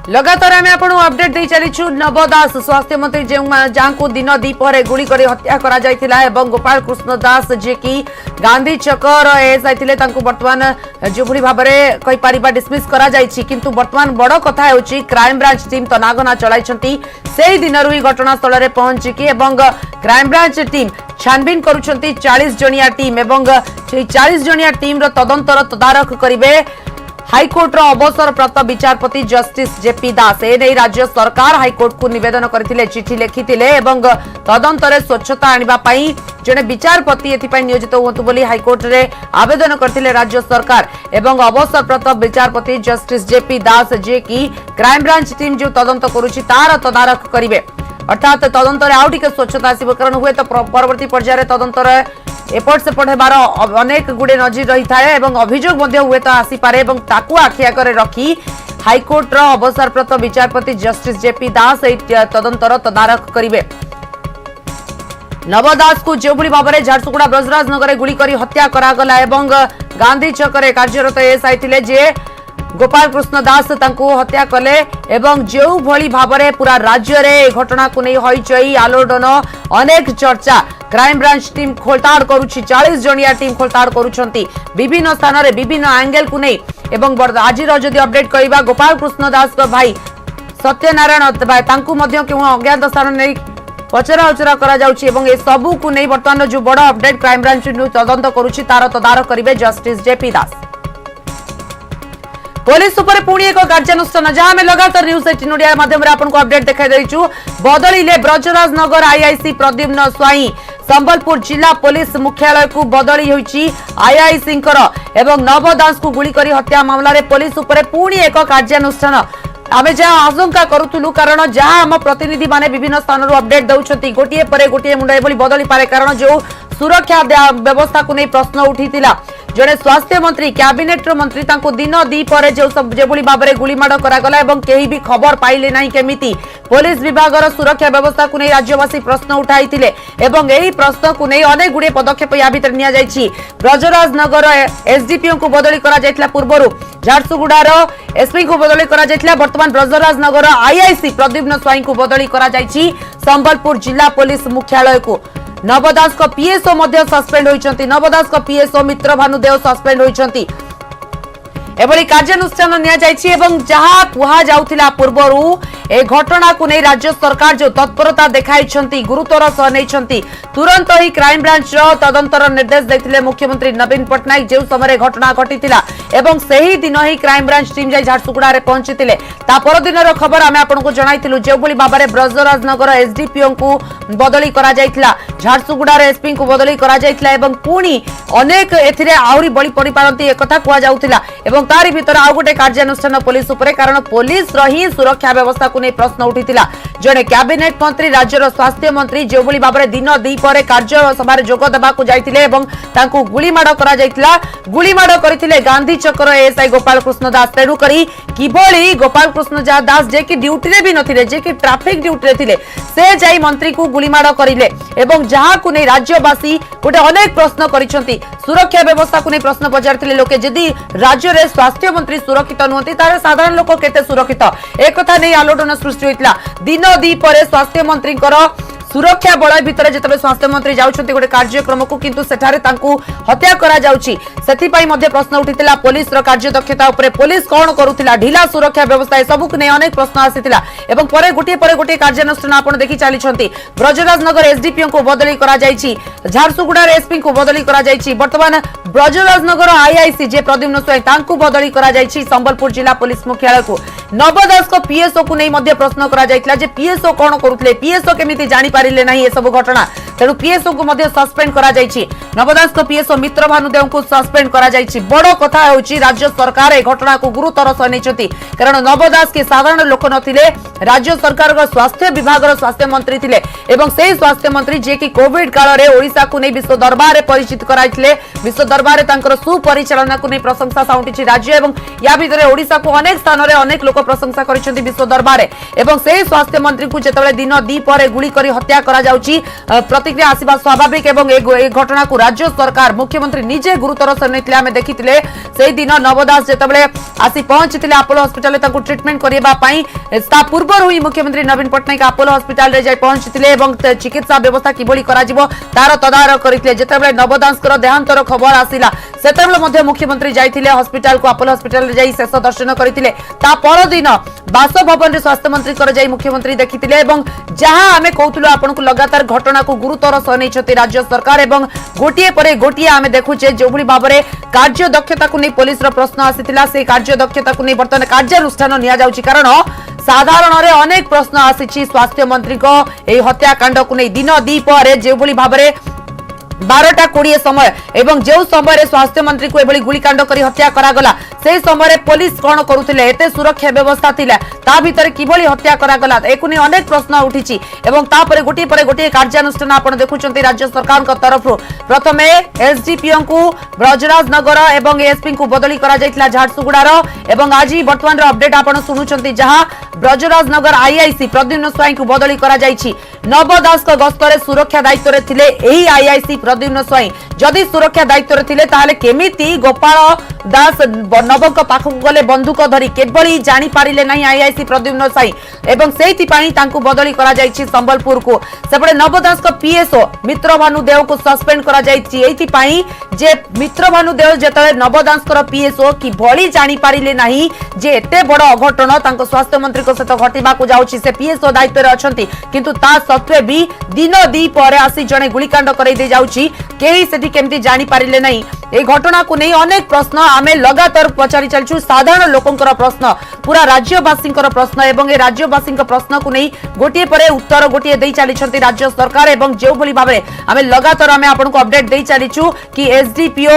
लगातार आम आपको अपडेट दे चलीचु नव दास स्वास्थ्य मंत्री जहाँ को दिन दीपहर गुड़ी कर हत्या करा जायतिला एवं गोपाल कृष्ण दास जे कि गांधी चकर एएसआई थे बर्तमान जो भाव में कहीपर डिसमिस करा जायछि किंतु बर्तमान बड़ कथा होछि क्राइम ब्रांच टीम तनाघना चलाइछंती से दिनरु ही घटनास्थल में पहुंचिकी क्राइम ब्रांच टीम छानबीन करुछंती 40 जणिया टीम एवं 40 जणिया टीम रो तदंतर तदारख करिवे हाईकोर्ट रो अवसरप्राप्त विचारपति जस्टिस जेपी दास एने राज्य सरकार हाईकोर्ट को निवेदन करथिले चिठी लिखिथिले एवं तदंतरे स्वच्छता आनिबा पई जने विचारपति एथिपई नियोजित होतु बोली हाईकोर्ट रे आवेदन करथिले राज्य सरकार एवं अवसरप्राप्त विचारपति जस्टिस जेपी दास जे कि क्राइम ब्रांच टीम जो तदंत करूची तार तदारख करिवे अर्थात तदंतरे आउ टिके स्वच्छता आसीबो कारण हुए तो परवर्ती पर्याय तदंतरे एपट सेपट हेबार अनेक गुड़े नजर रही थाए एवं अभियोग मध्य हुए तो आसीपारे एवं ताकू आखि आगे रखी हाईकोर्ट रो अवसरप्राप्त विचारपति जस्टिस जेपी दास तदंतर तदारख करिवे नव दास को जो भाव में झारसुगुड़ा ब्रजराज नगर गुड़ी कर हत्या करागला एवं गांधी छकरे कार्यरत एएसआई थिले जे गोपाल कृष्ण दास तांको हत्या कले एवं जो भली भाव में पूरा राज्य रे घटना को नहीं हईचई आलोड़न अनेक चर्चा क्राइम ब्रांच टीम खोलताड़ करुछि 40 जणिया टीम खोलताड़ करुछंती विभिन्न स्थान रे विभिन्न एंगल को नहीं एवं आज जदि अपडेट करिबा गोपाल कृष्ण दास को भाई सत्यनारायण तांको मध्य केउ अज्ञात स्थान नहीं पचरा उचरा करा जाउछि एवं ए सबु को नहीं वर्तमान जो बड़ अपडेट क्राइम ब्रांच तदंत करुछि तार तदारख करिवे जस्टिस जेपी दास पुलिस उपर पुणी एक कार्यानुष्ठान जहां में लगातार न्यूज 18 ओडिया माध्यम रे आपन को अपडेट देखाई दैछु बदलिले ब्रजराज नगर आईआईसी प्रद्युम्न स्वाई संबलपुर जिला पुलिस मुख्यालय को बदली होईची आईआईसी एवं नव दास को गुली करी हत्या मामला रे पुलिस उपर पुणी एक कार्यानुष्ठान आमे जहाँ आशंका करूलु कारण जहाँ आम प्रतिनिधि माने विभिन्न स्थान अपडेट दौरान गोटे पर गोटे मुंड एभली बदली पारे कारण जो सुरक्षा व्यवस्था को नहीं प्रश्न उठी जड़े स्वास्थ्य मंत्री कैबिनेट मंत्री दिन दीपर जो भाव में गुलीमाड़ करागला कहीं भी खबर पाइले नहीं केमिति पुलिस विभाग सुरक्षा व्यवस्था को नहीं राज्यवासी प्रश्न उठाई प्रश्न को नहीं अनेक गुड़े पदक्षेप या भीतर नि ब्रजराज नगर एसडीपीओ को बदली करा पूर्व झारसुगुड़ार एसपी को बदली करा बर्तमान ब्रजराज नगर आईआईसी प्रद्युम्न स्वाई को बदली करा संबलपुर जिला पुलिस मुख्यालय को नवदास को पीएसओ मध्य सस्पेंड होइचंती नवदास को पीएसओ मित्र भानुदेव सस्पेंड होइचंती एभली कार्यानुष्ठान निया जायछि एवं जहां कुहा जाउथिला पूर्वरु ए घटना को नहीं राज्य सरकार जो तत्परता देखाइछंती गुरुतर सह नैछंती तुरंत ही क्राइम ब्रांच रो तदंतर निर्देश दैथिले मुख्यमंत्री नवीन पटनायक जो समय घटना घटिथिला एवं सही दिन ही क्राइम ब्रांच टीम जाई झारसुगुड़ा रे पहुंचीतिले ता पर दिन रो खबर आमे आपन को जणाइथिलु जे भली बाबा रे ब्रजराज नगर एसडीपीओ को बदली करा जायथिला झारसुगुड़ा रे एसपी को बदली करा जायथिला एवं पुणी अनेक एथिरे आउरी बळी पड़ी पारंती एकथा कुआ जाउथिला एवं तारी भीतर आउ गोटे कार्यानुष्ठान पुलिस उपरे कारण पुलिस रही सुरक्षा व्यवस्था को नहीं प्रश्न उठिथिला जने कैबिनेट मंत्री राज्यर स्वास्थ्य मंत्री जो भली भाव में दिन दीपर कार्य सभा जोग देबा को जाइथिले एवं तांको गुलीमाड़ करा जाइथिला गुलीमाड़ करथिले गांधी चक्र एएसआई गोपाल कृष्ण दास तेणु करी किभली गोपाल कृष्ण दास जे कि ड्यूटी रे भी नथिले जे कि ट्रैफिक ड्यूटी रे थिले से जाई मंत्री को गुलीमाड़ करिले एवं जहां को नहीं राज्यवासी गोटे अनेक प्रश्न करिसंती सुरक्षा व्यवस्था को नहीं प्रश्न पचारथिले लोके जदि राज्य रे स्वास्थ्य मंत्री सुरक्षित नुहति तारे साधारण लोक केते सुरक्षित एक कथा नहीं आलोड़न सृष्टि होइतला दिन दीपर स्वास्थ्य मंत्री सुरक्षा बलय भितर जेतबे स्वास्थ्य मंत्री जाउछंती गोटे कार्यक्रम को किंतु सेठारे तांकू हत्या करा जाउची सेथि पई मध्ये प्रश्न उठितिला पुलिस रो कार्यदक्षता उपरे पुलिस कोन करूतिला ढिला सुरक्षा व्यवस्था ए सब को नै अनेक प्रश्न आसीतिला एवं परे गोटे कार्यानुष्ठान आपण देखि चालिछंती ब्रजराज नगर एसडीपीओ को बदली करा जायछि झारसुगुड़ा रे एसपी को बदली करा जायछि वर्तमान ब्रजराजनगर आईआईसी जे प्रद्युम्न स्वाई तांकु बदली करा जायछि संबलपुर जिला पुलिस मुख्यालय को नवदास को पीएसओ को नहीं मध्य प्रश्न करा जायतिला जे पीएसओ कोन करूथले पीएसओ केमिति जानि पारिले नाही ए सब घटना तेणु पीएसओ को मध्य सस्पेंड करा जायछि नवदास को पीएसओ मित्र भानुदेव को सस्पेंड करा जायछि बड़ कथा होछि राज्य सरकार ए घटना को गुरुतर सह नैछति कारण नवदास के साधारण लोक नथिले राज्य सरकार को स्वास्थ्य विभाग रो स्वास्थ्य मंत्री थिले एवं सेही स्वास्थ्य मंत्री जे कि कोविड काल रे ओडिसा को नै विश्व दरबार रे परिचित कराइथिले विश्व दरबार रे तांकर सुपरिचालना को नै प्रशंसा साउंटिछि राज्य एवं या भितरे ओडिसा को अनेक स्थान रे अनेक लोक प्रशंसा करिसेंती विश्व दरबार रे एवं सेही स्वास्थ्य मंत्री को जेतबेले दिन दी पर गुली करी हत्या करा जाउछि प्रतिक्रिया आसीबा स्वाभाविक एवं ए घटना को राज्य सरकार मुख्यमंत्री निजे गुरुतर सह नैथिले आमे देखिथिले सेही दिन नवदास जेतबेले आसी पहुंचथिले अपोलो हॉस्पिटल रे तांको ट्रीटमेंट करिबा पई ता पूर्व हुई मुख्यमंत्री नवीन पटनायक अपोलो हॉस्पिटल रे जाय पहुंचथिले एवं चिकित्सा व्यवस्था किबोली करा जिवो तार तदारक करिथिले जेतबेले नवदासकर देहांतर खबर आसिला सेतबेले मध्ये मुख्यमंत्री जायथिले हॉस्पिटल को अपोलो हॉस्पिटल रे जाय शेष दर्शन करिथिले ता पर दिन बासभवन रे स्वास्थ्य मंत्री कर जाय मुख्यमंत्री देखिथिले एवं जहां आमे कहथुलो आपन को लगातार घटना को गुरुतर सह नैछति राज्य सरकार एवं गोटिए परे गोटिए आमे देखुचे जो भली भाबरे कार्य दक्षता को नै पुलिस रो प्रश्न आसिथिला से कार्य दक्षता को नै वर्तमान कार्यानुष्ठान निया जाउची कारण साधारण रे अनेक प्रश्न आसिछि स्वास्थ्य मंत्री को एई हत्याकांड को नै दिन दी पर जे भली भाबरे 12:20 समय एवं जो समय स्वास्थ्य मंत्री को एभली गुलिकांड करी हत्या करा गला से समय पुलिस कोन करूथिले एते सुरक्षा व्यवस्था थिला ता भीतर किभली हत्या करा गला एकुनी अनेक प्रश्न उठिछि एवं ता परे गोटे कार्यानुष्ठान आपण देखुचंती राज्य सरकार को तरफ प्रथमे एसडीपीओ को ब्रजराजनगर एवं एसपी को बदली करा जायतिला झारसुगुडार एवं आज वर्तमान रो अपडेट आपण सुनुचंती जहां ब्रजराजनगर आईआईसी प्रद्युम्न स्वाई को बदली करा जायछि नवदास को गस्तरे सुरक्षा दायित्व रे थिले एही आईआईसी प्रद्युम्न स्वाई जदि सुरक्षा दायित्व रे थिले ताले केमिति गोपाल दास नवक पाखु गले बंदूक धरी केबली जानि पारिले नाही आईआईसी प्रद्युम्न स्वाई एवं सेहिति पानी तांकु बदली करा जायछि संबलपुर को सेपटे नवदास को पीएसओ मित्र भानुदेव को सस्पेंड करा जायछि एथि पाई जे मित्र भानुदेव जेतले नवदास को पीएसओ की भली जानि पारिले नाही जे एते बड़ अघटन तांको स्वास्थ्य मंत्री को सहित घटिबा को जाउछि से पीएसओ दायित्व रे अछंती किंतु ता सत्वे भी दिन दी पर आसी जणे गुलिकांड करै दे जाउछि केही सेठी केमती जानि पारिले नाही ए घटना को नहीं अनेक प्रश्न आमे लगातार पचारि चलछु साधारण लोकंकर प्रश्न पूरा राज्यवासींकर प्रश्न एवं ए राज्यवासींकर प्रश्न को नहीं गोटिए परे उत्तर गोटिए देई चलिछंती राज्य सरकार एवं जो भली भाबरे आमे लगातार आमे आपन को अपडेट देई चलिछु कि एसडीपीओ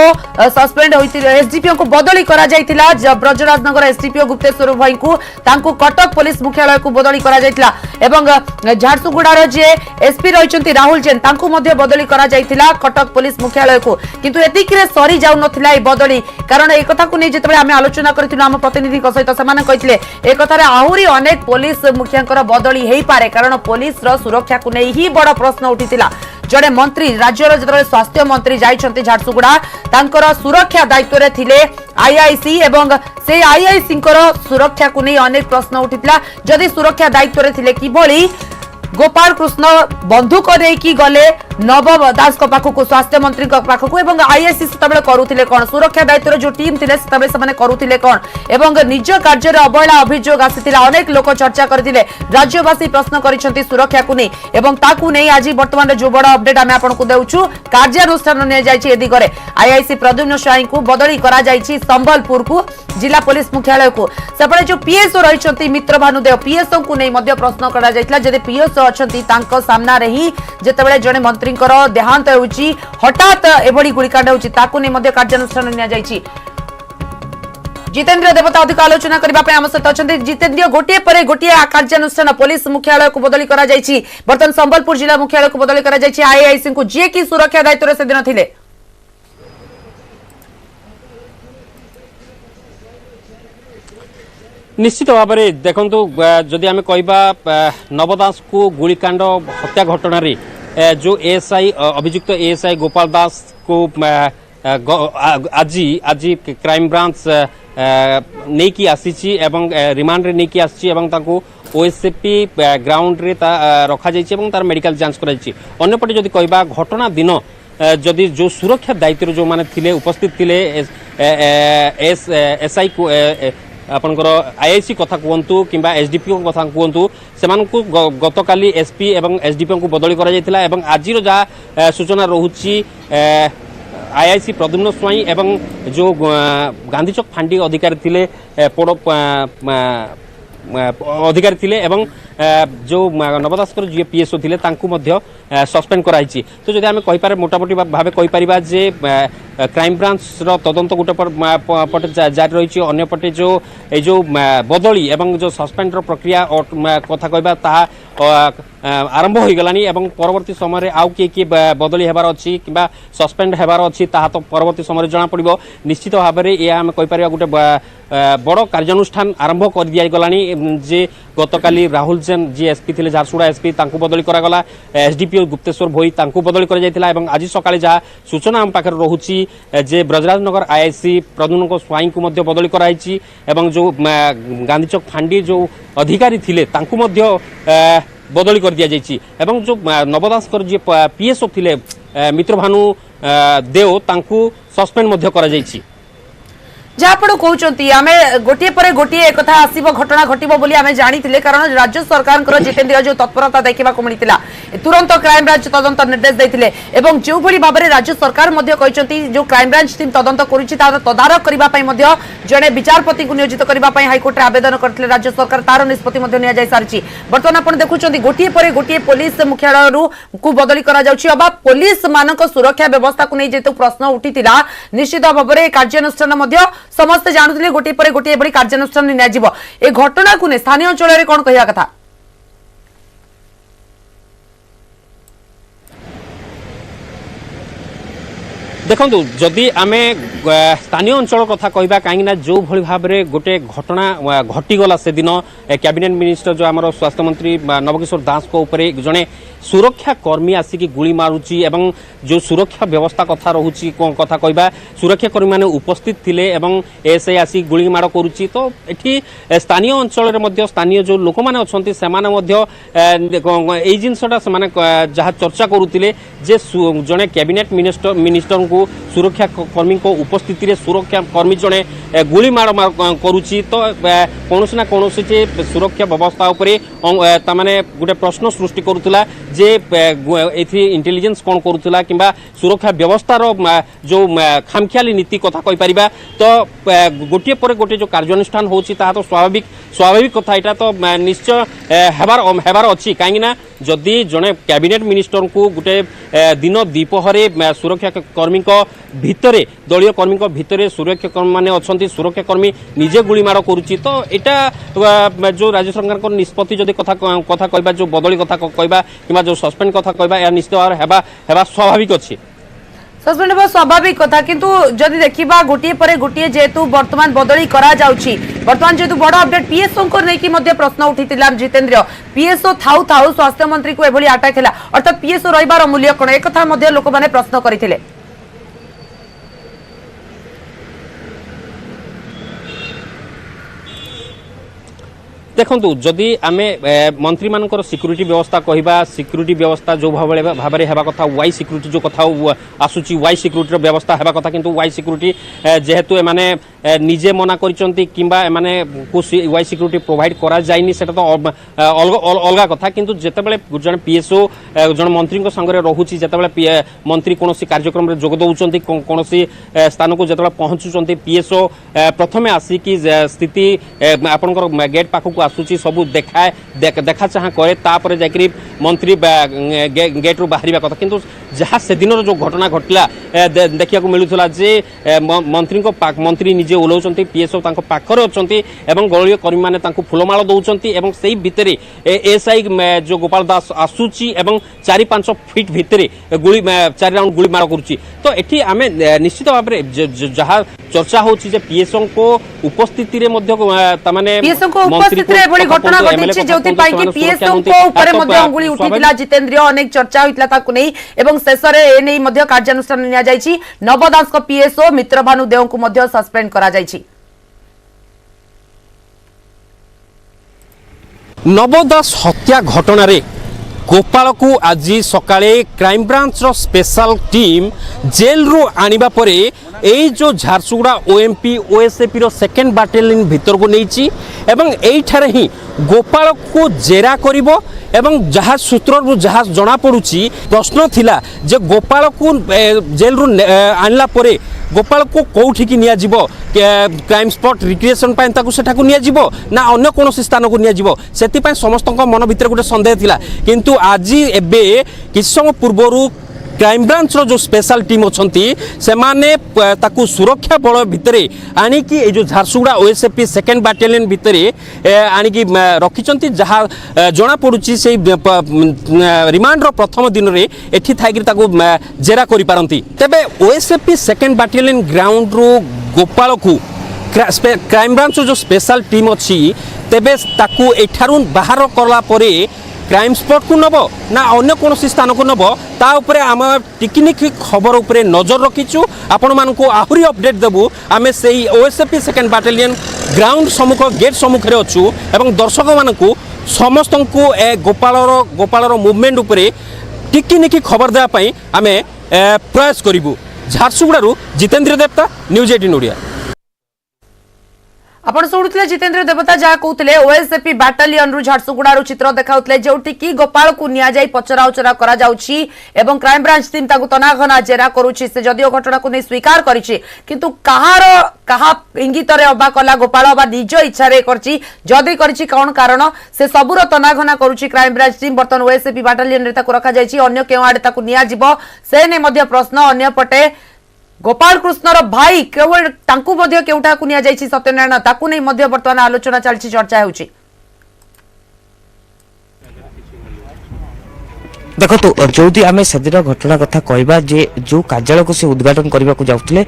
सस्पेंड होइतिले एसडीपीओ को बदली करा जायतिला ब्रजराजनगर एसडीपीओ गुप्तेश्वर भाई को तांको कटक पुलिस मुख्यालय को बदली करा जायतिला एवं झारसुगुडार जे एसपी रहिचंती राहुल जैन तांको मध्ये बदली करा जायतिला कटक पुलिस मुख्यालय को किंतु एतिकरे सरी जाउ नथिला ए बदली कारण ए कथा को नै जेतबे आमे आलोचना करथिलु हम प्रतिनिधि को सहित समान कहितले ए कथारे आहुरी अनेक पुलिस मुखियांकर बदली हेई पारे कारण पुलिस रो सुरक्षा को नै ही बड़ प्रश्न उठितिला जड़े मंत्री राज्यर जेतबे स्वास्थ्य मंत्री जाइछंती झारसुगुडा तांकर सुरक्षा दायित्व रे थिले आईआईसी एवं से आईआईसी सुरक्षा को नै अनेक प्रश्न उठितिला जदि सुरक्षा दायित्व रे थिले किभली गोपाल कृष्ण बंधुक देकी गले नव दास को पाखु को स्वास्थ्य मंत्री को पाखु को एवं आईएससी तबले करूथिले कोन सुरक्षा दायित्व जो टीम थिले तबले समाने करूथिले कोन एवं निज कार्य रे अवहेला अभियोग आसीथिला अनेक लोक चर्चा करथिले राज्यवासी प्रश्न करिसंती सुरक्षा को नै एवं ताकू नै आज वर्तमान जो बड़ अपडेट आमे आपन को देउछु कार्यानुष्ठान ने जायछि एदि करे आईआईसी प्रद्युम्न स्वाई को बदली करा जायछि संबलपुर को जिला पुलिस मुख्यालय को सेपटे जो पीएसओ रहिसंती मित्र भानुदेव पीएसओ को नै मध्य प्रश्न करा जायतिला जदि पीएसओ अछंती तांको सामना रे ही जेतेबेले जणे मंत्री देहांत होउची हठात एभली गुलिकांड होउची ताकू नै मध्ये कार्यानुष्ठान निया जायछि जितेंद्र देवता अधिक आलोचना करबा पे हम सहित अछंती जितेंद्र गोटिए परे गोटिए कार्यानुष्ठान पुलिस मुख्यालय को बदली करा जायछि वर्तमान संबलपुर जिला मुख्यालय को बदली करा जायछि आईआईसी को जे की सुरक्षा दायित्व रे से दिन थिले निश्चित भाव में देखु जदि आम कह नवदास को गुलिकांड हत्या घटना रे जो एएसआई अभियुक्त एएसआई गोपाल दास को आज क्राइम ब्रांच नहीं की आसी एवं रिमांड रे नहीं की आसी एवं ताको ओएसपी ग्राउंड रे रखा जाइछि एवं तार मेडिकल जांच करा जाइछि अन्यपटे जदि कहबा घटना दिन जदि जो सुरक्षा दायित्व जो माने थिले उपस्थित थिले एसआई को आपनकर आईआईसी कथा कहतु कि एसडीपीओ कथा कहतु से गतकाली एसपी एवं एसडीपीओ को बदली करा जायतिला एवं आज जहाँ सूचना रोची आईआईसी प्रद्युम्न स्वाई एवं जो गांधी चौक फांडी अधिकारी थिले अधिकारी थिले एवं जो नवदासकर जी पीएसओ थिले तांकु मध्य सस्पेंड कराई। तो जदि आम कहीपर मोटामोटी भाव कहीपर जे क्राइम ब्रांच तदंत गोटे पटे जारी रही अंपटे जो बदली एवं जो सस्पेंड प्रक्रिया कथा कहबा ता आरंभ हो गलानी एवं परवर्ती समय आउ किए बदली हेबार अच्छी कि सस्पेंड हेबार अच्छी ता तो परवर्ती समय जना पड़ो। निश्चित भाव में यह आम कहीपर गोटे बड़ कार्यानुष्ठान आरंभ कर दिया गलानी जे गतकाली राहुल जैन जी एसपी थे झारसुगुड़ा एसपी तांकु बदली करागला एसडीपीओ गुप्तेश्वर भोई तांकु बदली कर जाइथिला एवं आज सकाळे जहाँ सूचना आम पाखे रहुची जे ब्रजराजनगर आईआईसी प्रद्युम्न स्वाई को मध्य बदली कराई एवं जो गांधी चौक फांडी जो अधिकारी थिले तांकु मध्य बदली कर दिया जाइछि एवं जो नवदासकर जी पीएसओ थिले मित्रभानु देव तांकु सस्पेंड मध्य करा जाइछि। जहाँ आप कहते आम गोटे पर गोटे एक आसव घटना घटव बोली आम जानी कारण राज्य सरकार जितेंद्र जो तत्परता देखा मिलता तुरंत क्राइम ब्रांच तदंत निर्देश देते जो भाव में राज्य सरकार जो क्राइम ब्रांच टीम तदंत कर तदारख करने जड़े विचारपति को नियोजित करने हाइकोर्ट आवेदन करते राज्य सरकार तार निष्पत्ति सारी बर्तमान आप देखुं गोटे पर गोटे पुलिस मुख्यालय को बदली कर पुलिस मान सुरक्षा व्यवस्था को नहीं जेतु प्रश्न उठी निश्चित भाव में कार्यानुष्ठान समस्ते जानते गोटे पर गोटे एभली कार्यानुष्ठान ए घटना को स्थानीय अंचल कौन कहिया कथा देखो जदि आम स्थानीय अंचल कथा कहवा कहीं जो भली भाव में गोटे घटना घटीगला से दिन कैबिनेट मिनिस्टर जो आम स्वास्थ्य मंत्री नवकिशोर दास को ऊपर जड़े सुरक्षा कर्मी आसिक गुली मारुची एवं जो सुरक्षा व्यवस्था कथा रोची कथा कहवा सुरक्षा कर्मी मैंने उपस्थित थिले एवं एएसआई आसिक गुली माड़ करुच्ची। तो ये स्थानीय अंचल स्थानीय जो लोक मैंने अच्छा से जिनसा जहाँ चर्चा करुले जे जड़े कैबिनेट मिनिस्टर को सुरक्षा कर्मी को उपस्थिति रे सुरक्षा कर्मी जड़े गुली माड़ करुच्ची। तो कौन ना कौन सुरक्षा व्यवस्था उपरे तामाने गोटे प्रश्न सृष्टि करुला जे इंटेलिजेंस कौन करुला कि सुरक्षा व्यवस्थार जो खामखियाली नीति कथा कही पारिबा। तो गोटे पर गोटे जो कार्यानुष्ठान होची ता तो स्वाभाविक कथा एटा तो निश्चय हेबार अच्छी कहीं जदि जड़े कैबिनेट मिनिस्टर को गोटे दिन दीपहरे सुरक्षा कर्मी भितरे दलीय कर्मी भितरे सुरक्षा कर्मी माने अच्छा सुरक्षा कर्मी निजे गुली माड़ करुच्ची। तो यहाँ जो राज्य सरकार निष्पत्ति जदि कथा कहबा जो बदली कथा कहबा कि जो सस्पेंड कथा कहबा या निश्चित भाव हेबा स्वाभाविक अच्छी सस्पेंड होगा स्वाभाविक कथा किंतु जदि देखिबा गोटे पर गोटे जेतु वर्तमान बदली करा जाउची वर्तमान जेतु बड़ अपडेट पीएसओ को नेकी मध्य प्रश्न उठितिला जितेंद्र पीएसओ थाउ थाउ स्वास्थ्य मंत्री को एभली अटैक हैला अर्थात पीएसओ रहिबार मूल्य कोन एक कथा मध्य लोक माने प्रश्न करिथिले। देखो जदि आम मंत्री मान सिक्यूरीटी व्यवस्था कहवा सिक्यूरीटी व्यवस्था जो भाव में हेबा कथा वाई सिक्यूरीटी जो कथा आसूची वाई सिक्यूरीटी व्यवस्था हेबा कथा किंतु वाई सिक्यूरीटी जेहेतु एमाने निजे मना करिसंती किंबा एमाने वाई सिक्यूरीटी प्रोवाइड करा जायनी सेटा तो अलगा कथा किंतु जेतेबेले जन पीएसओ जन मंत्री संगे रहुची जेतेबेले मंत्री कोनोसी कार्यक्रम रे जोग दउचंती कोनोसी स्थान को जेतेबेले पहुंचुचंती पीएसओ प्रथमे आसी कि स्थिति आपनकर गेट पाखु आसूची सबू देखा चाह करे तापर जाकरी मंत्री गेट रु बाहर कथा किंतु जहाँ से दिन जो घटना घटला देखा मिलूला जे मंत्री निजे ओह्लाउछंती पीएसओ तांको पाखरे अछंती एवं दलीय कर्मी माने तांको फुलमाଳ दउछंती एवं सेही भितरे एएसआई जो गोपाल दास आसूची एवं 4-5 फीट भितरे गुली 4 राउंड गुली माड़ करुच्ची। तो एठी आमे निश्चित भाव में जहाँ चर्चा होची जे पीएसओ को उपस्थिति रे मध्य तमाने पीएसओ को उपस्थिति रे बड़ी घटना घटिछि जोति पाई कि पीएसओ को ऊपर मध्य अंगुली उठितिला जितेंद्र अनेक चर्चा होइतला ताकु नै एवं शेष रे ए नै मध्य कार्यानुष्ठान निया जाइछि नवदास को पीएसओ मित्रभानु देव को मध्य सस्पेंड करा जाइछि। नवदास हत्या घटना रे गोपाल को आज सकाळे क्राइम ब्रांच रो स्पेशल टीम जेल रु आनिबा परे এই जो झारसुगुड़ा ओएमपी ओएसएपी रो सेकेंड बाटालियन भीतर को नहीं एठारे ही गोपाल को जेरा करिवो एवं जहाँ सूत्र जहाँ जना पड़ुची प्रश्न थिला जे गोपाल को जेल रु आनला परे गोपाल को कौठी की निया जीवो क्राइम स्पॉट रिक्रिएशन पाइन ताकू सेठाकू निया जीवो ना अन्य कोनोसी स्थान को निया जीवो सेति पाइन समस्तक मन भितर गोटे संदेह थिला किंतु आज एबे किछ समय पूर्वरु क्राइम ब्रांच रो जो स्पेशल टीम अच्छी से माने ताकू सुरक्षा बल भितर आणिकी ए जो झारसुगुड़ा ओएसएपी सेकेंड बाटालियन भितर आणिकी रखिचंती जहाँ जना पड़ुची से रिमांड रो प्रथम दिन रे एठी थाइकरी ताकू जेरा करि पारंती तबे ओएसएपी सेकेंड बाटालियन ग्राउंड रो गोपाल को क्राइम ब्रांच जो स्पेशल टीम अच्छी तेबे ताकू एठारु बाहर करला परे क्राइम स्पॉट को नब ना अन्य कौन स्थान को नब ता उपरे आम टिकनिक खबर उपरे नजर रखीचु आपण मानकु आहुरी अपडेट देबू आमे सेही ओएसएपी सेकेंड बाटालियन ग्राउंड सम्मुख गेट सम्मुख रे अछु एवं दर्शक मानकु समस्त को ए गोपालर मूवमेंट उपरे टिकनिक खबर देवा पई आमे प्रयास करिवु झारसुगुड़ारू जितेंद्र देवता न्यूज 18 ओडिया आपण शुणुले जितेंद्र देवता जहाँ कहते ओएसएपी बाटालियन रु झारसुगुड़ा चित्र देखाउतले जोटी की गोपाल को निया जाई पचरा उचरा करा जाउची एवं क्राइम ब्रांच टीम ताकू तनाघना जेरा करूची से जदियो घटना को नहीं स्वीकार करिछि किंतु कहा इंगित रे अबा कला गोपाल अबा निज इच्छा रे करछि जदी करछि कोन कारण से सबुर तनाघना करूची क्राइम ब्रांच टीम बर्तन ओएसएपी बाटालियन रे ताकू रखा जाइछि अन्य केउ आडे ताकू निया जिवो से ने मध्य प्रश्न अन्य पटे गोपाल कृष्णर भाई केवल तांकू मध्य केउठा को निया जाइछि सत्यनारायण ताकू नहीं मध्य वर्तमान आलोचना चलछि चर्चा होछि देखो तो जो आम से घटना कथा कहवा जे जो कार्यालय को से उद्घाटन करने को जाऊे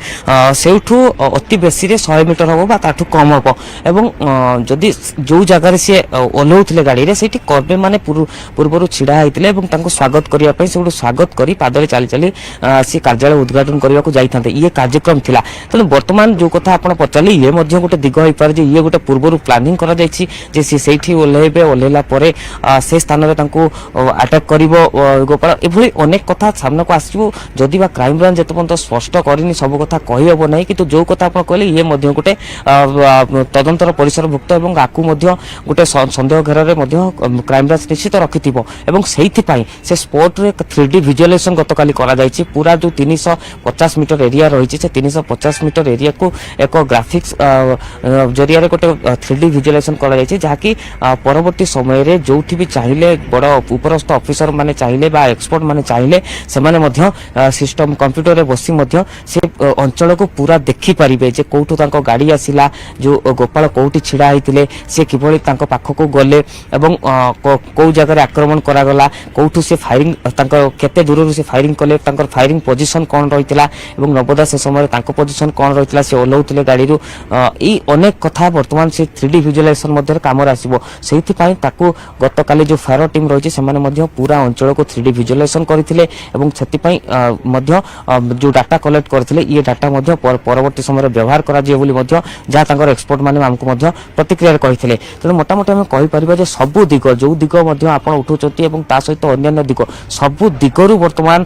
से अति बेसी 100 मीटर हम ताठू कम हम एवं जदि जो जगार सी ओह्लौले गाड़ी से कर्मी मैंने पूर्व छिड़ा होते स्वागत करने से स्वागत कर पादे चली चली सी कार्यालय उद्घाटन करने को जाते ये कार्यक्रम थिला तेणु बर्तमान जो कथा आप पचारे ये गोटे दिग हो पारे ये गोटे पूर्व प्लानिंग कर ओह्लैबे ओह्लैला से स्थान में अटैक कर गोपाल एभली अनेक कथा सामना को आसो जदि बा क्राइम ब्रांच जिते पर्यटन स्पष्ट करनी सब कथा कही हम ना कि जो कथा आप कहले ये गोटे तदंतर परिसरभुक्त और आपको गोटे सन्देह घेर में क्राइम ब्रांच निश्चित रखि से स्पॉट रे 3D विजुअलाइजेशन गतकाली करा जायछि पूरा जो 350 मीटर एरिया रही से 350 मीटर एरिया को एक ग्राफिक्स जरिया गोटे 3D विजुअलाइजेशन करा जायछि जहाँकि परवर्ती समय रे जोठी भी चाहिए बड़ उपरस्थ ऑफिसर माने चाहिए बा एक्सपर्ट माने चाहिए से माने मध्य सिस्टम कंप्यूटर रे बसी मध्य से अंचल को पूरा देखि परिबे जे कोठू तांको गाड़ी आसिला जो गोपाल कोठी छिड़ा हितिले से किभली तांको पाख को गले एवं को जगह आक्रमण करा गला कोठू से फायरिंग तांको केते दूर से फायरिंग कले तांकर फायरिंग पोजीशन कोन रहितला एवं नबदा से समय तांको पोजीशन कोन रहितला से ओलौतले गाड़ी रु ई अनेक कथा वर्तमान से 3D विजुअलाइजेशन मध्य काम आसीबो सेहि पई ताकू गतकाली जो फायर टीम रहिछि से माने मध्य पूरा अंचल को 3D विजुअलाइजेशन करथिले एवं सेति पई मध्य जो डाटा कलेक्ट करथिले ये डाटा मध्य परवर्ती समय व्यवहार करा जे बोली मध्य जा तांकर एक्सपर्ट माने हमको मध्य प्रतिक्रिया कहिथिले त मोटा मोटा हम कहि परिबा जे सब दिग जो दिग मध्य आपण उठुचती एवं ता सहित अन्य दिग सब दिगरु वर्तमान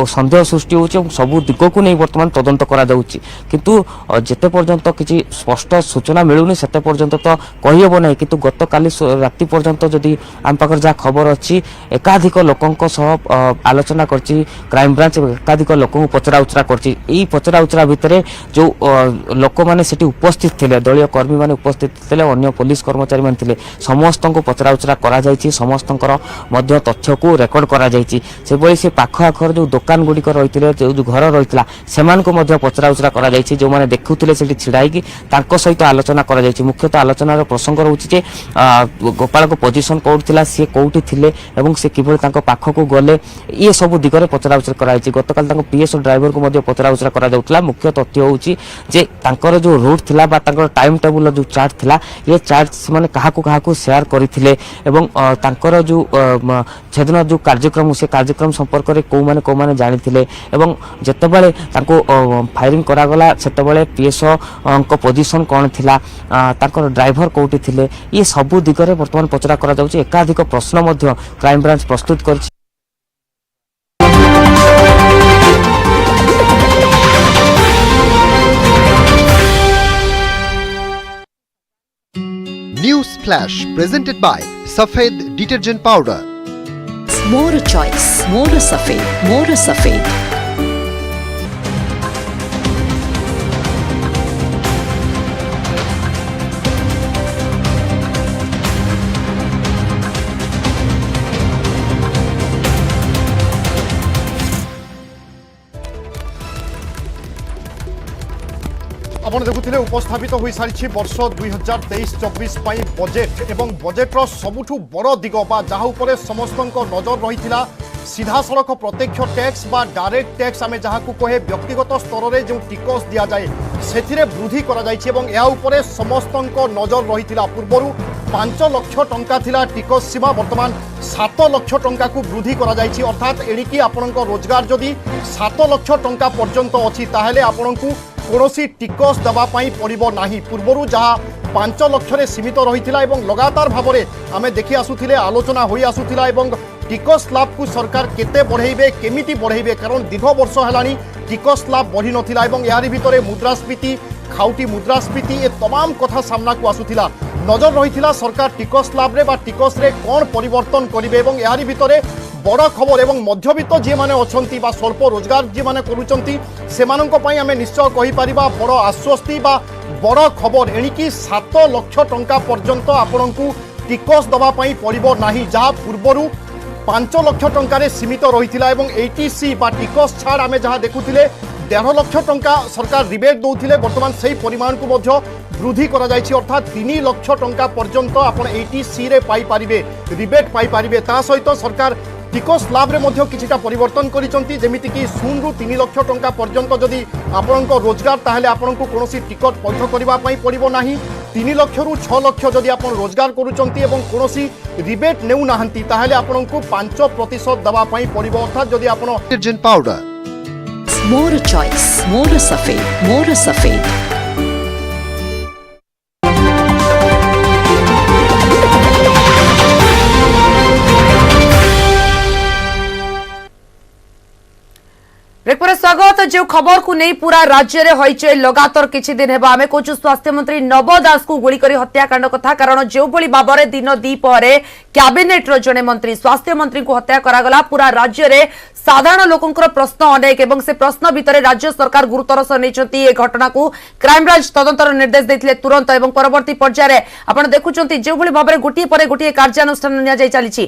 संदेह सृष्टि होछि एवं सब दिग को नै वर्तमान तदंत करा जाउछि किंतु जेते पर्यंत किछि स्पष्ट सूचना मिलुनी सेते पर्यंत तो कहि हबो नै किंतु गतकाली राति पर्यंत जदि आम पाखर जा खबर अछि एकाधिक लोकंक सह आलोचना करछि क्राइम ब्रांच एकाधिक लोकंक पचरा उचरा करछि एई पचरा उचरा भितरे जो लोक माने सेठी उपस्थित थिले दलीय कर्मी माने उपस्थित थिले अन्य पुलिस कर्मचारी माने थिले समस्त को पचरा उचरा करा जायछि समस्तंकर मध्य तथ्य को रेकॉर्ड करा जायछि से बळी से पाख आखर जो दुकान गुडी कर रहिथिले जो घर रहितला सेमान को मध्य पचरा उचरा करा जायछि जो माने देखुथिले सेठी छिडाई कि तांको सहित आलोचना करा जायछि मुख्यतः आलोचनार प्रसंग रहउछि जे गोपाल को पोजीशन कोड थिला से कोउठी थिले एवं से किभली तांको पाख को गले ये सब दिगरे पचरा उचरा करा जायछि गतकाल तांको पीएस ड्राइवर को मध्य पचरा उचरा करा जाउतला मुख्य तथ्य होउछि जे तांकर जो रूट थिला बा तांकर टाइम टेबल जो चार्ट थिला ये चार्ट से माने काहा को शेयर करिथिले एवं तांकर जो छेदन जो कार्यक्रम से कार्यक्रम संपर्क रे को माने जानिथिले एवं जत्तेबेले तांको फायरिंग करा गला सेतेबेले पीएसओ को पोजीशन कोन थिला तांकर ड्राइवर कोठी थिले ये सब दिगरे वर्तमान पचरा करा जाउछि एकाधिक प्रश्न मध्य क्राइम ब्रांच प्रस्तुत करछि। News Flash presented by Safed Detergent Powder. More choice, more safed, more safed. ଆପଣ ଦେଖୁଥିଲେ ଉପସ୍ଥାପିତ ହୋଇସାରିଛି ବର୍ଷ 2023-24 ପାଇଁ ବଜେଟ୍ ଏବଂ ବଜେଟ୍ର ସବୁଠୁ ବଡ଼ ଦିଗ ବା ଯାହା ଉପରେ ସମସ୍ତଙ୍କ ନଜର ରହିଥିଲା ସିଧାସଳଖ ପ୍ରତ୍ୟକ୍ଷ ଟ୍ୟାକ୍ସ ବା ଡାଇରେକ୍ଟ ଟ୍ୟାକ୍ସ ଆମେ ଯାହାକୁ କହେ ବ୍ୟକ୍ତିଗତ ସ୍ତରରେ ଯେଉଁ ଟିକସ ଦିଆଯାଏ ସେଥିରେ ବୃଦ୍ଧି କରାଯାଇଛି ଏବଂ ଏହା ଉପରେ ସମସ୍ତଙ୍କ ନଜର ରହିଥିଲା। ପୂର୍ବରୁ 5 ଲକ୍ଷ ଟଙ୍କା ଥିଲା ଟିକସ ସୀମା, ବର୍ତ୍ତମାନ 7 ଲକ୍ଷ ଟଙ୍କାକୁ ବୃଦ୍ଧି କରାଯାଇଛି। ଅର୍ଥାତ୍ ଏଣିକି ଆପଣଙ୍କ ରୋଜଗାର ଯଦି 7 ଲକ୍ଷ ଟଙ୍କା ପର୍ଯ୍ୟନ୍ତ ଅଛି ତାହେଲେ ଆପଣଙ୍କୁ କୌଣସି ଟିକସ ଦେବା ପାଇଁ ପଡ଼ିବ ନାହିଁ। ପୂର୍ବରୁ ଯାହା 5 ଲକ୍ଷରେ ସୀମିତ ରହିଥିଲା ଏବଂ ଲଗାତାର ଭାବରେ ଆମେ ଦେଖି ଆସୁଥିଲେ, ଆଲୋଚନା ହୋଇ ଆସୁଥିଲା ଏବଂ ଟିକସ ସ୍ଲାବକୁ ସରକାର କେତେ ବଢ଼େଇବେ, କେମିତି ବଢ଼େଇବେ, କାରଣ ଦୀର୍ଘ ବର୍ଷ ହେଲାଣି ଟିକସ ସ୍ଲାବ ବଢ଼ି ନଥିଲା ଏବଂ ଏହାରି ଭିତରେ ମୁଦ୍ରାସ୍ଫୀତି, ଖାଉଟି ମୁଦ୍ରାସ୍ଫୀତି ଏ ତମାମ କଥା ସାମ୍ନାକୁ ଆସୁଥିଲା। ନଜର ରହିଥିଲା ସରକାର ଟିକସ ସ୍ଲାବରେ ବା ଟିକସରେ କ'ଣ ପରିବର୍ତ୍ତନ କରିବେ ଏବଂ ଏହାରି ଭିତରେ বড় খবর এবং মধ্যবিত্ত যে মানে অছন্তি বা স্বল্প রোজগার যে মানে করুচন্তি সেমানଙ୍କ ପାଇଁ ଆମେ নিশ্চয় কহিপারিবা বড় আশ্বস্তি বা বড় খবর এণিকি 7 লক্ষ টঙ্কা পর্যন্ত আপনাଙ୍କୁ টিকস দেওয়া ପାଇଁ পড়িব ନାହିଁ, যাহা পূর্বরু 5 লক্ষ টঙ্কারে সীমিত রহিছিলা এবং এইটিসি বা টিকস ছাড় আমি যাহা দেখুଥିଲେ 1.5 লক্ষ টঙ্কা সরকার রিবেট দউଥିଲେ, বর্তমান সেই পরিমাণକୁ ମଧ୍ୟ বৃদ্ধি করা যাইছি। অর্থাৎ 3 লক্ষ টঙ্কা পর্যন্ত আপন এইটিসি রে পাই পারিবে, রিবেট পাই পারিবে। তা সহিত সরকার টিকস স্লাবরে মধ্যে কিছুটা পরিবর্তন করেছেন, যেমিতিকি 0 ରୁ 3 লক্ষ টঙ্কা পর্যন্ত যদি আপনার রোজগার তাহলে আপনার কৌশি টিকট পৈঠ করা পড়ব না। 3 লক্ষরু 6 লক্ষ যদি আপনার রোজগার করছেন এবং কৌশি রিবেট নেউ না তাহলে আপনার 5% দেওয়া পড়ব। অর্থাৎ যদি আপনার Detergent Powder. More choice, more safed, more safed. Break स्वागत। जो खबर को नहीं पूरा राज्य में होइचे लगातार किछि दिन हेबा आमे कहूँ स्वास्थ्य मंत्री नव दास को गुली करी हत्याकांड कथा, कारण जो भली भाबरे दिन दीपहरे कैबिनेट रो जने मंत्री स्वास्थ्य मंत्री को हत्या करागला। पूरा राज्य में साधारण लोकंकर प्रश्न अनेक एवं से प्रश्न भितर राज्य सरकार गुरुतर सह नहीं ए घटना को क्राइमब्रांच तदंतर निर्देश देथिले तुरंत एवं परवर्ती पर्याय आपण देखुचंती जो भली भाबरे गोटिए परे गोटिए कार्यानुष्ठान निया जाय चलीछि।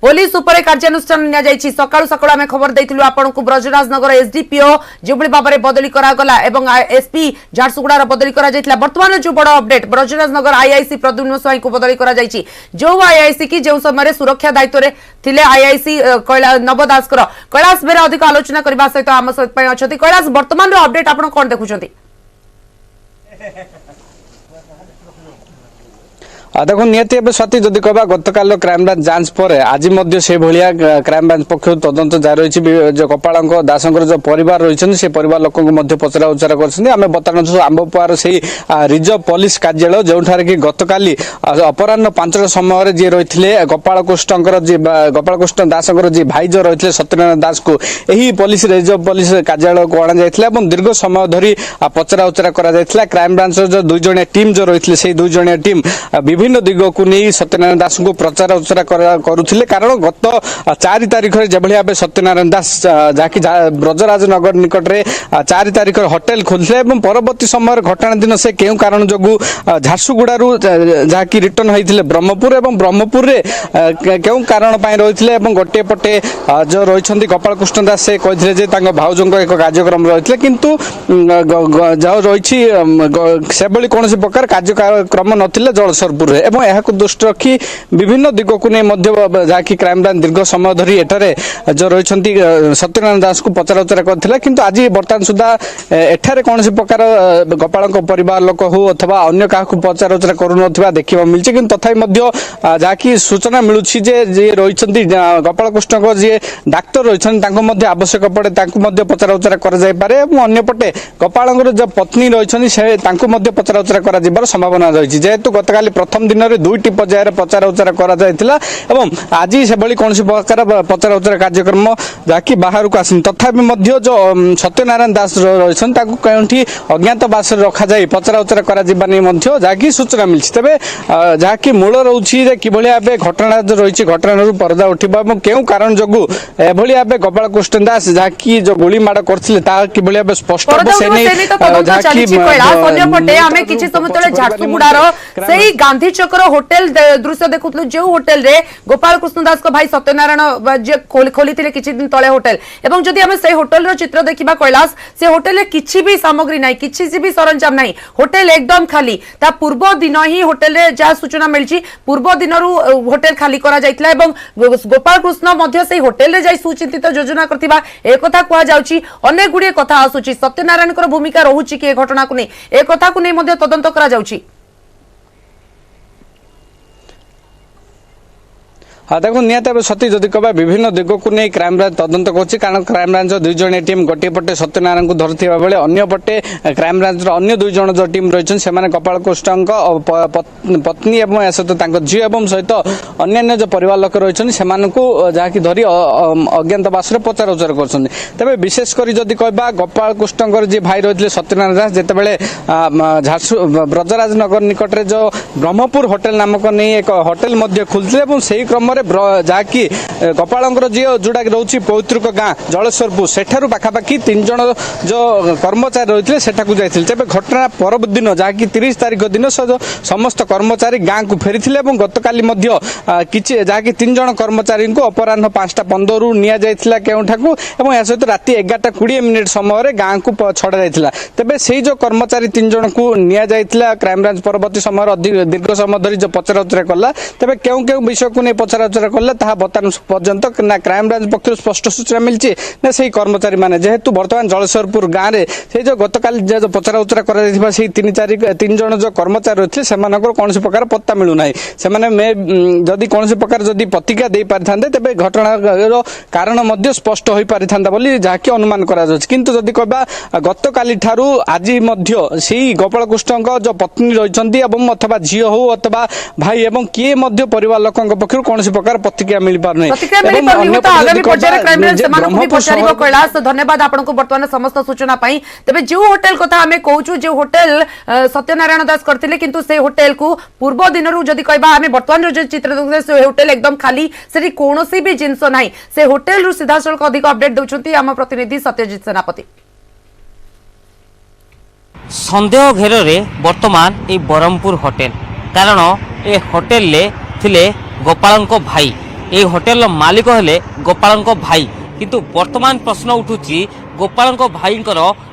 पुलिस उपरे कार्यानुष्ठान निया जायछि। सकाळु सकाळु आमे खबर दैथिलु आपनकु ब्रजराजनगर एसडीपीओ जो भली भाबरे बदली करागला एवं एसपी झारसुगुड़ा रो बदली करा जायतिला। वर्तमान जो बड़ अपडेट ब्रजराजनगर आईआईसी प्रद्युम्न स्वाई को बदली करा जायछि। जो आईआईसी की जो समय सुरक्षा दायित्व रे थिले आईआईसी नवदास कर कैलाश बेरा अधिक आलोचना करबा सहित आम सहित पय अछथि। कैलाश वर्तमान रो अपडेट आपण कोन देखुचंती? देखो निहती एवं स्वाति जदि कहबा गतकाल क्राइमब्रांच जांच पर आज से भाया क्राइमब्रांच पक्ष तदंत जारी रही। जो कपाल दासंकर जो परिवार रही से परिवार लोक पचरा उचरा कर बर्तमान आंबपुआर से रिजर्व पुलिस कार्यालय जो कि गतकाली अपराह 5 समय जी रही गोपालकृष्ण दासंकर जी भाई जो रही सत्यनारायण दास को यही पुलिस रिजर्व पुलिस कार्यालय को अणा दीर्घ समय धरी पचरा उचरा कर क्राइमब्रांच जो 2 जणिया टीम जो रही से 2 जणिया टीम विभिन्न दिग को नहीं सत्यनारायण दास को प्रचार उचरा करुले। कारण गत 4 तारिख जो भाव सत्यनारायण दास जहाँकि ब्रजराजनगर निकट में 4 तारिख होटेल खोलते और परवर्ती समय घटना दिन से क्यों कारण जो झारसुगुड़ू जहाँकि रिटर्न होते ब्रह्मपुर और ब्रह्मपुर क्यों कारण रही गोटे पटे जो रही गोपालकृष्ण दास से कहते भाउजों एक कार्यक्रम रही किंतु जो रही से कौन प्रकार कार्यक्रम नथिले जलसरपुर एवं यह दृष्टि रखी विभिन्न दिग को नहीं जहाँकि क्राइमब्रांच दीर्घ समय धरी एठारे जो रही सत्यनारायण दास को पचरा उचरा करथिला। किंतु आज बर्तमान सुधा एठारे कौन प्रकार गोपाल परिवार लोक हो अथवा अन्य क्या पचरा उचरा करुनथिबा देखिबा मिलछि। किंतु तथापि जहाँकि सूचना मिलुछि जे जे रही गोपालकृष्ण जी डाक्तर रही आवश्यक पड़े पचरा उचरा कर जाय पारे एवं अन्य पटे गोपाल जो पत्नी रही पचरा उचरा कर संभावना रही। जेहेतु गतकाली प्रथम प्रथम दिन में 2टी पर्यायर पचरा उचरा कर आज से कौन प्रकार पचरा उचरा कार्यक्रम जहाँकि बाहर को आसनी तथापि जो सत्यनारायण दास रही कौटी अज्ञातवास रखा जाए पचरा उचरा कर जहाँकि सूचना मिली तेज जहाँकि मूल रोचे कि भाव घटना जो रही घटना पर्दा उठा क्यों कारण जो एभली भाव गोपाल कृष्ण दास जहाँकि जो गोली माड़ करते कि भाव स्पष्ट झारसुगुड़ार गांधी चक्र होटेल दृश्य देखुलु जो होटेल रे गोपाल कृष्ण दास भाई सत्यनारायण खोली किछि दिन तले होटेल एवं जदि हमें से होटेल रो चित्र देखिबा कैलाश से होटेल रे किछि भी सामग्री नाही किछि भी सरंजाम नाही होटेल एकदम खाली ता पूर्व दिन ही होटेल रे जा सूचना मिलछि पूर्व दिन होटेल खाली करा जायतिला एवं गोपाल कृष्ण मध्य से होटेल रे जाई सुचिंतित योजना करथिबा ए कथा कुआ जाउछि अनेक गुडी कथा आसुछि सत्यनारायण कर भूमिका रहुछि कि ए घटना को नै ए कथा को नै मध्य तदंत करा जाउछि। हाँ देखो निहत सती जदि कह विभिन्न दिग को नहीं क्राइमब्रांच तदंत कर कारण क्राइमब्रांच 2 जण टीम गोटे पटे सत्यनारायण को धरथिबा बेले अन्य पटे क्राइमब्रांच अन्य 2 जण जो टीम रही से गोपाल कृष्ण पत्नी एवं सहित झी एवं सहित अन्य जो परिवार लोक रही जहाँकि धरी अज्ञातवास पचार उचार कर तेज विशेषकर जदि कह गोपाल कृष्ण जी भाई रही सत्यनारायण दास जितेबाला ब्रजराज नगर निकट में जो ब्रह्मपुर होटेल नामक नहीं एक होटेल खुलते से क्रम जहाँकि गोपाल जी जोड़ा रोचे पौतृक गाँ जलेश्वरपुर सेठारू पाखापाखि 3 जण जो कर्मचारी रही सेठाकू जाते तेज घटना पर दिन जहाँकि 30 तारीख दिन समस्त कर्मचारी गाँ को फेरी गतकाली किसी जहाँकि 3 जण कर्मचारी को अपराह 5:15 नि केठाकू या सहित राति 11:20 समय गाँ को छड़ा जाता तेज से जो कर्मचारी 3 जण को नि क्राइमब्रांच परवर्ती समय दीर्घ समय धरी जो पचरा उचरा कला तेज क्यों विषय को नहीं पचरा उचरा कले बर्तमान पर्यंत ना क्राइमब्रांच पक्ष स्पष्ट सूचना मिली ना से कर्मचारी मैंने जेहेतु बर्तमान जलेश्वरपुर गाँव में से जो गतकाली जो पचरा उचरा कर 3 जण जो कर्मचारी रही से कौन प्रकार पत्ता मिलूना से जदि कौन प्रकार जदि प्रतिक्रिया दे पारि था तेज घटना कारण स्पष्ट हो पारि था जहाँकि अनुमान किंतु जदि कह गतकाली ठारू आज से गोपाल कृष्ण जो पत्नी रही अथवा झी हो अथवा भाई एवं किए परिवार लोक पक्ष कौन प्रकार प्रतिक्रिया मिल पार कैलाश धन्यवाद आपको बर्तमान समस्त सूचना तेज जो होटेल कथा आम कहूँ जो होटेल सत्यनारायण दास करते किंतु से होटेल को पूर्व दिन जदि कहबा आम बर्तमान जो चित्र देखते से होटेल एकदम खाली से कौन भी जिनस ना से होटेल सीधा सड़क अधिक अपडेट दौरान आम प्रतिनिधि सत्यजित सेनापति सन्देह घेर बर्तमान ये बरहमपुर होटेल कारण ए होटेल ले थिले गोपाल भाई ये होटेल मालिक हेले गोपाल भाई किंतु वर्तमान प्रश्न उठुची गोपाल भाई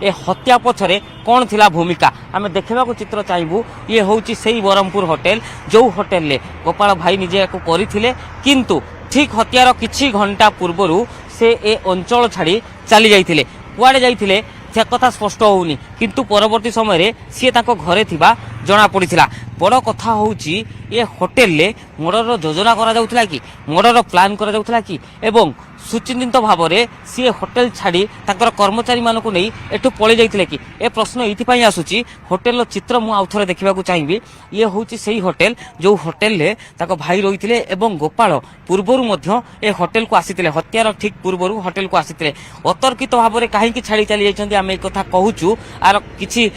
ए हत्या पछरे कौन थिला भूमिका आम देखा चित्र चाहबू ये हूँ से बरहमपुर होटेल जो होटेल ले गोपाल भाई निजे करथिले किंतु ठीक हत्यार किछि घंटा पूर्व से ए अंचल छाड़ी चली जाइथिले कुआडे जाइथिले से कथा स्पष्ट होनी किंतु परवर्ती समय सी घरे थिबा जना पड़ीला बड़ कथा होची ये होटेल ले मर्डर योजना करा जाउथला कि मर्डर प्लान करा जाउथला कि एवं सुचिंतित भाव में सी होटेल छाड़ी कर्मचारी मानक नहीं एठू पलि जाइथिले कि ए प्रश्न ये आसूची होटेल चित्र मु आउ थरे देखा चाहिए ये हूँ से होटेल जो होटेल ले भाई रही एवं गोपाल पूर्वर ए होटेल को आसी हत्यार ठीक पूर्वर होटेल को आसी अतर्कित भाव में कहीं छाड़ी चली जाइए आम एक कहूँ आर किसी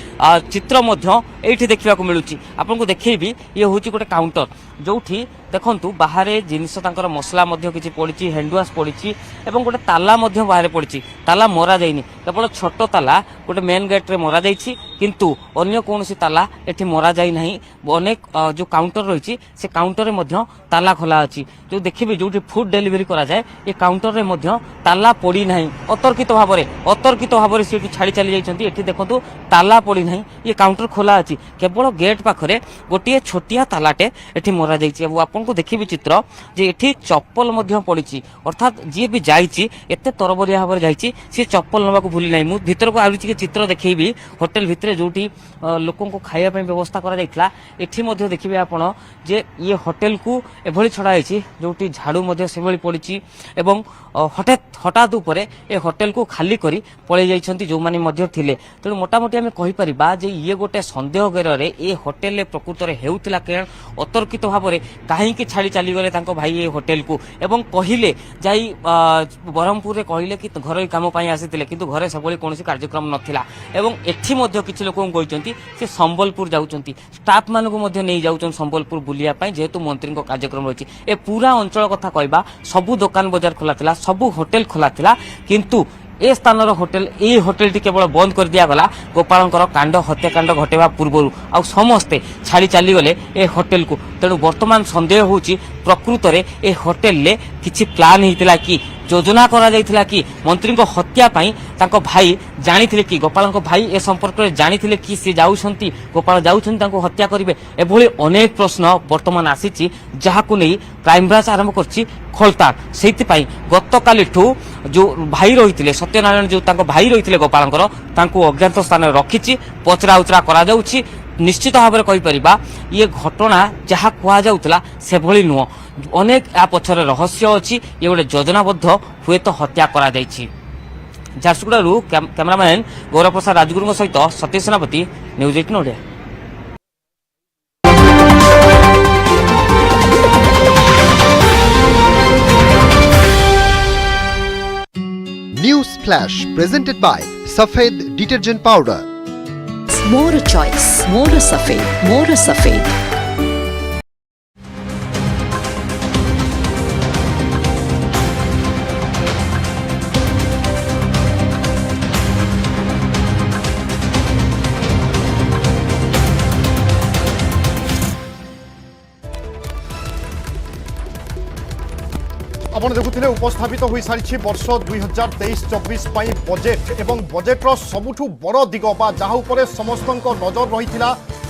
चित्र ये देखा मिलूँ आपको देखेबी ये हूँ गोटे काउंटर जो देखु बाहर जिनस मसला किसी पड़ी हैंडवाश पड़ी एवं गोटे ताला बाहर पड़ी ताला मरा जाइनी केवल छोट ताला गोटे मेन गेट रे मरा जाइछि किंतु अन्य कौन ताला एठी मरा जाई नहीं अनेक जो काउंटर रही से काउंटर में ताला खोला अच्छी जो देखिए जो फूड डेलीवरी करा जाए ये काउंटर में ताला पड़ी ना अतर्कित भाव में सी छाड़ी चली जाइए ये देखो ताला पड़ी ना ये काउंटर खोला अच्छी केवल गेट पाखरे गोटे छोटिया तालाटे एठी मरा जाइछि। आपको आपको देखिए चित्र जे एठी चप्पल मध्य पड़ी अर्थात जी भी जाइए एत तरबरिया भाव में सी चप्पल नवा भूली ना मुझे भितर को आज चित्र देखी होटेल भितर जो लोक खाइबा व्यवस्था करा देखिए आपण जे ये होटेल को एभली छड़ाई जो झाड़ू से पड़ी एवं हठात उपर ए होटेल को खाली करी पलि जाइछंती जो माने मध्य थिले तेणु मोटामोटी आम कहीपर जे ये गोटे सन्देह घेर ए होटेल प्रकृत में हेउतिला कारण अतर्कित भाव में कहीं छाड़ी चलीगले भाई ए होटेल को एवं कहले जाई ब्रह्मपुर में कहले कि घर काम आसी किंतु घरे सब कौन कार्यक्रम नाला एवं एठी मध्य किछि लोक कहते से संबलपुर जाउछंती स्टाफ मानक नहीं जाउछन संबलपुर बुलिया जेहेतु मंत्री कार्यक्रम रही ए पूरा अंचल कथा कहबा सबू दुकान बजार खोला थिला सबू होटेल खोला थिला किंतु ए स्थान होटेल ये होटेल टी केवल बंद कर दिया गला गोपालंकर कांड हत्याकांड घटेवा पूर्व आ समस्ते छाड़ी चलीगले ए होटेल को तेणु वर्तमान संदेह होची प्रकृत में ए होटेल ले किछि प्लान होता कि योजना करा जाइथिला कि मंत्री को हत्या पाई तांको भाई जानी कि गोपाल भाई ए संपर्क में जानी कि सी जाउछंती गोपाल जाउछंती तांको हत्या करिवे एभली अनेक प्रश्न वर्तमान आसीची जहाकु नै क्राइम ब्रांच आरंभ करछि खोलतार सेति गतकाली जो भाई रही सत्यनारायण जो तांको भाई रही गोपालंकर तांको अज्ञात स्थान रखिछि पचरा उचरा करा जाउछि निश्चित भाव में कहीपर ये घटना जहाँ कहला से भली नुह अनेक या पछरे रहस्य अच्छी ये गोटे योजनाबद्ध हुए तो हत्या करा जाइछि। झारसुगुड़ारू कैमरामैन गौरव प्रसाद राजगुरु सहित सतीश सेनापति news 18 Odia. News Flash presented by Safed Detergent Powder. More choice, more safed, more safed. आपण देखुथिले उपस्थापित हो सारी वर्ष 2023-24 बजेट एवं बजेट्र सबुठू बड़ दिग जहाँ उपरे समस्त नजर रही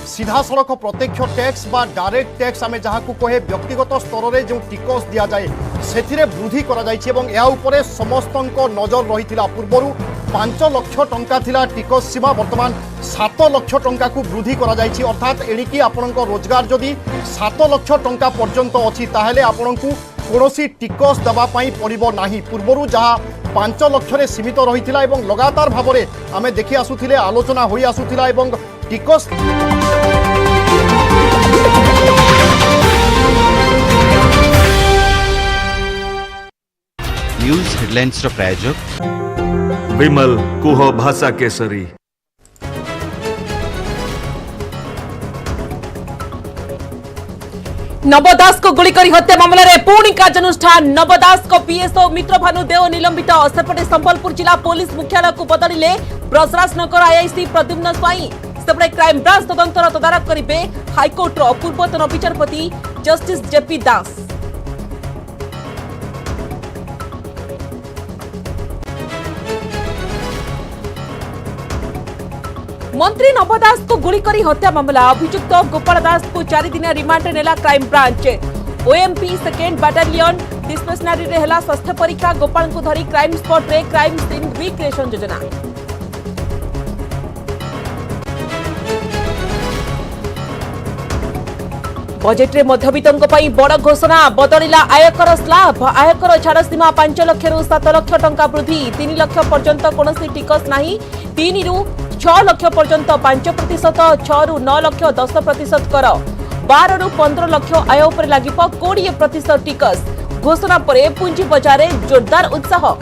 सीधा सड़क प्रत्यक्ष टैक्स बा डायरेक्ट टैक्स आम जहाँ कहे व्यक्तिगत स्तर में जो टिकस दि जाए से वृद्धि कर समस्त नजर रही पूर्वर 5 लाख टंका थिला टिकस सीमा वर्तमान 7 लाख टंका को वृद्धि कर अर्थात एणिकी आपण रोजगार जदि 7 लाख टंका पर्यंत अच्छी ताहेले आपण को कौनसी टिकस देवाई पड़ो ना पूर्वर जहाँ 5 लाख सीमित रही लगातार भाव में आम देखी आसुले आलोचना हो आसुला टिकस न्यूज हेडलाइंस प्रायोजक विमल कुह भाषा केसरी। नवदास को गुलिकरी हत्या मामला रे पुणी कार्यानुष्ठान नवदास को पीएसओ मित्रभानु देव निलंबित सेपटे संबलपुर जिला पुलिस मुख्यालय को बदलिले ब्रजराजनगर आईआईसी प्रद्युम्न स्वाई सेपटे क्राइम ब्रांच तदंतर तदारख करिवे हाईकोर्ट रो पूर्वतन विचारपति जस्टिस जेपी दास। मंत्री नवदास को गुलिकरी हत्या मामला अभियुक्त गोपाल दास को 4 दिन रिमांड नेला crime branch OMP second battalion dispensary रे हला स्वास्थ्य परीक्षा गोपाल को धरी क्राइम स्पॉट रे क्राइम सीन रिक्रिएशन योजना। बजेट रे मध्यवित्तों पई बड़ घोषणा बदलिला आयकर स्लैब आयकर छाड़ सीमा 5 लाख रु 7 लाख टंका वृद्धि 3 लाख पर्यंत कोनोसी टिकस नाही 3 रु 6 लाख पर्यंत 5% 6 रु 9 लाख 10% कर 12 रु 15 लाख आय उपर लागिब 20% टिकस घोषणा परे पुंजी बजार रे जोरदार उत्साह।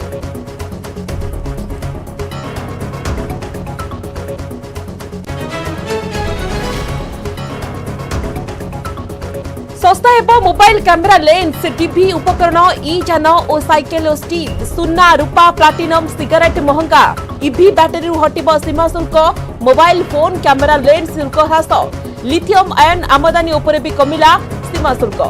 सस्ता एवं मोबाइल कैमेरा लेंस टीवी उपकरण ई जान और साइकेल और स्टील सुना रूपा प्लाटिनम सिगारेट महंगा ईवी बैटेरी हटिब सीमा शुल्क मोबाइल फोन कैमेरा लेंस शुल्क ह्रास लिथियम आयन आमदानी उपरे भी कमिला सीमा शुल्क।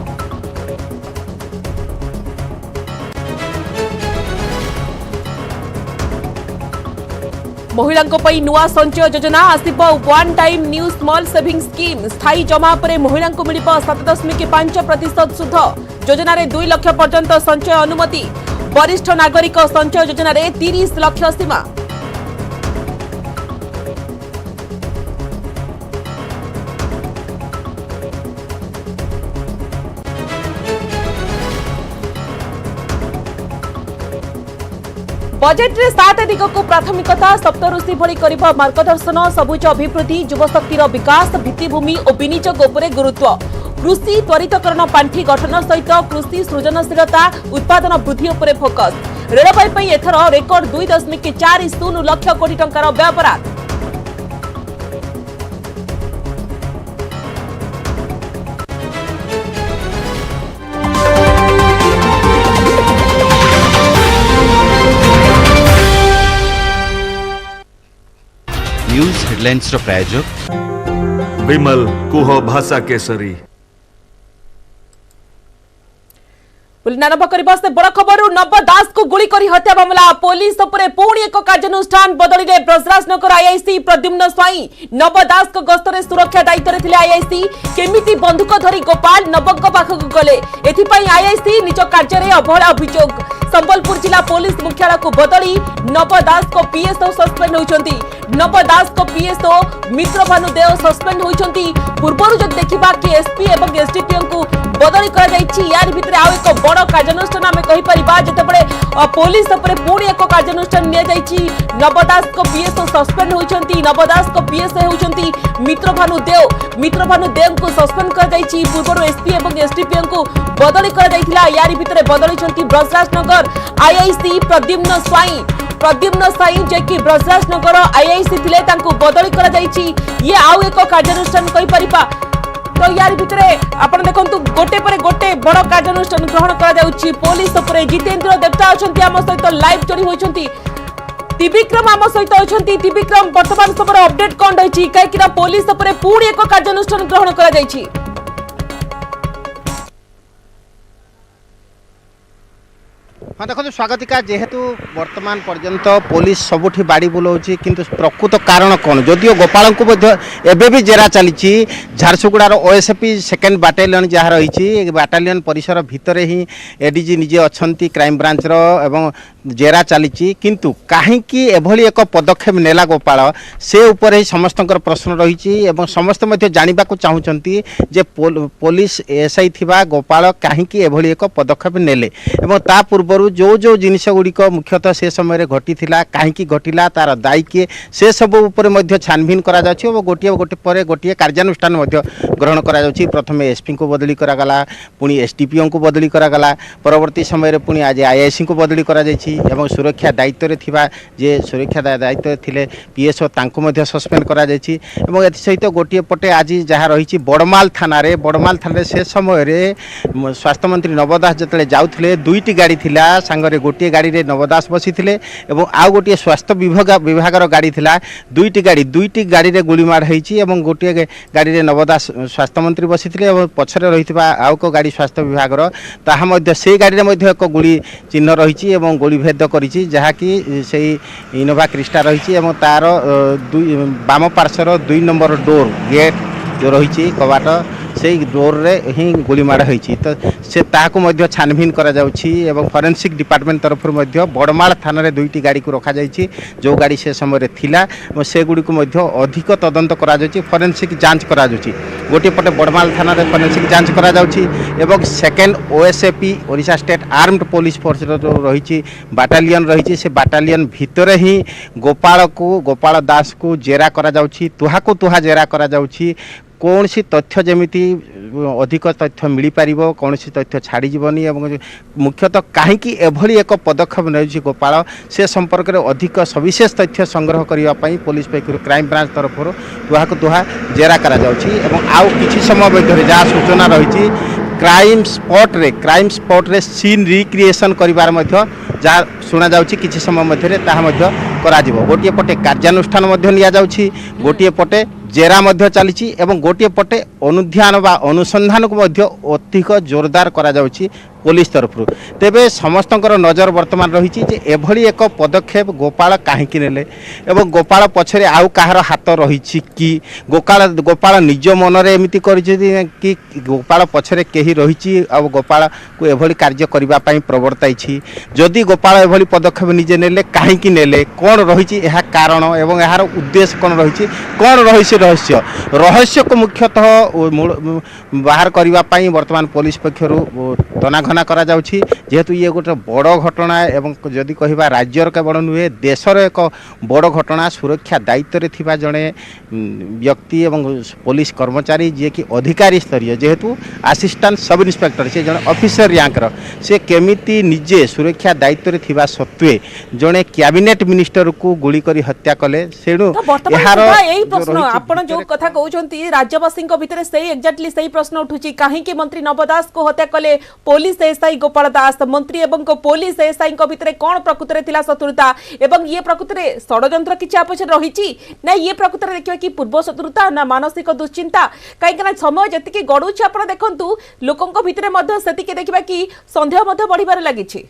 महिलांको पई नुआ संचय योजना आसिबो one time new small saving scheme स्थायी जमा परे महिलांको मिलिबो 7.5% सुध योजना रे 2 लाख पर्यंत संचय अनुमति वरिष्ठ नागरिक संचय योजना रे 30 लाख सीमा बजेट रे 7 दिग को प्राथमिकता सप्तऋषि भली करिबा मार्गदर्शन सबुज अभिवृद्धि युवशक्तिर विकास भित्तिभूमि और विनियोग उपरे गुरुत्व कृषि त्वरितकरण पांठी गठन सहित कृषि सृजनशीलता उत्पादन वृद्धि उपरे फोकस रेलवे पई एथर रेकर्ड 2.40 लाख कोटी टंकार व्यय बराद न्यूज हेडलाइंस प्रायोजक विमल कुह भाषा केसरी आरंभ करने से बड़ खबर नव दास को गुली करी हत्या मामला पुलिस उपरे पुणी एक कार्यानुष्ठान बदली रे ब्रजराजनगर आईआईसी प्रद्युम्न स्वाई नव दास को गस्तर सुरक्षा दायित्व थे आईआईसी केमिति बंदूक धरी गोपाल नवक पाखक गले एथिपाई आईआईसी निज कार्य में अवहेला अभियोग संबलपुर जिला पुलिस मुख्यालय को बदली नव दास को पीएसओ सस्पेंड होइछंती नव दास को पीएसओ मित्र भानुदेव सस्पेंड होइछंती पूर्वरु जब देखिबा कि एसपी एवं एसडीपीओ को बदली करा जायछि यार भितरे आ एक बड़ कार्यानुष्ठान आमे कहि परिबा जेतेबेले पुलिस उपरे पुणी एक कार्यानुष्ठान निया जायछि नव दास को पीएसओ सस्पेंड होइछंती नव दास को पीएसओ होइछंती मित्र भानुदेव को सस्पेंड करा जायछि पूर्वरु एसपी एवं एसडीपीओ को बदली करा जायथिला यार भितरे बदलिछंती ब्रजराजनगर आईआईसी प्रद्युम्न स्वाई जे कि ब्रजराजनगर आईआईसी थिले तांको बदली करा जायछि ये आउ एक कार्यानुष्ठान कहि परिबा तो यार भितरे आपण देखंतु गोटे पर गोटे बड़ कार्यानुष्ठान ग्रहण करा जाउछि पुलिस उपरे जितेंद्र देवता अछंती हम सहित लाइव जोड़ी होइछंती त्रिविक्रम आम सहित अछंती त्रिविक्रम वर्तमान समय अपडेट कोन रहिछि काहे कि पुलिस उपरे पूर्ण एक कार्यानुष्ठान ग्रहण करा जाइछि हाँ देखो स्वागतिका जेहेतु वर्तमान पर्यंत पुलिस सबुठी बाड़ी बुलाऊँच किंतु प्रकृत कारण कौन जदियो गोपाल को एबे भी जेरा चली झारसुगुड़ार ओएसपी सेकेंड बाटालियन जहाँ रही बाटालियन परिसर भितर ही एडीजी निजे अच्छा क्राइम ब्रांचर एवं जेरा चली किंतु कहीं एभली एक पदक्षेप नेला गोपाल से उपर ही समस्त प्रश्न रही समस्त जानवा चाहूँगी जे पुलिस एसआई थिबा गोपाल कहीं एभली एक पदक्षेप नेले ता पूर्व जो जो जिनिस गुड़िक मुख्यतः से समय घटी कहीं घटिला तार दायी किए से सब उपर छानभिन करा गोटे गोटे पर गोटे कार्यानुष्ठान ग्रहण करा प्रथम एसपी को बदली करागला पुणी एसडीपीओ को बदली करागला परवर्ती समय पुणी आज आईआईसी को बदली करा एवं सुरक्षा दायित्व थिबा जे सुरक्षा दायित्व थिले पीएसओ तांको सस्पेंड करा सहित गोटे पटे आज जहाँ रही बड़माल थाना से समय स्वास्थ्य मंत्री नवदास जिते जाऊे दुईटी गाड़ी थिला सांगरे गोटे गाड़ी रे नवदास बसी थिले एवं आउ गोटे स्वास्थ्य विभाग गाड़ी थिला दुईटी गाड़ी रे गुलीमाड़ होईची एवं गोटे गाड़ी रे नवदास स्वास्थ्य मंत्री बसी थिले एवं पछरे रहितबा आउ को गाड़ी स्वास्थ्य विभाग ताहा मध्य से गाड़ी रे मध्य एक गुली चिन्ह रही एवं गुली भेद करिची जहा कि से इनोवा क्रिस्टा रही एवं तार बाम पार्श्वर 2 नंबर डोर गेट जो रही कबाट से डोर रे ही गुलीमाड़ होईची तो से ताकू मध्य छानभिन करा जाउची एवं फोरेंसिक डिपार्टमेंट तरफ बड़माल थाना रे दुईटी गाड़ी को रखा जाइछि जो गाड़ी से समय थिला से गुडी को मध्य अधिक तदंत करा जाउची फोरेंसिक जांच करा जाउची गोटे पटे बड़माल थाना रे फोरेंसिक जांच करा जाउची एवं second OSAP Odisha state armed police force जो रही बाटालियन रही से बाटालियन भितर ही गोपाल दास को जेरा करा जाउची तुहाको तुहा जेरा करा जाउची कौन सी तथ्य जमीती अधिक तथ्य मिल पार कौन सी तथ्य छाड़ी जीवनी मुख्यतः कहीं एभली एक पदक्षेप नहीं गोपाल से संपर्क में अधिक सविशेष तथ्य संग्रह करने पुलिस पक्षर क्राइम ब्रांच तरफ तुहा को तुहा जेरा करा जाउछि एवं आउ किछि समय मध्य जहाँ सूचना रही क्राइम स्पॉट रे सीन रिक्रिएशन करिवार मध्य जहाँ शुणा जाउछि किछि समय मध्य ताहा मध्य କରାଯିବ। ଗୋଟିଏ ପଟେ କାର୍ଯ୍ୟାନୁଷ୍ଠାନ ମଧ୍ୟ ନିଆଯାଉଛି, ଗୋଟିଏ ପଟେ ଜେରା ମଧ୍ୟ ଚାଲିଛି ଏବଂ ଗୋଟିଏ ପଟେ ଅନୁଧ୍ୟାନ ବା ଅନୁସନ୍ଧାନକୁ ମଧ୍ୟ ଅଧିକ ଜୋରଦାର କରାଯାଉଛି पुलिस तरफ तेबे समस्तंकर नजर वर्तमान रही एभली एक पदक्षेप गोपाल कहीं नेले एवं गोपाल पछरे आउ कहार हाथ रही कि गोपाल निज मनरे एमिति कि गोपाल पछरे केही रही गोपाल को एभली कार्य करबा पई प्रवर्ताई जदि गोपाल एभली पदक्षेप निजे नेले कहीं नेले कौन रही कारण एवं यार उद्देश्य कौन रही कौन रही रहस्य रहस्य को मुख्यतः बाहर करबा पई वर्तमान पुलिस पक्षरु तनाघना करा जाउछि जेहेतु ये गोटे बड़ घटना एवं जदि कहबा राज्यर केवल नुहे देशर एक बड़ घटना सुरक्षा दायित्व रे थिबा जणे व्यक्ति एवं पुलिस कर्मचारी जे कि अधिकारी स्तरीय जेहेतु असिस्टेंट सब इंस्पेक्टर से जणे ऑफिसर रैंकर से केमिति निजे सुरक्षा दायित्व रे थिबा सत्वे जणे कैबिनेट मिनिस्टर को गुली करी हत्या कले सेडु यार एई प्रश्न आपण जो कथा कहउछंती राज्यवासी भितर सेही एक्जेक्टली सेही प्रश्न उठुची काहे कि मंत्री नवदास को हत्या कले पुलिस एसआई गोपाल दास मंत्री एवं पुलिस एसआई भितर कौन प्रकृति थिला शत्रुता एवं ये प्रकृति षडयंत्र किछि आपछे रहिछि ना ये प्रकृति देखिबा कि पूर्व शत्रुता ना मानसिक दुश्चिंता काहे समय जतिके गडुछि आपण देखंतु लोकंक भितर मध्ये सेतिके देखिबा कि संदेह मध्ये बढ़िबार लागिछि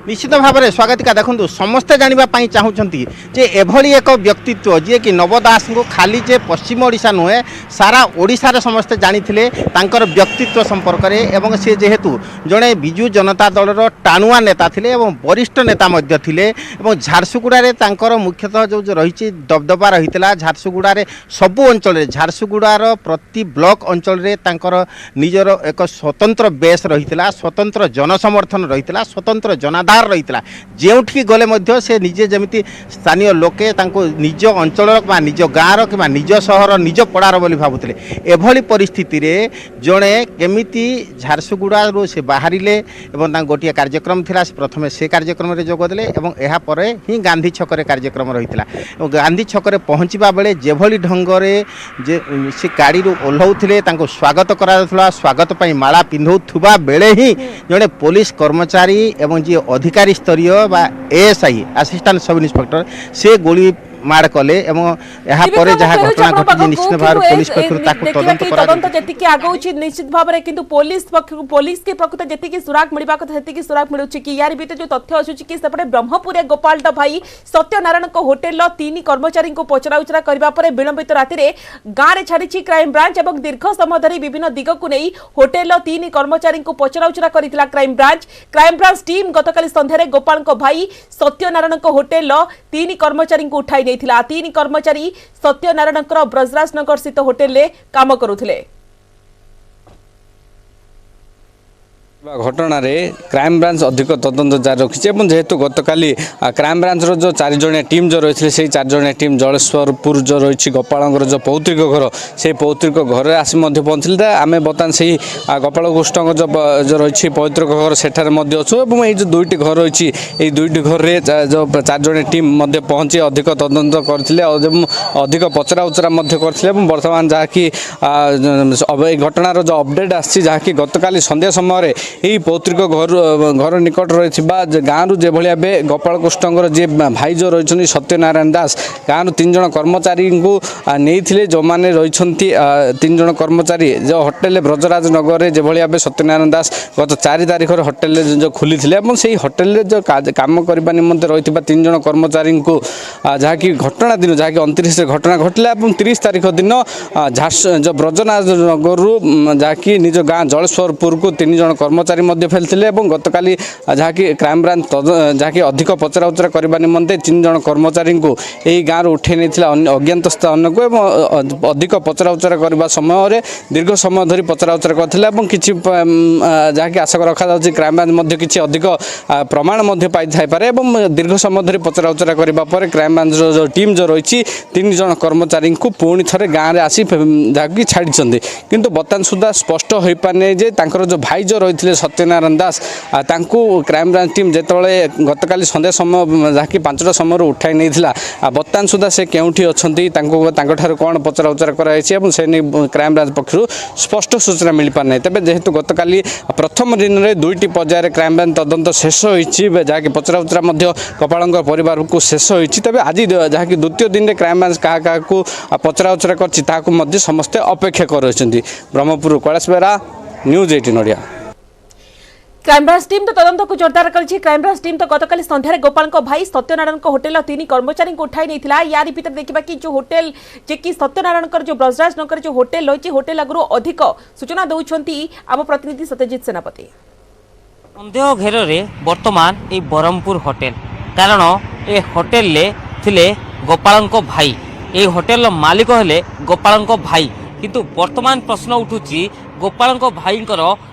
निश्चित भाव में स्वागतिका देखो समस्ते जानापी चाहूँगी जे एभली एक व्यक्तित्व जी कि नवदास को खाली जे पश्चिम ओडिशा नुहे सारा ओडिशार समस्ते जानी व्यक्तित्व संपर्क में एवं से जेहेतु जड़े विजु जनता दलर टाणुआ नेता थिले एवं वरिष्ठ नेता मध्य थिले एवं झारसुगुड़े मुख्यतः जो रही दबदबा रही झारसुगुड़े सबू अंचल झारसुगुड़ार प्रति ब्लॉक अंचल निजर एक स्वतंत्र बेस रही स्वतंत्र जनसमर्थन रही स्वतंत्र जनाधार रही जो गले से निजे जमी स्थानीय लोके निज अंचल निज गाँव कि निज सहर निज पड़ार बोली भावुले एभली परिस्थिति रे जड़े केमिति झारसुगुड़ा से बाहर गोटे कार्यक्रम थिला प्रथमे से कार्यक्रम रे जोगदेले एहा परे ही गांधी छकरे कार्यक्रम रही गांधी छकरे पहुँचवा बेले जेभली ढंगरे जे से गाड़ी ओह्लाउथिले स्वागत करा स्वागत पाई माला पिंधौथुबा बेले ही जड़े पुलिस कर्मचारी एवं जी अधिकारी स्तरीय एएसआई असिस्टेंट सब इंस्पेक्टर से गोली मार कले जहाँ घटना घटी निश्चित भाव पुलिस तदंत जेतिकी आगौछि निश्चित भाव में किंतु पुलिस के प्रकृत जेतिकी सुराग मिलवा कथा सेतिकी सुराग मिलुछि कि यार भीतर जो तथ्य आसुछि कि सेपटे ब्रह्मपुर गोपाल भाई सत्यनारायण को होटेल 3 कर्मचारी को पचराउचरा करबा परे विलंबित राति रे गाँ रे छाड़ी क्राइम ब्रांच एवं दीर्घ समय धरी विभिन्न दिग को नहीं होटेल 3 कर्मचारी को पचराउचरा करितला क्राइम ब्रांच टीम गतकाली संध्यारे गोपाल भाई सत्यनारायण को होटेल 3 कर्मचारी को उठाई 3 कर्मचारी सत्यनारायण ब्रजराज नगर स्थित होटेल काम करुथिले घटना रे क्राइम ब्रांच अधिक तदंत जारी रखी जेहेतु गतकाली क्राइम ब्रांच जो 4 जणिया टीम जो रही से 4 जणिया टीम जलेश्वरपुर जो रही गोपाल जो पौतृक घर से पौतृक घर आसी पहुँचले आम बर्तमान से गोपाल गोष्ठ जो रही पौतृक घर सेठार अच्छु और ये जो 2टी घर रही 2टी घर में जो 4 जणिया टीम पहुँची अधिक तदंत करते अधिक पचरा उचरा करते बर्तमान जहाँकि घटनार जो अपडेट आसी जहाँकि गतकाली संध्या समय यही पौतृक घर निकट रही गाँव जो भाई गोपाल कृष्ण जी भाई जो रही सत्यनारायण दास गाँव 3 जण कर्मचारी को नहीं जो मैंने रही 3 जण कर्मचारी जो होटेल ब्रजराज नगर जो भाई सत्यनारायण दास गत 4 तारिख होटेल जो खोली से होटेल जो कम करने निमंते रही 3 जण कर्मचारी को जहाँकि घटना दिन जहाँकि 29 घटना घटला 30 तारिख दिन जो ब्रजराज नगर जहाँकि निज गाँ जलेश्वरपुर को 3 जण कर्मचारी फेलते गतकाली जहाँकि क्राइम ब्रांच जहाँकि अधिक पचरा उचरा करने निमंते 3 जण कर्मचारी को यही गाँव उठे नहीं अज्ञात स्थान को अधिक पचरा उचरा करने समय दीर्घ समय धरी पचरा उचरा करते कि जहाँकि आशा रखा क्राइम ब्रांच किसी अधिक प्रमाण पाई पारे दीर्घ समय धरी पचरा उचरा करने क्राइम ब्रांच जो टीम जो रही 3 जण कर्मचारी को पुणी थे गाँव में आसी जहाँकि छाड़ी किंतु बर्तमान सुधा स्पष्ट हो पारे जे जो भाई जो रही रही सत्यनारायण दास क्राइमब्रांच टीम जितेबाला गतकाली संध्या समय जहाँकि 5टा समय उठाई नहीं बर्तमान सुधा से केउठी अच्छी कौन पचरा उचरा कराई से क्राइमब्रांच पक्षर स्पष्ट सूचना मिल पारना तेज जेहेतु गतकाली प्रथम दिन में 2टी पर्यायर क्राइमब्रांच तदंत शेष होती जहाँकि पचरा उचरा गोपाल परिवार को शेष होती तेज आज जहाँकि द्वितीय दिन में क्राइमब्रांच क्या पचरा उचरा कर समस्ते अपेक्षा कर ब्रह्मपुर कैलाश बेरा न्यूज 18 ओडिया। क्राइमब्रांच टीम तो तदंत को जोरदार करी। क्राइमब्रांच टीम तो गतकाली संध्यारे गोपाल भाई सत्यनारायण होटेल 3 कर्मचारी को उठाई नहीं यारी भीतर देखा कि जो होटेल जे कि सत्यनारायण जो ब्रजराज नगर जो होटेल रही होटेल आगु अधिक सूचना दौरान आम प्रतिनिधि सत्यजित सेनापति सन्देह घेर बर्तमान ये ब्रह्मपुर होटेल कारण ए होटेल थिले गोपाल भाई ये होटेल मालिक हेले गोपाल भाई किंतु वर्तमान प्रश्न उठुची गोपाल भाई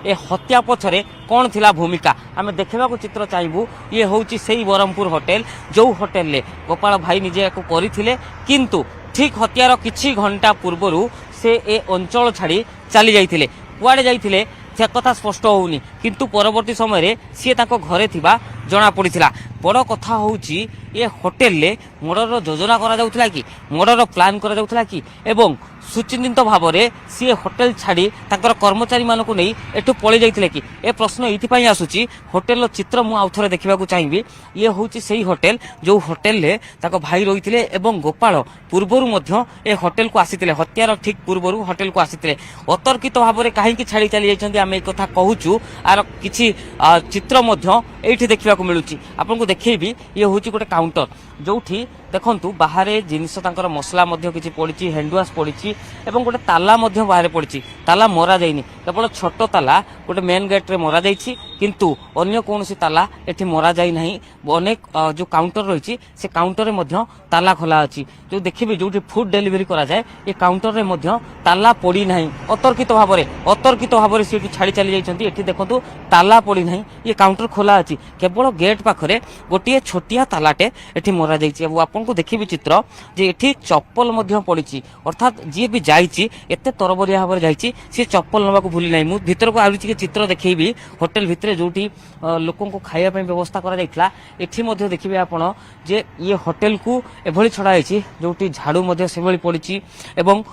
ए हत्या पछरे कौन थिला भूमिका आम देखा चित्र चाहबू ये हूँ से ब्रह्मपुर होटेल जो होटेल ले गोपाल भाई निजे करथिले किंतु ठीक हत्यार किछि घंटा पूर्वर से ए अंचल छाड़ी चली जाइथिले कुआडे जाइथिले से कथा स्पष्ट होउनी किंतु परवर्ती समय सी घरे थिबा जना पड़िथिला बड़ कथा होउची ये होटेल ले मर्डर योजना करा जाउथला कि मर्डर प्लान करा जाउथला कि एवं सुचिंतित भाव में सी होटेल छाड़ी तांकर कर्मचारी मानक नहीं एठू पलि जाइथिले कि ए प्रश्न एथिपाई आसुची होटेल चित्र मु आउथरे देखिबाकू चाहिबी ये होउची सेही होटेल जो होटेल ले ताको भाई रहिथिले एवं गोपाल पूर्वरु मध्य ए होटेल को आसीथिले हत्यार ठीक पूर्वरु होटेल को आसीथिले अतर्कित भाव में काहेकि छाड़ी चली जाइछन्ती आमे ए कथा कहूचु आर किछि चित्र मध्य एठी देखिबाकू मिलुची आपनको देखैबी ये होउची गोटे काउंटर जोठी देखंतु बाहरे जिनिस तांकर मसला मध्य किछि पड़िछि हैंडवाश पड़िछि एवं गोटे ताला मध्य बाहर पड़िछि ताला मरा जाइनि केवल छोट ताला गोटे मेन गेट रे मरा जाइछि किंतु अन्य कोनोसी ताला एठी मरा जाई नाही अनेक जो काउंटर रहिछि से काउंटर रे मध्य ताला खोला अछि जो देखिबे जोठी फूड डिलीवरी करा जाय ए काउंटर रे मध्य ताला पड़ी नाही अतर्कित भाव रे सेठी छाड़ी चली जाइछन्ती एठी देखंतु ताला पड़ी नाही ये काउंटर खोला अछि केवल गेट पाखरे गोटिए छोटिया तालाटे एठी मरा जाइछि अब आपन को देखिबी चित्र जे एठी चप्पल मध्य पड़ी अर्थात जी भी जाइछि एते तरबरिया भाव जाइछि से चप्पल नबा को भूली नाही मु भीतर को आउछि चित्र देखैबी होटेल भितरे जोठी लोकन को खाइया ପାଇଁ व्यवस्था करा जाइतला एठी मध्य देखिबे आपण जे ये होटेल को एभली छडा आइछि जोठी झाड़ू मध्य सेभली पड़िछि एवं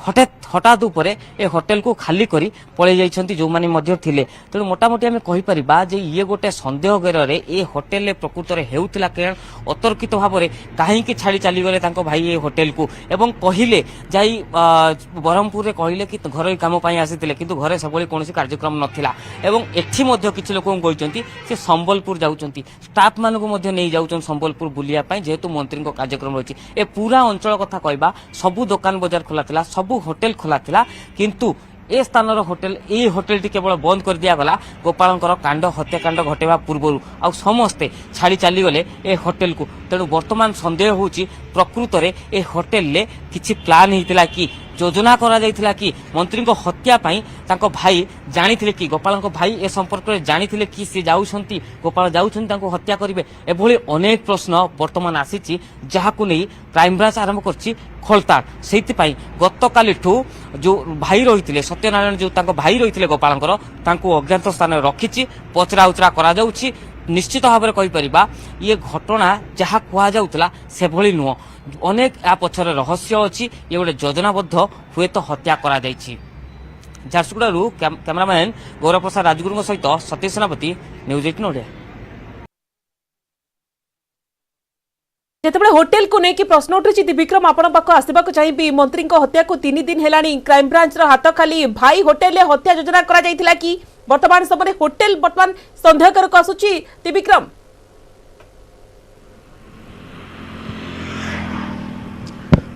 हठात ऊपर ए होटेल को खाली करी पळै जाइछन्ती जो माने मध्य थिले तेणु मोटामोटी आमे कहि परिबा जे ये गोटे संदेह घेरे ए होटेल ले प्रकृत रे हेउतिला कारण अतर्कित भाव में काहे छाड़ी चली गले तांको भाई ये होटेल को एवं कहिले जाई ब्रह्मपुर रे कहिले कि घर काम पाई आसीतिले किंतु घरे सबले कोनोसी कार्यक्रम नथिला एवं एठी मध्य किछि लोक कहिसंती से संबलपुर जाउचंती स्टाफ मानको मध्य नै जाउचन संबलपुर बुलिया पाई जेहेतु मंत्री को कार्यक्रम रहिछि ए पूरा अंचल कथा कहबा सबु दुकान बाजार खोला थिला सबु होटेल खोला थिला किंतु ए स्थान होटेल ये होटेल टी केवल बंद कर दिया गला गोपाल कांड हत्याकांड घटेवा पूर्व आ समस्ते छाड़ी चली गले ए होटेल को तेणु वर्तमान संदेह होची प्रकृत रे ए होटेल ले किछि प्लान हितला कि योजना करा जाइथिला कि मंत्री को हत्या पाई तांको भाई जानिथिले कि गोपाल भाई ए संपर्क रे जानिथिले कि से जाउछंती गोपाल जाउछंती तांको हत्या करिवे एभली अनेक प्रश्न वर्तमान आसीची जहाकु नै क्राइम ब्रांच आरंभ करछि खोलताड़ सेइथिपाई गतकालिठू जो भाई रहिथिले सत्यनारायण जो तांको भाई रहिथिले गोपाल तांको अज्ञात स्थान रखिछि पचरा उचरा करा जाउछि निश्चित भाव में कहीपर ये घटना जहाँ कहला से भली नुह अनेक या पछर रहस्य अच्छी ये गोटे योजनाबद्ध हुए तो हत्या करा जाइछि। झारसुगुड़ारू कैमरामैन गौरव प्रसाद राजगुरु सहित सतीश सेनापति न्यूज 18 ओडिया। जितेबाला होटेल को लेकिन प्रश्न उठुची विक्रम आपण पाख आसवाक चाहिए मंत्री हत्या को 3 दिन है क्राइम ब्रांच हाथ खाली भाई होटेल हत्या योजना करा जाइथिला कि वर्तमान समय होटेल वर्तमान संदेह को आसुची विक्रम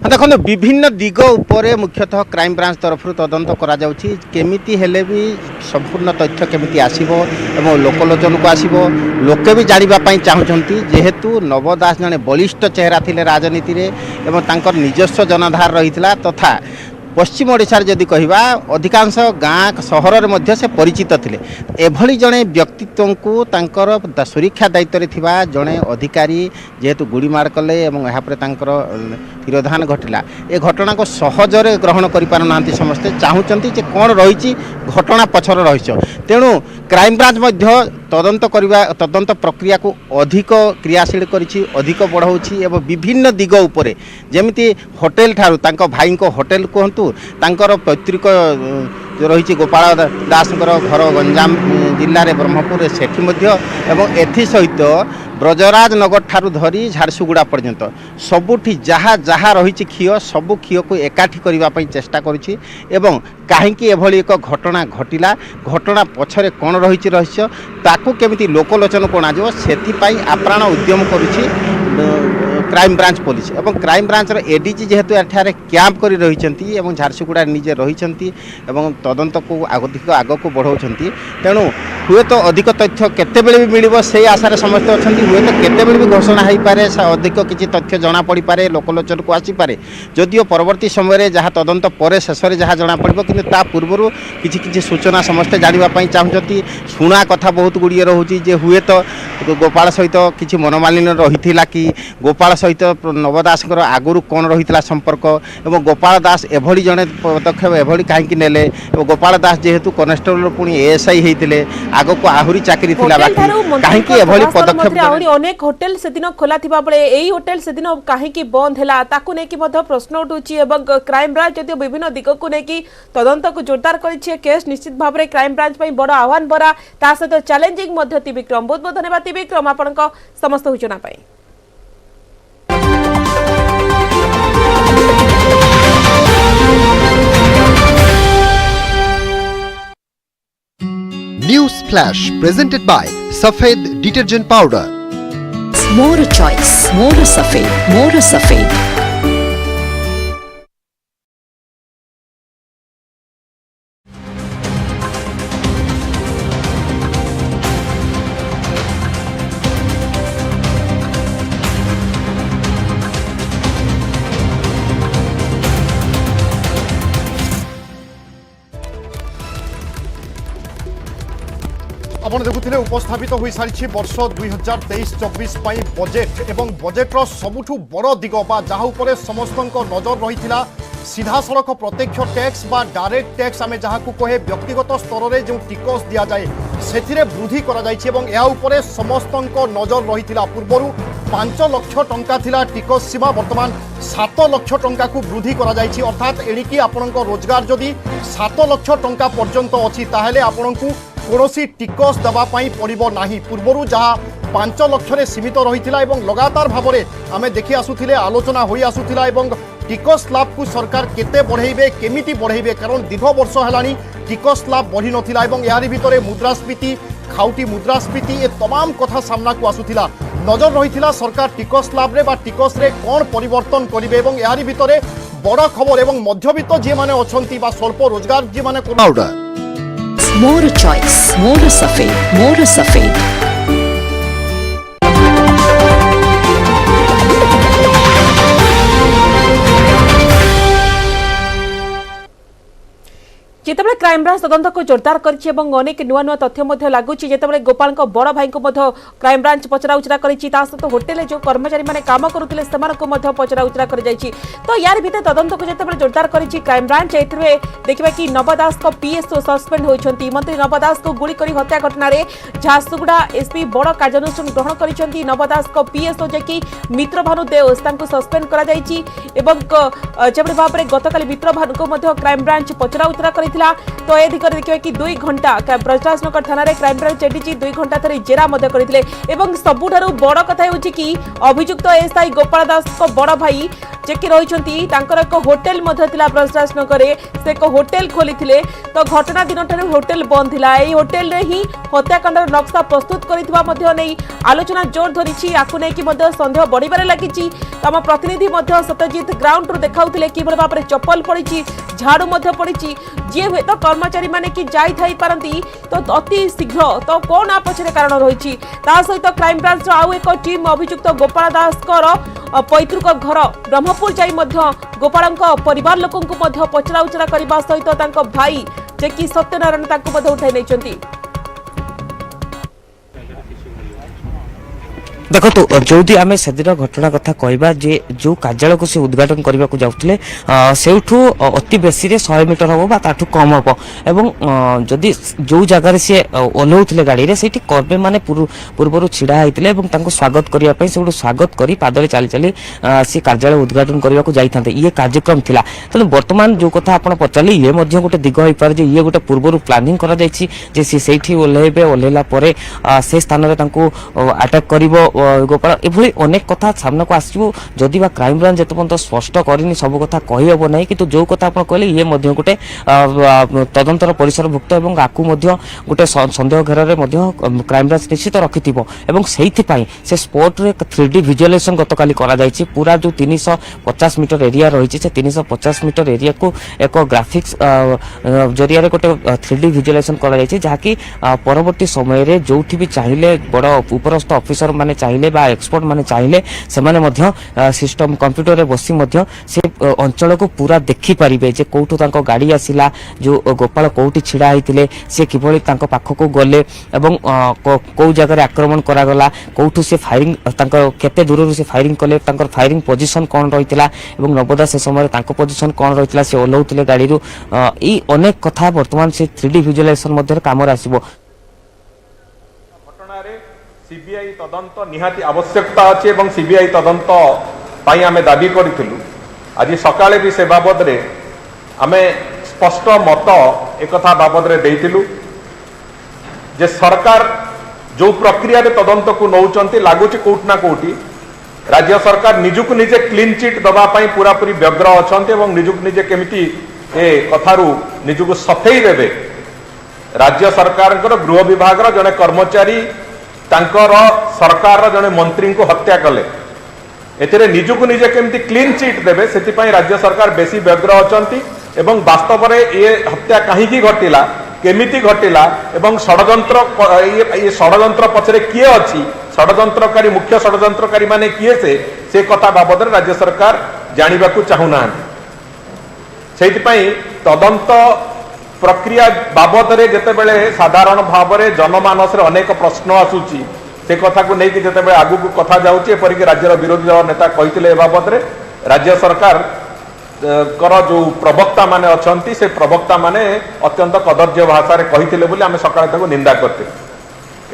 देखो विभिन्न दिग उपरे मुख्यतः क्राइम ब्रांच तरफ तदंत करा जाउछि केमिति हेले भी संपूर्ण तथ्य केमिति आसीबो एवं लोकलोचन को आसीबो लोके भी जानिबा पई चाहुचंती जेहेतु नव दास जने बलिष्ठ चेहरा थिले राजनीति रे एवं तांकर निजस्व जनाधार रहितला तथा पश्चिम ओडिशा जदि कहवा अधिकांश गाँ सहर में से परिचित थिले एभली जड़े व्यक्तित्व को तांकर सुरक्षा दायित्व रे थिबा जड़े अधिकारी जेहेतु गुड़ीमाड़ कले तिरोधान घटला ए घटना को सहजरे ग्रहण करि पारु नांती समस्ते चाहूचंती जे कोन रहिछि घटना पछर रहिछ तेणु क्राइम ब्रांच मध्य तदंत प्रक्रिया को अधिक क्रियाशील करिछि अधिक बढ़ाउछि एवं विभिन्न दिग उपरे जेमिति होटेल ठारू तांको भाई को होटेल कहतु तांकर पैतृक जो रही गोपाल दास घर गंजाम जिले में ब्रह्मपुर सेठी मध्य एवं एथि सहित ब्रजराज नगर ठारू धरी झारसुगुड़ा पर्यंत सबुठी जहाँ जहाँ रही क्षीय सबु क्षीय को एकाठी करने चेष्टा करुछि एवं कहीं एभली एक घटना घटिला घटना पछरे कौन रही रहस्य ताकू केमिति लोकलोचन को आजो से आप्राण उद्यम करुछि क्राइम ब्रांच पुलिस एवं क्राइम ब्रांच एडीजी जेहेतु एठारे कैंप कर रही झारसुगुड़ा निजे रही तदंत को अधिक आग को बढ़ाऊँच तेणु हुए तो अधिक तथ्य केतेबेले भी मिलिबो से आशार समस्त अच्छा हुए तो केतेबेले भी घोषणा हो पारे अधिक किसी तथ्य जना पड़ पारे लोकलोचन को आसीपे जदिओ परवर्ती समय जहाँ तदंत पर शेष में जहाँ जना पड़ो कि पूर्वर किसी सूचना समस्ते जानापी चाहती शुणा कथा बहुत गुड़िए रोचे जे हुए तो गोपाल सहित किसी मनोमालिन्य रही कि गोपाल सहित नवदास आगुरी कौन रही संपर्क एवं गोपाल दास एभली जड़े पदक्षेप एभली कहीं नेले गोपाल दास जेहेतु कनेस्टेबल पुणी एएसआई होते आग को आहरी चाकरी कहीं एभली पदक्षेप अनेक होटेल से दिन खोला थिबा बेले एई होटेल से दिन कहीं बंद है ताकू नेकी प्रश्न उठुची क्राइम ब्रांच जदिओ विभिन्न दिग को लेकिन तदंत को जोरदार करिछि केस निश्चित भाव में क्राइम ब्रांच बड़ आह्वान भरा ता सहित चैलेंजिंग त्रिविक्रम बहुत बहुत धन्यवाद त्रिविक्रम आपनक समस्त सूचना पाई। News Flash presented by Safed Detergent Powder. More choice, more safed, more safed. आपण देखुथिले उपस्थापित हो सारी वर्ष 2023-24 बजेट एवं बजेट्र सबुठू बड़ दिग जहाँ उपर समस्त नजर रही सीधा सड़क प्रत्यक्ष टैक्स बा डायरेक्ट टैक्स आम जहाँ को कहे व्यक्तिगत स्तर में जो टिकस दि जाए से वृद्धि कर समस्त नजर रही पूर्वर 5 लाख टंका थिला टिकस सीमा वर्तमान 7 लाख टंका को वृद्धि कर अर्थात एणिकी आपण रोजगार जदि 7 लाख टंका पर्यंत अच्छी ताहेले आपण को कौनसी टिकस दवापाई पड़ो ना पूर्वर जहाँ 5 लाख सीमित रही लगातार भाव में आम देखी आसुले आलोचना हो आसुला टिकस स्लैब को सरकार केते बढ़ेबे केमिति बढ़ेबे कारण दीर्घ वर्ष है टिकस स्लैब बढ़ी नथिला यारी भितर मुद्रास्फीति खाउटी मुद्रास्फीति ए तमाम कथा सामना को आसुला नजर रही सरकार टिकस स्लैब रे बा टिकस रे कौन परिवर्तन करेंगे यारी भितर बड़ खबर एवं मध्यवित्त जी माने अछंती बा स्वल्प रोजगार जी माने More choice, more safed, more safed. जितेबाला क्राइम ब्रांच तदंत को जोरदार करिछि एवं अनेक नुआ नुआ तथ्य लगुच जितेबाला गोपाल बड़ भाई को क्राइम ब्रांच पचराउचरा करिछि सहित होटेल जो कर्मचारी माने काम करुथिले सेमानकु पचराउचरा कर जाइछि तो यार भितर तदंत को जितेबाला जोरदार करिछि क्राइम ब्रांच एथिरे देखिबा कि नवदास को पीएसओ सस्पेंड होइछंती मंत्री नवदास को गुली करी हत्या घटना रे झारसुगुड़ा एसपी बड़ कार्यानुष्ठान ग्रहण करिछंती नवदास को पीएसओ जेकी मित्रभानु देओस तांको सस्पेंड करा जाइछि एवं जेबे भाबरे गतकाली मित्रभानु को क्राइम ब्रांच पचराउचरा करि तो ए दिगरे देखिबा कि 2 घंटा ब्रजराजनगर थाना रे क्राइम ब्रांच एडीजी 2 घंटा धरि जेरा मध्य करथिले एवं सबुठारु बड़ कथा होछि कि अभियुक्त एसआई गोपाल दास को बड़ भाई जेकी रहिछंती तांकर एक होटेल मध्य थिला ब्रजराजनगर रे से एक होटेल खोलिथिले तो घटना दिन ठारु होटेल बंद थिला एई होटेल रे ही हत्याकांडर नक्शा प्रस्तुत करिथबा मध्य नै आलोचना जोर धरिछि आकु नै कि मध्य संदेह बढ़िबारे लागिछि तम प्रतिनिधि मध्य सत्यजित ग्राउंड रु देखाउथिले कि बड़ भाबरे चप्पल पड़िछि झाड़ू मध्य पड़िछि जी हुए तो कर्मचारी माने कि जाई थाई पारंती तो अति शीघ्र तो कौन आ पछरे कारण रही सहित क्राइम ब्रांच आउ एक टीम अभियुक्त गोपाल दास पैतृक घर ब्रह्मपुर जाई गोपाल परिवार लोक पचरा उचरा करने सहित भाई जे कि सत्यनारायण उठाई नहीं। देखो जो आम से घटना कथा कहवा जे जो कार्यालय को से उद्घाटन करने को जाऊे से अति बेसी 100 मीटर हम ताठू कम हम एवं जदि जो जगार सी ओह्लौले गाड़ी से कर्मी मैंने पूर्वर छिड़ा होते स्वागत करने से स्वागत कर पादले चली चली सी कार्यालय उद्घाटन करने को जाते ये कार्यक्रम थिला। तेणु बर्तमान जो कथा आप पचारे ये गोटे दिग हो पारे ये गोटे पूर्वर प्लानिंग कर ओह्लैला से स्थान में अटैक कर गोपाल एभली अनेक कथा सामना को आसो जदि क्राइम ब्रांच जिते पर्यटन स्पष्ट करनी सब कथा कहीहब ना कि जो कथा आप कहले ये गोटे तदंतर परिसरभुक्त और आपको गोटे सन्देह घेर में क्राइम ब्रांच निश्चित रखि से स्पॉट रे 3D विजुअलाइजेशन गतकाली पूरा जो 350 मीटर एरिया रही से 350 मीटर एरिया को एक ग्राफिक्स जरिया गोटे 3D विजुअलाइजेशन कराकि परवर्ती समय जो भी चाहिए बड़ उपरस्थ ऑफिसर माने चाहिए बा एक्सपर्ट माने चाहिए से माने सिस्टम कंप्यूटर रे बसी से अंचल को पूरा देखि पारिबे जे कोठू तांको गाड़ी आसिला जो गोपाल कोठी छिड़ा होइतिले से किभली तांको पाख को गले एवं को जगह आक्रमण करा गला कोठू से फायरिंग तांको केते दूर से फायरिंग कले तांकर फायरिंग पोजीशन कोन रहितिला एवं नबदा से समय तांको पोजीशन कोन रहितिला से ओलौतिले गाड़ी रु ई अनेक कथा वर्तमान से 3D विजुअलाइजेशन मध्ये काम आसीबो। सीबीआई तदंत निहाती आवश्यकता अच्छी और सीबीआई तदंत पाई आमे दाबी करिथिलु। आज सकाळे भी से बाबद रे आमे स्पष्ट मत एक कथा बाबद रे देइथिलु जे सरकार जो प्रक्रिया रे तदंत को नौचंती लागुची कोट ना कोटी राज्य सरकार निजुक निजे क्लीन चिट दबा पाई पूरा पूरी व्यग्र अछंती एवं निजुक निजे केमिति ए कथारू निजुक सफेई देबे। राज्य सरकार गृह विभाग रो जने कर्मचारी तांकर सरकार जने मंत्री को हत्या कले एथिरे निजुक निजे केमती क्लीन चिट देबे सेति राज्य सरकार बेसी व्यग्र अछंती एवं वास्तव में ये हत्या कहीं घटिला केमिति घटिला एवं षडयंत्र ये षडयंत्र पछरे किए अछि षडयंत्रकारी मुख्य षडयंत्रकारी माने किए से कथा बाबद राज्य सरकार जानिबा को चाहुना सेति तदंत प्रक्रिया बाबद रे जेतेबेले साधारण भाव में जनमानस रे अनेक प्रश्न आसुची से कथा को लेकिन जेतेबेले आगु को कथा जाउची एपरिक राज्यर विरोधी दल नेता कहिथिले बाबद रे राज्य सरकार कर जो प्रवक्ता माने अछंती से प्रवक्ता माने अत्यंत कदर्य भाषा रे कहिथिले बोली आमे सकाळे ताको निंदा करते।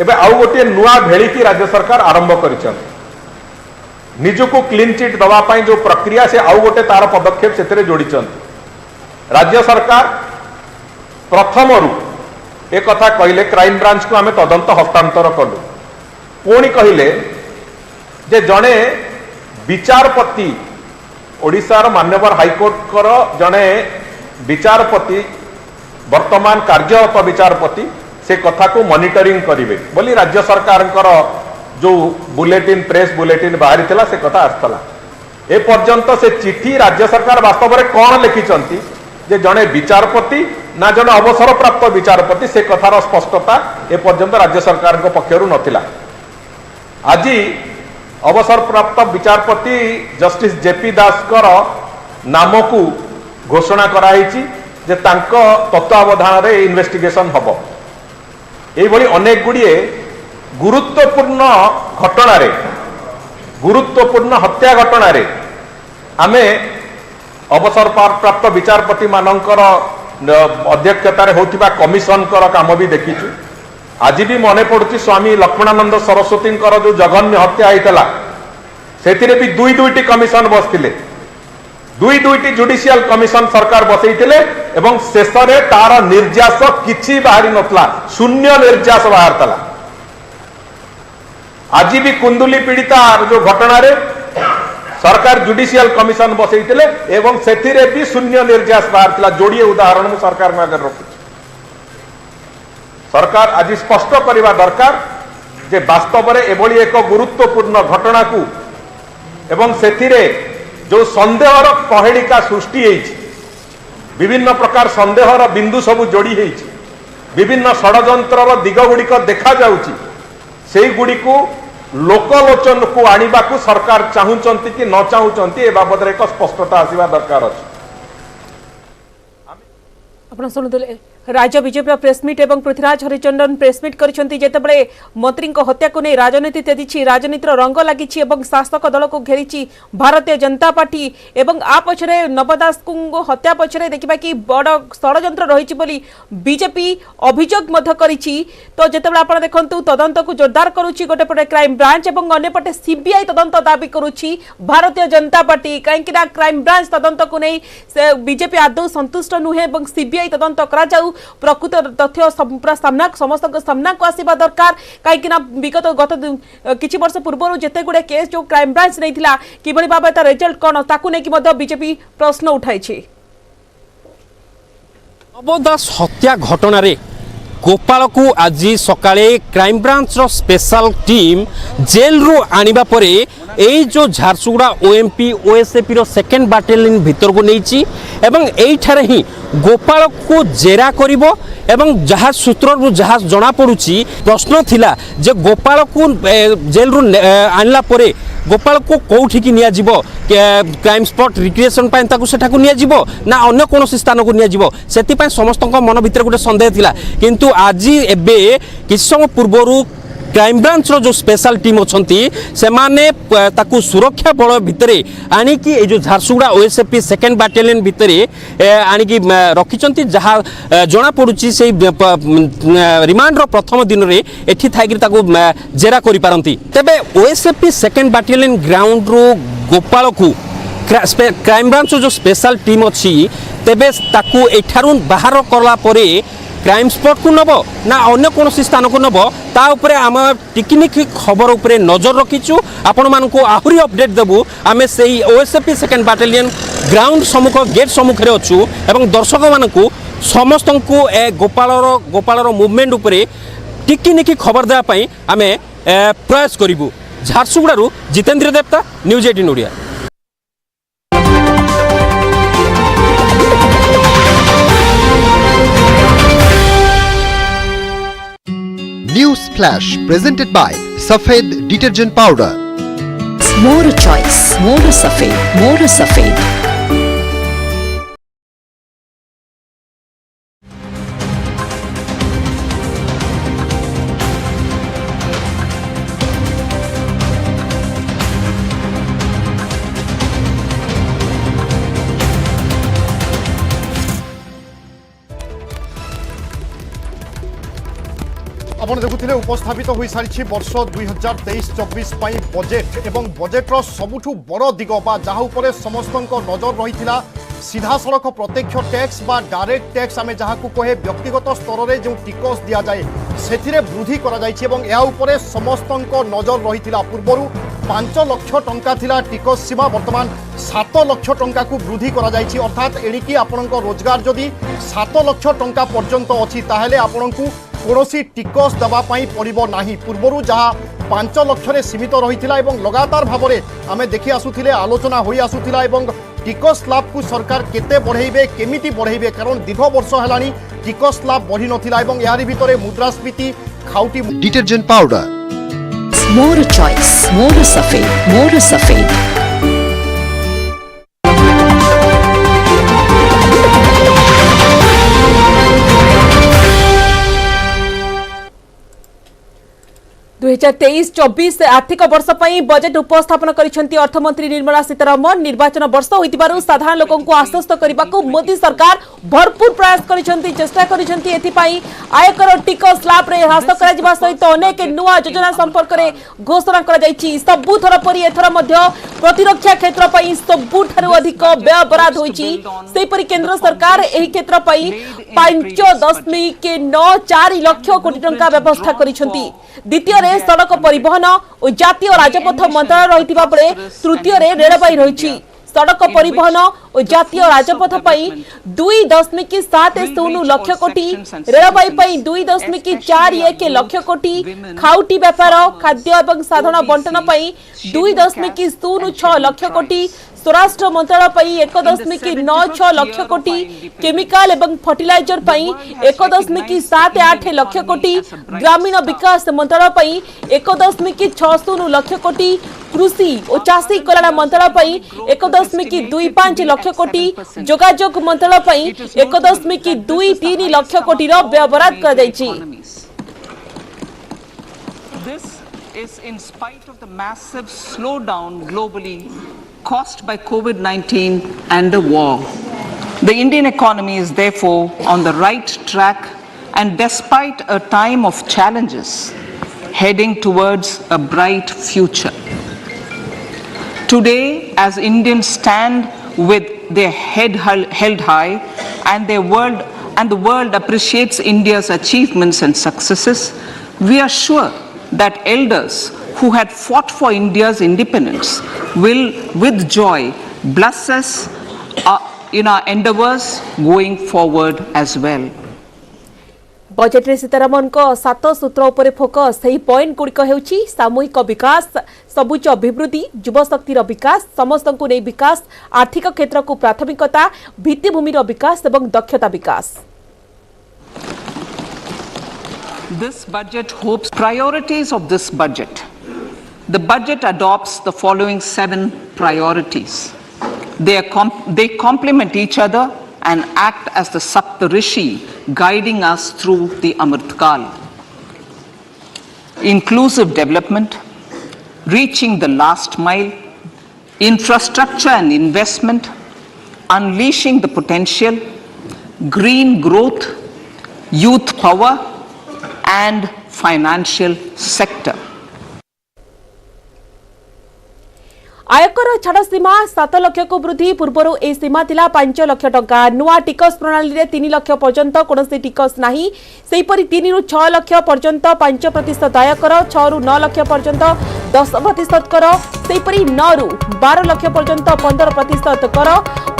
एबे आउ गोटे नुआ भेड़ी की राज्य सरकार आरंभ करिसंती निजुको क्लीन चिट दवा पाई जो प्रक्रिया से आउ गोटे तार पदक्षेप सेतरे जोड़ीचंती। राज्य सरकार प्रथम एक कथा कहले क्राइम ब्रांच को आमे तदंत हस्तांतर कलु पुणी कहले जे जड़े विचारपति ओडिशार मान्यवर हाईकोर्ट कर जड़े विचारपति वर्तमान कार्यरत विचारपति से कथा को मॉनिटरिंग करिवे बोली राज्य सरकार जो बुलेटिन प्रेस बुलेटिन बाहरी थिला से कथा आस्तला ए पर्यंत से चिठी राज्य सरकार वास्तव में कौन लिखिचंती जे जड़े विचारपति ना जड़े अवसर प्राप्त विचारपति से कथार स्पष्टता ए पर्यंत राज्य सरकार पक्षरु नथिला। आज अवसर प्राप्त विचारपति जस्टिस जेपी दास कर नाम को घोषणा कराई जे तांको तत्वावधान रे इन्वेस्टिगेशन हबो। एभली अनेक गुड़िए गुरुत्वपूर्ण घटना रे गुरुत्वपूर्ण हत्या घटना रे आमे अवसर प्राप्त विचारपति मानकर अध्यक्षतार होतिबा कमिशन कर काम भी देखिछु। आज भी मने पड़ुछि स्वामी लक्ष्मणानंद सरस्वती जो जघन्य हत्या होइतला सेतिरे भी दुई दुईटी कमिशन बसथिले दुई दुईटी जुडिशियल कमिशन सरकार बसैथिले एवं शेष रे तार निर्यास किछि बाहरी नथला शून्य निर्यास बाहरतला। आज भी कुंदुली पीड़िता जो घटना रे सरकार जुडिशियल कमिशन बसैथिले एवं सेथिरे भी शून्य निर्यास बाहरतला। जोड़िए उदाहरण मु सरकार में अगर रखु सरकार आज स्पष्ट करने दरकार जे वास्तव में एभली एक गुरुत्वपूर्ण घटना को एवं सेथिरे जो संदेहर पहेड़िका सृष्टि विभिन्न प्रकार संदेहर बिंदु सब जोड़ी होईछि विभिन्न षडयंत्रर दिग गुड़िक देखा जाउछि सेई गुड़िकु लोकलोचन को आनिबा को सरकार चाहूचंती कि न चाहूचंती ए बाबद एक स्पष्टता आसीबा दरकार अछि। आपण सुनुदले राज्य बीजेपी प्रेसमिट एवं पृथ्वीराज हरिचंदन प्रेसमिट करिसेंती जेतेबेले मंत्री हत्या को नहीं राजनीति तेजी राजनीतिर रंग लगी शासक दल को घेरी भारतीय जनता पार्टी एवं आ पछरे नवदास को हत्या पछरे देखिबा कि बड़ षडयंत्र रही बोली बीजेपी अभियोग मध्य करिछि। तो जेतेबेले आपण देखंतु तदंत को जोरदार करूछि गोटे पटे क्राइम ब्रांच एवं अन्य पटे सीबीआई तदंत दाबी करूछि भारतीय जनता पार्टी कहीं क्राइम ब्रांच तदंत को नहीं बीजेपी आदौ संतुष्ट नुहे एवं सीबीआई तदंत करा जाऊ प्रकृत तथ्य पूरा सामना समस्त सामना को आसवा दरकार कहीं विगत गत किछि वर्ष पूर्व जिते गुड़े केस जो क्राइम ब्रांच नहीं थिला किबळी भाबे ता रिजल्ट कोन ताकू नै कि मध्य बीजेपी प्रश्न उठाइछि। नवदास हत्या घटना रे गोपाल को आज सकाळे क्राइम ब्रांच रो स्पेशल टीम जेल रु आनिबा परे एई जो झारसुगुड़ा ओएमपी ओएसएपी रो सेकेंड बाटालियन भीतर को नहीं एवं एठारे ही गोपाल को जेरा करिवो एवं जहाँ सूत्र जहाँ जना पड़ुची प्रश्न थिला जे गोपाल को जेल रु आनला परे गोपाल को कौठी की निया जीवो क्राइम स्पॉट रिक्रिएशन पाइन ताकू सेठाकू निया जीवो ना अन्य कोनोसी स्थान को निया जीवो सेति पाइन समस्त मन भीतर गोटे संदेह थिला किंतु आज एबे किछ समय पूर्वरु क्राइम ब्रांच रो जो स्पेशल टीम अछंती से माने ताकू सुरक्षा बल भितरे आनी कि ए जो झारसुगुड़ा ओएसएपी सेकेंड बाटालियन भितरे आनी कि रखिचंती जहा जना पडुची से रिमांड रो प्रथम दिन रे एठी थाइगिर ताकू जेरा करि पारंती। तबे ओएसएपी सेकेंड बाटालियन ग्राउंड रो गोपाल को क्राइम ब्रांच जो स्पेशल टीम अच्छी तेबे ताकू एठारू बाहर करला परे क्राइम स्पॉट को नब ना अन्य कौन स्थान को नब ता उपरे आम टिकिनिकी खबर उपरे नजर रखीचु आपण मानकु आहुरी अपडेट देबु आमे सेही ओएसएपी सेकेंड बाटालियन ग्राउंड सम्मुख गेट सम्मुख रे अछु एवं दर्शक मानकु समस्त को ए गोपालर मूवमेंट उपरे टिकिनिकी खबर देबा पई आमे प्रयास करिवु। झारसुगुड़ारू जितेंद्र देवता news 18 Odia. News Flash presented by Safed Detergent Powder. More choice, more safed, more safed. आपण देखुथिले उपस्थापित हो सारी वर्ष 2023-24 बजेट एवं बजेट्र सबुठू बड़ दिग बा जहाँ उपरे समस्त नजर रही सीधा सड़क प्रत्यक्ष टैक्स बा डायरेक्ट टैक्स आमे जहाँ को कहे व्यक्तिगत स्तर में जो टिकस दि जाए से वृद्धि कर समस्त नजर रही पूर्वर 5 लाख टंका थिला टिकस सीमा वर्तमान 7 लाख टंका को वृद्धि कर अर्थात एणिकी आपण रोजगार जदि 7 लाख टंका पर्यंत अच्छी ताहेले आपण को कौनसी टिकस देवाई पड़ो ना पूर्वर जहाँ 5 लाख सीमित रही लगातार भाव में आम देखी आसुले आलोचना हो आसुला टिकस स्लैब को सरकार केते बढ़ेबे केमिति बढ़ेबे कारण दीर्घ वर्ष है टिकस स्लैब बढ़ी नथिला यारी भितर मुद्रास्फीति खाउटी detergent powder. More choice, more safed, more safed. दुई 2023-24 आर्थिक वर्ष पर बजेट उपस्थापन करिसेंती अर्थमंत्री निर्मला सीतारमण। निर्वाचन वर्ष होइतिबारु साधारण लोकों को आश्वस्त करने को मोदी सरकार भरपूर प्रयास करिसेंती चेष्टा करिसेंती एथिपाई आयकर टिकस स्लैब रे ह्रास करा सहित अनेक नुआ योजना संपर्क में घोषणा करा जायछि। सबुथर परि एथर मध्य प्रतिरक्षा क्षेत्र पर सबुठारु अधिक व्यय बराद होइछि। सेपरि केंद्र सरकार एही क्षेत्र पर 5.94 लाख कोटी टंका व्यवस्था करिसेंती। द्वितीय सड़क परिवहन और जातीय राजपथ मंत्रालय रही बेले तृतीय रेलवाई रही। सड़क परिवहन और जातीय राजपथ 2.70 लाख कोटी, रेलवाई 2.41 लाख कोटी, खाउटी व्यापार खाद्य और साधारण बंटन 2.06 लाख कोटी, स्वराष्ट्र मंत्रालय पई 1.96 लाख कोटी, केमिकल एवं फर्टिलाइजर पई 1.78 लाख कोटी, ग्रामीण विकास मंत्रालय पई 1.60 लाख कोटी, कृषि और चाषी कल्याण मंत्रालय पई 1.25 लाख कोटी, जोगाजोग मंत्रालय पई 1.23 लाख कोटी रो व्यवहार कर दैछि। This is in spite of the massive slowdown globally caused by COVID-19 and the war. The Indian economy is therefore on the right track, and despite a time of challenges, heading towards a bright future. Today, as Indians stand with their head held high and the world appreciates India's achievements and successes, we are sure that elders who had fought for India's independence will with joy bless us in our endeavors going forward as well. Budget रे सीतारमन को 7 सूत्र उपरे फोकस सही पॉइंट गुड़िक हेउची सामूहिक विकास, सबुज अभिवृद्धि, युव शक्तिर विकास, समस्तंकु नै विकास, आर्थिक क्षेत्र को प्राथमिकता, भित्तिभूमिर विकास एवं दक्षता विकास। This budget hopes priorities of this budget. The budget adopts the following 7 priorities. They complement each other and act as the Saptarishi guiding us through the Amritkal. Inclusive development, reaching the last mile, infrastructure and investment, unleashing the potential, green growth, youth power, and financial sector. आयकर छाड़ सीमा 7 लाख को वृद्धि, पूर्वर ए सीमा थिला 5 लाख टंका। नुआ टिकस प्रणाली रे 3 लाख पर्यंत कोनोसी टिकस नाही। सेहीपरि 3 रु 6 लाख पर्यंत 5% आयकर, 6 रु 9 लाख पर्यंत 10% कर, सेहीपरि 9 रु 12 लाख पर्यंत 15% कर,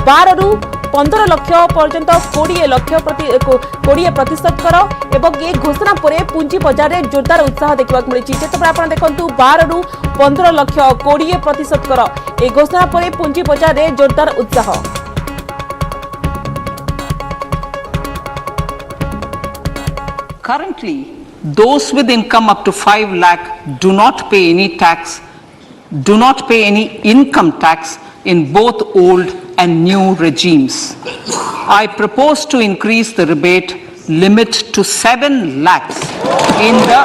12 रु 15 लाख पर्यंत 20% कर। एवं ये घोषणा पर पुंजी बजार में जोरदार उत्साह देखा मिली। जिते आप देखु 12 रु 15 लाख 20% कर, ए घोषणा पर पुंजी बजार में जोरदार उत्साह। Currently, those with income up to 5 lakh do not pay any income tax in both old and new regimes. I propose to increase the rebate limit to 7 lakhs in the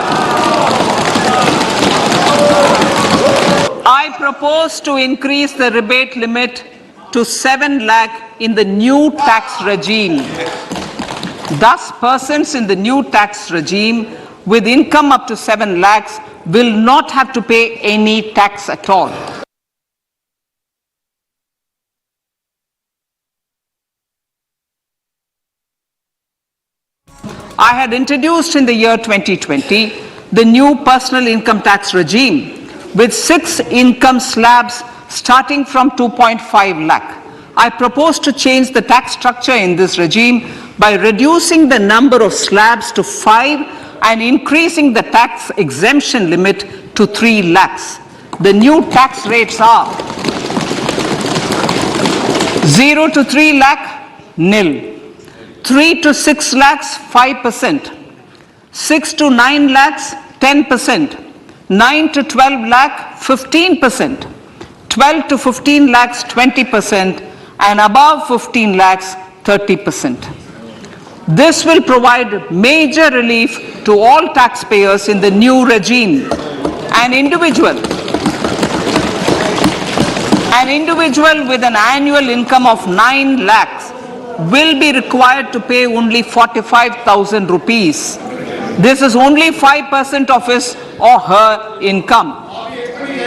I propose to increase the rebate limit to 7 lakh in the new tax regime. Thus, persons in the new tax regime with income up to 7 lakhs will not have to pay any tax at all. I had introduced in the year 2020 the new personal income tax regime with 6 income slabs starting from 2.5 lakh. I propose to change the tax structure in this regime by reducing the number of slabs to 5 and increasing the tax exemption limit to 3 lakhs. The new tax rates are 0 to 3 lakh, nil. 3 to 6 lakhs, 5%. 6 to 9 lakhs, 10%. 9 to 12 lakh, 15%. 12 to 15 lakhs, 20%. And above 15 lakhs, 30%. This will provide major relief to all taxpayers in the new regime. An individual with an annual income of 9 lakhs will be required to pay only 45,000 rupees. This is only 5% of his or her income.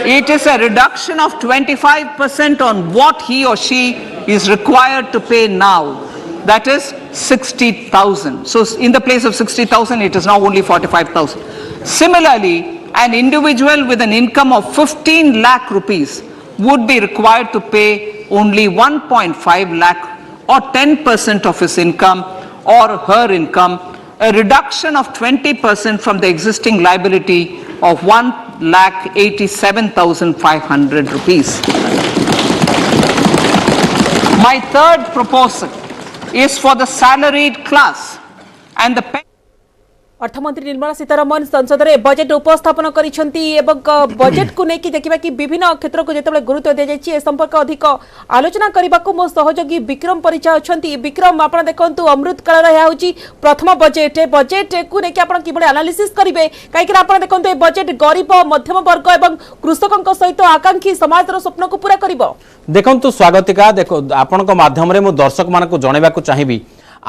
It is a reduction of 25% on what he or she is required to pay now. That is 60,000. So in the place of 60,000, it is now only 45,000. Similarly, an individual with an income of 15 lakh rupees would be required to pay only 1.5 lakh or 10% of his income or her income, a reduction of 20% from the existing liability of 1,87,500 rupees. My third proposal is for the salaried class and the अर्थमंत्री निर्मला सीतारमन संसद में बजेट उपस्थापन करिसेंती बजेट को लेकिन देखा कि विभिन्न क्षेत्र को जिते गुरुत्व दी जाए संपर्क अधिक आलोचना करने को मो सहयोगी विक्रम परिचय अच्छा विक्रम आप देखु अमृत काल प्रथम बजेट बजेट को लेकिन आप कि एनालिसिस करेंगे कहीं आप देखो ये बजेट गरीब मध्यम वर्ग और कृषकों सहित आकांक्षी समाज स्वप्न को पूरा कर देखु स्वागतिका देखो आपण माध्यम दर्शक मान जनवा चाहिए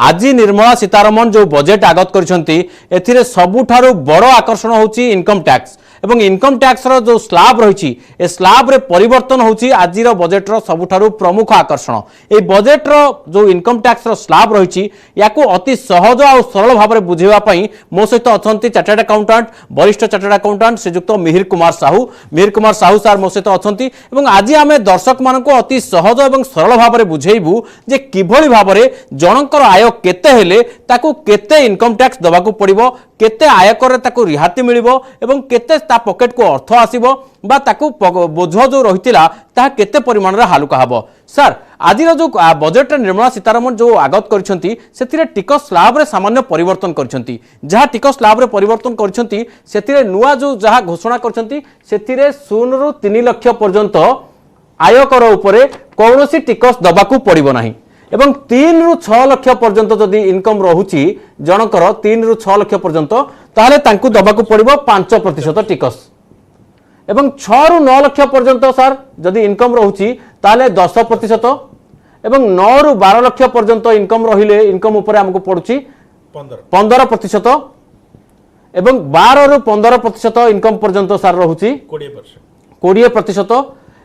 आज निर्मला सीतारमन जो बजेट आगत कर सबुठारु बड़ आकर्षण होची इनकम टैक्स एवं इनकम टैक्स रो जो स्लैब रही ए स्लैब रे परिवर्तन होची आज बजेट रो सबुठारु प्रमुख आकर्षण ए बजेट रो जो इनकम टैक्स रो स्लैब रही याकू अति सहज और सरल भाव में बुझेवा पई मो सहित अछंती चार्टर्ड अकाउंटेंट वरिष्ठ चार्टर्ड अकाउंटेंट श्रीजुक्त मिहिर कुमार साहू सार मो सहित अछंती एवं आज आमे दर्शक मानक अति सहज और सरल भाव में बुझेबू जे किभली भाव में जनकर आय केते हेले ताकू केते इनकम टैक्स दबाकू पड़िबो केते आयकर ताकू रिहाती मिलिबो एवं केते ता पॉकेट को अर्थ आसीबो बा ताकू बोझ जो रहितिला ता केते परिमाण रे हालुका हबो सर आज जो बजेट निर्मला सीतारमन जो आगत करछंती सेतिरे टिकस स्लैब रे सामान्य परिवर्तन करछंती जहा टिकस स्लैब रे परिवर्तन करछंती सेतिरे नुवा जो जहा घोषणा करछंती सेतिरे 0 रु 3 लाख पर्यंत आयकर उपरे कोनोसी टिकस दबाकू पड़िबो नाही एवं 3 रु 6 लाख पर्यंत जदि इनकम रहुची जनकर 3 रु 6 लाख पर्यंत ताहले तांकू दबाकू पड़िबो 5% टिकस एवं 6 रु 9 लाख पर्यंत सर जदि इनकम रहुची ताहले 10% एवं 9 रु 12 लाख पर्यंत इनकम रहिले इनकम ऊपर हमको पड़ुची 15% एवं 12 रु 15% इनकम पर्यंत सर रहुची 20%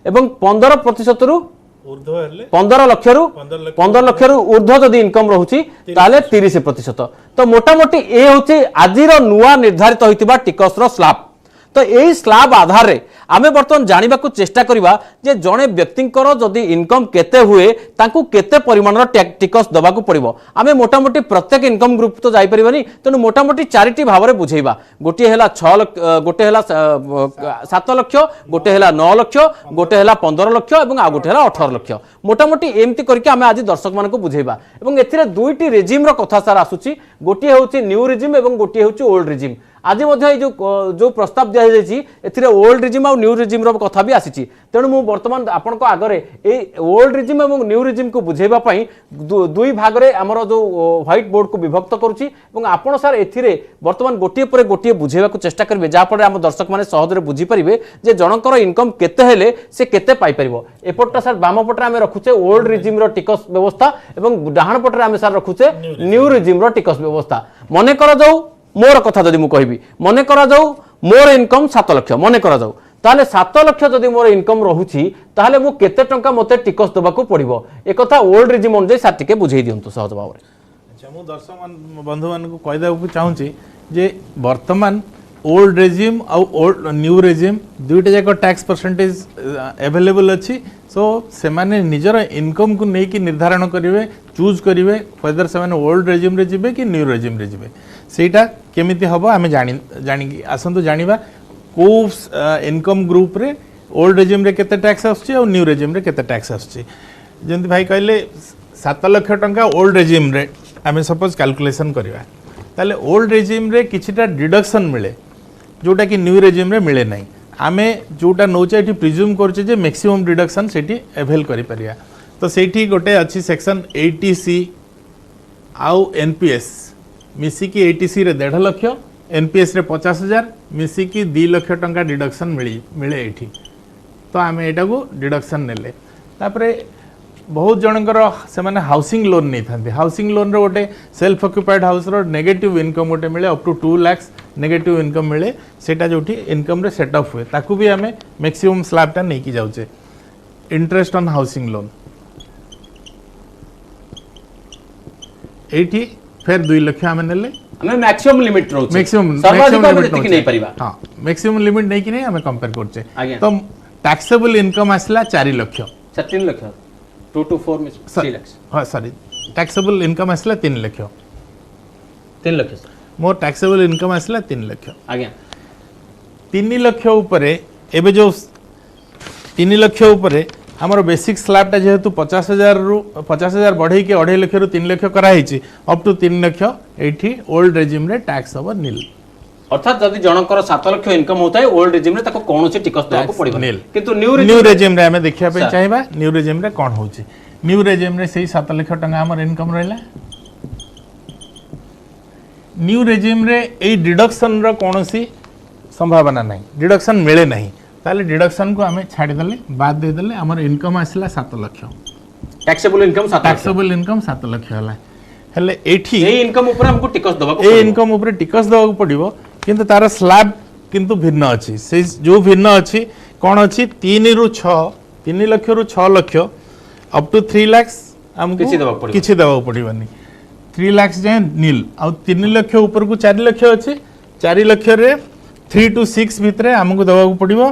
एवं 15% रु 15 लाख रु ऊर्ध्व जदि इनकम रहुची ताले 30%। तो मोटामोटी ए होची आजिर नुआ निर्धारित होइतिबा टिकस रो स्लैब तो यही स्लैब आधार रे आमे बर्तमान जानिबा को चेष्टा करिबा जे जणे व्यक्तिंकर जदि इनकम केते हुए तांकू केते परिमाणर टिकस दबाकू पड़िबो आमे मोटामोटी प्रत्येक इनकम ग्रुप तो जाई परिबानी तनु मोटामोटी चारिटी भाव रे बुझेइबा गोटे हैला 6 लाख गोटे हैला 7 लाख गोटे हैला 9 लाख गोटे हैला 15 लाख एवं आ गोटे हैला 18 लाख मोटामोटी एमती करके आमे आज दर्शक मान को बुझेइबा एवं एथिरे दुईटी रेजिम रो कथा सार आसुची गोटे होची न्यू रेजिम एवं गोटे होची ओल्ड रेजिम आज जो प्रस्ताव दिया जायछि एथिरे ओल्ड रेजिम और न्यू रेजिम रो कथा भी आसीछि तेणु मु वर्तमान आपन को आगरे ए ओल्ड रेजिम एवं न्यू रेजिम को बुझेबा पई दुई भाग रे हमरो जो व्हाइट बोर्ड को विभक्त करूछि एवं आपन सर एथिरे वर्तमान गोटिए परे गोटिए बुझेबा को चेष्टा करबे जा पर हम दर्शक माने सहज रे बुझी परिबे जे जनकर इनकम केते हेले से केते पाई परिबो एपटटा सर बाम पटरे हम रखुचे ओल्ड रेजिम रो टिकस व्यवस्था एवं डाहाण पटरे हम सर रखुचे न्यू रेजिम रो टिकस व्यवस्था मने कर जाऊ मोर कथा जदि मु कहबी मने करा जाऊ मोर इनकम 7 लाख मने करा जाऊ ताले 7 लाख जदि मोर इनकम रहुची ताले मु केते टंका मते टिकस दबाकू पड़िबो ए कथा ओल्ड रेजिम अनुसार सार टिके बुझेई दियंतु सहज भाव रे अच्छा मु दर्शक बंधु मान को कहि देबो चाहूची जे वर्तमान ओल्ड रेजिम और ओल्ड न्यू रेजिम दुईटा जाक टैक्स परसेंटेज अवेलेबल अछि सो से माने निजर इनकम को नहीं कि निर्धारण करेंगे चूज करेंगे वेदर से ओल्ड रेजिम रे जिबे कि न्यू रेजिम रे जिबे सेटा केमिति हबो आमे जानी आसंतु जानिबा को इनकम ग्रुप रे ओल्ड रेजिम रे केते टैक्स आछी और न्यू रेजिम रे केते टैक्स आछी जेंति भाई कहले 7 लाख टंका ओल्ड रेजिम रे आमे सपोज कैलकुलेशन करबा ताले ओल्ड रेजिम रे किछिटा डिडक्शन मिले जोटा कि न्यू रेजिम रे मिले नाही आमे जोटा नौचे एठी प्रिज्यूम करछे जे मैक्सिमम डिडक्शन सेठी अवेल करि परिया तो सेठी गोटे अछि सेक्शन 80C आउ एनपीएस मिसिकी 80C रे 1.5 लाख एनपीएस रे 50,000 मिसिकी 2 लाख टंका डिडक्शन मिले एठी तो आमे एटा को डिडक्शन नेले तापरे बहुत जनकर से माने हाउसिंग लोन नहीं थांते हाउसिंग लोन रो गोटे सेल्फ ऑक्युपाइड हाउस रो नेगेटिव इनकम गोटे मिले up to 2 lakh negative income मिले सेटा जोठी इनकम रे सेट अप हुए ताकू भी आमे मैक्सिमम स्लैब टा नहीं की जाउचे इंटरेस्ट ऑन हाउसिंग लोन एठी फिर 2 लाख आमे नेले हमें मैक्सिमम लिमिट रो मैक्सिमम लिमिट नहीं परिबा हां मैक्सिमम लिमिट नहीं कि नहीं हमें कंपेयर करचे तो टैक्सेबल इनकम आसला 4 लाख 3 लाख 2 to 4 में 3 लाख हां सॉरी टैक्सेबल इनकम आसला 3 लाख 3 लाख मोर टैक्सेबल इनकम आसला 3 लाख आज्ञा 3 लाख ऊपर एबे जो 3 लाख ऊपर आमर बेसिक स्लैबटा जेहेतु 50,000 बढ़े कि 2.5 लाख रु 3 लाख कराई अप टू 3 लाख ये ओल्ड रेजिम रे टैक्स हम नील अर्थात जदि जनकर 7 लाख इनकम होता है ओल्ड रेजिम रे ताको कोनोसी टिकस देबाको पड़िबो नील किंतु न्यू रेजिम रे हमें देखिया पे चाहिबा न्यू रेजिम रे कोन होची न्यू रेजिम रे सही 7 लाख टका हमर इनकम रहला न्यू रेजिम रे ए डिडक्शन रो कोनोसी संभावना नहीं डिडक्शन मिले नहीं ताले डिडक्शन को हमें छाड़ी देले बाद दे देले हमर इनकम आसला 7 लाख टैक्सेबल इनकम 7 लाख हला हेले एठी ए इनकम ऊपर हमको टिकस दबाको ए इनकम ऊपर टिकस दबाको पड़िबो किंतु तार स्लैब किंतु भिन्न अछि से जो भिन्न अछि कोन अछि 3 रु 6 3 लाख रु 6 लाख अप टू 3 लाख हमको किछि दबाको पड़िबनी 3 लाख जे नील आ 3 लाख ऊपर को 4 लाख अछि 4 लाख रे 3 to 6 भितरे हमको दबाको पड़िबो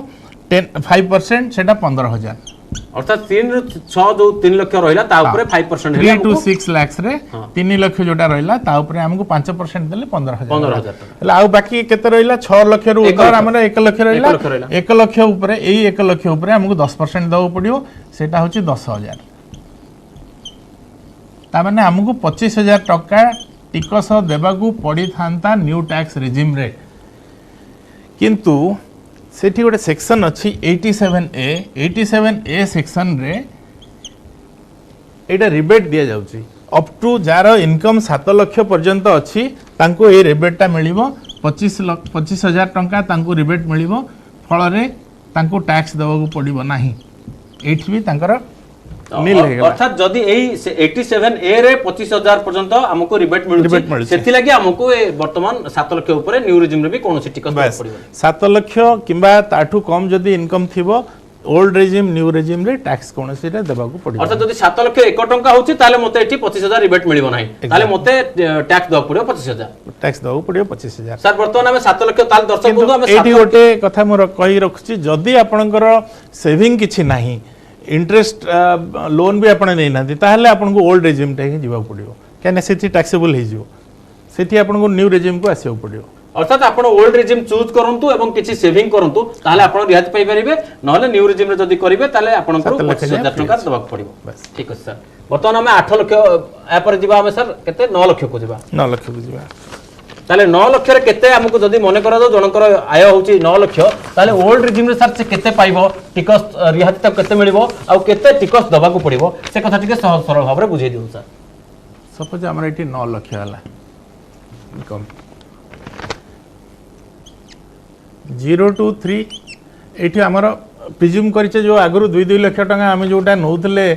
5% सेटा 15,000 अर्थात 3 रु 6 जो 3 लाख रहइला ता ऊपर 5% 3 to 6 लाख रे 3 लाख जोटा रहइला ता ऊपर हमको 5% देले 15,000 हला आ बाकी केते रहइला 6 लाख रु ऊपर हमर 1 लाख रहइला 1 लाख ऊपर एई 1 लाख ऊपर हमको 10% दबाको पड़िबो सेटा होची 10,000 ता माने हमको 25,000 टका टिकस देबाकू पड़ी थांता न्यू टैक्स रेजिम रे किंतु सेठी गोटे सेक्शन अच्छी 87A सेक्शन रे एटा रिबेट दिया जाउची अप टू जार इनकम 7 लाख पर्यंत अच्छी तांको ए रिबेटटा मिलिबो 25,000 टंका तांको रिबेट मिलिबो फल रे तांको टैक्स देबाकू पड़िबो नाही एठी भी तांकर नील अर्थात जदि एई 87A रे 25,000 पर्यंत हमको रिबेट मिलुची सेति लागि हमको वर्तमान 7 लाख ऊपर न्यू रेजिम रे भी कोनोसी टिकस देबाक पड़िबो 7 लाख किबा ताठू कम जदि इनकम थिबो ओल्ड रेजिम न्यू रेजिम रे टैक्स कोनोसी रे देबाकू पड़िबो अर्थात जदि 7 लाख 1 टंका होची ताले मते एठी 25,000 रिबेट मिलिबो नाही ताले मते टैक्स देबाक पड़िबो 25,000 टैक्स देबाकू पड़िबो 25,000 सर वर्तमान हम 7 लाख ताले दर्शक बंधु हम एठी गोटे कथा मोर कहि रखुची जदि आपनकर सेविंग किछि नाही इंटरेस्ट लोन भी आपण नै नाथि ताहले आपन को ओल्ड रेजिम टे जीवा पड़ियो केने सेठी टैक्सेबल हे जिवो सेठी आपन को न्यू रेजिम को आसियो पड़ियो अर्थात आपण ओल्ड रेजिम चूज करंतु एवं किछि सेविंग करंतु ताहले आपण रियायत पाई परिबे नहले न्यू रेजिम रे जदी करिवे ताहले आपण को 25,000 टका दबाक पड़िबो बस ठीक है सर वर्तमान हम 8 लाख आ पर जीवा हम सर केते 9 लाख को जीवा 9 लाख को जीवा ताले 9 लाख रे केते हमको जदी मने करा दो जनकर आय होची 9 लाख ताले ओल्ड रेजिम रे सर से केते पाइबो टिकस रियायत तक केते मिलिबो आ केते टिकस दबाकू पड़िबो से कथा टिके सहज सरल भाव रे बुझे दिउ सर सपोज हमर एठी 9 लाख हला इनकम 0 to 3 एठी हमर प्रिज्यूम करिचे जो आगरु 2 लाख टका हम जोटा नौथले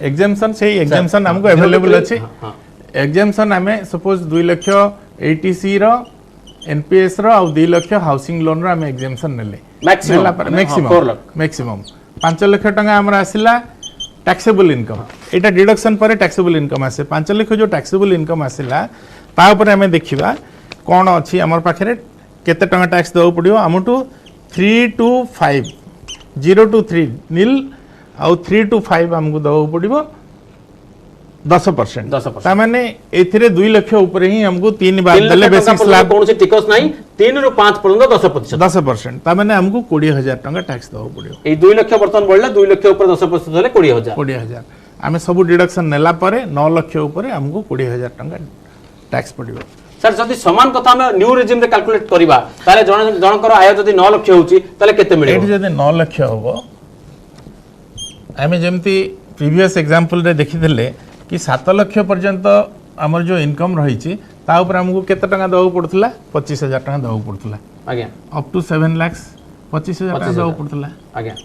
एग्जाम्पशन से एग्जाम्पशन हमको अवेलेबल अछि एग्जाम्पशन हमें सपोज 2 लाख एटीसी रो एनपीएस रो और 2 लाख हाउसिंग लोन रो हम एग्जाम्पशन नेले मैक्सिमम 5 लाख टका हमरा आसिला टैक्सेबल इनकम एटा डिडक्शन पर टैक्सेबल इनकम आसे 5 लाख जो टैक्सेबल इनकम आसिला ता ऊपर हमें देखिबा कोन अछि हमर पाखरे केते टका टैक्स देउ पड़ियो हमटू 3 to 5 0 to 3 नील और 3 to 5 हमको देउ पड़ियो 10% ता माने एथिरे 2 लाख ऊपर ही हमको 3 बार देले बेसिक स्लैब कोनोसी टिकस नाही 3 रु 5 पर्यंत 10% ता माने हमको 20,000 टका टैक्स देउ पड़ियो ए 2 लाख वर्तमान बढ़ला 2 लाख ऊपर 10% देले 20,000 आमे सब डिडक्शन नेला परे 9 लाख ऊपर हमको 20,000 टका टैक्स पड़ियो सर जदि समान कथा हम न्यू रेजिम रे कैलकुलेट करबा ताले जनकर आय जदि 9 लाख होची ताले केते मिलिबो एठी जदि 9 लाख होबो आमे जेमति प्रीवियस एग्जांपल रे देखिथिले कि 7 लाख पर्यंत हमर जो इनकम रही छि ता ऊपर हमको केते टका दउ पड़थला 25,000 टका दउ पड़थला आज्ञा अप टू 7 लाख 25,000 टका दउ पड़थला आज्ञा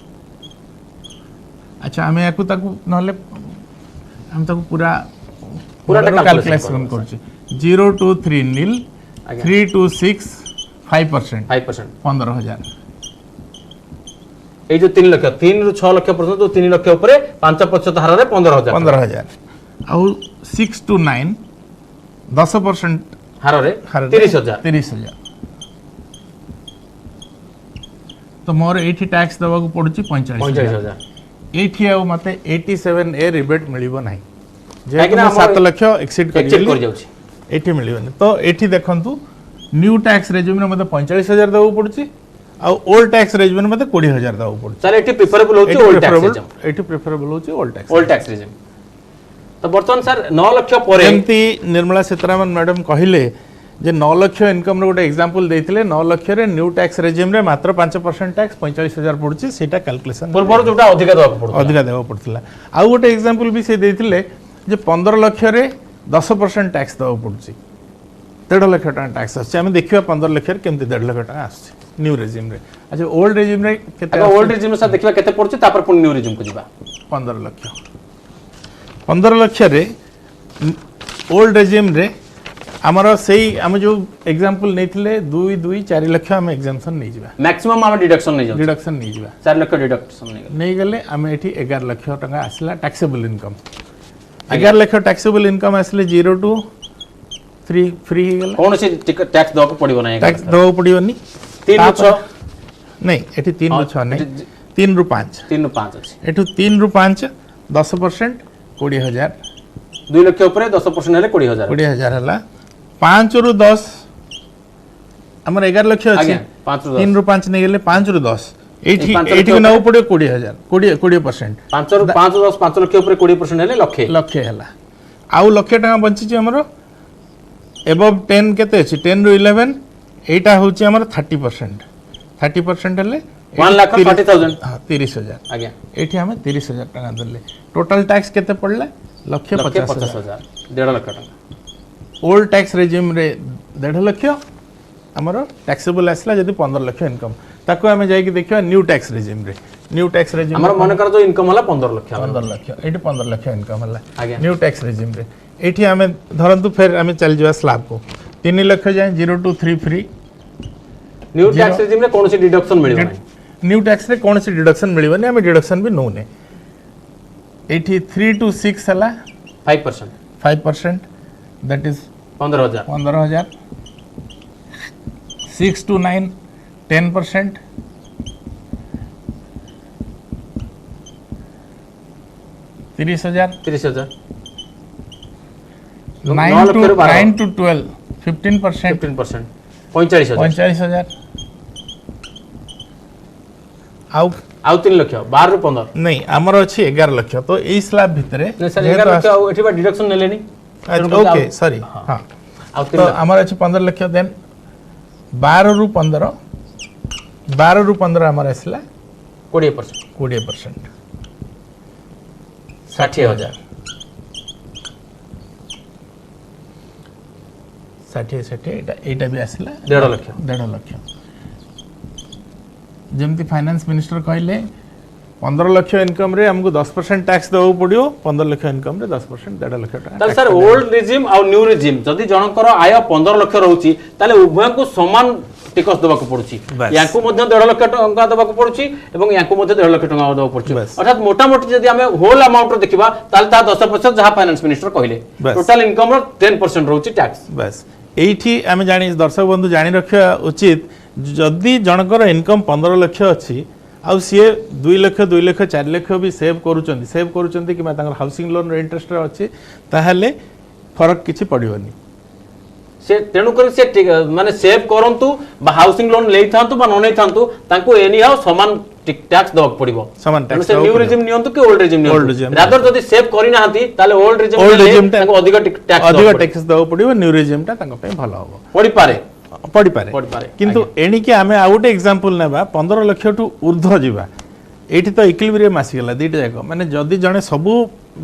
अच्छा हमें याकू ताकू नहले हम ताकू पूरा कैलकुलेशन करछि 0 to 3 नील 3 to 6 5% 15,000 ए जो 3 लाख 3 रु 6 लाख पर्यंत जो 3 लाख ऊपर 5% हार रे 15,000 और 6 to 9 10% हार रे 30,000 तो मोर एठी टैक्स दबा को पड़ुची 45,000 एठी आ मते 87A रिबेट मिलिबो नाही जे 7 लाख एक्सीड कर जाउची एठी मिलिबो तो एठी देखंतु न्यू टैक्स रेजिम रे मते 45,000 दबा पड़ुची आ ओल्ड टैक्स रेजिम मते 20000 दवा पड़छ सर एठी प्रिफरेबल होची ओल्ड टैक्स रेजिम एठी प्रिफरेबल होची ओल्ड टैक्स रेजिम तो वर्तमान सर 9 लाख परे जेमती निर्मला सीतारामन मैडम कहिले जे 9 लाख इनकम रो गोटे एग्जांपल देथिले 9 लाख रे न्यू टैक्स रेजिम रे मात्र 5% टैक्स 45000 पड़छि सेटा कैलकुलेशन पूर्व जोटा अधिका देवा पड़थिला आ गोटे एग्जांपल भी से देथिले जे 15 लाख रे 10% टैक्स दवा पड़छि 1.5 लाख टका टैक्स आछे हम देखिबा 15 लाख रे केमती 1.5 लाख टका आछे न्यू रेजिम रे अच्छा ओल्ड रेजिम रे केते ओल्ड रेजिम रे देखिबा केते पड़छि तापर पुन न्यू रेजिम को जिबा 15 लाख रे ओल्ड रेजिम रे हमर सेही हम जो एग्जांपल नेथिले 4 लाख हम एग्जाम्पशन नै जिबा मैक्सिमम हम डिडक्शन नै जाउ डिडक्शन नै जिबा 4 लाख डिडक्शन नै गले हम एठी 11 लाख टका आसला taxable income 11 lakh taxable income आसले 0 to 3 फ्री गेला कोन से टैक्स दवा पड़िबो नै टैक्स दवा पड़िबोनी 3 रु 6 नै एठी 3 रु 6 नै 3 रु 5 3 रु 5 अछि एठु 3 रु 5 10% 20000 2 लाख ऊपर 10% हेले 20000 हला 5 रु 10 हमर 11 लाख अछि 3 रु 5 नै गेले 5 रु 10 एठी को न पड़े 20000 20% 5 रु 5 10 5 लाख ऊपर 20% हेले लक्षे हला आउ लक्षे टका बंची छी हमरो एबव 10 केते अछि 10 रु 11 एटा होची हमर 30% हेले 1,40,000 हां 30000 आज्ञा एठी हम 30000 टका दले टोटल टैक्स केते पड़ला 1,50,000 1,50,000 1.5 लाख टका ओल्ड टैक्स रेजिम रे 1.5 लाख हमर टैक्सेबल आसला जदी 15 लाख इनकम ताको हमें जाई कि देखियो न्यू टैक्स रेजिम हमर मन कर जो इनकम होला 15 लाख एठी 15 लाख इनकम होला न्यू टैक्स रेजिम रे एठी हमें धरंतु फिर हमें चल जवा स्लैब को 3 लाख जाए 0 to 3 free new tax regime रे कोन से डिडक्शन मिलिबो न्यू टैक्स रे कोन से डिडक्शन मिलिबो नै हमें डिडक्शन भी नो ने एठी 3 to 6 हला 5% दैट इज 15000 6 to 9 10% 30,000 9 to 12 15% 45,000 आउ 3 लाख 12 रु 15 नहीं हमर अछि 11 लाख तो एई स्लैब भितरे सर 11 लाख एठिबा डिडक्शन नेलेनी ओके सॉरी हां तो हमर अछि 15 लाख देन 12 रु 15 हमर आसला 20% 60,000 एटा भी आसला 1.5 लाख जमती फाइनेंस मिनिस्टर कहले 15 लाख इनकम रे हमको 10% टैक्स देबो पड़ियो 15 लाख इनकम रे 10% 1.5 लाख टका सर ओल्ड रेजिम आ न्यू रेजिम जदी जनकर आय 15 लाख रहउची ताले उभय को समान टिकस देबा को पड़ुची याकू मध्ये 1.5 लाख टका देबा को पड़ुची एवं याकू मध्ये 1.5 लाख टका देबा पड़ुची अर्थात मोटा मोटी जदी हमें होल अमाउंट रो देखिबा ताले ता 10% जहा फाइनेंस मिनिस्टर कहले टोटल इनकम रो 10% रहउची टैक्स बस एठी हमें जानि दर्शक बंधु जानि रखिया उचित जदी जनकर इनकम 15 लाख अछि आउ सी 2 लाख 4 लाख भी सेव करूचंती कि हाउसिंग लोन इंटरेस्ट अच्छे ताहले फरक किछि पड़िबनी से तेणु कर से माने सेव करंतु बा हाउसिंग लोन लेई थांतु बा न नै थांतु तांको एनी हाउ समान टैक्स दबक पड़िबो समान टैक्स से न्यू रेजिम नियंतु कि ओल्ड रेजिम नियंतु रादर जदी सेव करि नाहंती ताले ओल्ड रेजिम तांको अधिक टैक्स दबक पड़िबो न्यू रेजिम ता तांको पे भलो होबो पड़ी पारे किंतु एणी के आमे आ गोटे एग्जांपल नेबा 15 लाख टू ऊर्ध्व जीवा एठी तो इक्विलिब्रियम आसी गेला दीटा जाको माने जदी जणे सबु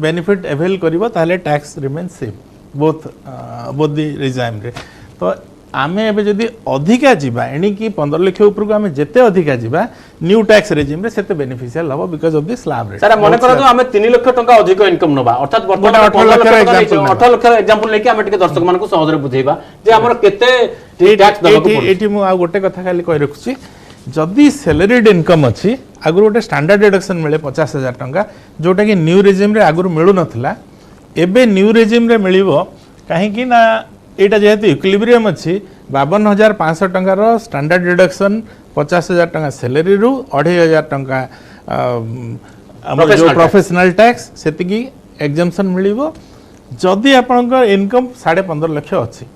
बेनिफिट अवेल करिवो ताले tax remain same both the regime रे तो आमे एबे जदी अधिका जीवा एणी की 15 लाख ऊपर को आमे जेते अधिका जीवा न्यू टैक्स रेजिम रे सेते बेनिफिशियल हबो because of the slab rate sir माने करा तो आमे 3 लाख टका अधिक इनकम नबा अर्थात वर्तमान 18 लाख एग्जांपल लेके आमे टिके दर्शक मानको सहज रे बुझेबा जे हमर केते टैक्स दबा को एटी मु आ गोटे कथा खाली कहि रखुची जदी सैलरीड इनकम अछि आगु गोटे स्टैंडर्ड डिडक्शन मिले 50,000 टका जोटा कि न्यू रेजिम रे आगु मिलु नथला एबे न्यू रेजिम रे मिलिबो काहे कि ना एटा जेहेतु इक्विलिब्रियम अछि 52,500 टका रो स्टैंडर्ड डिडक्शन 50,000 टका सैलरी रु 2,500 टका जो प्रोफेशनल टैक्स सेतिकी एग्जाम्पशन मिलिबो जदी आपनकर इनकम 15.5 लाख अछि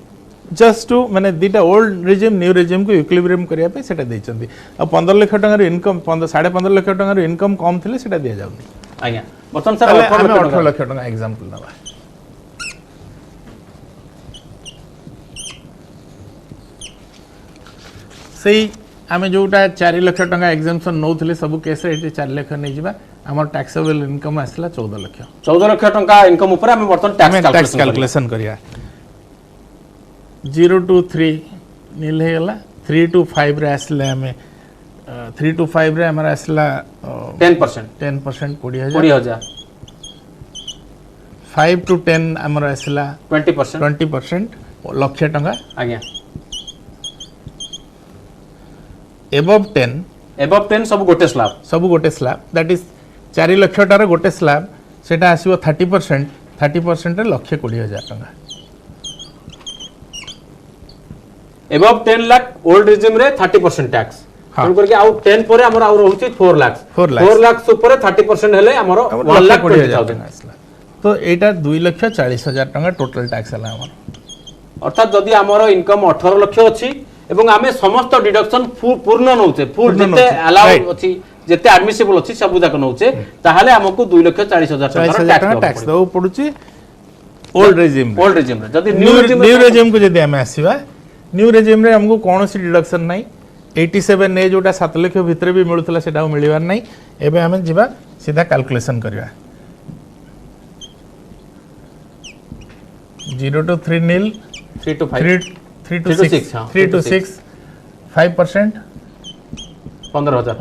जस्ट टू माने दीटा ओल्ड रेजिम न्यू रेजिम को इक्विलिब्रियम करिया पे सेटा देचंदी आ 15 लाख टका इनकम 15.5 लाख टका इनकम कम थिले सेटा दिया जाउनी आज्ञा बर्तन सर 18 लाख टका एग्जांपल नबा सेही आमे जोटा 4 लाख टका एग्जाम्पशन नौथिले सब केस रे 4 लाख नै जिबा हमर टैक्सेबल इनकम आसला 14 लाख टका इनकम ऊपर आमे बर्तन टैक्स कैलकुलेशन करिया 0 to 3 नील है गला 3 to 5 रे आसले हमें 3 to 5 रे हमारा आसला 10% 20000 5 to 10 हमारा आसला 20% लाख टका आज्ञा above 10 सब गोटे स्लैब दैट इज 4 लाख टार गोटे स्लैब सेटा आसीबो 30% रे लाख 20000 टका above 10 लाख ओल्ड रेजिम रे 30% टैक्स हम करके आउ 10 परे हमर आउ रहउची 4 लाख ऊपर 30% हेले हमर 1 लाख 20000 तो एटा 2,40,000 टका टोटल टैक्स हला हमर अर्थात जदि हमर इनकम 18 लाख अछि एवं आमे समस्त डिडक्शन पूर्ण नउचे फुल जते अलाउ अछि जते एडमिसिबल अछि सब जाक नउचे ताहाले हमकु 2,40,000 टका टैक्स दो पडुची ओल्ड रेजिम रे जदि न्यू रेजिम को जदि हमें आसीबा न्यू रेजिम रे हमको कौन सी डिडक्शन नहीं 87 ए जोटा 7 लाख भितर भी मिलुतला सेटा मिलिबार नहीं एबे हमें जिबा सीधा कैलकुलेशन करबा 0 to 3 नील 3 to 5 3 to 6 5% 15000